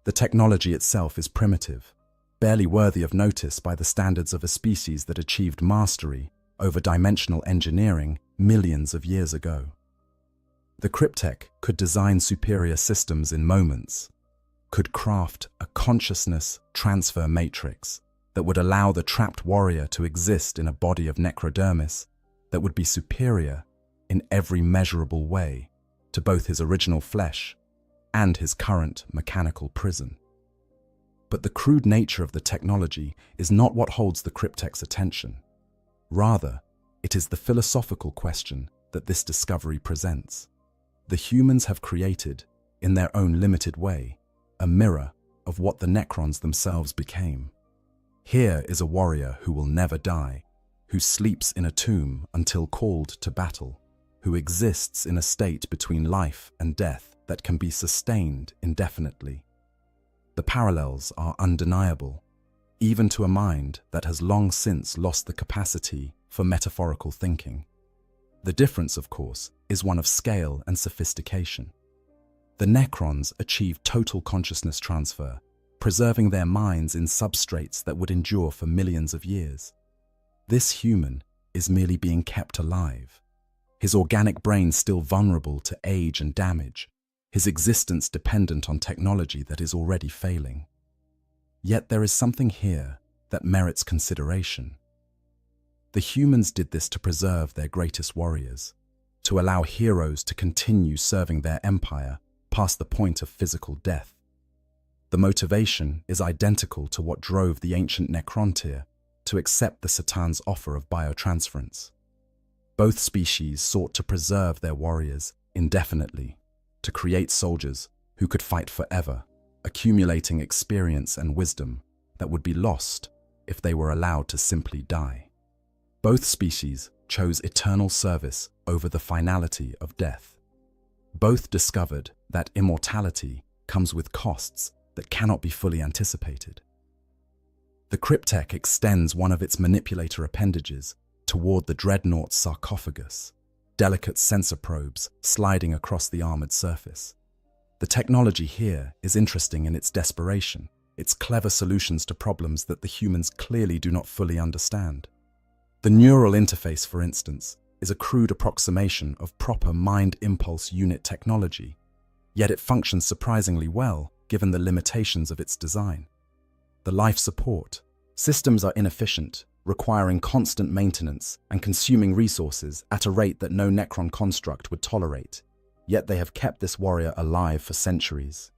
The technology itself is primitive, barely worthy of notice by the standards of a species that achieved mastery over dimensional engineering millions of years ago. The Cryptek could design superior systems in moments, could craft a consciousness transfer matrix that would allow the trapped warrior to exist in a body of necrodermis that would be superior in every measurable way to both his original flesh and his current mechanical prison. But the crude nature of the technology is not what holds the Cryptek's attention. Rather, it is the philosophical question that this discovery presents. The humans have created, in their own limited way, a mirror of what the Necrons themselves became. Here is a warrior who will never die, who sleeps in a tomb until called to battle, who exists in a state between life and death that can be sustained indefinitely. The parallels are undeniable, even to a mind that has long since lost the capacity for metaphorical thinking. The difference, of course, is one of scale and sophistication. The Necrons achieve total consciousness transfer, preserving their minds in substrates that would endure for millions of years. This human is merely being kept alive, his organic brain still vulnerable to age and damage, his existence dependent on technology that is already failing. Yet there is something here that merits consideration. The humans did this to preserve their greatest warriors, to allow heroes to continue serving their empire past the point of physical death. The motivation is identical to what drove the ancient Necrontyr to accept the Satan's offer of biotransference. Both species sought to preserve their warriors indefinitely, to create soldiers who could fight forever, accumulating experience and wisdom that would be lost if they were allowed to simply die. Both species chose eternal service over the finality of death. Both discovered that immortality comes with costs that cannot be fully anticipated. The Cryptek extends one of its manipulator appendages toward the dreadnought's sarcophagus, delicate sensor probes sliding across the armored surface. The technology here is interesting in its desperation, its clever solutions to problems that the humans clearly do not fully understand. The neural interface, for instance, is a crude approximation of proper mind impulse unit technology, yet it functions surprisingly well given the limitations of its design. The life support systems are inefficient, requiring constant maintenance and consuming resources at a rate that no Necron construct would tolerate, yet they have kept this warrior alive for centuries.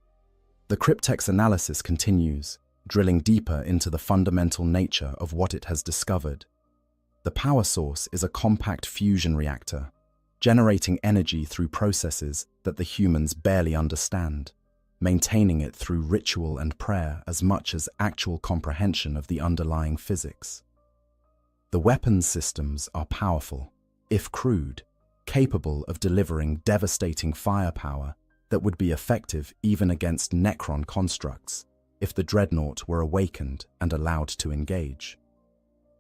The Cryptek's analysis continues, drilling deeper into the fundamental nature of what it has discovered. The power source is a compact fusion reactor, generating energy through processes that the humans barely understand, maintaining it through ritual and prayer as much as actual comprehension of the underlying physics. The weapons systems are powerful, if crude, capable of delivering devastating firepower that would be effective even against Necron constructs if the dreadnought were awakened and allowed to engage.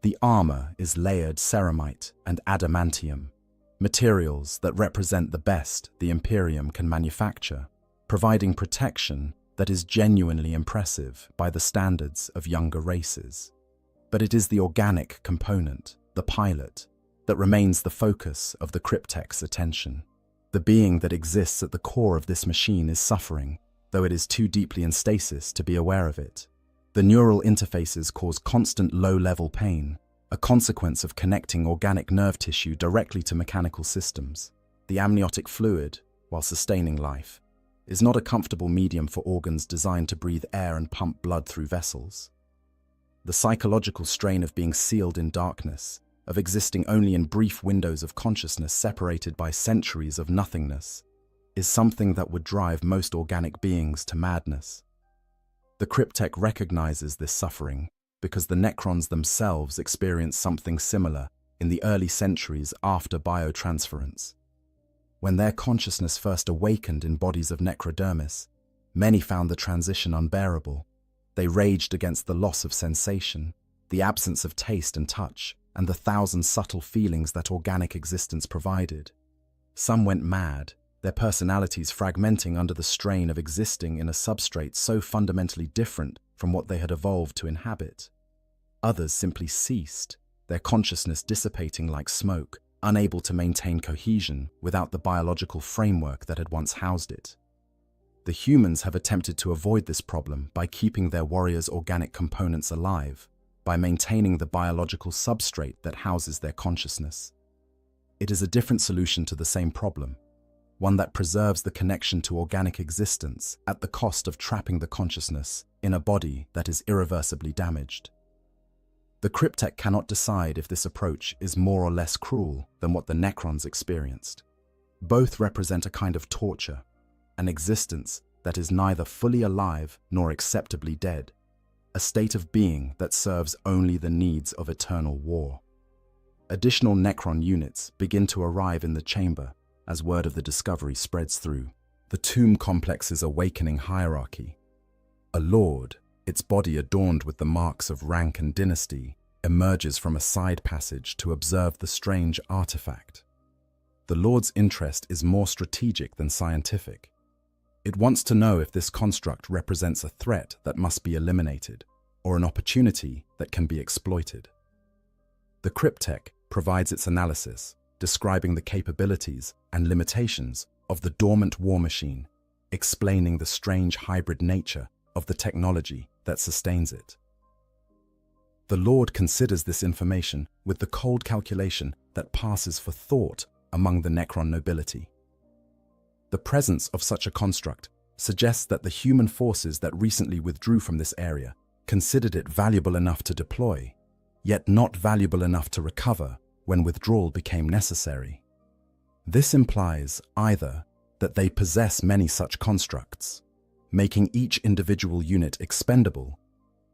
The armor is layered ceramite and adamantium, materials that represent the best the Imperium can manufacture, providing protection that is genuinely impressive by the standards of younger races. But it is the organic component, the pilot, that remains the focus of the Cryptek's attention. The being that exists at the core of this machine is suffering, though it is too deeply in stasis to be aware of it. The neural interfaces cause constant low-level pain, a consequence of connecting organic nerve tissue directly to mechanical systems. The amniotic fluid, while sustaining life, is not a comfortable medium for organs designed to breathe air and pump blood through vessels. The psychological strain of being sealed in darkness, of existing only in brief windows of consciousness separated by centuries of nothingness, is something that would drive most organic beings to madness. The Cryptek recognizes this suffering because the Necrons themselves experienced something similar in the early centuries after biotransference. When their consciousness first awakened in bodies of necrodermis, many found the transition unbearable. They raged against the loss of sensation, the absence of taste and touch, and the thousand subtle feelings that organic existence provided. Some went mad, their personalities fragmenting under the strain of existing in a substrate so fundamentally different from what they had evolved to inhabit. Others simply ceased, their consciousness dissipating like smoke, unable to maintain cohesion without the biological framework that had once housed it. The humans have attempted to avoid this problem by keeping their warriors' organic components alive, by maintaining the biological substrate that houses their consciousness. It is a different solution to the same problem, one that preserves the connection to organic existence at the cost of trapping the consciousness in a body that is irreversibly damaged. The Cryptek cannot decide if this approach is more or less cruel than what the Necrons experienced. Both represent a kind of torture, an existence that is neither fully alive nor acceptably dead, a state of being that serves only the needs of eternal war. Additional Necron units begin to arrive in the chamber as word of the discovery spreads through the tomb complex's awakening hierarchy. A lord, its body adorned with the marks of rank and dynasty, emerges from a side passage to observe the strange artifact. The lord's interest is more strategic than scientific. It wants to know if this construct represents a threat that must be eliminated, or an opportunity that can be exploited. The Cryptek provides its analysis, describing the capabilities and limitations of the dormant war machine, explaining the strange hybrid nature of the technology that sustains it. The Lord considers this information with the cold calculation that passes for thought among the Necron nobility. The presence of such a construct suggests that the human forces that recently withdrew from this area considered it valuable enough to deploy, yet not valuable enough to recover when withdrawal became necessary. This implies either that they possess many such constructs, making each individual unit expendable,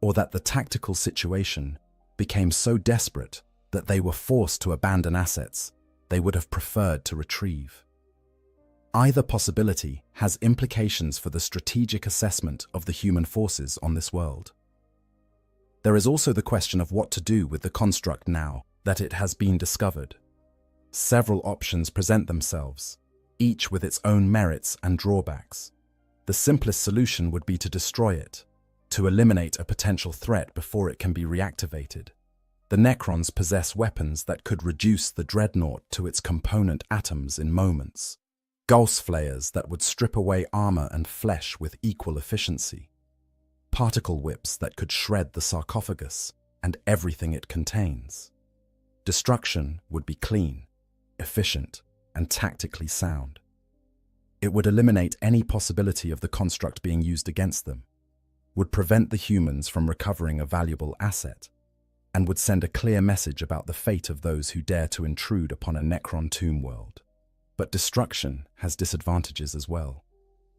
or that the tactical situation became so desperate that they were forced to abandon assets they would have preferred to retrieve. Either possibility has implications for the strategic assessment of the human forces on this world. There is also the question of what to do with the construct now that it has been discovered. Several options present themselves, each with its own merits and drawbacks. The simplest solution would be to destroy it, to eliminate a potential threat before it can be reactivated. The Necrons possess weapons that could reduce the dreadnought to its component atoms in moments. Gauss flayers that would strip away armor and flesh with equal efficiency. Particle whips that could shred the sarcophagus and everything it contains. Destruction would be clean, efficient, and tactically sound. It would eliminate any possibility of the construct being used against them, would prevent the humans from recovering a valuable asset, and would send a clear message about the fate of those who dare to intrude upon a Necron tomb world. But destruction has disadvantages as well.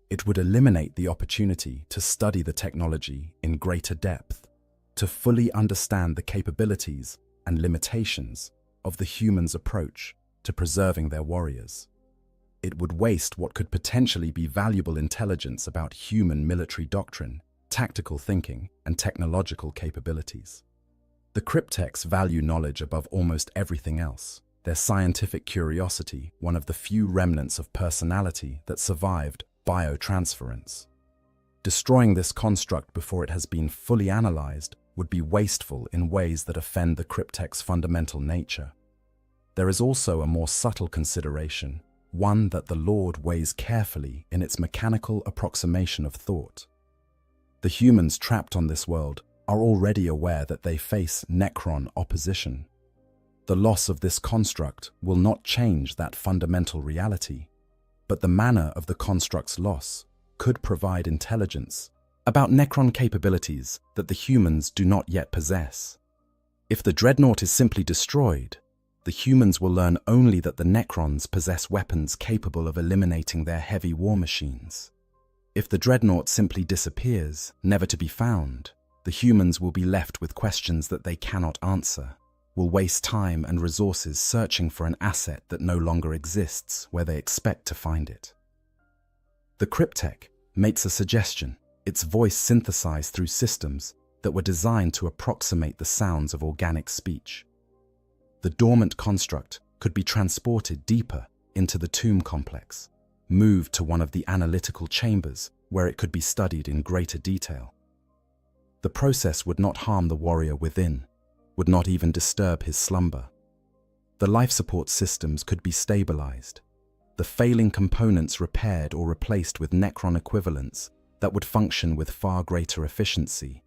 It would eliminate the opportunity to study the technology in greater depth, to fully understand the capabilities and limitations of the humans' approach to preserving their warriors. It would waste what could potentially be valuable intelligence about human military doctrine, tactical thinking, and technological capabilities. The Crypteks value knowledge above almost everything else, their scientific curiosity one of the few remnants of personality that survived biotransference. Destroying this construct before it has been fully analyzed would be wasteful in ways that offend the Cryptek's fundamental nature. There is also a more subtle consideration, one that the Lord weighs carefully in its mechanical approximation of thought. The humans trapped on this world are already aware that they face Necron opposition. The loss of this construct will not change that fundamental reality, but the manner of the construct's loss could provide intelligence about Necron capabilities that the humans do not yet possess. If the dreadnought is simply destroyed, the humans will learn only that the Necrons possess weapons capable of eliminating their heavy war machines. If the dreadnought simply disappears, never to be found, the humans will be left with questions that they cannot answer, will waste time and resources searching for an asset that no longer exists where they expect to find it. The Cryptek makes a suggestion. its voice synthesized through systems that were designed to approximate the sounds of organic speech. The dormant construct could be transported deeper into the tomb complex, moved to one of the analytical chambers where it could be studied in greater detail. The process would not harm the warrior within, would not even disturb his slumber. The life support systems could be stabilized, the failing components repaired or replaced with Necron equivalents that would function with far greater efficiency.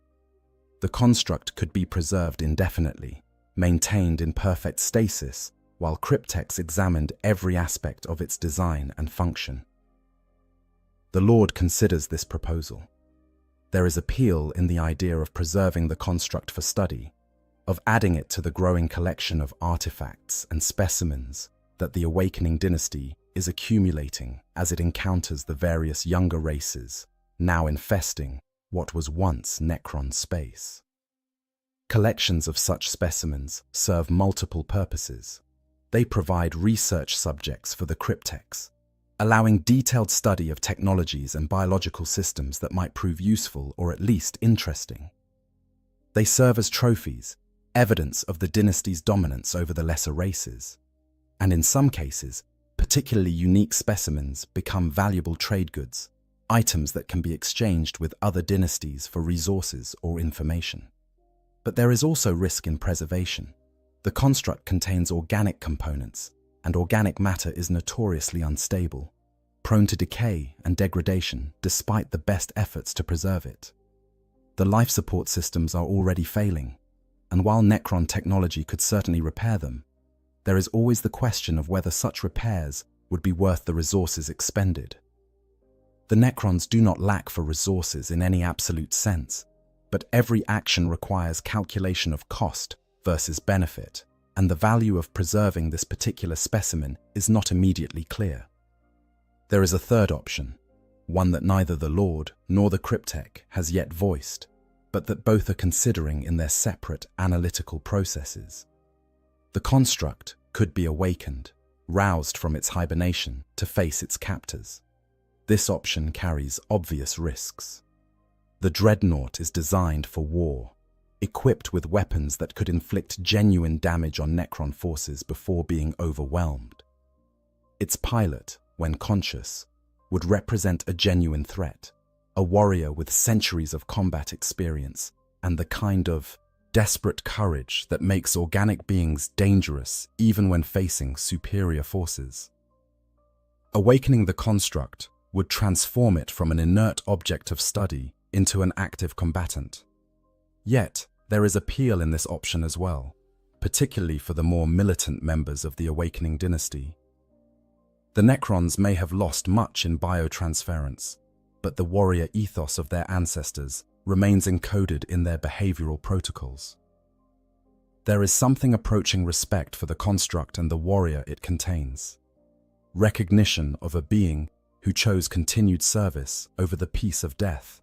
The construct could be preserved indefinitely, maintained in perfect stasis, while Cryptex examined every aspect of its design and function. The Lord considers this proposal. There is appeal in the idea of preserving the construct for study, of adding it to the growing collection of artifacts and specimens that the Awakening dynasty is accumulating as it encounters the various younger races now infesting what was once Necron space. Collections of such specimens serve multiple purposes. They provide research subjects for the Cryptex, allowing detailed study of technologies and biological systems that might prove useful or at least interesting. They serve as trophies, evidence of the dynasty's dominance over the lesser races, and in some cases, particularly unique specimens become valuable trade goods, items that can be exchanged with other dynasties for resources or information. But there is also risk in preservation. The construct contains organic components, and organic matter is notoriously unstable, prone to decay and degradation despite the best efforts to preserve it. The life support systems are already failing, and while Necron technology could certainly repair them, there is always the question of whether such repairs would be worth the resources expended. The Necrons do not lack for resources in any absolute sense, but every action requires calculation of cost versus benefit, and the value of preserving this particular specimen is not immediately clear. There is a third option, one that neither the Lord nor the Cryptech has yet voiced, but that both are considering in their separate analytical processes. The construct could be awakened, roused from its hibernation to face its captors. This option carries obvious risks. The Dreadnought is designed for war, equipped with weapons that could inflict genuine damage on Necron forces before being overwhelmed. Its pilot, when conscious, would represent a genuine threat, a warrior with centuries of combat experience and the kind of desperate courage that makes organic beings dangerous even when facing superior forces. Awakening the construct would transform it from an inert object of study into an active combatant. Yet, there is appeal in this option as well, particularly for the more militant members of the Awakening dynasty. The Necrons may have lost much in biotransference, but the warrior ethos of their ancestors remains encoded in their behavioral protocols. There is something approaching respect for the construct and the warrior it contains. Recognition of a being who chose continued service over the peace of death,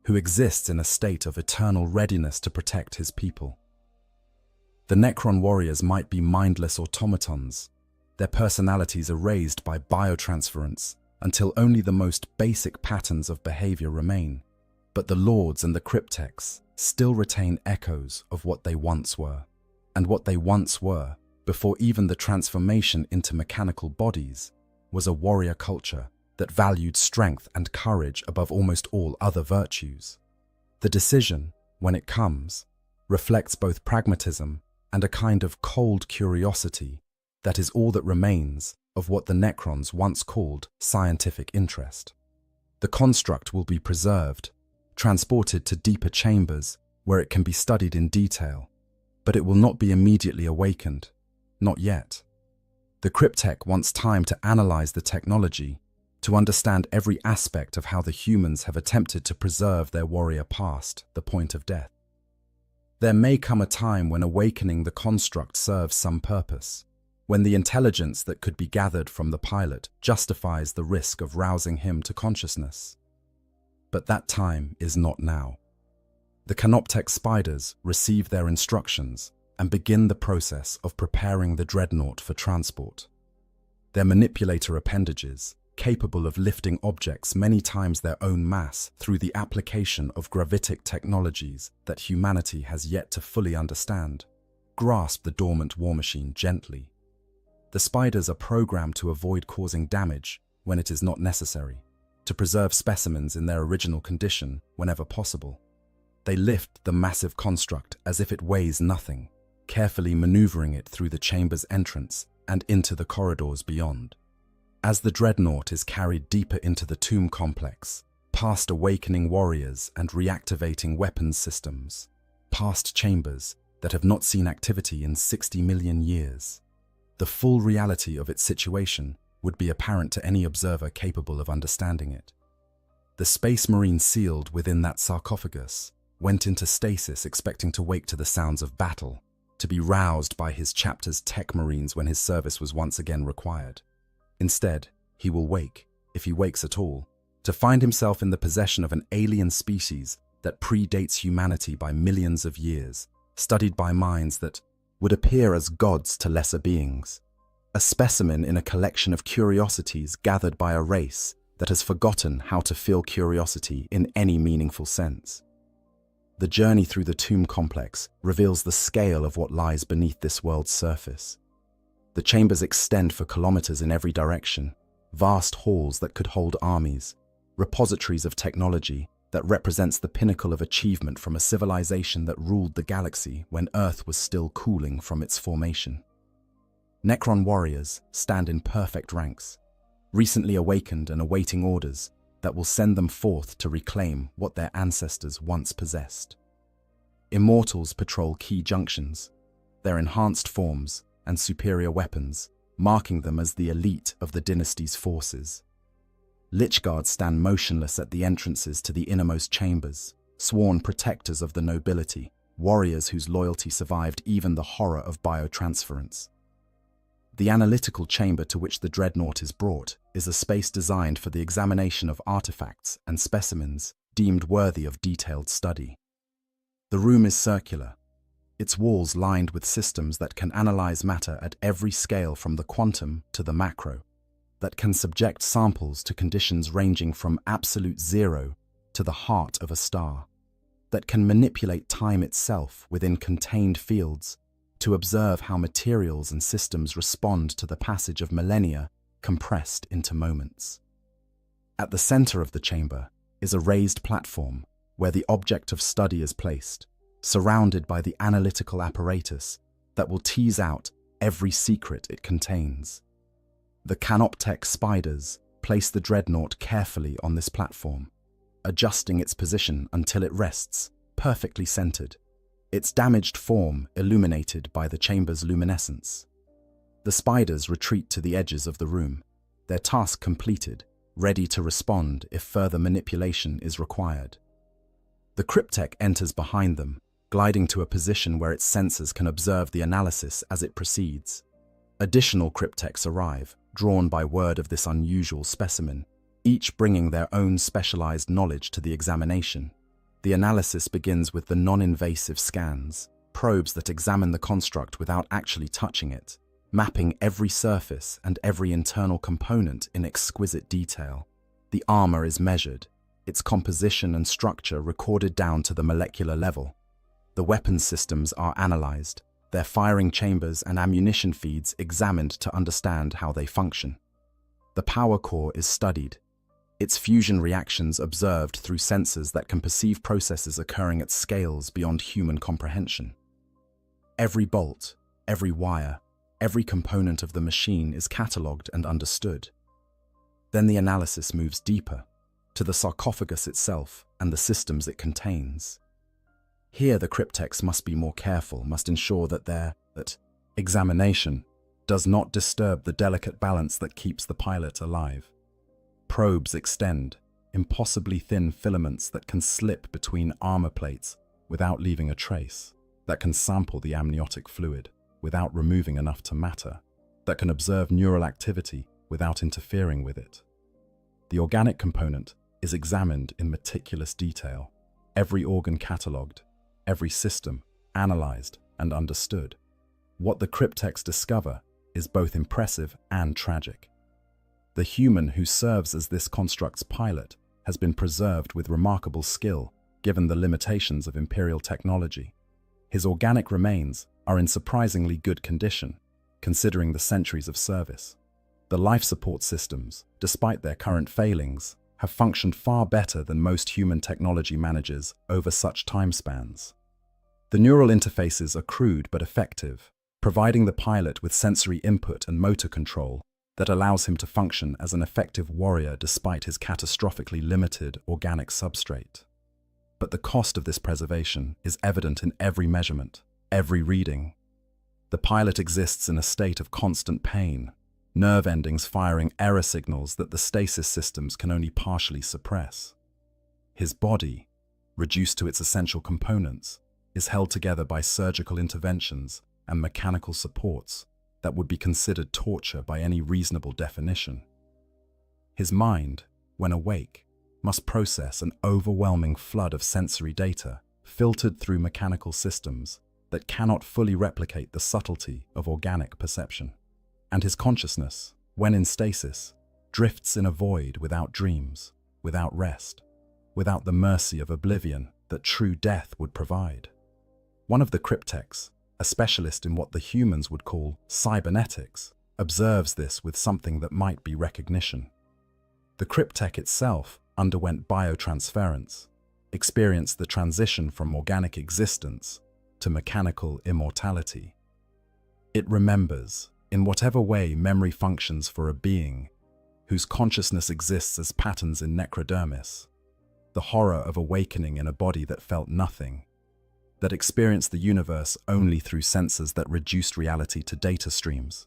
who exists in a state of eternal readiness to protect his people. The Necron warriors might be mindless automatons, their personalities erased by biotransference until only the most basic patterns of behavior remain, but the Lords and the Cryptex still retain echoes of what they once were, and what they once were, before even the transformation into mechanical bodies, was a warrior culture that valued strength and courage above almost all other virtues. The decision, when it comes, reflects both pragmatism and a kind of cold curiosity that is all that remains of what the Necrons once called scientific interest. The construct will be preserved, transported to deeper chambers where it can be studied in detail, but it will not be immediately awakened, not yet. The Cryptech wants time to analyze the technology, to understand every aspect of how the humans have attempted to preserve their warrior past the point of death. There may come a time when awakening the construct serves some purpose, when the intelligence that could be gathered from the pilot justifies the risk of rousing him to consciousness. But that time is not now. The Canoptech spiders receive their instructions and begin the process of preparing the Dreadnought for transport. Their manipulator appendages, capable of lifting objects many times their own mass through the application of gravitic technologies that humanity has yet to fully understand. Grasp the dormant war machine gently. The spiders are programmed to avoid causing damage when it is not necessary, to preserve specimens in their original condition whenever possible. They lift the massive construct as if it weighs nothing, carefully maneuvering it through the chamber's entrance and into the corridors beyond. As the dreadnought is carried deeper into the tomb complex, past awakening warriors and reactivating weapons systems, past chambers that have not seen activity in 60 million years, the full reality of its situation would be apparent to any observer capable of understanding it. The space marine sealed within that sarcophagus went into stasis expecting to wake to the sounds of battle, to be roused by his chapter's tech marines when his service was once again required. Instead, he will wake, if he wakes at all, to find himself in the possession of an alien species that predates humanity by millions of years, studied by minds that would appear as gods to lesser beings. A specimen in a collection of curiosities gathered by a race that has forgotten how to feel curiosity in any meaningful sense. The journey through the tomb complex reveals the scale of what lies beneath this world's surface. The chambers extend for kilometers in every direction, vast halls that could hold armies, repositories of technology that represents the pinnacle of achievement from a civilization that ruled the galaxy when Earth was still cooling from its formation. Necron warriors stand in perfect ranks, recently awakened and awaiting orders that will send them forth to reclaim what their ancestors once possessed. Immortals patrol key junctions, their enhanced forms and superior weapons, marking them as the elite of the dynasty's forces. Lich guards stand motionless at the entrances to the innermost chambers, sworn protectors of the nobility, warriors whose loyalty survived even the horror of biotransference. The analytical chamber to which the dreadnought is brought is a space designed for the examination of artifacts and specimens deemed worthy of detailed study. The room is circular, its walls lined with systems that can analyze matter at every scale from the quantum to the macro, that can subject samples to conditions ranging from absolute zero to the heart of a star, that can manipulate time itself within contained fields to observe how materials and systems respond to the passage of millennia compressed into moments. At the center of the chamber is a raised platform where the object of study is placed, surrounded by the analytical apparatus that will tease out every secret it contains. The Canoptech spiders place the dreadnought carefully on this platform, adjusting its position until it rests, perfectly centered, its damaged form illuminated by the chamber's luminescence. The spiders retreat to the edges of the room, their task completed, ready to respond if further manipulation is required. The cryptech enters behind them, gliding to a position where its sensors can observe the analysis as it proceeds. Additional cryptechs arrive, drawn by word of this unusual specimen, each bringing their own specialized knowledge to the examination. The analysis begins with the non-invasive scans, probes that examine the construct without actually touching it, mapping every surface and every internal component in exquisite detail. The armor is measured, its composition and structure recorded down to the molecular level. The weapons systems are analyzed, their firing chambers and ammunition feeds examined to understand how they function. The power core is studied, its fusion reactions observed through sensors that can perceive processes occurring at scales beyond human comprehension. Every bolt, every wire, every component of the machine is catalogued and understood. Then the analysis moves deeper, to the sarcophagus itself and the systems it contains. Here the cryptechs must be more careful, must ensure that their examination does not disturb the delicate balance that keeps the pilot alive. Probes extend, impossibly thin filaments that can slip between armor plates without leaving a trace, that can sample the amniotic fluid without removing enough to matter, that can observe neural activity without interfering with it. The organic component is examined in meticulous detail, every organ catalogued, every system analyzed and understood. What the cryptechs discover is both impressive and tragic. The human who serves as this construct's pilot has been preserved with remarkable skill, given the limitations of Imperial technology. His organic remains are in surprisingly good condition, considering the centuries of service. The life support systems, despite their current failings, have functioned far better than most human technology manages over such time spans. The neural interfaces are crude but effective, providing the pilot with sensory input and motor control that allows him to function as an effective warrior despite his catastrophically limited organic substrate. But the cost of this preservation is evident in every measurement, every reading. The pilot exists in a state of constant pain, nerve endings firing error signals that the stasis systems can only partially suppress. His body, reduced to its essential components, is held together by surgical interventions and mechanical supports that would be considered torture by any reasonable definition. His mind, when awake, must process an overwhelming flood of sensory data filtered through mechanical systems that cannot fully replicate the subtlety of organic perception. And his consciousness, when in stasis, drifts in a void without dreams, without rest, without the mercy of oblivion that true death would provide. One of the cryptechs, a specialist in what the humans would call cybernetics, observes this with something that might be recognition. The cryptech itself underwent biotransference, experienced the transition from organic existence to mechanical immortality. It remembers, in whatever way memory functions for a being whose consciousness exists as patterns in necrodermis, the horror of awakening in a body that felt nothing, that experienced the universe only through sensors that reduced reality to data streams.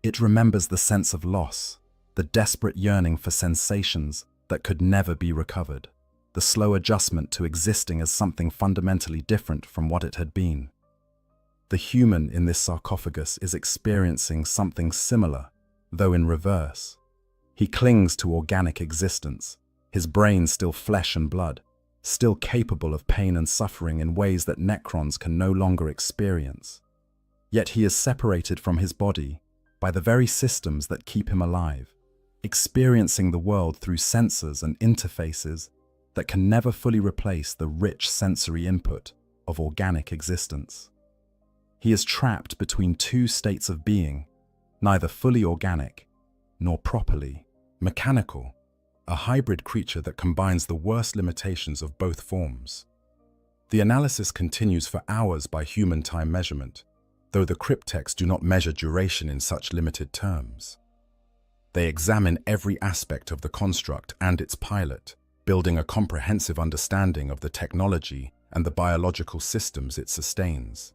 It remembers the sense of loss, the desperate yearning for sensations that could never be recovered, the slow adjustment to existing as something fundamentally different from what it had been. The human in this sarcophagus is experiencing something similar, though in reverse. He clings to organic existence, his brain still flesh and blood, still capable of pain and suffering in ways that necrons can no longer experience. Yet he is separated from his body by the very systems that keep him alive, experiencing the world through sensors and interfaces that can never fully replace the rich sensory input of organic existence. He is trapped between two states of being, neither fully organic nor properly mechanical, a hybrid creature that combines the worst limitations of both forms. The analysis continues for hours by human time measurement, though the cryptechs do not measure duration in such limited terms. They examine every aspect of the construct and its pilot, building a comprehensive understanding of the technology and the biological systems it sustains.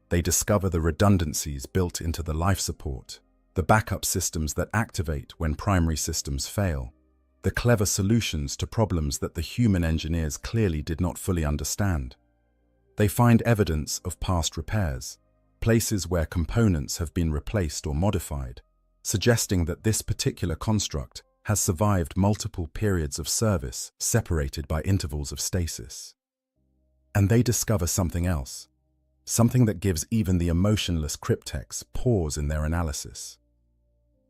They discover the redundancies built into the life support, the backup systems that activate when primary systems fail, the clever solutions to problems that the human engineers clearly did not fully understand. They find evidence of past repairs, places where components have been replaced or modified, suggesting that this particular construct has survived multiple periods of service separated by intervals of stasis. And they discover something else, something that gives even the emotionless cryptechs pause in their analysis.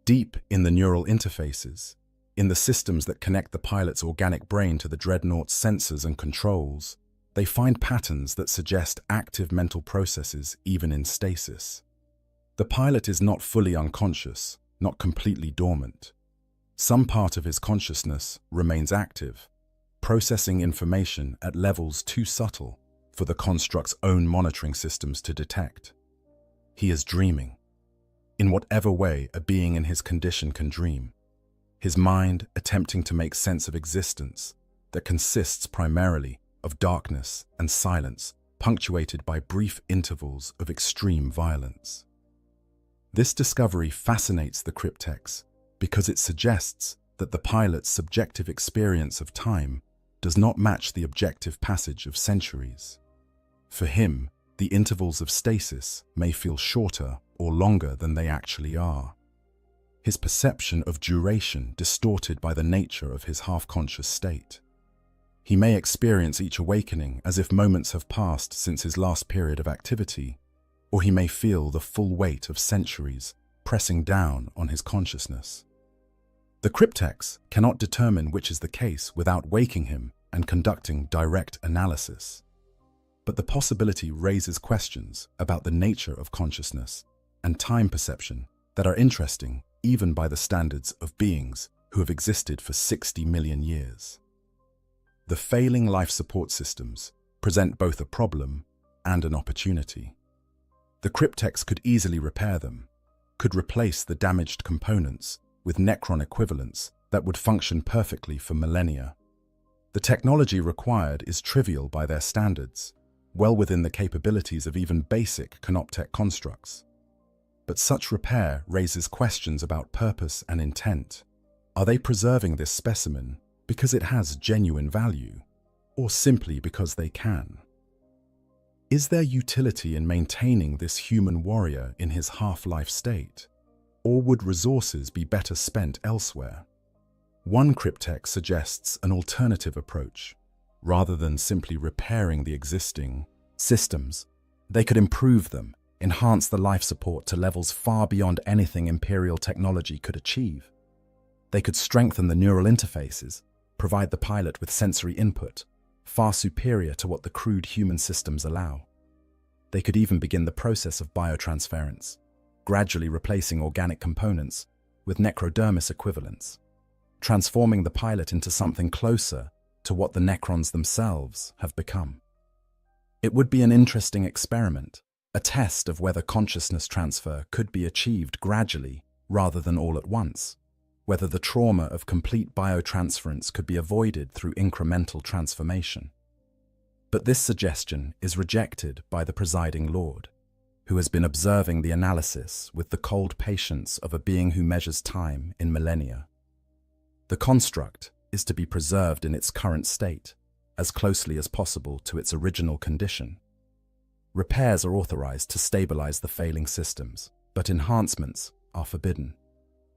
Deep in the neural interfaces, in the systems that connect the pilot's organic brain to the dreadnought's sensors and controls, they find patterns that suggest active mental processes even in stasis. The pilot is not fully unconscious, not completely dormant. Some part of his consciousness remains active, processing information at levels too subtle for the construct's own monitoring systems to detect. He is dreaming, in whatever way a being in his condition can dream, his mind attempting to make sense of existence that consists primarily of darkness and silence, punctuated by brief intervals of extreme violence. This discovery fascinates the cryptechs because it suggests that the pilot's subjective experience of time does not match the objective passage of centuries. For him, the intervals of stasis may feel shorter or longer than they actually are. His perception of duration distorted by the nature of his half-conscious state. He may experience each awakening as if moments have passed since his last period of activity, or he may feel the full weight of centuries pressing down on his consciousness. The cryptex cannot determine which is the case without waking him and conducting direct analysis. But the possibility raises questions about the nature of consciousness and time perception that are interesting even by the standards of beings who have existed for 60 million years. The failing life support systems present both a problem and an opportunity. The cryptex could easily repair them, could replace the damaged components with Necron equivalents that would function perfectly for millennia. The technology required is trivial by their standards, well within the capabilities of even basic canoptech constructs. But such repair raises questions about purpose and intent. Are they preserving this specimen because it has genuine value, or simply because they can? Is there utility in maintaining this human warrior in his half-life state, or would resources be better spent elsewhere? One cryptex suggests an alternative approach. Rather than simply repairing the existing systems, they could improve them, enhance the life support to levels far beyond anything Imperial technology could achieve. They could strengthen the neural interfaces, provide the pilot with sensory input, far superior to what the crude human systems allow. They could even begin the process of biotransference, gradually replacing organic components with necrodermis equivalents, transforming the pilot into something closer to what the Necrons themselves have become. It would be an interesting experiment, a test of whether consciousness transfer could be achieved gradually rather than all at once, whether the trauma of complete biotransference could be avoided through incremental transformation. But this suggestion is rejected by the presiding lord, who has been observing the analysis with the cold patience of a being who measures time in millennia. The construct is to be preserved in its current state, as closely as possible to its original condition. Repairs are authorized to stabilize the failing systems, but enhancements are forbidden.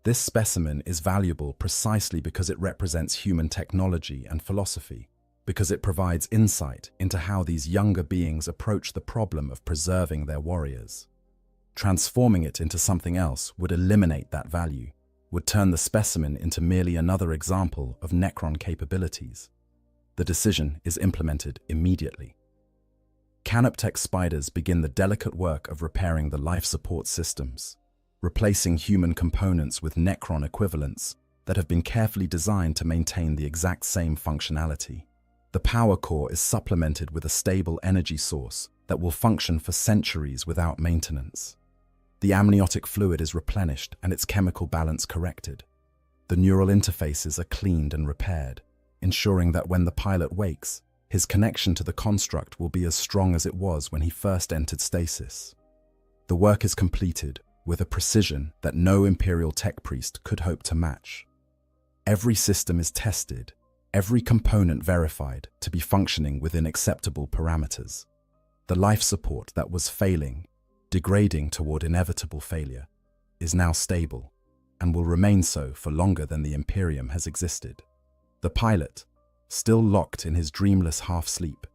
This specimen is valuable precisely because it represents human technology and philosophy, because it provides insight into how these younger beings approach the problem of preserving their warriors. Transforming it into something else would eliminate that value, would turn the specimen into merely another example of Necron capabilities. The decision is implemented immediately. Canoptech spiders begin the delicate work of repairing the life support systems, replacing human components with Necron equivalents that have been carefully designed to maintain the exact same functionality. The power core is supplemented with a stable energy source that will function for centuries without maintenance. The amniotic fluid is replenished and its chemical balance corrected. The neural interfaces are cleaned and repaired, ensuring that when the pilot wakes, his connection to the construct will be as strong as it was when he first entered stasis. The work is completed with a precision that no Imperial tech priest could hope to match. Every system is tested, every component verified to be functioning within acceptable parameters. The life support that was failing, degrading toward inevitable failure, is now stable and will remain so for longer than the Imperium has existed. The pilot, still locked in his dreamless half-sleep,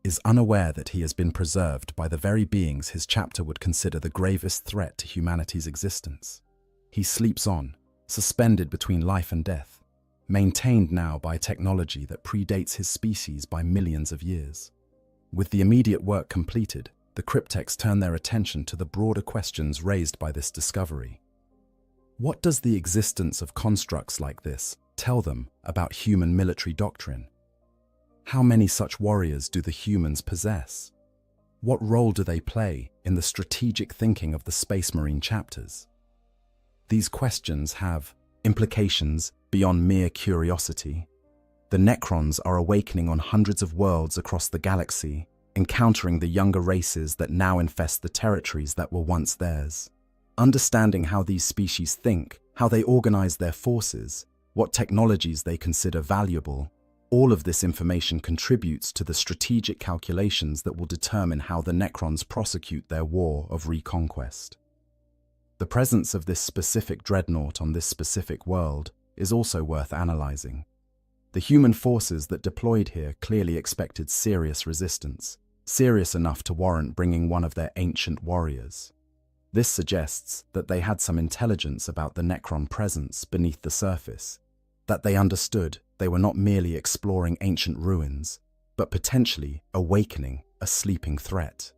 is unaware that he has been preserved by the very beings his chapter would consider the gravest threat to humanity's existence. He sleeps on, suspended between life and death, maintained now by technology that predates his species by millions of years. With the immediate work completed, the cryptex turn their attention to the broader questions raised by this discovery. What does the existence of constructs like this tell them about human military doctrine? How many such warriors do the humans possess? What role do they play in the strategic thinking of the Space Marine chapters? These questions have implications beyond mere curiosity. The Necrons are awakening on hundreds of worlds across the galaxy, encountering the younger races that now infest the territories that were once theirs. Understanding how these species think, how they organize their forces, what technologies they consider valuable, all of this information contributes to the strategic calculations that will determine how the Necrons prosecute their war of reconquest. The presence of this specific dreadnought on this specific world is also worth analyzing. The human forces that deployed here clearly expected serious resistance, serious enough to warrant bringing one of their ancient warriors. This suggests that they had some intelligence about the Necron presence beneath the surface, that they understood they were not merely exploring ancient ruins, but potentially awakening a sleeping threat.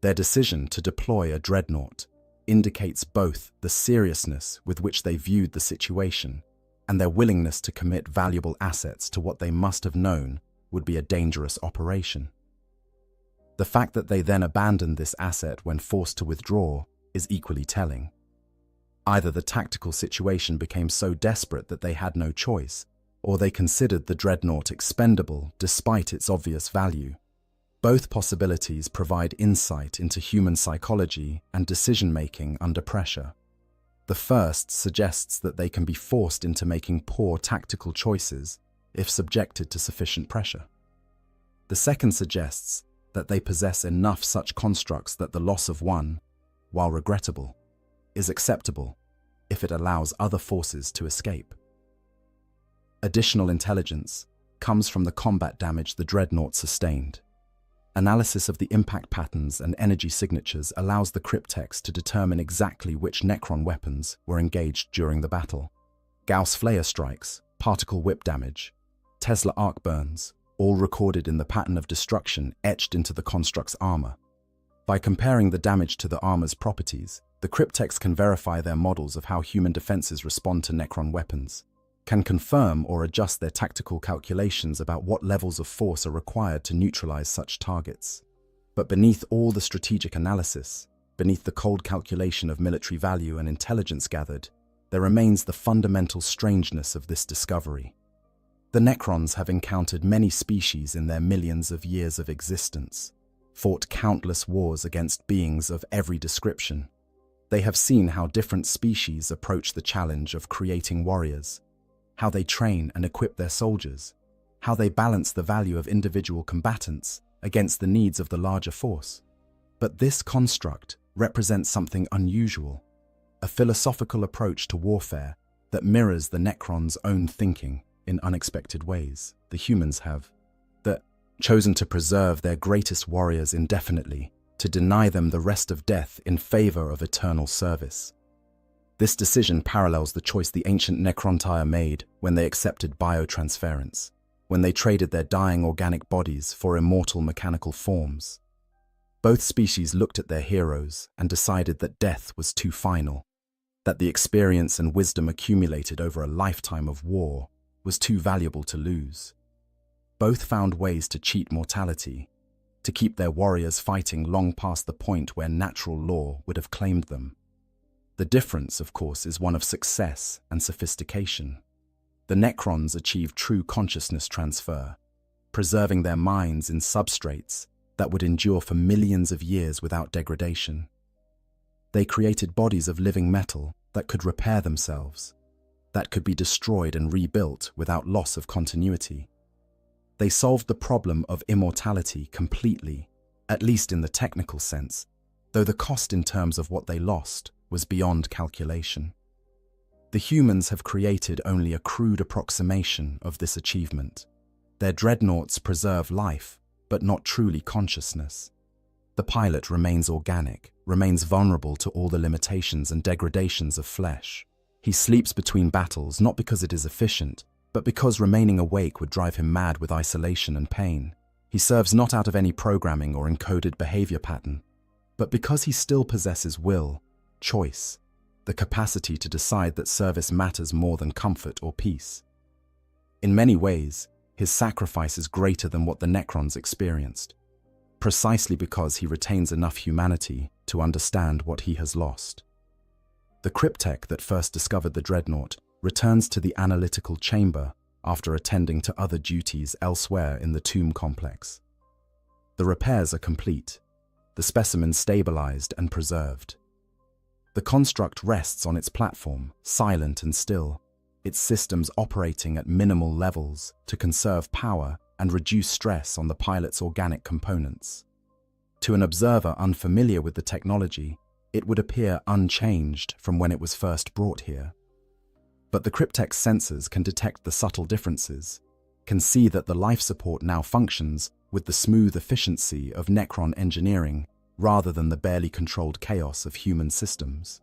Their decision to deploy a dreadnought indicates both the seriousness with which they viewed the situation and their willingness to commit valuable assets to what they must have known would be a dangerous operation. The fact that they then abandoned this asset when forced to withdraw is equally telling. Either the tactical situation became so desperate that they had no choice, or they considered the dreadnought expendable despite its obvious value. Both possibilities provide insight into human psychology and decision-making under pressure. The first suggests that they can be forced into making poor tactical choices if subjected to sufficient pressure. The second suggests that they possess enough such constructs that the loss of one, while regrettable, is acceptable if it allows other forces to escape. Additional intelligence comes from the combat damage the dreadnought sustained. Analysis of the impact patterns and energy signatures allows the cryptex to determine exactly which Necron weapons were engaged during the battle. Gauss flare strikes, particle whip damage, Tesla arc burns, all recorded in the pattern of destruction etched into the construct's armor. By comparing the damage to the armor's properties, the cryptex can verify their models of how human defenses respond to Necron weapons, can confirm or adjust their tactical calculations about what levels of force are required to neutralize such targets. But beneath all the strategic analysis, beneath the cold calculation of military value and intelligence gathered, there remains the fundamental strangeness of this discovery. The Necrons have encountered many species in their millions of years of existence, fought countless wars against beings of every description. They have seen how different species approach the challenge of creating warriors, how they train and equip their soldiers, how they balance the value of individual combatants against the needs of the larger force. But this construct represents something unusual, a philosophical approach to warfare that mirrors the Necrons' own thinking in unexpected ways. The humans have chosen to preserve their greatest warriors indefinitely, to deny them the rest of death in favor of eternal service. This decision parallels the choice the ancient Necrontyre made when they accepted biotransference, when they traded their dying organic bodies for immortal mechanical forms. Both species looked at their heroes and decided that death was too final, that the experience and wisdom accumulated over a lifetime of war was too valuable to lose. Both found ways to cheat mortality, to keep their warriors fighting long past the point where natural law would have claimed them. The difference, of course, is one of success and sophistication. The Necrons achieved true consciousness transfer, preserving their minds in substrates that would endure for millions of years without degradation. They created bodies of living metal that could repair themselves, that could be destroyed and rebuilt without loss of continuity. They solved the problem of immortality completely, at least in the technical sense, though the cost in terms of what they lost was beyond calculation. The humans have created only a crude approximation of this achievement. Their dreadnoughts preserve life, but not truly consciousness. The pilot remains organic, remains vulnerable to all the limitations and degradations of flesh. He sleeps between battles not because it is efficient, but because remaining awake would drive him mad with isolation and pain. He serves not out of any programming or encoded behavior pattern, but because he still possesses will, choice, the capacity to decide that service matters more than comfort or peace. In many ways, his sacrifice is greater than what the Necrons experienced, precisely because he retains enough humanity to understand what he has lost. The cryptech that first discovered the dreadnought returns to the analytical chamber after attending to other duties elsewhere in the tomb complex. The repairs are complete, the specimen stabilized and preserved. The construct rests on its platform, silent and still, its systems operating at minimal levels to conserve power and reduce stress on the pilot's organic components. To an observer unfamiliar with the technology, it would appear unchanged from when it was first brought here. But the cryptech's sensors can detect the subtle differences, can see that the life support now functions with the smooth efficiency of Necron engineering rather than the barely controlled chaos of human systems.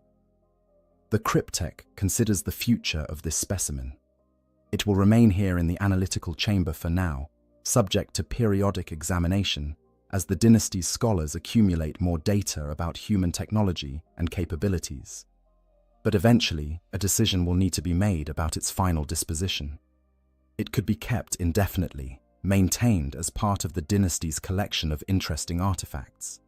The cryptech considers the future of this specimen. It will remain here in the analytical chamber for now, subject to periodic examination as the dynasty's scholars accumulate more data about human technology and capabilities. But eventually, a decision will need to be made about its final disposition. It could be kept indefinitely, maintained as part of the dynasty's collection of interesting artifacts.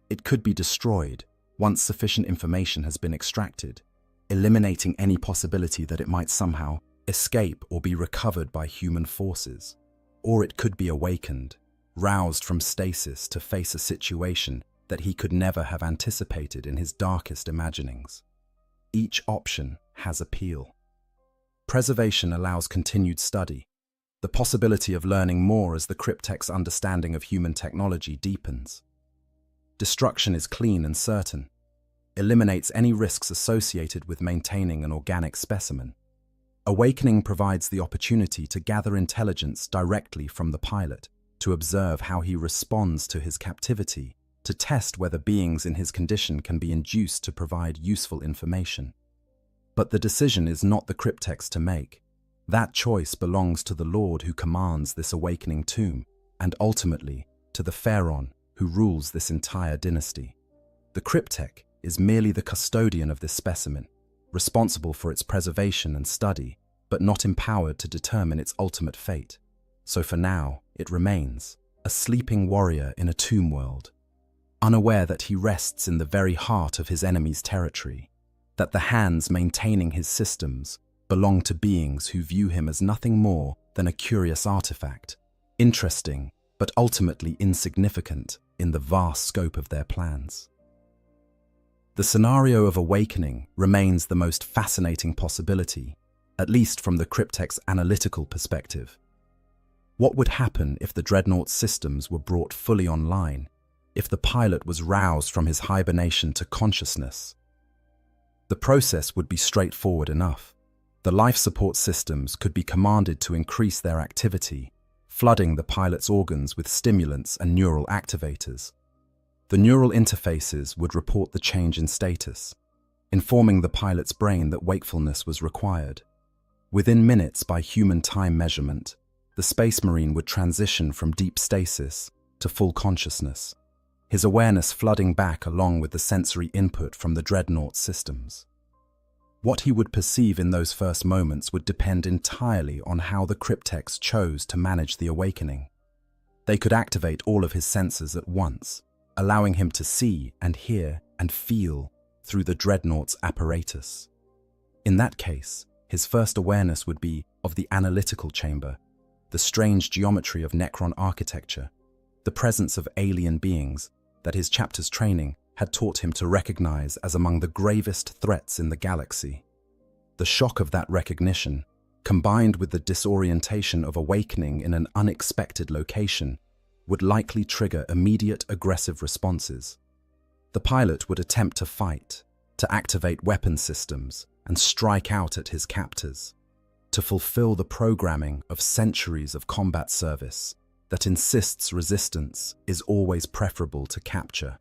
It could be destroyed once sufficient information has been extracted, eliminating any possibility that it might somehow escape or be recovered by human forces. Or it could be awakened, roused from stasis to face a situation that he could never have anticipated in his darkest imaginings. Each option has appeal. Preservation allows continued study, the possibility of learning more as the cryptech's understanding of human technology deepens. Destruction is clean and certain, eliminates any risks associated with maintaining an organic specimen. Awakening provides the opportunity to gather intelligence directly from the pilot, to observe how he responds to his captivity, to test whether beings in his condition can be induced to provide useful information. But the decision is not the cryptech's to make. That choice belongs to the Lord who commands this awakening tomb, and ultimately to the Pharaoh who rules this entire dynasty. The cryptech is merely the custodian of this specimen, responsible for its preservation and study, but not empowered to determine its ultimate fate. So for now, it remains a sleeping warrior in a tomb world, unaware that he rests in the very heart of his enemy's territory, that the hands maintaining his systems belong to beings who view him as nothing more than a curious artifact, interesting but ultimately insignificant in the vast scope of their plans. The scenario of awakening remains the most fascinating possibility, at least from the cryptech's analytical perspective. What would happen if the dreadnought's systems were brought fully online, if the pilot was roused from his hibernation to consciousness? The process would be straightforward enough. The life support systems could be commanded to increase their activity, flooding the pilot's organs with stimulants and neural activators. The neural interfaces would report the change in status, informing the pilot's brain that wakefulness was required. Within minutes by human time measurement, the Space Marine would transition from deep stasis to full consciousness, his awareness flooding back along with the sensory input from the dreadnought systems. What he would perceive in those first moments would depend entirely on how the cryptechs chose to manage the awakening. They could activate all of his senses at once, allowing him to see and hear and feel through the dreadnought's apparatus. In that case, his first awareness would be of the analytical chamber, the strange geometry of Necron architecture, the presence of alien beings that his chapter's training had taught him to recognize as among the gravest threats in the galaxy. The shock of that recognition, combined with the disorientation of awakening in an unexpected location, would likely trigger immediate aggressive responses. The pilot would attempt to fight, to activate weapon systems, and strike out at his captors, to fulfill the programming of centuries of combat service that insists resistance is always preferable to capture.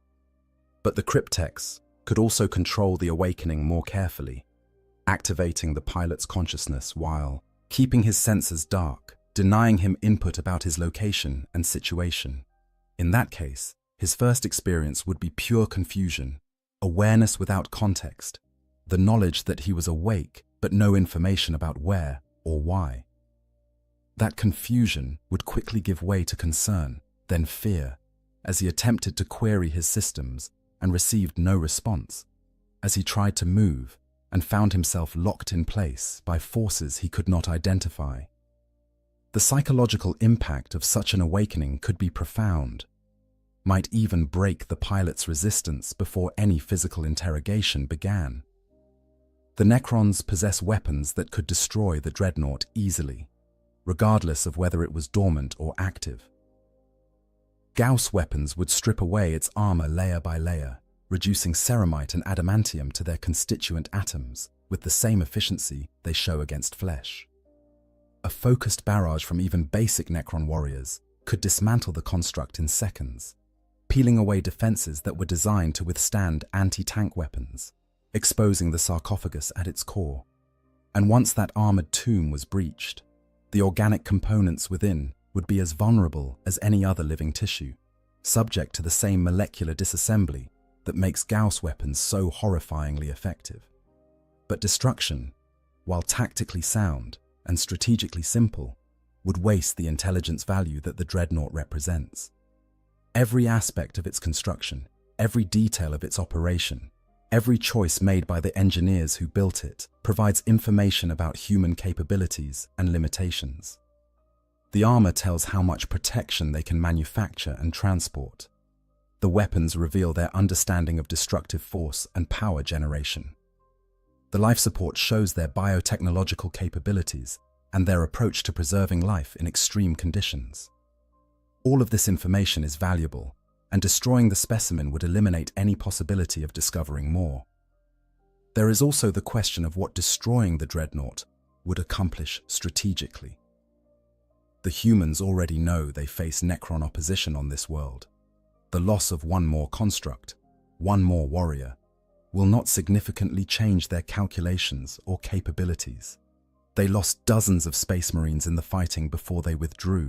But the cryptechs could also control the awakening more carefully, activating the pilot's consciousness while keeping his senses dark, denying him input about his location and situation. In that case, his first experience would be pure confusion, awareness without context, the knowledge that he was awake but no information about where or why. That confusion would quickly give way to concern, then fear, as he attempted to query his systems and received no response, as he tried to move and found himself locked in place by forces he could not identify. The psychological impact of such an awakening could be profound, might even break the pilot's resistance before any physical interrogation began. The Necrons possess weapons that could destroy the dreadnought easily, regardless of whether it was dormant or active. Gauss weapons would strip away its armor layer by layer, reducing ceramite and adamantium to their constituent atoms with the same efficiency they show against flesh. A focused barrage from even basic Necron warriors could dismantle the construct in seconds, peeling away defenses that were designed to withstand anti-tank weapons, exposing the sarcophagus at its core. And once that armored tomb was breached, the organic components within would be as vulnerable as any other living tissue, subject to the same molecular disassembly that makes Gauss weapons so horrifyingly effective. But destruction, while tactically sound and strategically simple, would waste the intelligence value that the dreadnought represents. Every aspect of its construction, every detail of its operation, every choice made by the engineers who built it provides information about human capabilities and limitations. The armor tells how much protection they can manufacture and transport. The weapons reveal their understanding of destructive force and power generation. The life support shows their biotechnological capabilities and their approach to preserving life in extreme conditions. All of this information is valuable, and destroying the specimen would eliminate any possibility of discovering more. There is also the question of what destroying the dreadnought would accomplish strategically. The humans already know they face Necron opposition on this world. The loss of one more construct, one more warrior, will not significantly change their calculations or capabilities. They lost dozens of Space Marines in the fighting before they withdrew.